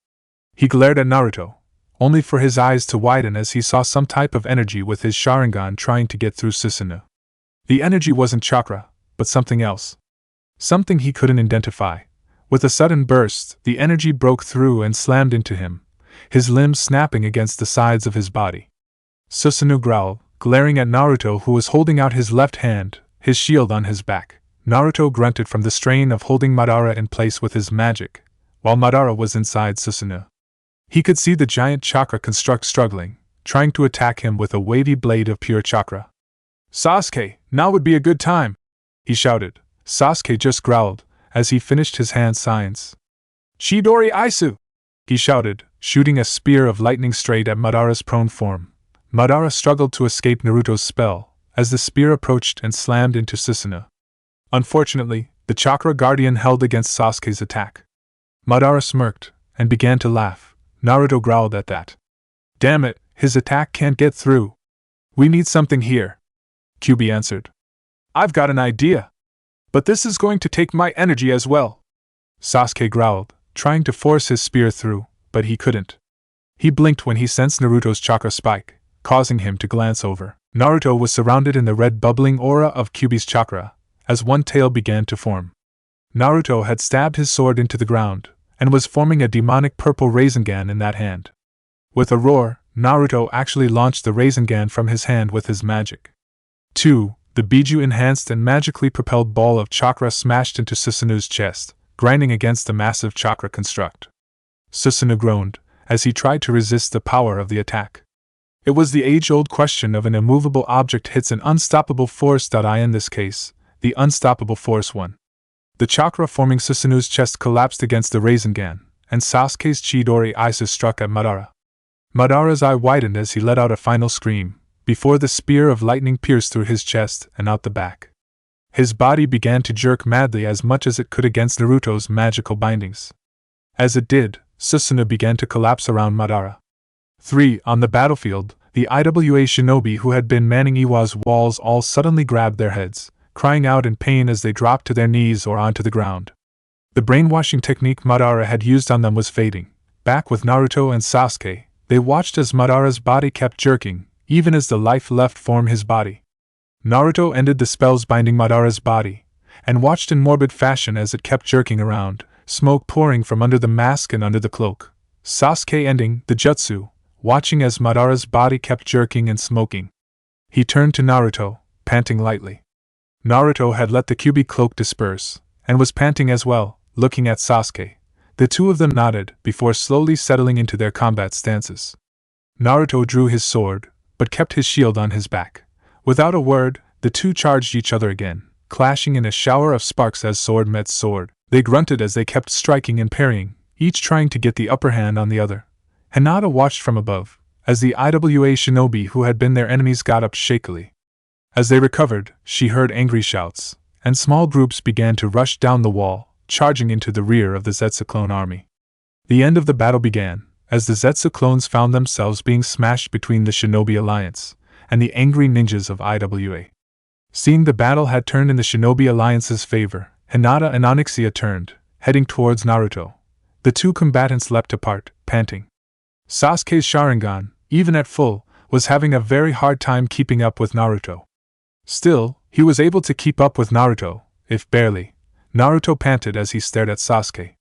[SPEAKER 1] He glared at Naruto, only for his eyes to widen as he saw some type of energy with his Sharingan trying to get through Susanoo. The energy wasn't chakra, but something else. Something he couldn't identify. With a sudden burst, the energy broke through and slammed into him, his limbs snapping against the sides of his body. Susanoo growled, glaring at Naruto who was holding out his left hand, his shield on his back. Naruto grunted from the strain of holding Madara in place with his magic, while Madara was inside Susanoo. He could see the giant chakra construct struggling, trying to attack him with a wavy blade of pure chakra. "Sasuke, now would be a good time!" he shouted. Sasuke just growled, as he finished his hand signs. "Chidori Aisu!" he shouted, shooting a spear of lightning straight at Madara's prone form. Madara struggled to escape Naruto's spell, as the spear approached and slammed into Susanoo. Unfortunately, the chakra guardian held against Sasuke's attack. Madara smirked, and began to laugh. Naruto growled at that. "Damn it, his attack can't get through. We need something here," Kyubi answered. "I've got an idea. But this is going to take my energy as well," Sasuke growled, trying to force his spear through, but he couldn't. He blinked when he sensed Naruto's chakra spike, causing him to glance over. Naruto was surrounded in the red bubbling aura of Kyubi's chakra, as one tail began to form. Naruto had stabbed his sword into the ground, and was forming a demonic purple Rasengan in that hand. With a roar, Naruto actually launched the Rasengan from his hand with his magic. 2. The Biju-enhanced and magically propelled ball of chakra smashed into Susanu's chest, grinding against the massive chakra construct. Susanu groaned as he tried to resist the power of the attack. It was the age-old question of an immovable object hits an unstoppable force. In this case, the unstoppable force won. The chakra forming Susanu's chest collapsed against the Rasengan, and Sasuke's Chidori Isis struck at Madara. Madara's eye widened as he let out a final scream, before the spear of lightning pierced through his chest and out the back. His body began to jerk madly as much as it could against Naruto's magical bindings. As it did, Susanoo began to collapse around Madara. 3. On the battlefield, the IWA shinobi who had been manning Iwa's walls all suddenly grabbed their heads, crying out in pain as they dropped to their knees or onto the ground. The brainwashing technique Madara had used on them was fading. Back with Naruto and Sasuke, they watched as Madara's body kept jerking, even as the life left form his body. Naruto ended the spells binding Madara's body, and watched in morbid fashion as it kept jerking around, smoke pouring from under the mask and under the cloak. Sasuke ending the jutsu, watching as Madara's body kept jerking and smoking. He turned to Naruto, panting lightly. Naruto had let the Kyuubi cloak disperse, and was panting as well, looking at Sasuke. The two of them nodded, before slowly settling into their combat stances. Naruto drew his sword, but kept his shield on his back. Without a word, the two charged each other again, clashing in a shower of sparks as sword met sword. They grunted as they kept striking and parrying, each trying to get the upper hand on the other. Hinata watched from above, as the IWA shinobi who had been their enemies got up shakily. As they recovered, she heard angry shouts, and small groups began to rush down the wall, charging into the rear of the Zetsu clone army. The end of the battle began, as the Zetsu clones found themselves being smashed between the Shinobi Alliance and the angry ninjas of IWA. Seeing the battle had turned in the Shinobi Alliance's favor, Hinata and Onyxia turned, heading towards Naruto. The two combatants leapt apart, panting. Sasuke's Sharingan, even at full, was having a very hard time keeping up with Naruto. Still, he was able to keep up with Naruto, if barely. Naruto panted as he stared at Sasuke.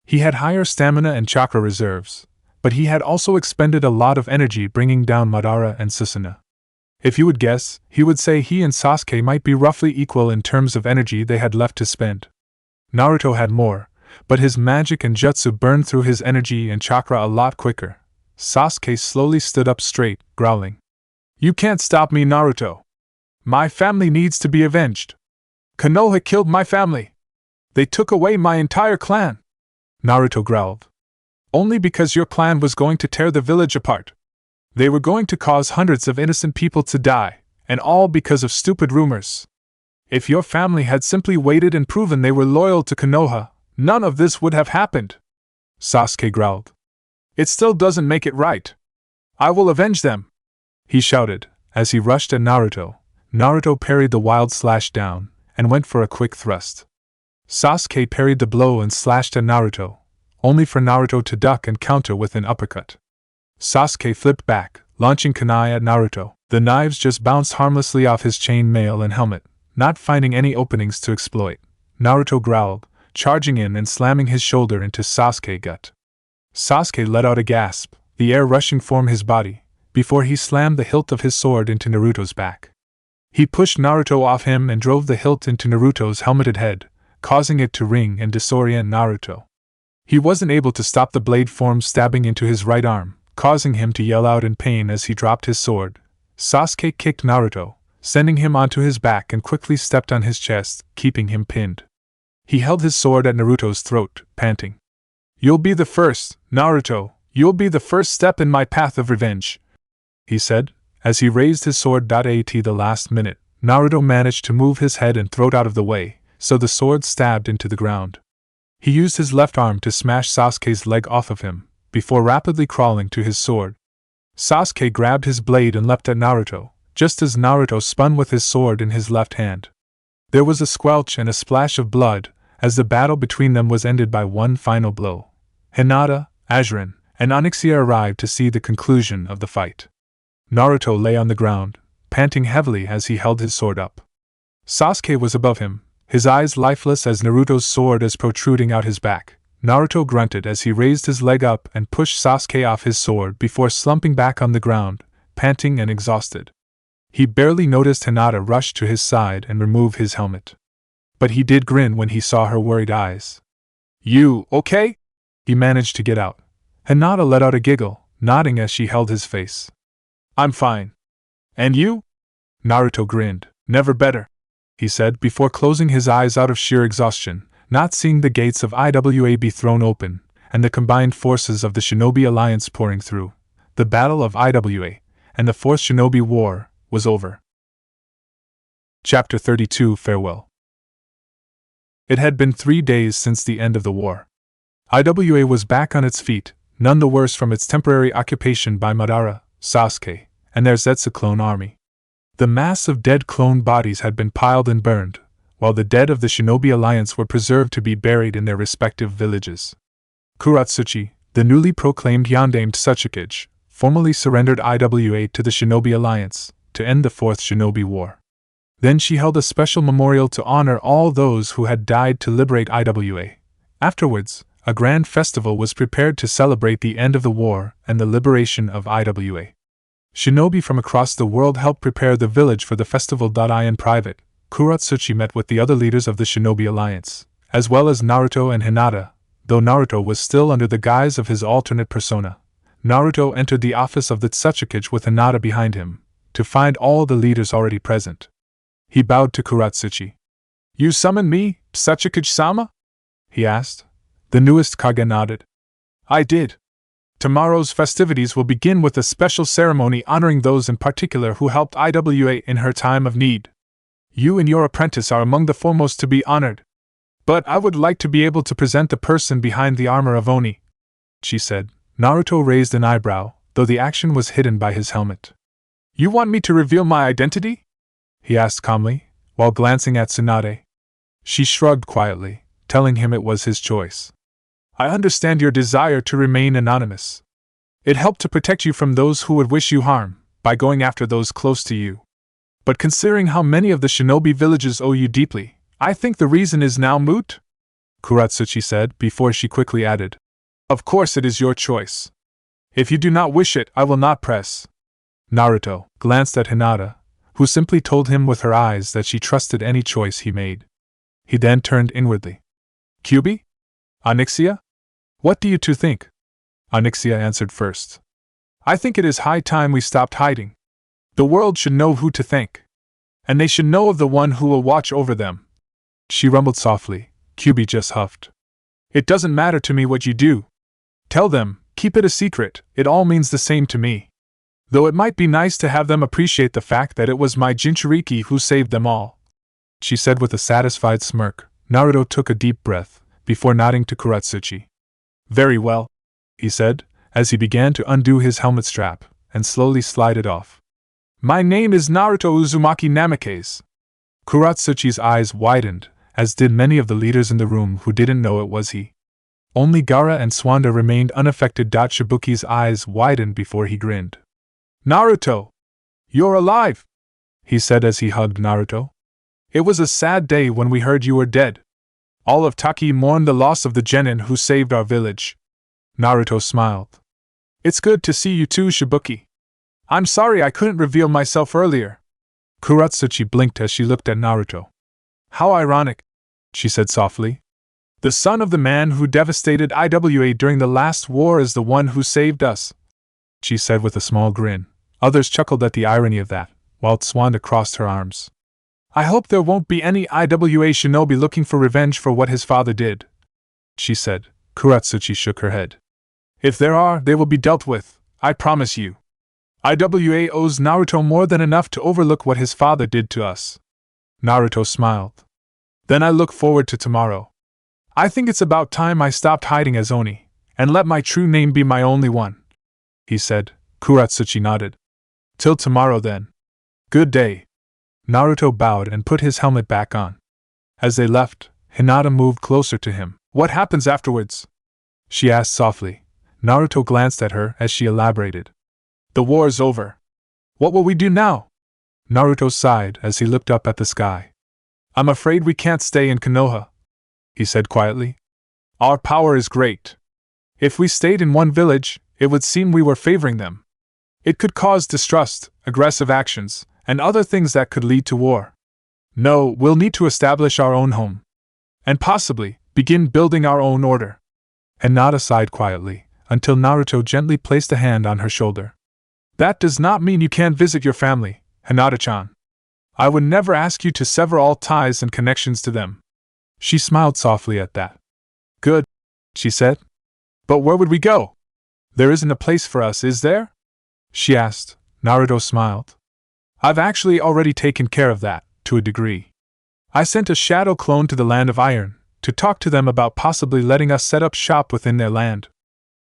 [SPEAKER 1] He had higher stamina and chakra reserves, but he had also expended a lot of energy bringing down Madara and Susanoo. If you would guess, he would say he and Sasuke might be roughly equal in terms of energy they had left to spend. Naruto had more, but his magic and jutsu burned through his energy and chakra a lot quicker. Sasuke slowly stood up straight, growling. "You can't stop me, Naruto. My family needs to be avenged. Konoha killed my family. They took away my entire clan," Naruto growled. "Only because your clan was going to tear the village apart. They were going to cause hundreds of innocent people to die, and all because of stupid rumors. If your family had simply waited and proven they were loyal to Konoha, none of this would have happened," Sasuke growled. "It still doesn't make it right. I will avenge them," he shouted, as he rushed at Naruto. Naruto parried the wild slash down, and went for a quick thrust. Sasuke parried the blow and slashed at Naruto, only for Naruto to duck and counter with an uppercut. Sasuke flipped back, launching kunai at Naruto. The knives just bounced harmlessly off his chain mail and helmet, not finding any openings to exploit. Naruto growled, charging in and slamming his shoulder into Sasuke's gut. Sasuke let out a gasp, the air rushing from his body, before he slammed the hilt of his sword into Naruto's back. He pushed Naruto off him and drove the hilt into Naruto's helmeted head, causing it to ring and disorient Naruto. He wasn't able to stop the blade form stabbing into his right arm, causing him to yell out in pain as he dropped his sword. Sasuke kicked Naruto, sending him onto his back and quickly stepped on his chest, keeping him pinned. He held his sword at Naruto's throat, panting. "You'll be the first, Naruto, you'll be the first step in my path of revenge," he said, as he raised his sword. At the last minute, Naruto managed to move his head and throat out of the way, so the sword stabbed into the ground. He used his left arm to smash Sasuke's leg off of him, before rapidly crawling to his sword. Sasuke grabbed his blade and leapt at Naruto, just as Naruto spun with his sword in his left hand. There was a squelch and a splash of blood, as the battle between them was ended by one final blow. Hinata, Ajiren, and Onyxia arrived to see the conclusion of the fight. Naruto lay on the ground, panting heavily as he held his sword up. Sasuke was above him, his eyes lifeless as Naruto's sword is protruding out his back. Naruto grunted as he raised his leg up and pushed Sasuke off his sword before slumping back on the ground, panting and exhausted. He barely noticed Hinata rush to his side and remove his helmet. But he did grin when he saw her worried eyes. "You okay?" he managed to get out. Hinata let out a giggle, nodding as she held his face. "I'm fine. And you?" Naruto grinned. "Never better," he said before closing his eyes out of sheer exhaustion, not seeing the gates of IWA be thrown open, and the combined forces of the Shinobi Alliance pouring through. The Battle of IWA, and the Fourth Shinobi War, was over. Chapter 32 Farewell. It had been 3 days since the end of the war. IWA was back on its feet, none the worse from its temporary occupation by Madara, Sasuke, and their Zetsu clone army. The mass of dead clone bodies had been piled and burned, while the dead of the Shinobi Alliance were preserved to be buried in their respective villages. Kuratsuchi, the newly proclaimed Yondaime Tsuchikage, formally surrendered IWA to the Shinobi Alliance, to end the Fourth Shinobi War. Then she held a special memorial to honor all those who had died to liberate IWA. Afterwards, a grand festival was prepared to celebrate the end of the war and the liberation of IWA. Shinobi from across the world helped prepare the village for the festival. In private, Kuratsuchi met with the other leaders of the Shinobi Alliance, as well as Naruto and Hinata, though Naruto was still under the guise of his alternate persona. Naruto entered the office of the Tsuchikage with Hinata behind him, to find all the leaders already present. He bowed to Kuratsuchi. "You summoned me, Tsuchikage-sama?" he asked. The newest Kage nodded. "I did. Tomorrow's festivities will begin with a special ceremony honoring those in particular who helped IWA in her time of need. You and your apprentice are among the foremost to be honored. But I would like to be able to present the person behind the armor of Oni," she said. Naruto raised an eyebrow, though the action was hidden by his helmet. "You want me to reveal my identity?" he asked calmly, while glancing at Tsunade. She shrugged quietly, telling him it was his choice. "I understand your desire to remain anonymous. It helped to protect you from those who would wish you harm, by going after those close to you. But considering how many of the shinobi villages owe you deeply, I think the reason is now moot," Kuratsuchi said, before she quickly added, "Of course it is your choice. If you do not wish it, I will not press." Naruto glanced at Hinata, who simply told him with her eyes that she trusted any choice he made. He then turned inwardly. "Kyubi? Onyxia? What do you two think?" Onyxia answered first. "I think it is high time we stopped hiding. The world should know who to thank. And they should know of the one who will watch over them." She rumbled softly. Kyubi just huffed. "It doesn't matter to me what you do. Tell them, keep it a secret, it all means the same to me. Though it might be nice to have them appreciate the fact that it was my Jinchuriki who saved them all," she said with a satisfied smirk. Naruto took a deep breath, before nodding to Kuratsuchi. "Very well," he said, as he began to undo his helmet strap, and slowly slide it off. "My name is Naruto Uzumaki Namikaze." Kuratsuchi's eyes widened, as did many of the leaders in the room who didn't know it was he. Only Gaara and Suanda remained unaffected. Shibuki's eyes widened before he grinned. "Naruto! You're alive!" he said as he hugged Naruto. "It was a sad day when we heard you were dead. All of Taki mourned the loss of the genin who saved our village." Naruto smiled. "It's good to see you too, Shibuki. I'm sorry I couldn't reveal myself earlier." Kuratsuchi blinked as she looked at Naruto. "How ironic," she said softly. "The son of the man who devastated IWA during the last war is the one who saved us," she said with a small grin. Others chuckled at the irony of that, while Suanda crossed her arms. "I hope there won't be any IWA shinobi looking for revenge for what his father did," she said. Kuratsuchi shook her head. "If there are, they will be dealt with, I promise you. IWA owes Naruto more than enough to overlook what his father did to us." Naruto smiled. "Then I look forward to tomorrow. I think it's about time I stopped hiding as Oni, and let my true name be my only one," he said. Kuratsuchi nodded. "Till tomorrow then. Good day." Naruto bowed and put his helmet back on. As they left, Hinata moved closer to him. "What happens afterwards?" she asked softly. Naruto glanced at her as she elaborated. "The war's over. What will we do now?" Naruto sighed as he looked up at the sky. "I'm afraid we can't stay in Konoha," he said quietly. "Our power is great. If we stayed in one village, it would seem we were favoring them. It could cause distrust, aggressive actions, and other things that could lead to war. No, we'll need to establish our own home. And possibly, begin building our own order. Hinata sighed quietly, until Naruto gently placed a hand on her shoulder. That does not mean you can't visit your family, Hinata-chan. I would never ask you to sever all ties and connections to them. She smiled softly at that. Good, she said. But where would we go? There isn't a place for us, is there? She asked. Naruto smiled. I've actually already taken care of that, to a degree. I sent a shadow clone to the Land of Iron, to talk to them about possibly letting us set up shop within their land.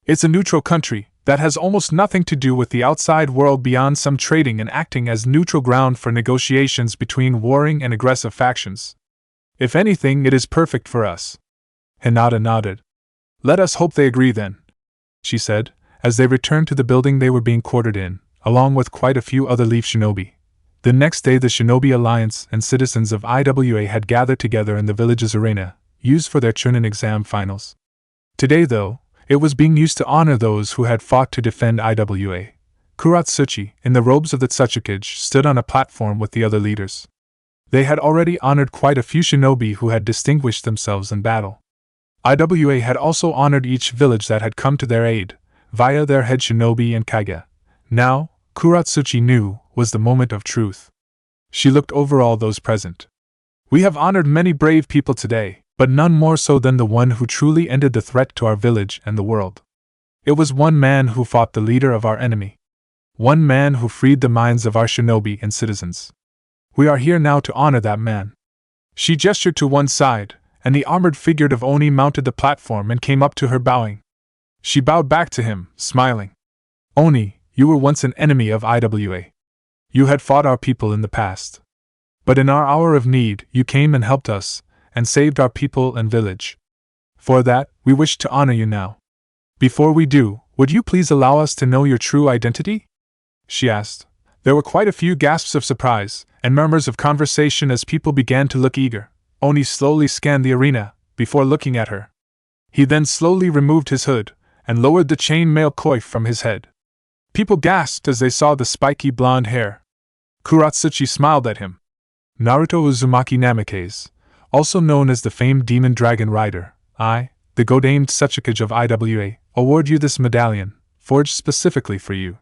[SPEAKER 1] It's a neutral country that has almost nothing to do with the outside world beyond some trading and acting as neutral ground for negotiations between warring and aggressive factions. If anything, it is perfect for us. Hinata nodded. Let us hope they agree then, she said, as they returned to the building they were being quartered in, along with quite a few other Leaf Shinobi. The next day the Shinobi Alliance and citizens of IWA had gathered together in the village's arena, used for their Chunin exam finals. Today, though, it was being used to honor those who had fought to defend IWA. Kuratsuchi, in the robes of the Tsukage, stood on a platform with the other leaders. They had already honored quite a few shinobi who had distinguished themselves in battle. IWA had also honored each village that had come to their aid, via their head shinobi and kage. Now, Kuratsuchi knew, was the moment of truth. She looked over all those present. We have honored many brave people today, but none more so than the one who truly ended the threat to our village and the world. It was one man who fought the leader of our enemy. One man who freed the minds of our shinobi and citizens. We are here now to honor that man. She gestured to one side, and the armored figure of Oni mounted the platform and came up to her bowing. She bowed back to him, smiling. Oni, you were once an enemy of IWA. You had fought our people in the past. But in our hour of need, you came and helped us, and saved our people and village. For that, we wish to honor you now. Before we do, would you please allow us to know your true identity? She asked. There were quite a few gasps of surprise, and murmurs of conversation as people began to look eager. Oni slowly scanned the arena, before looking at her. He then slowly removed his hood, and lowered the chainmail coif from his head. People gasped as they saw the spiky blonde hair. Kuratsuchi smiled at him. Naruto Uzumaki Namikaze, also known as the famed demon dragon rider, I, the godamed Tsukage of IWA, award you this medallion, forged specifically for you.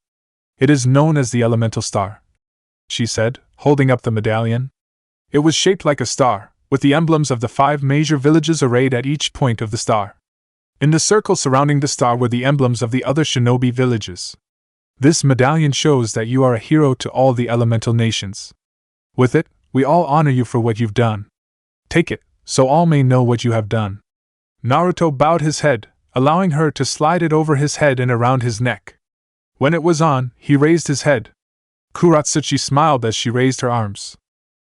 [SPEAKER 1] It is known as the Elemental Star, she said, holding up the medallion. It was shaped like a star, with the emblems of the 5 major villages arrayed at each point of the star. In the circle surrounding the star were the emblems of the other shinobi villages. This medallion shows that you are a hero to all the elemental nations. With it, we all honor you for what you've done. Take it, so all may know what you have done. Naruto bowed his head, allowing her to slide it over his head and around his neck. When it was on, he raised his head. Kuratsuchi smiled as she raised her arms.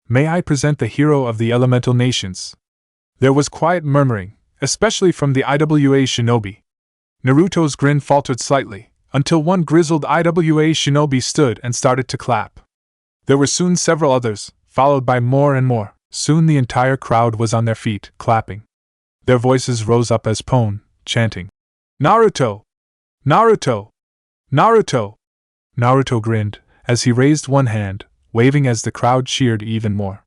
[SPEAKER 1] May I present the hero of the elemental nations? There was quiet murmuring, especially from the IWA shinobi. Naruto's grin faltered slightly, until one grizzled IWA shinobi stood and started to clap. There were soon several others, followed by more and more. Soon the entire crowd was on their feet, clapping. Their voices rose up as Pon, chanting, Naruto! Naruto! Naruto! Naruto grinned, as he raised one hand, waving as the crowd cheered even more.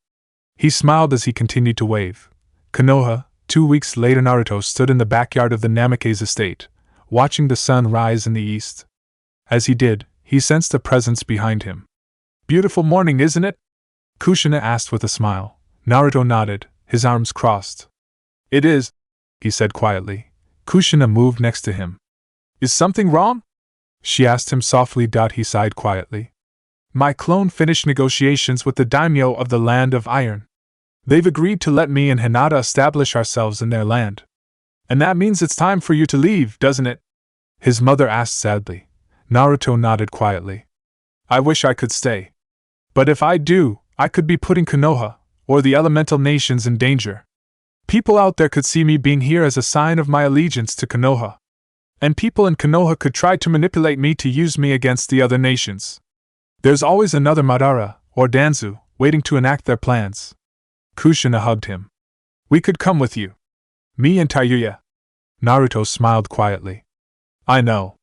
[SPEAKER 1] He smiled as he continued to wave. Konoha, 2 weeks later. Naruto stood in the backyard of the Namikaze estate, watching the sun rise in the east. As he did, he sensed a presence behind him. Beautiful morning, isn't it? Kushina asked with a smile. Naruto nodded, his arms crossed. It is, he said quietly. Kushina moved next to him. Is something wrong? She asked him softly. He sighed quietly. My clone finished negotiations with the daimyo of the Land of Iron. They've agreed to let me and Hinata establish ourselves in their land. And that means it's time for you to leave, doesn't it? His mother asked sadly. Naruto nodded quietly. I wish I could stay. But if I do, I could be putting Konoha, or the elemental nations, in danger. People out there could see me being here as a sign of my allegiance to Konoha. And people in Konoha could try to manipulate me to use me against the other nations. There's always another Madara, or Danzu, waiting to enact their plans. Kushina hugged him. We could come with you. Me and Tayuya. Naruto smiled quietly. I know.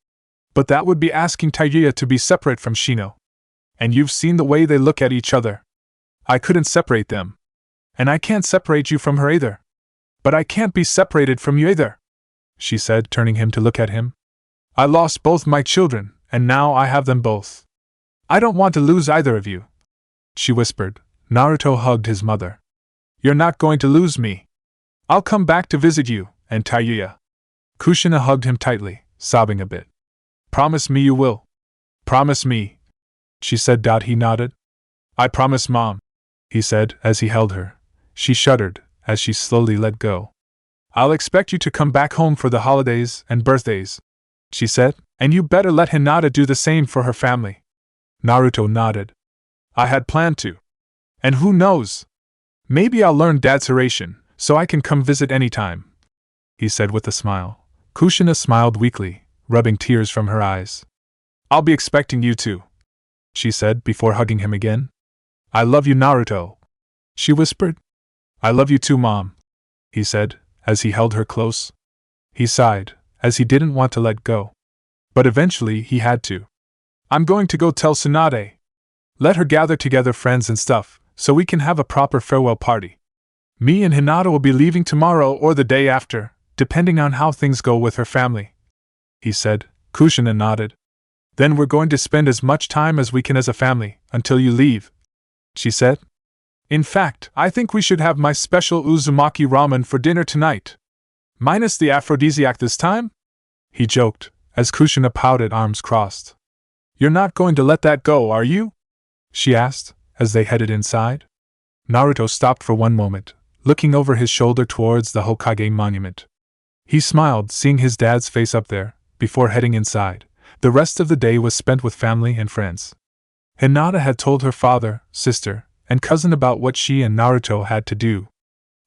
[SPEAKER 1] But that would be asking Tayuya to be separate from Shino. And you've seen the way they look at each other. I couldn't separate them. And I can't separate you from her either. But I can't be separated from you either, she said, turning him to look at him. I lost both my children, and now I have them both. I don't want to lose either of you, she whispered. Naruto hugged his mother. You're not going to lose me. I'll come back to visit you, and Tayuya. Kushina hugged him tightly, sobbing a bit. Promise me you will. Promise me, she said. He nodded. I promise, Mom, he said as he held her. She shuddered as she slowly let go. I'll expect you to come back home for the holidays and birthdays, she said, and you better let Hinata do the same for her family. Naruto nodded. I had planned to. And who knows? Maybe I'll learn Dad's Hiraishin, so I can come visit anytime, he said with a smile. Kushina smiled weakly, rubbing tears from her eyes. I'll be expecting you too, she said before hugging him again. I love you, Naruto, she whispered. I love you too, Mom, he said, as he held her close. He sighed, as he didn't want to let go. But eventually he had to. I'm going to go tell Tsunade. Let her gather together friends and stuff, so we can have a proper farewell party. Me and Hinata will be leaving tomorrow or the day after, depending on how things go with her family, he said. Kushina nodded. Then we're going to spend as much time as we can as a family, until you leave, she said. In fact, I think we should have my special Uzumaki ramen for dinner tonight. Minus the aphrodisiac this time? He joked, as Kushina pouted, arms crossed. You're not going to let that go, are you? She asked, as they headed inside. Naruto stopped for one moment, looking over his shoulder towards the Hokage monument. He smiled, seeing his dad's face up there, before heading inside. The rest of the day was spent with family and friends. Hinata had told her father, sister, and cousin about what she and Naruto had to do.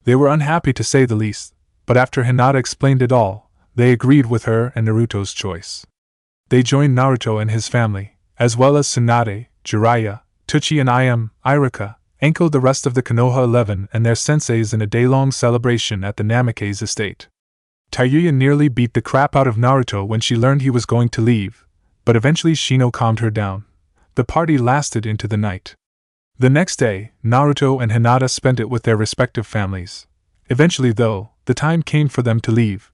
[SPEAKER 1] They were unhappy to say the least, but after Hinata explained it all, they agreed with her and Naruto's choice. They joined Naruto and his family, as well as Tsunade, Jiraiya, Tuchi and Irika, Enko, the rest of the Konoha 11 and their senseis in a day-long celebration at the Namake's estate. Tayuya nearly beat the crap out of Naruto when she learned he was going to leave, but eventually Shino calmed her down. The party lasted into the night. The next day, Naruto and Hinata spent it with their respective families. Eventually, though, the time came for them to leave.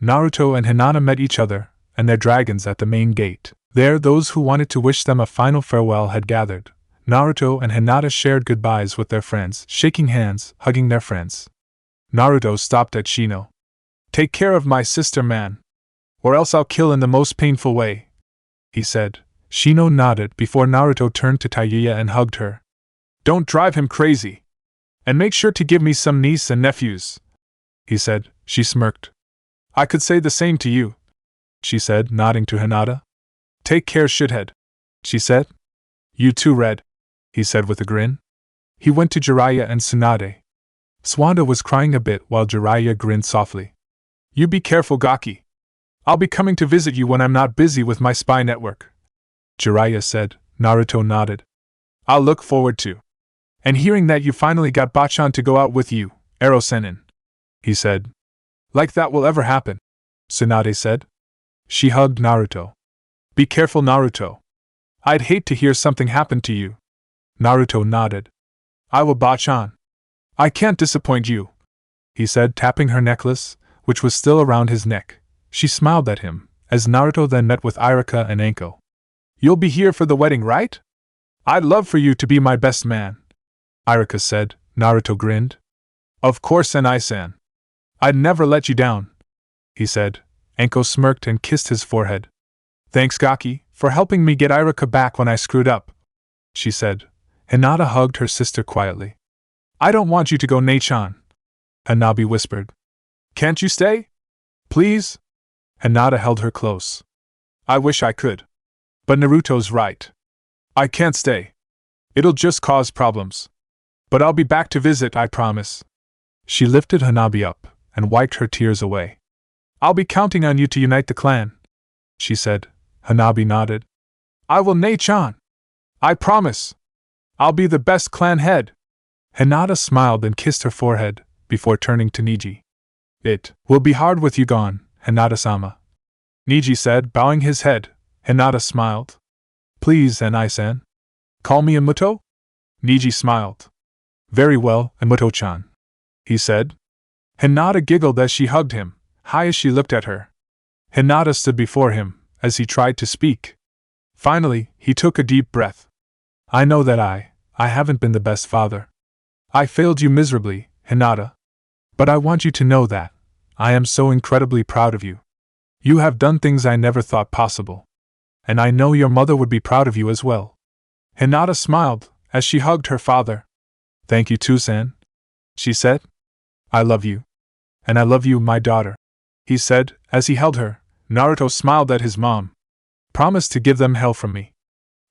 [SPEAKER 1] Naruto and Hinata met each other and their dragons at the main gate. There, those who wanted to wish them a final farewell had gathered. Naruto and Hinata shared goodbyes with their friends, shaking hands, hugging their friends. Naruto stopped at Shino. Take care of my sister, man. Or else I'll kill in the most painful way, he said. Shino nodded before Naruto turned to Tayuya and hugged her. Don't drive him crazy. And make sure to give me some niece and nephews, he said. She smirked. I could say the same to you, she said, nodding to Hinata. Take care, shithead, she said. You too, Red, he said with a grin. He went to Jiraiya and Tsunade. Swanda was crying a bit while Jiraiya grinned softly. You be careful, Gaki. I'll be coming to visit you when I'm not busy with my spy network, Jiraiya said. Naruto nodded. I'll look forward to. And hearing that you finally got Bachan to go out with you, Ero-sennin, he said. Like that will ever happen, Tsunade said. She hugged Naruto. Be careful, Naruto. I'd hate to hear something happen to you. Naruto nodded. I will, Bachan. I can't disappoint you, he said, tapping her necklace, which was still around his neck. She smiled at him, as Naruto then met with Irika and Enko. You'll be here for the wedding, right? I'd love for you to be my best man, Irika said. Naruto grinned. Of course, Senai-san. I'd never let you down, he said. Enko smirked and kissed his forehead. Thanks, Gaki, for helping me get Irika back when I screwed up, she said. Hinata hugged her sister quietly. I don't want you to go, Nei-chan, Hanabi whispered. Can't you stay? Please? Hinata held her close. I wish I could. But Naruto's right. I can't stay. It'll just cause problems. But I'll be back to visit, I promise. She lifted Hanabi up and wiped her tears away. I'll be counting on you to unite the clan, she said. Hanabi nodded. I will, Nei-chan. I promise. I'll be the best clan head. Hinata smiled and kissed her forehead, before turning to Niji. It will be hard with you gone, Hinata-sama, Niji said, bowing his head. Hinata smiled. Please, Senai-san. Call me Emuto? Niji smiled. Very well, Emuto-chan, he said. Hinata giggled as she hugged him, high as she looked at her. Hinata stood before him, as he tried to speak. Finally, he took a deep breath. I know that I haven't been the best father. I failed you miserably, Hinata. But I want you to know that I am so incredibly proud of you. You have done things I never thought possible. And I know your mother would be proud of you as well. Hinata smiled as she hugged her father. Thank you too, San, she said. I love you. And I love you, my daughter, he said as he held her. Naruto smiled at his mom. Promise to give them hell from me.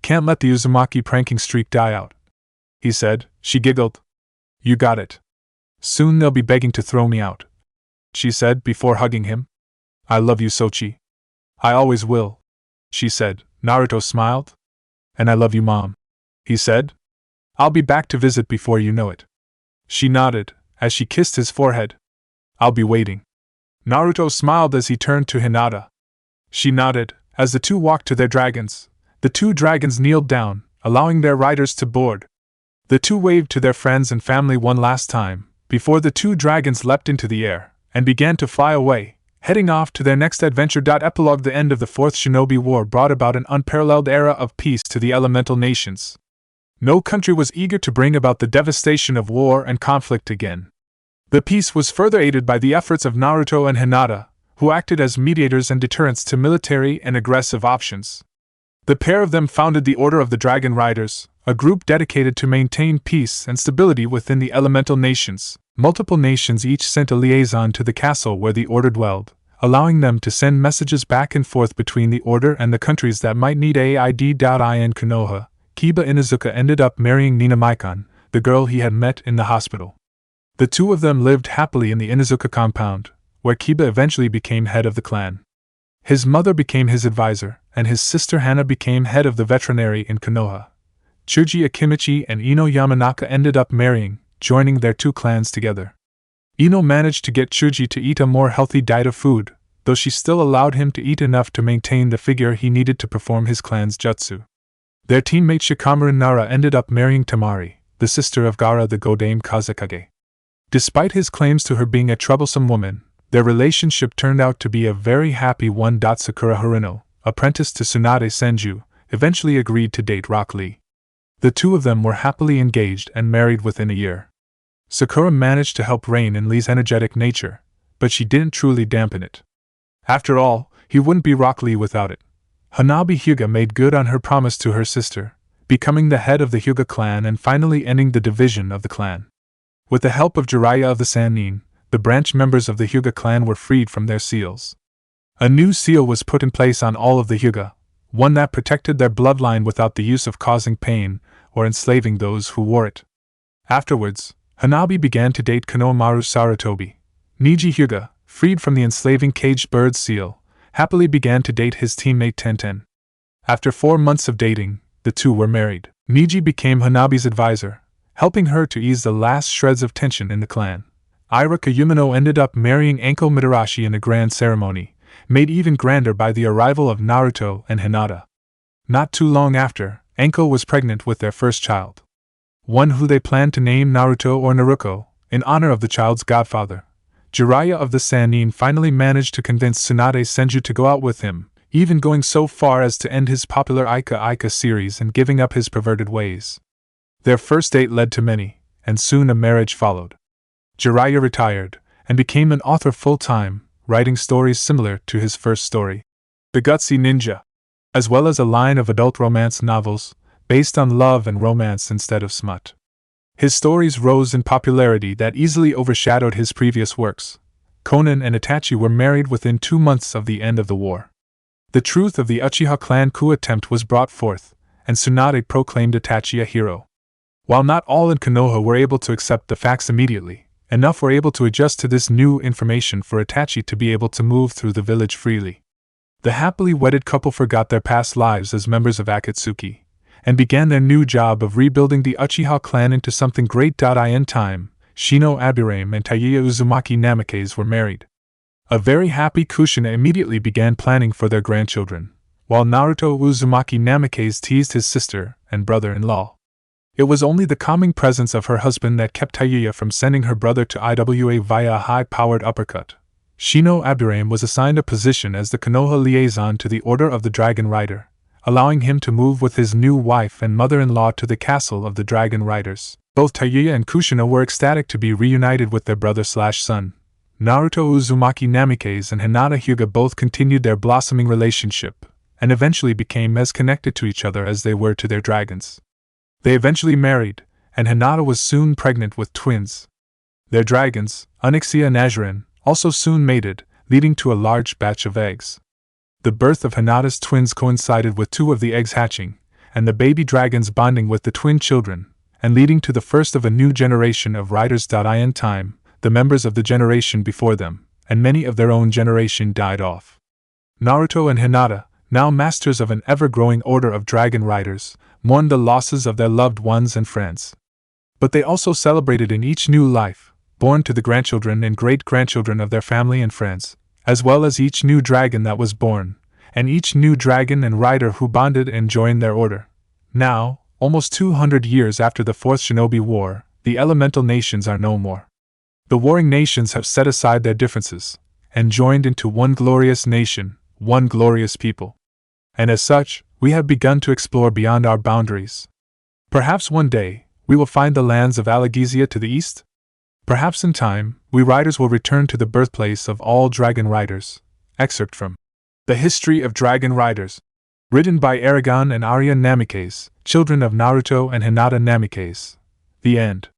[SPEAKER 1] Can't let the Uzumaki pranking streak die out, he said. She giggled. You got it. Soon they'll be begging to throw me out, she said before hugging him. I love you, Sochi. I always will, she said. Naruto smiled. And I love you, Mom, he said. I'll be back to visit before you know it. She nodded as she kissed his forehead. I'll be waiting. Naruto smiled as he turned to Hinata. She nodded as the two walked to their dragons. The two dragons kneeled down, allowing their riders to board. The two waved to their friends and family one last time, before the two dragons leapt into the air and began to fly away, heading off to their next adventure. Epilogue. The end of the Fourth Shinobi War brought about an unparalleled era of peace to the elemental nations. No country was eager to bring about the devastation of war and conflict again. The peace was further aided by the efforts of Naruto and Hinata, who acted as mediators and deterrents to military and aggressive options. The pair of them founded the Order of the Dragon Riders, a group dedicated to maintain peace and stability within the elemental nations. Multiple nations each sent a liaison to the castle where the Order dwelled, allowing them to send messages back and forth between the Order and the countries that might need aid. In Konoha, Kiba Inuzuka ended up marrying Nina Maikon, the girl he had met in the hospital. The two of them lived happily in the Inuzuka compound, where Kiba eventually became head of the clan. His mother became his advisor, and his sister Hana became head of the veterinary in Konoha. Chuji Akimichi and Ino Yamanaka ended up marrying, joining their two clans together. Ino managed to get Chuji to eat a more healthy diet of food, though she still allowed him to eat enough to maintain the figure he needed to perform his clan's jutsu. Their teammate Shikamaru Nara ended up marrying Tamari, the sister of Gaara the Godame Kazekage. Despite his claims to her being a troublesome woman, their relationship turned out to be a very happy one. Sakura Harino, apprenticed to Tsunade Senju, eventually agreed to date Rock Lee. The two of them were happily engaged and married within a year. Sakura managed to help rein in Lee's energetic nature, but she didn't truly dampen it. After all, he wouldn't be Rock Lee without it. Hanabi Hyuga made good on her promise to her sister, becoming the head of the Hyuga clan and finally ending the division of the clan. With the help of Jiraiya of the Sannin, the branch members of the Hyuga clan were freed from their seals. A new seal was put in place on all of the Hyuga, one that protected their bloodline without the use of causing pain or enslaving those who wore it. Afterwards, Hanabi began to date Konohamaru Sarutobi. Niji Hyuga, freed from the enslaving caged bird seal, happily began to date his teammate Tenten. After 4 months of dating, the two were married. Niji became Hanabi's advisor, helping her to ease the last shreds of tension in the clan. Ira Kayumino ended up marrying Anko Mitarashi in a grand ceremony, made even grander by the arrival of Naruto and Hinata. Not too long after, Anko was pregnant with their first child. One who they planned to name Naruto or Naruko, in honor of the child's godfather. Jiraiya of the Sannin finally managed to convince Tsunade Senju to go out with him, even going so far as to end his popular Ika Ika series and giving up his perverted ways. Their first date led to many, and soon a marriage followed. Jiraiya retired, and became an author full-time, writing stories similar to his first story, The Gutsy Ninja, as well as a line of adult romance novels, based on love and romance instead of smut. His stories rose in popularity that easily overshadowed his previous works. Konan and Itachi were married within 2 months of the end of the war. The truth of the Uchiha clan coup attempt was brought forth, and Tsunade proclaimed Itachi a hero. While not all in Konoha were able to accept the facts immediately, enough were able to adjust to this new information for Itachi to be able to move through the village freely. The happily wedded couple forgot their past lives as members of Akatsuki, and began their new job of rebuilding the Uchiha clan into something great. In time, Shino Abirame and Taiya Uzumaki Namikaze were married. A very happy Kushina immediately began planning for their grandchildren, while Naruto Uzumaki Namikaze teased his sister and brother-in-law. It was only the calming presence of her husband that kept Tayuya from sending her brother to IWA via a high-powered uppercut. Shino Abdurrahim was assigned a position as the Konoha liaison to the Order of the Dragon Rider, allowing him to move with his new wife and mother-in-law to the castle of the Dragon Riders. Both Tayuya and Kushina were ecstatic to be reunited with their brother/son. Naruto Uzumaki Namikaze and Hinata Hyuga both continued their blossoming relationship, and eventually became as connected to each other as they were to their dragons. They eventually married, and Hinata was soon pregnant with twins. Their dragons, Onyxia and Azurin, also soon mated, leading to a large batch of eggs. The birth of Hinata's twins coincided with 2 of the eggs hatching, and the baby dragons bonding with the twin children, and leading to the first of a new generation of riders. In time, the members of the generation before them, and many of their own generation died off. Naruto and Hinata, now masters of an ever-growing order of dragon riders, mourned the losses of their loved ones and friends. But they also celebrated in each new life, born to the grandchildren and great-grandchildren of their family and friends, as well as each new dragon that was born, and each new dragon and rider who bonded and joined their order. Now, almost 200 years after the Fourth Shinobi War, the elemental nations are no more. The warring nations have set aside their differences, and joined into one glorious nation, one glorious people. And as such, we have begun to explore beyond our boundaries. Perhaps one day, we will find the lands of Alagaezia to the east? Perhaps in time, we riders will return to the birthplace of all dragon riders. Excerpt from The History of Dragon Riders, written by Eragon and Arya Namikaze, children of Naruto and Hinata Namikaze. The end.